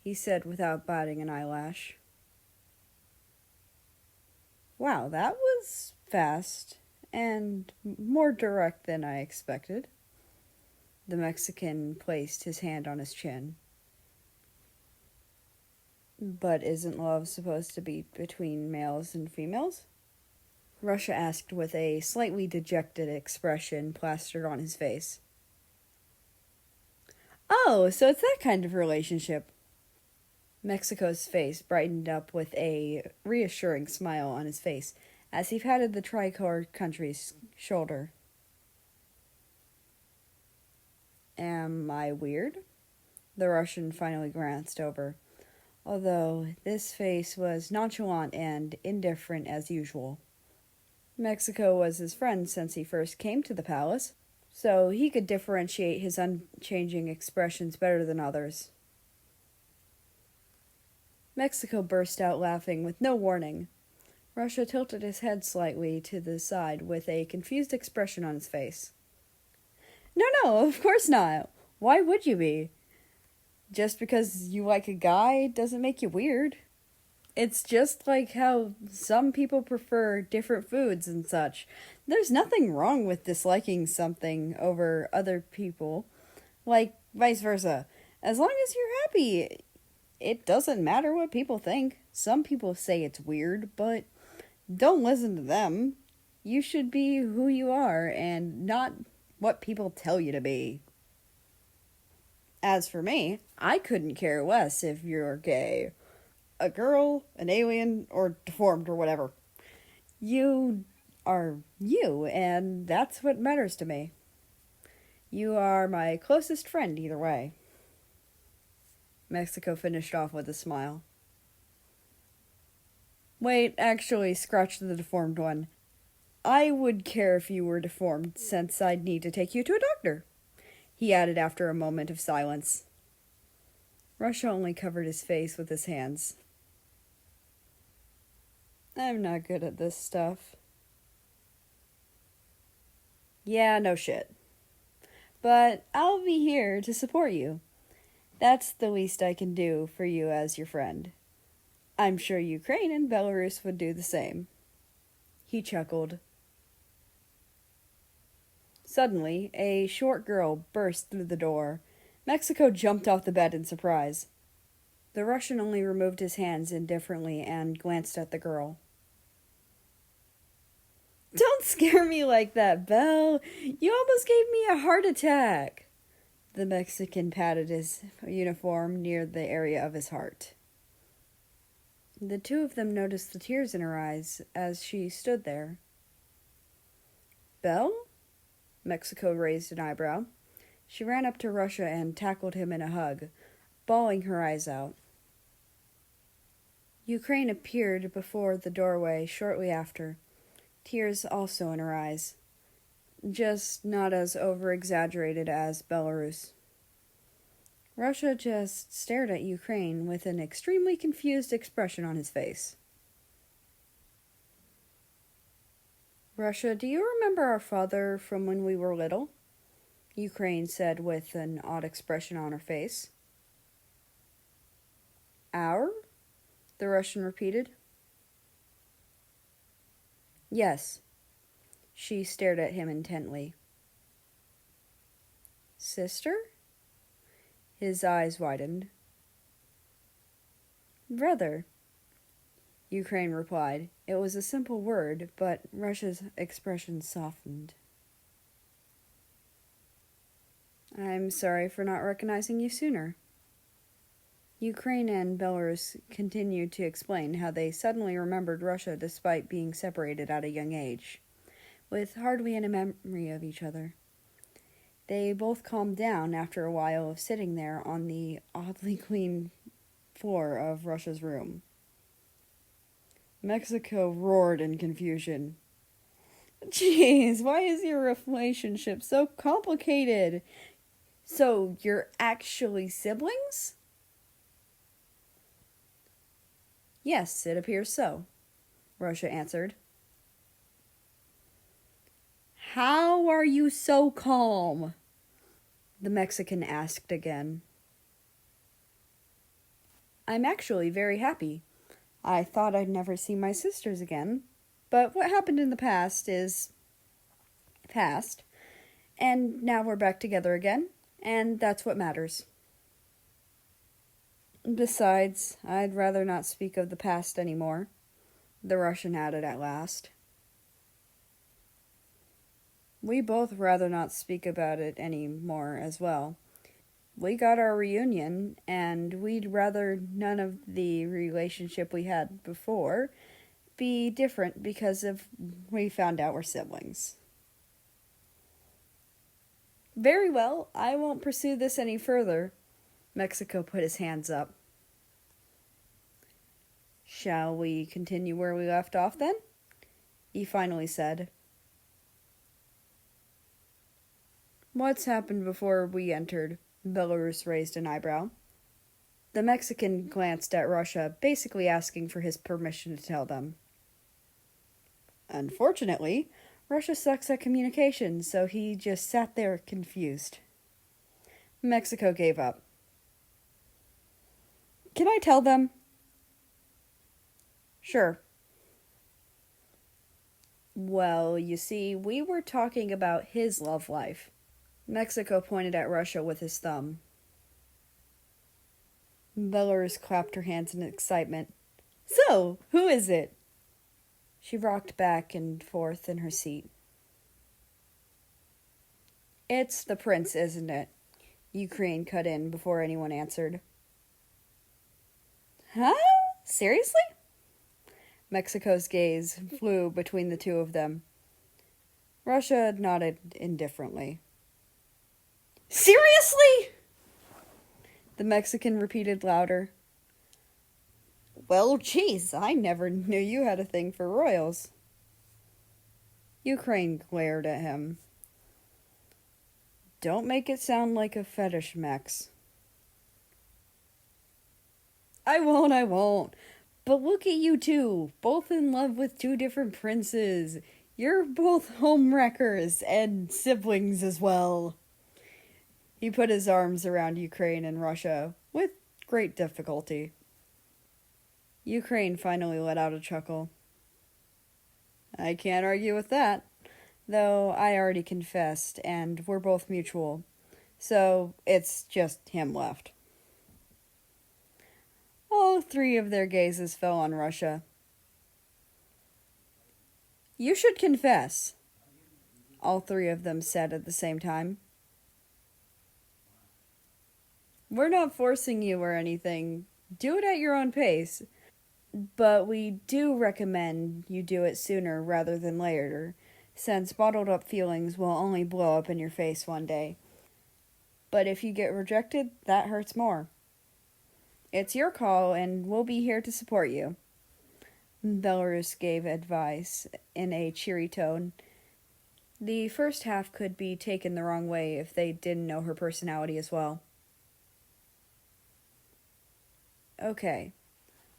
he said without batting an eyelash. Wow, that was fast and more direct than I expected. The Mexican placed his hand on his chin. But isn't love supposed to be between males and females? Russia asked with a slightly dejected expression plastered on his face. Oh, so it's that kind of relationship. Mexico's face brightened up with a reassuring smile on his face as he patted the tricolored country's shoulder. Am I weird? The Russian finally glanced over. although this face was nonchalant and indifferent as usual. Mexico was his friend since he first came to the palace, so he could differentiate his unchanging expressions better than others. Mexico burst out laughing with no warning. Russia tilted his head slightly to the side with a confused expression on his face. No, of course not. Why would you be? Just because you like a guy doesn't make you weird. It's just like how some people prefer different foods and such. There's nothing wrong with disliking something over other people, like vice versa. As long as you're happy, it doesn't matter what people think. Some people say it's weird, but don't listen to them. You should be who you are and not what people tell you to be. As for me, I couldn't care less if you're gay, a girl, an alien, or deformed or whatever. You are you, and that's what matters to me. You are my closest friend either way. Mexico finished off with a smile. Wait, actually, scratch the deformed one. I would care if you were deformed, since I'd need to take you to a doctor, he added after a moment of silence. Russia only covered his face with his hands. I'm not good at this stuff. Yeah, no shit. But I'll be here to support you. That's the least I can do for you as your friend. I'm sure Ukraine and Belarus would do the same. He chuckled. Suddenly, a short girl burst through the door. Mexico jumped off the bed in surprise. The Russian only removed his hands indifferently and glanced at the girl. Don't scare me like that, Belle. You almost gave me a heart attack. The Mexican patted his uniform near the area of his heart. The two of them noticed the tears in her eyes as she stood there. Belle? Mexico raised an eyebrow. She ran up to Russia and tackled him in a hug, bawling her eyes out. Ukraine appeared before the doorway shortly after, tears also in her eyes, just not as over-exaggerated as Belarus. Russia just stared at Ukraine with an extremely confused expression on his face. Russia, do you remember our father from when we were little? Ukraine said with an odd expression on her face. Our? The Russian repeated. Yes. She stared at him intently. Sister? His eyes widened. Brother, Ukraine replied. It was a simple word, but Russia's expression softened. I'm sorry for not recognizing you sooner. Ukraine and Belarus continued to explain how they suddenly remembered Russia despite being separated at a young age, with hardly any memory of each other. They both calmed down after a while of sitting there on the oddly clean floor of Russia's room. Mexico roared in confusion. Jeez, why is your relationship so complicated? So, you're actually siblings? Yes, it appears so, Russia answered. How are you so calm? The Mexican asked again. I'm actually very happy. I thought I'd never see my sisters again, but what happened in the past is past, and now we're back together again, and that's what matters. Besides, I'd rather not speak of the past anymore, the Russian added at last. We both rather not speak about it anymore as well. We got our reunion, and we'd rather none of the relationship we had before be different because of we found out we're siblings. Very well, I won't pursue this any further. Mexico put his hands up. Shall we continue where we left off then? He finally said. What's happened before we entered? Belarus raised an eyebrow. The Mexican glanced at Russia, basically asking for his permission to tell them. Unfortunately, Russia sucks at communication, so he just sat there confused. Mexico gave up. Can I tell them? Sure. Well, you see, we were talking about his love life. Mexico pointed at Russia with his thumb. Belarus clapped her hands in excitement. So, who is it? She rocked back and forth in her seat. It's the prince, isn't it? Ukraine cut in before anyone answered. Huh? Seriously? Mexico's gaze flew between the two of them. Russia nodded indifferently. Seriously? The Mexican repeated louder. Well, geez, I never knew you had a thing for royals. Ukraine glared at him. Don't make it sound like a fetish, Max. I won't. But look at you two, both in love with two different princes. You're both homewreckers and siblings as well. He put his arms around Ukraine and Russia with great difficulty. Ukraine finally let out a chuckle. I can't argue with that, though I already confessed, and we're both mutual, so it's just him left. All three of their gazes fell on Russia. You should confess, all three of them said at the same time. We're not forcing you or anything. Do it at your own pace. But we do recommend you do it sooner rather than later, since bottled up feelings will only blow up in your face one day. But if you get rejected, that hurts more. It's your call, and we'll be here to support you. Belarus gave advice in a cheery tone. The first half could be taken the wrong way if they didn't know her personality as well. Okay,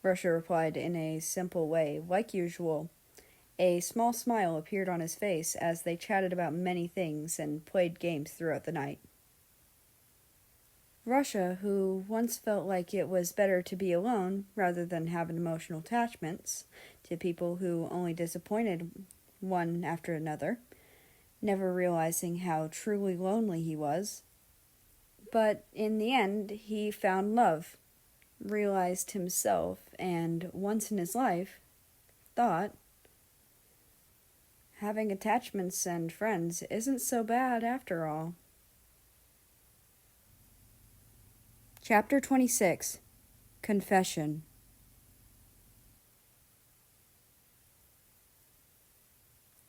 Russia replied in a simple way, like usual. A small smile appeared on his face as they chatted about many things and played games throughout the night. Russia, who once felt like it was better to be alone rather than have emotional attachments to people who only disappointed one after another, never realizing how truly lonely he was. But in the end, he found love, realized himself, and once in his life, thought, having attachments and friends isn't so bad after all. Chapter 26. Confession.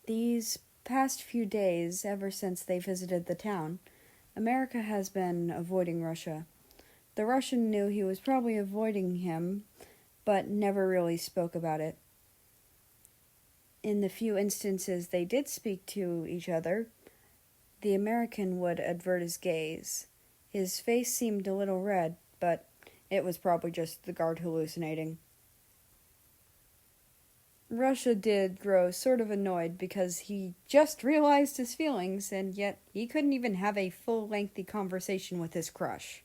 These past few days, ever since they visited the town, America has been avoiding Russia. The Russian knew he was probably avoiding him, but never really spoke about it. In the few instances they did speak to each other, the American would avert his gaze. His face seemed a little red, but it was probably just the guard hallucinating. Russia did grow sort of annoyed because he just realized his feelings, and yet he couldn't even have a full lengthy conversation with his crush.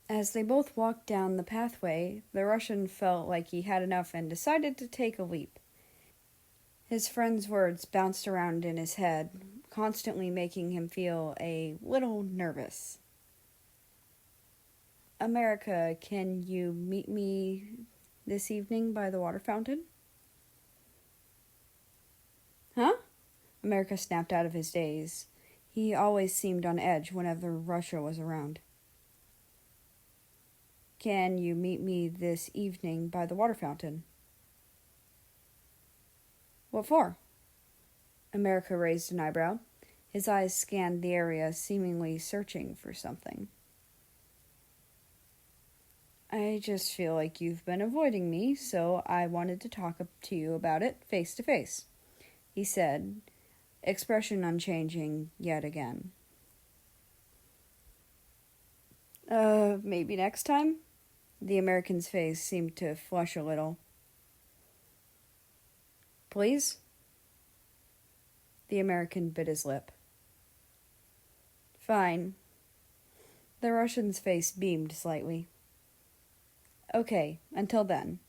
As they both walked down the pathway, the Russian felt like he had enough and decided to take a leap. His friend's words bounced around in his head, constantly making him feel a little nervous. America, can you meet me this evening by the water fountain? Huh? America snapped out of his daze. He always seemed on edge whenever Russia was around. Can you meet me this evening by the water fountain? What for? America raised an eyebrow. His eyes scanned the area, seemingly searching for something. I just feel like you've been avoiding me, so I wanted to talk to you about it face to face, he said, expression unchanging yet again. Maybe next time? The American's face seemed to flush a little. Please? The American bit his lip. Fine. The Russian's face beamed slightly. Okay, until then.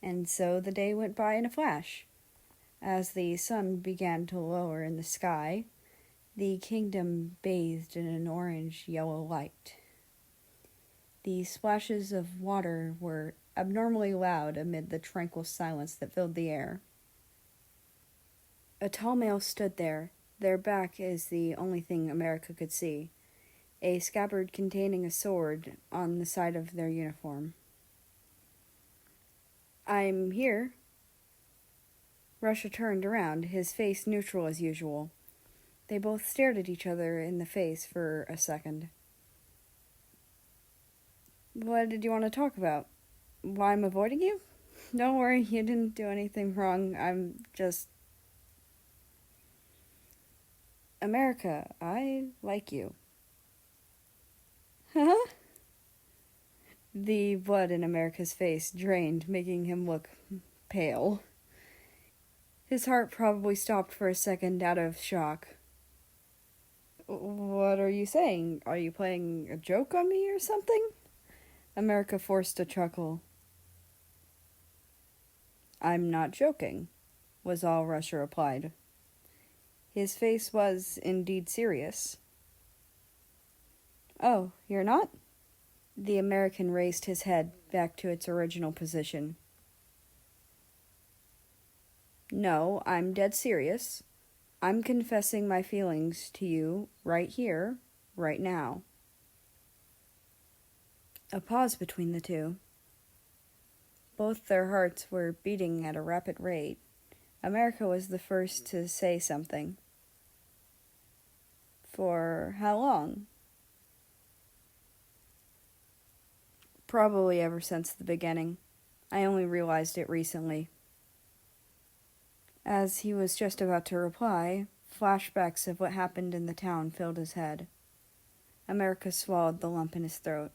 And so the day went by in a flash. As the sun began to lower in the sky, the kingdom bathed in an orange-yellow light. The splashes of water were abnormally loud amid the tranquil silence that filled the air. A tall male stood there. Their back is the only thing America could see, a scabbard containing a sword on the side of their uniform. I'm here. Russia turned around, his face neutral as usual. They both stared at each other in the face for a second. What did you want to talk about? Why I'm avoiding you? Don't worry, you didn't do anything wrong. I'm just... America, I like you. Huh? The blood in America's face drained, making him look pale. His heart probably stopped for a second out of shock. What are you saying? Are you playing a joke on me or something? America forced a chuckle. I'm not joking, was all Russia replied. His face was indeed serious. Oh, you're not? The American raised his head back to its original position. No, I'm dead serious. I'm confessing my feelings to you right here, right now. A pause between the two. Both their hearts were beating at a rapid rate. America was the first to say something. For how long? Probably ever since the beginning. I only realized it recently. As he was just about to reply, flashbacks of what happened in the town filled his head. America swallowed the lump in his throat.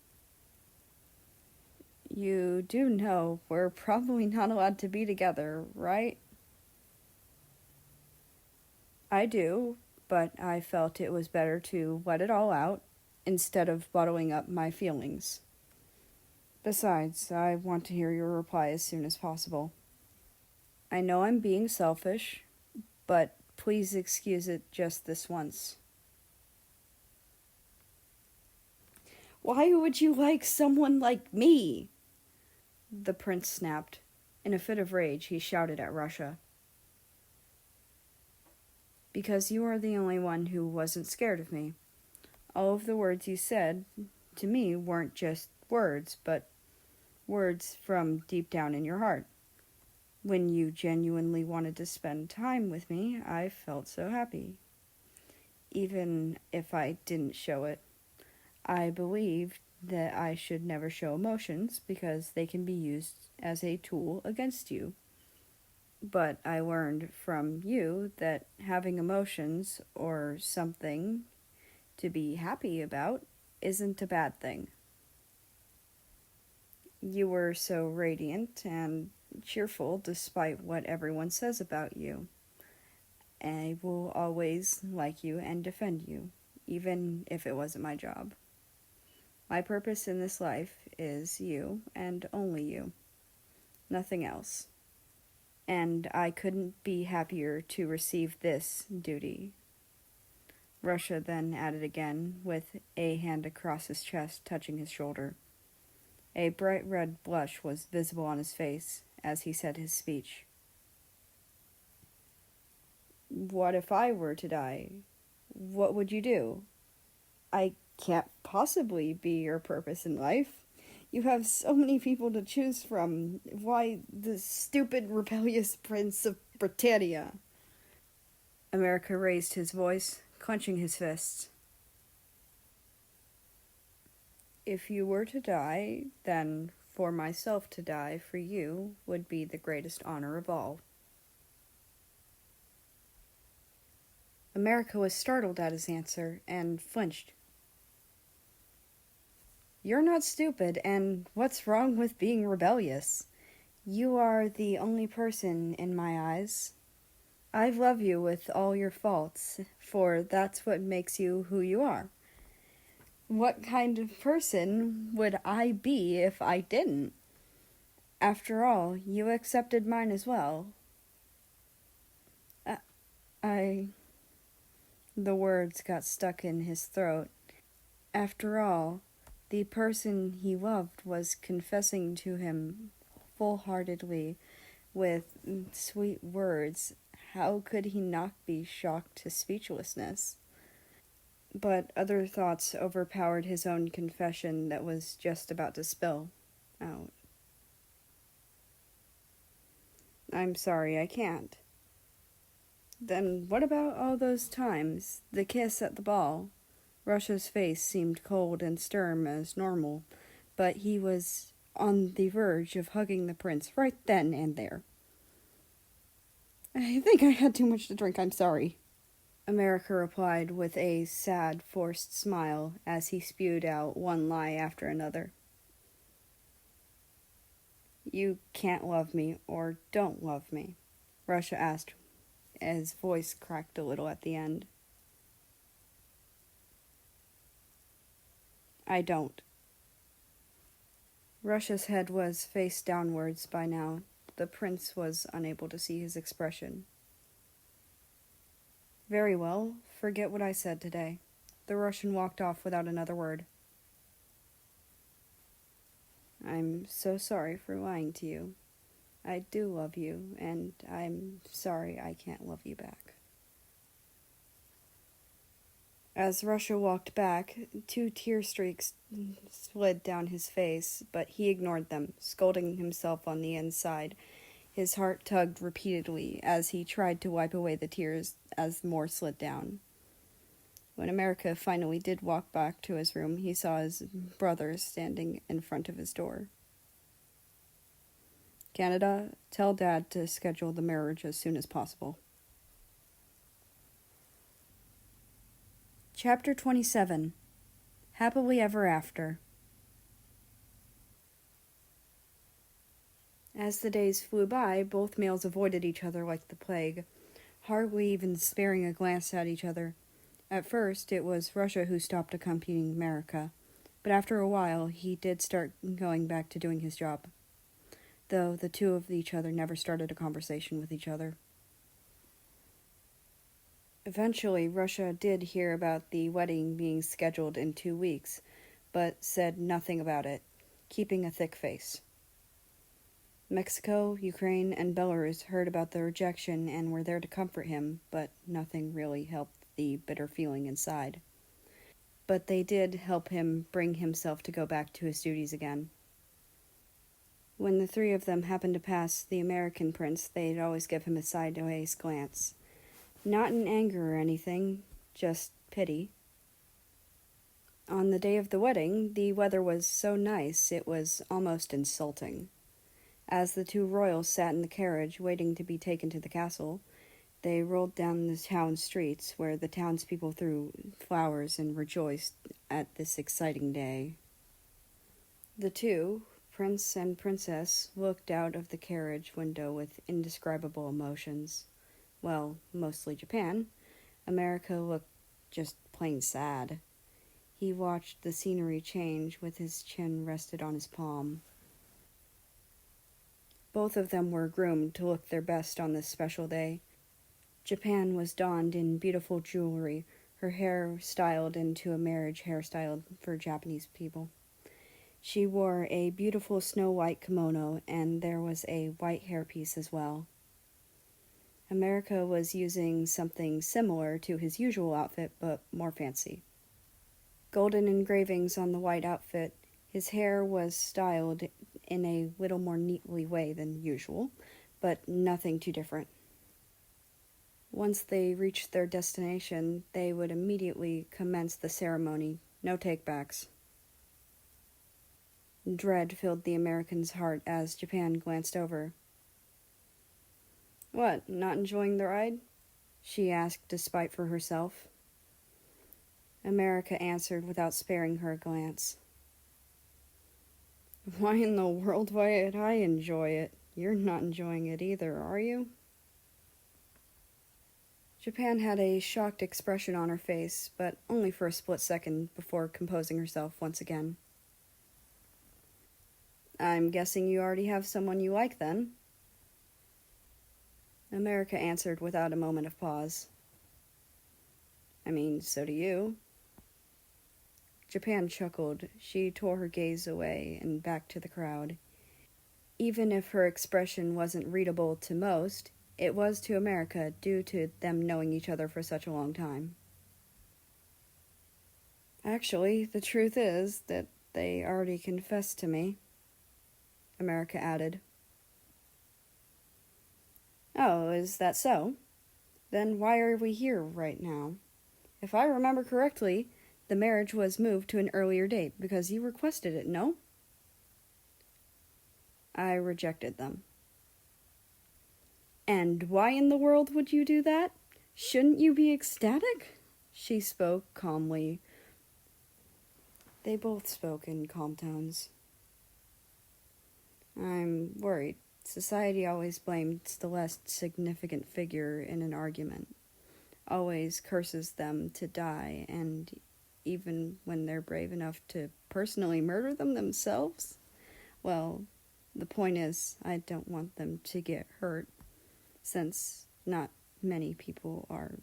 You do know we're probably not allowed to be together, right? I do, but I felt it was better to let it all out instead of bottling up my feelings. Besides, I want to hear your reply as soon as possible. I know I'm being selfish, but please excuse it just this once. Why would you like someone like me? The prince snapped. In a fit of rage, he shouted at Russia. Because you are the only one who wasn't scared of me. All of the words you said to me weren't just words, but words from deep down in your heart. When you genuinely wanted to spend time with me, I felt so happy. Even if I didn't show it, I believed that I should never show emotions because they can be used as a tool against you. But I learned from you that having emotions or something to be happy about isn't a bad thing. You were so radiant and cheerful despite what everyone says about you. I will always like you and defend you, even if it wasn't my job. My purpose in this life is you and only you. Nothing else. And I couldn't be happier to receive this duty. Russia then added again, with a hand across his chest touching his shoulder. A bright red blush was visible on his face as he said his speech. What if I were to die? What would you do? I can't possibly be your purpose in life. You have so many people to choose from. Why, the stupid, rebellious Prince of Britannia? America raised his voice, clenching his fists. If you were to die, then for myself to die for you would be the greatest honor of all. America was startled at his answer and flinched. You're not stupid, and what's wrong with being rebellious? You are the only person in my eyes. I love you with all your faults, for that's what makes you who you are. What kind of person would I be if I didn't? After all, you accepted mine as well. The words got stuck in his throat. After all, the person he loved was confessing to him full-heartedly with sweet words. How could he not be shocked to speechlessness? But other thoughts overpowered his own confession that was just about to spill out. I'm sorry, I can't. Then what about all those times? The kiss at the ball? Russia's face seemed cold and stern as normal, but he was on the verge of hugging the prince right then and there. I think I had too much to drink, I'm sorry. America replied with a sad, forced smile as he spewed out one lie after another. You can't love me or don't love me, Russia asked. His voice cracked a little at the end. I don't. Russia's head was face downwards by now. The prince was unable to see his expression. Very well, forget what I said today. The Russian walked off without another word. I'm so sorry for lying to you. I do love you, and I'm sorry I can't love you back. As Russia walked back, 2 tear streaks slid down his face, but he ignored them, scolding himself on the inside. His heart tugged repeatedly as he tried to wipe away the tears as more slid down. When America finally did walk back to his room, he saw his brother standing in front of his door. Canada, tell Dad to schedule the marriage as soon as possible. Chapter 27. Happily Ever After. As the days flew by, both males avoided each other like the plague, hardly even sparing a glance at each other. At first, it was Russia who stopped accompanying America, but after a while, he did start going back to doing his job, though the two of each other never started a conversation with each other. Eventually, Russia did hear about the wedding being scheduled in 2 weeks, but said nothing about it, keeping a thick face. Mexico, Ukraine, and Belarus heard about the rejection and were there to comfort him, but nothing really helped the bitter feeling inside. But they did help him bring himself to go back to his duties again. When the 3 of them happened to pass the American prince, they'd always give him a sideways glance. Not in anger or anything, just pity. On the day of the wedding, the weather was so nice it was almost insulting. As the 2 royals sat in the carriage waiting to be taken to the castle, they rolled down the town streets where the townspeople threw flowers and rejoiced at this exciting day. The 2, Prince and Princess, looked out of the carriage window with indescribable emotions. Well, mostly Japan. America looked just plain sad. He watched the scenery change with his chin rested on his palm. Both of them were groomed to look their best on this special day. Japan was donned in beautiful jewelry, her hair styled into a marriage hairstyle for Japanese people. She wore a beautiful snow-white kimono, and there was a white hairpiece as well. America was using something similar to his usual outfit, but more fancy. Golden engravings on the white outfit, his hair was styled in a little more neatly way than usual, but nothing too different. Once they reached their destination, they would immediately commence the ceremony, no takebacks. Dread filled the American's heart as Japan glanced over. "What, not enjoying the ride?" she asked despite for herself. America answered without sparing her a glance. "Why in the world would I enjoy it? You're not enjoying it either, are you?" Japan had a shocked expression on her face, but only for a split second before composing herself once again. "I'm guessing you already have someone you like, then?" America answered without a moment of pause. "I mean, so do you." Japan chuckled. She tore her gaze away and back to the crowd. Even if her expression wasn't readable to most, it was to America due to them knowing each other for such a long time. "Actually, the truth is that they already confessed to me," America added. "Oh, is that so? Then why are we here right now? If I remember correctly, the marriage was moved to an earlier date because you requested it, no?" "I rejected them." "And why in the world would you do that? Shouldn't you be ecstatic?" She spoke calmly. They both spoke in calm tones. "I'm worried. Society always blames the less significant figure in an argument, always curses them to die, and even when they're brave enough to personally murder them themselves. Well, the point is, I don't want them to get hurt, since not many people are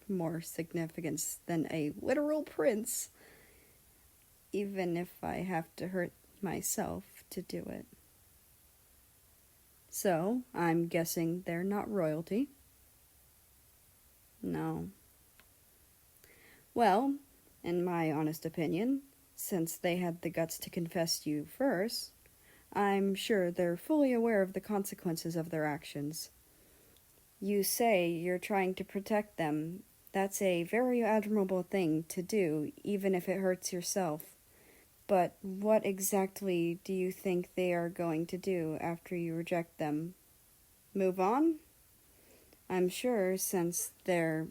more significant than a literal prince, even if I have to hurt myself to do it. So, I'm guessing they're not royalty." "No." "Well, in my honest opinion, since they had the guts to confess you first, I'm sure they're fully aware of the consequences of their actions. You say you're trying to protect them. That's a very admirable thing to do, even if it hurts yourself. But what exactly do you think they are going to do after you reject them? Move on? I'm sure since they're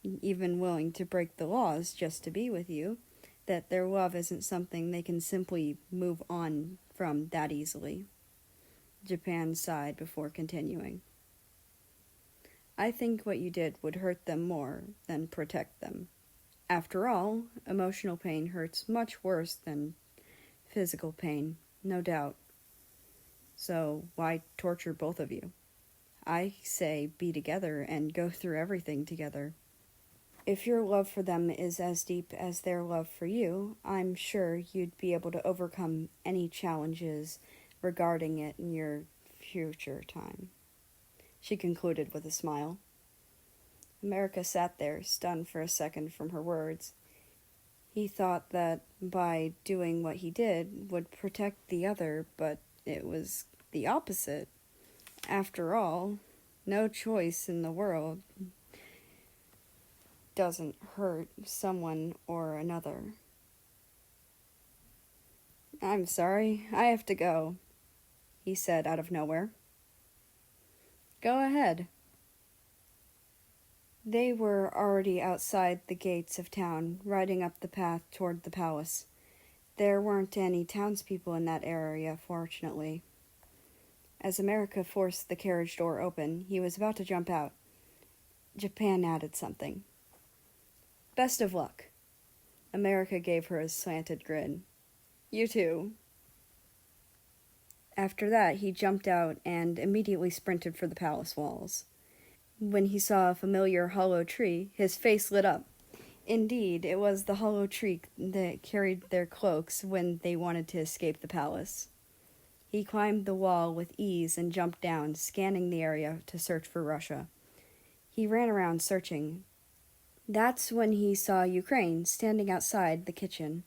even willing to break the laws just to be with you, that their love isn't something they can simply move on from that easily." Japan sighed before continuing. "I think what you did would hurt them more than protect them. After all, emotional pain hurts much worse than physical pain, no doubt. So why torture both of you? I say be together and go through everything together. If your love for them is as deep as their love for you, I'm sure you'd be able to overcome any challenges regarding it in your future time," she concluded with a smile. America sat there, stunned for a second from her words. He thought that by doing what he did would protect the other, but it was the opposite. After all, no choice in the world doesn't hurt someone or another. "I'm sorry, I have to go," he said out of nowhere. "Go ahead." They were already outside the gates of town, riding up the path toward the palace. There weren't any townspeople in that area, fortunately. As America forced the carriage door open, he was about to jump out. Japan added something. "Best of luck." America gave her a slanted grin. "You too." After that, he jumped out and immediately sprinted for the palace walls. When he saw a familiar hollow tree, his face lit up. Indeed, it was the hollow tree that carried their cloaks when they wanted to escape the palace. He climbed the wall with ease and jumped down, scanning the area to search for Russia. He ran around searching. That's when he saw Ukraine standing outside the kitchen.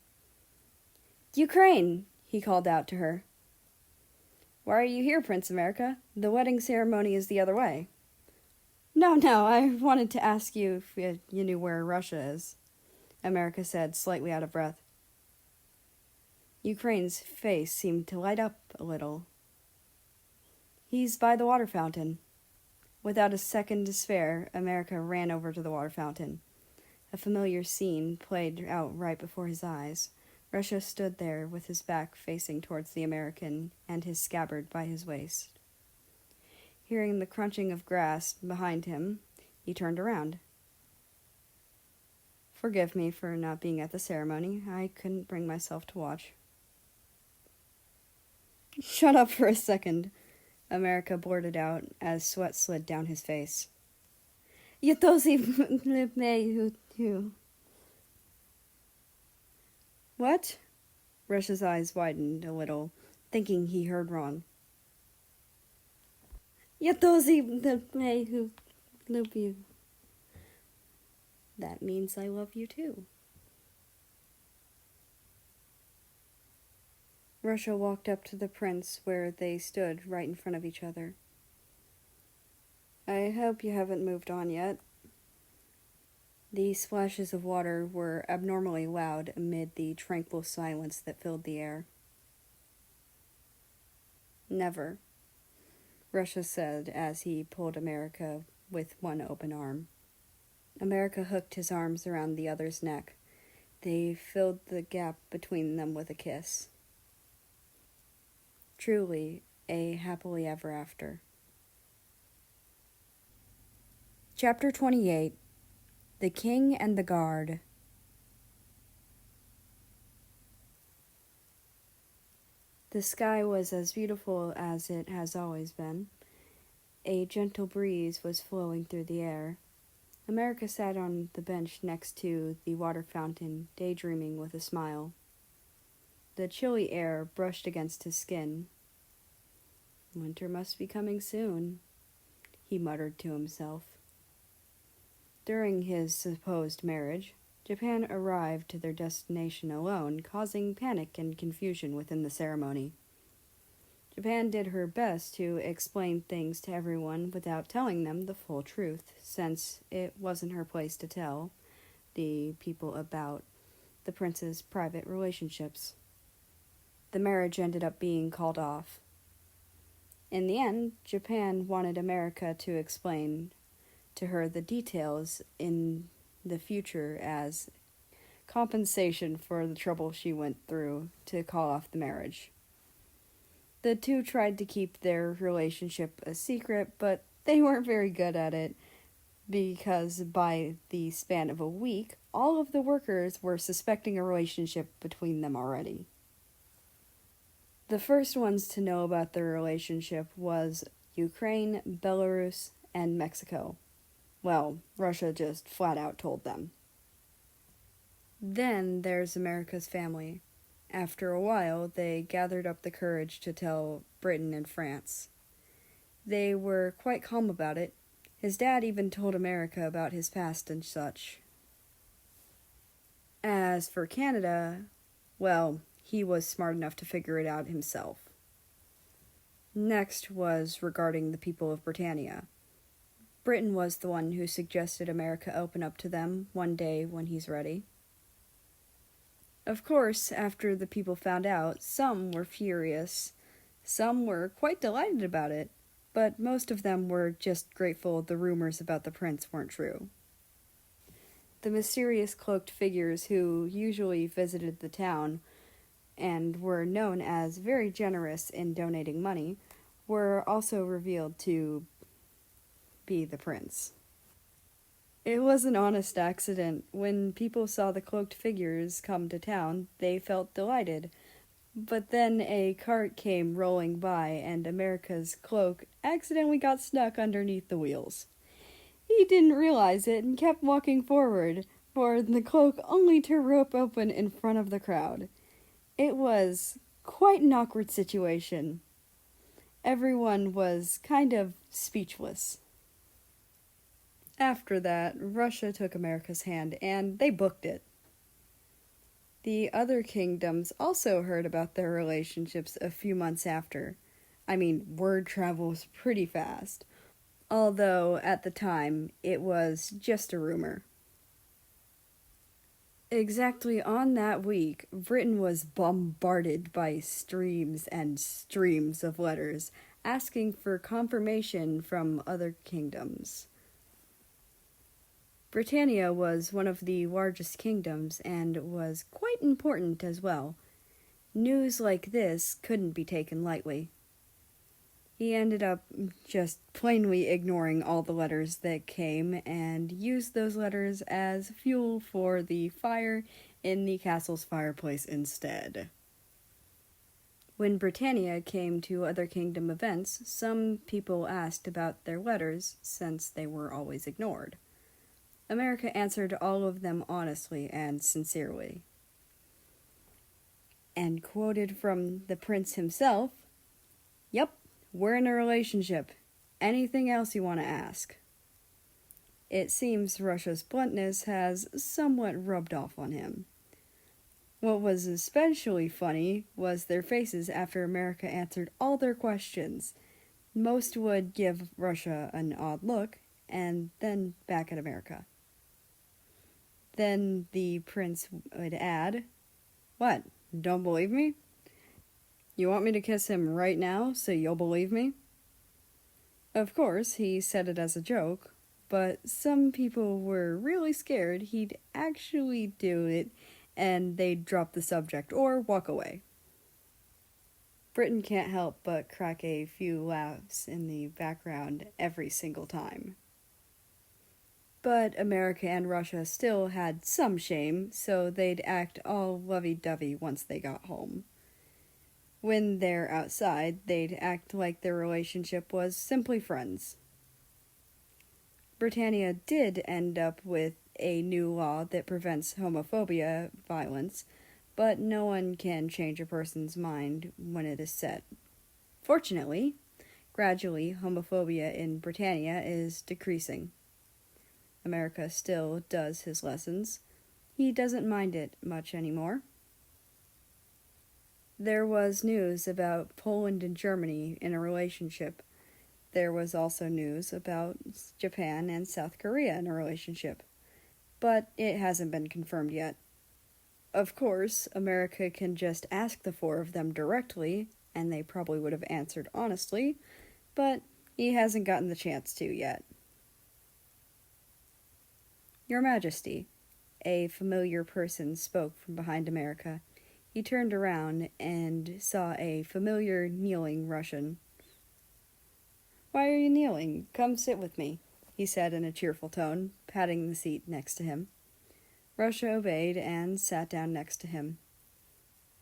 "Ukraine!" he called out to her. "Why are you here, Prince America? The wedding ceremony is the other way." No, I wanted to ask you if you knew where Russia is," America said, slightly out of breath. Ukraine's face seemed to light up a little. He's by the water fountain. Without a second to spare, America ran over to the water fountain. A familiar scene played out right before his eyes. Russia stood there with his back facing towards the American and his scabbard by his waist. Hearing the crunching of grass behind him, he turned around. Forgive me for not being at the ceremony. I couldn't bring myself to watch. Shut up for a second, America blurted out as sweat slid down his face. What? Rush's eyes widened a little, thinking he heard wrong. That means I love you too. Russia walked up to the prince where they stood right in front of each other. I hope you haven't moved on yet. The splashes of water were abnormally loud amid the tranquil silence that filled the air. Never, Russia said as he pulled America with one open arm. America hooked his arms around the other's neck. They filled the gap between them with a kiss. Truly, a happily ever after. Chapter 28. The King and the Guard. The sky was as beautiful as it has always been. A gentle breeze was flowing through the air. America sat on the bench next to the water fountain, daydreaming with a smile. The chilly air brushed against his skin. Winter must be coming soon, he muttered to himself. During his supposed marriage, Japan arrived to their destination alone, causing panic and confusion within the ceremony. Japan did her best to explain things to everyone without telling them the full truth, since it wasn't her place to tell the people about the prince's private relationships. The marriage ended up being called off. In the end, Japan wanted America to explain to her the details in the future as compensation for the trouble she went through to call off the marriage. The two tried to keep their relationship a secret, but they weren't very good at it, because by the span of a week, all of the workers were suspecting a relationship between them already. The first ones to know about their relationship was Ukraine, Belarus, and Mexico. Well, Russia just flat out told them. Then there's America's family. After a while, they gathered up the courage to tell Britain and France. They were quite calm about it. His dad even told America about his past and such. As for Canada, well, he was smart enough to figure it out himself. Next was regarding the people of Britannia. Britain was the one who suggested America open up to them one day when he's ready. Of course, after the people found out, some were furious, some were quite delighted about it, but most of them were just grateful the rumors about the prince weren't true. The mysterious cloaked figures who usually visited the town and were known as very generous in donating money were also revealed to be the prince. It was an honest accident. When people saw the cloaked figures come to town, they felt delighted. But then a cart came rolling by, and America's cloak accidentally got stuck underneath the wheels. He didn't realize it and kept walking forward, for the cloak only to rip open in front of the crowd. It was quite an awkward situation. Everyone was kind of speechless. After that, Russia took America's hand, and they booked it. The other kingdoms also heard about their relationships a few months after. I mean, word travels pretty fast, although at the time it was just a rumor. Exactly on that week, Britain was bombarded by streams and streams of letters asking for confirmation from other kingdoms. Britannia was one of the largest kingdoms and was quite important as well. News like this couldn't be taken lightly. He ended up just plainly ignoring all the letters that came and used those letters as fuel for the fire in the castle's fireplace instead. When Britannia came to other kingdom events, some people asked about their letters since they were always ignored. America answered all of them honestly and sincerely. And quoted from the prince himself, "Yep, we're in a relationship. Anything else you want to ask?" It seems Russia's bluntness has somewhat rubbed off on him. What was especially funny was their faces after America answered all their questions. Most would give Russia an odd look, and then back at America. Then the prince would add, "What, don't believe me? You want me to kiss him right now so you'll believe me?" Of course, he said it as a joke, but some people were really scared he'd actually do it and they'd drop the subject or walk away. Britain can't help but crack a few laughs in the background every single time. But America and Russia still had some shame, so they'd act all lovey-dovey once they got home. When they're outside, they'd act like their relationship was simply friends. Britannia did end up with a new law that prevents homophobia violence, but no one can change a person's mind when it is set. Fortunately, gradually, homophobia in Britannia is decreasing. America still does his lessons. He doesn't mind it much anymore. There was news about Poland and Germany in a relationship. There was also news about Japan and South Korea in a relationship. But it hasn't been confirmed yet. Of course, America can just ask the four of them directly, and they probably would have answered honestly, but he hasn't gotten the chance to yet. "Your Majesty," a familiar person spoke from behind America. He turned around and saw a familiar kneeling Russian. "Why are you kneeling? Come sit with me," he said in a cheerful tone, patting the seat next to him. Russia obeyed and sat down next to him.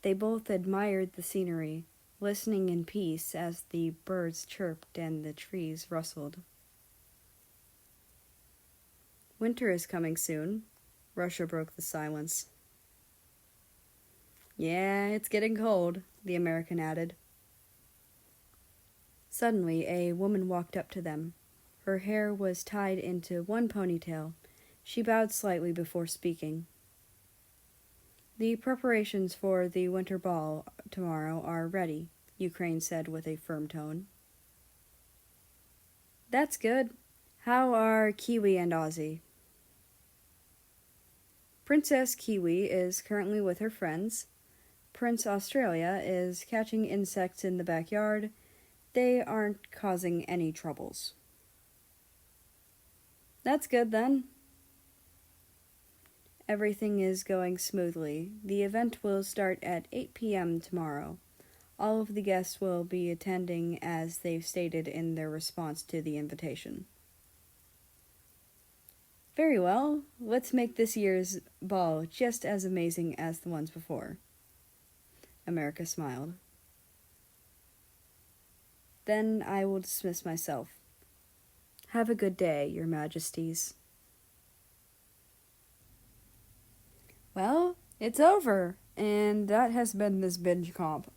They both admired the scenery, listening in peace as the birds chirped and the trees rustled. "Winter is coming soon," Russia broke the silence. "Yeah, it's getting cold," the American added. Suddenly, a woman walked up to them. Her hair was tied into one ponytail. She bowed slightly before speaking. "The preparations for the winter ball tomorrow are ready," Ukraine said with a firm tone. "That's good. How are Kiwi and Ozzy?" "Princess Kiwi is currently with her friends. Prince Australia is catching insects in the backyard. They aren't causing any troubles." "That's good then." "Everything is going smoothly. The event will start at 8 p.m. tomorrow. All of the guests will be attending as they've stated in their response to the invitation." "Very well. Let's make this year's ball just as amazing as the ones before." America smiled. "Then I will dismiss myself. Have a good day, Your Majesties." Well, it's over, and that has been this binge comp.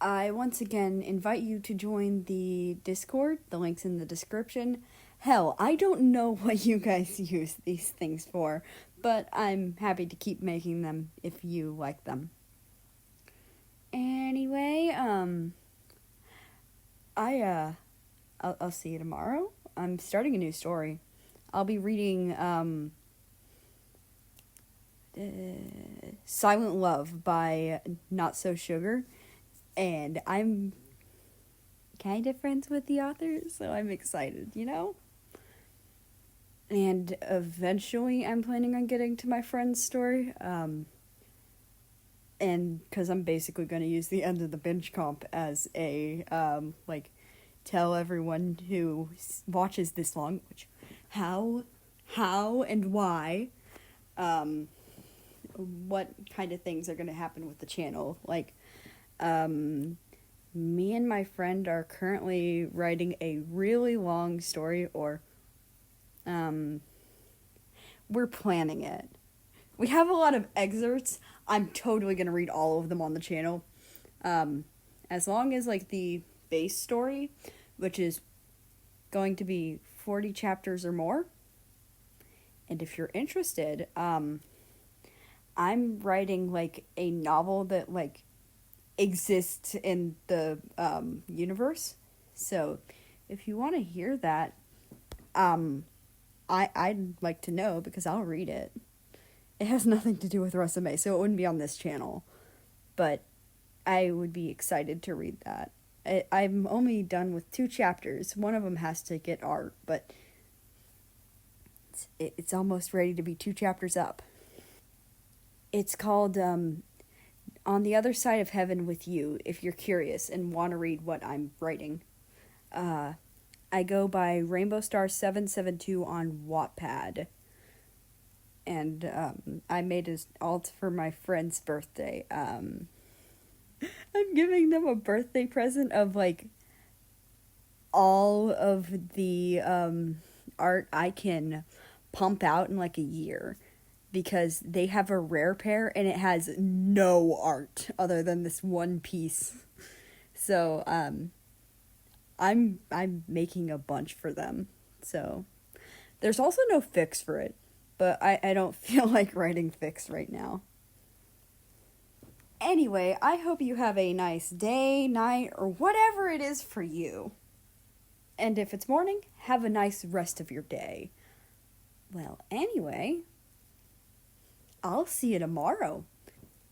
I once again invite you to join the Discord. The link's in the description. Hell, I don't know what you guys use these things for, but I'm happy to keep making them if you like them. Anyway, I'll see you tomorrow. I'm starting a new story. I'll be reading, Silent Love by Not So Sugar, and I'm kind of friends with the author, so I'm excited, you know? And eventually I'm planning on getting to my friend's story, and because I'm basically going to use the end of the binge comp as a, tell everyone who watches this long, which, how, and why, what kind of things are going to happen with the channel. Like, me and my friend are currently writing a really long story, or, we're planning it. We have a lot of excerpts. I'm totally going to read all of them on the channel. As long as, like, the base story, which is going to be 40 chapters or more. And if you're interested, I'm writing, like, a novel that, like, exists in the universe. So if you want to hear that, I'd like to know, because I'll read it. It has nothing to do with Rusame, so it wouldn't be on this channel. But I would be excited to read that. I'm only done with 2 chapters. One of them has to get art, but it's almost ready to be 2 chapters up. It's called On the Other Side of Heaven with You, if you're curious and want to read what I'm writing. I go by Rainbow Star 772 on Wattpad. And I made it all for my friend's birthday. I'm giving them a birthday present of, like, all of the art I can pump out in, like, a year. Because they have a rare pair and it has no art other than this one piece. So, I'm making a bunch for them. So, there's also no fix for it. But I don't feel like writing fics right now. Anyway, I hope you have a nice day, night, or whatever it is for you. And if it's morning, have a nice rest of your day. Well, anyway, I'll see you tomorrow.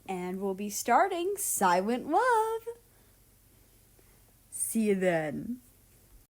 And we'll be starting Silent Love. See you then.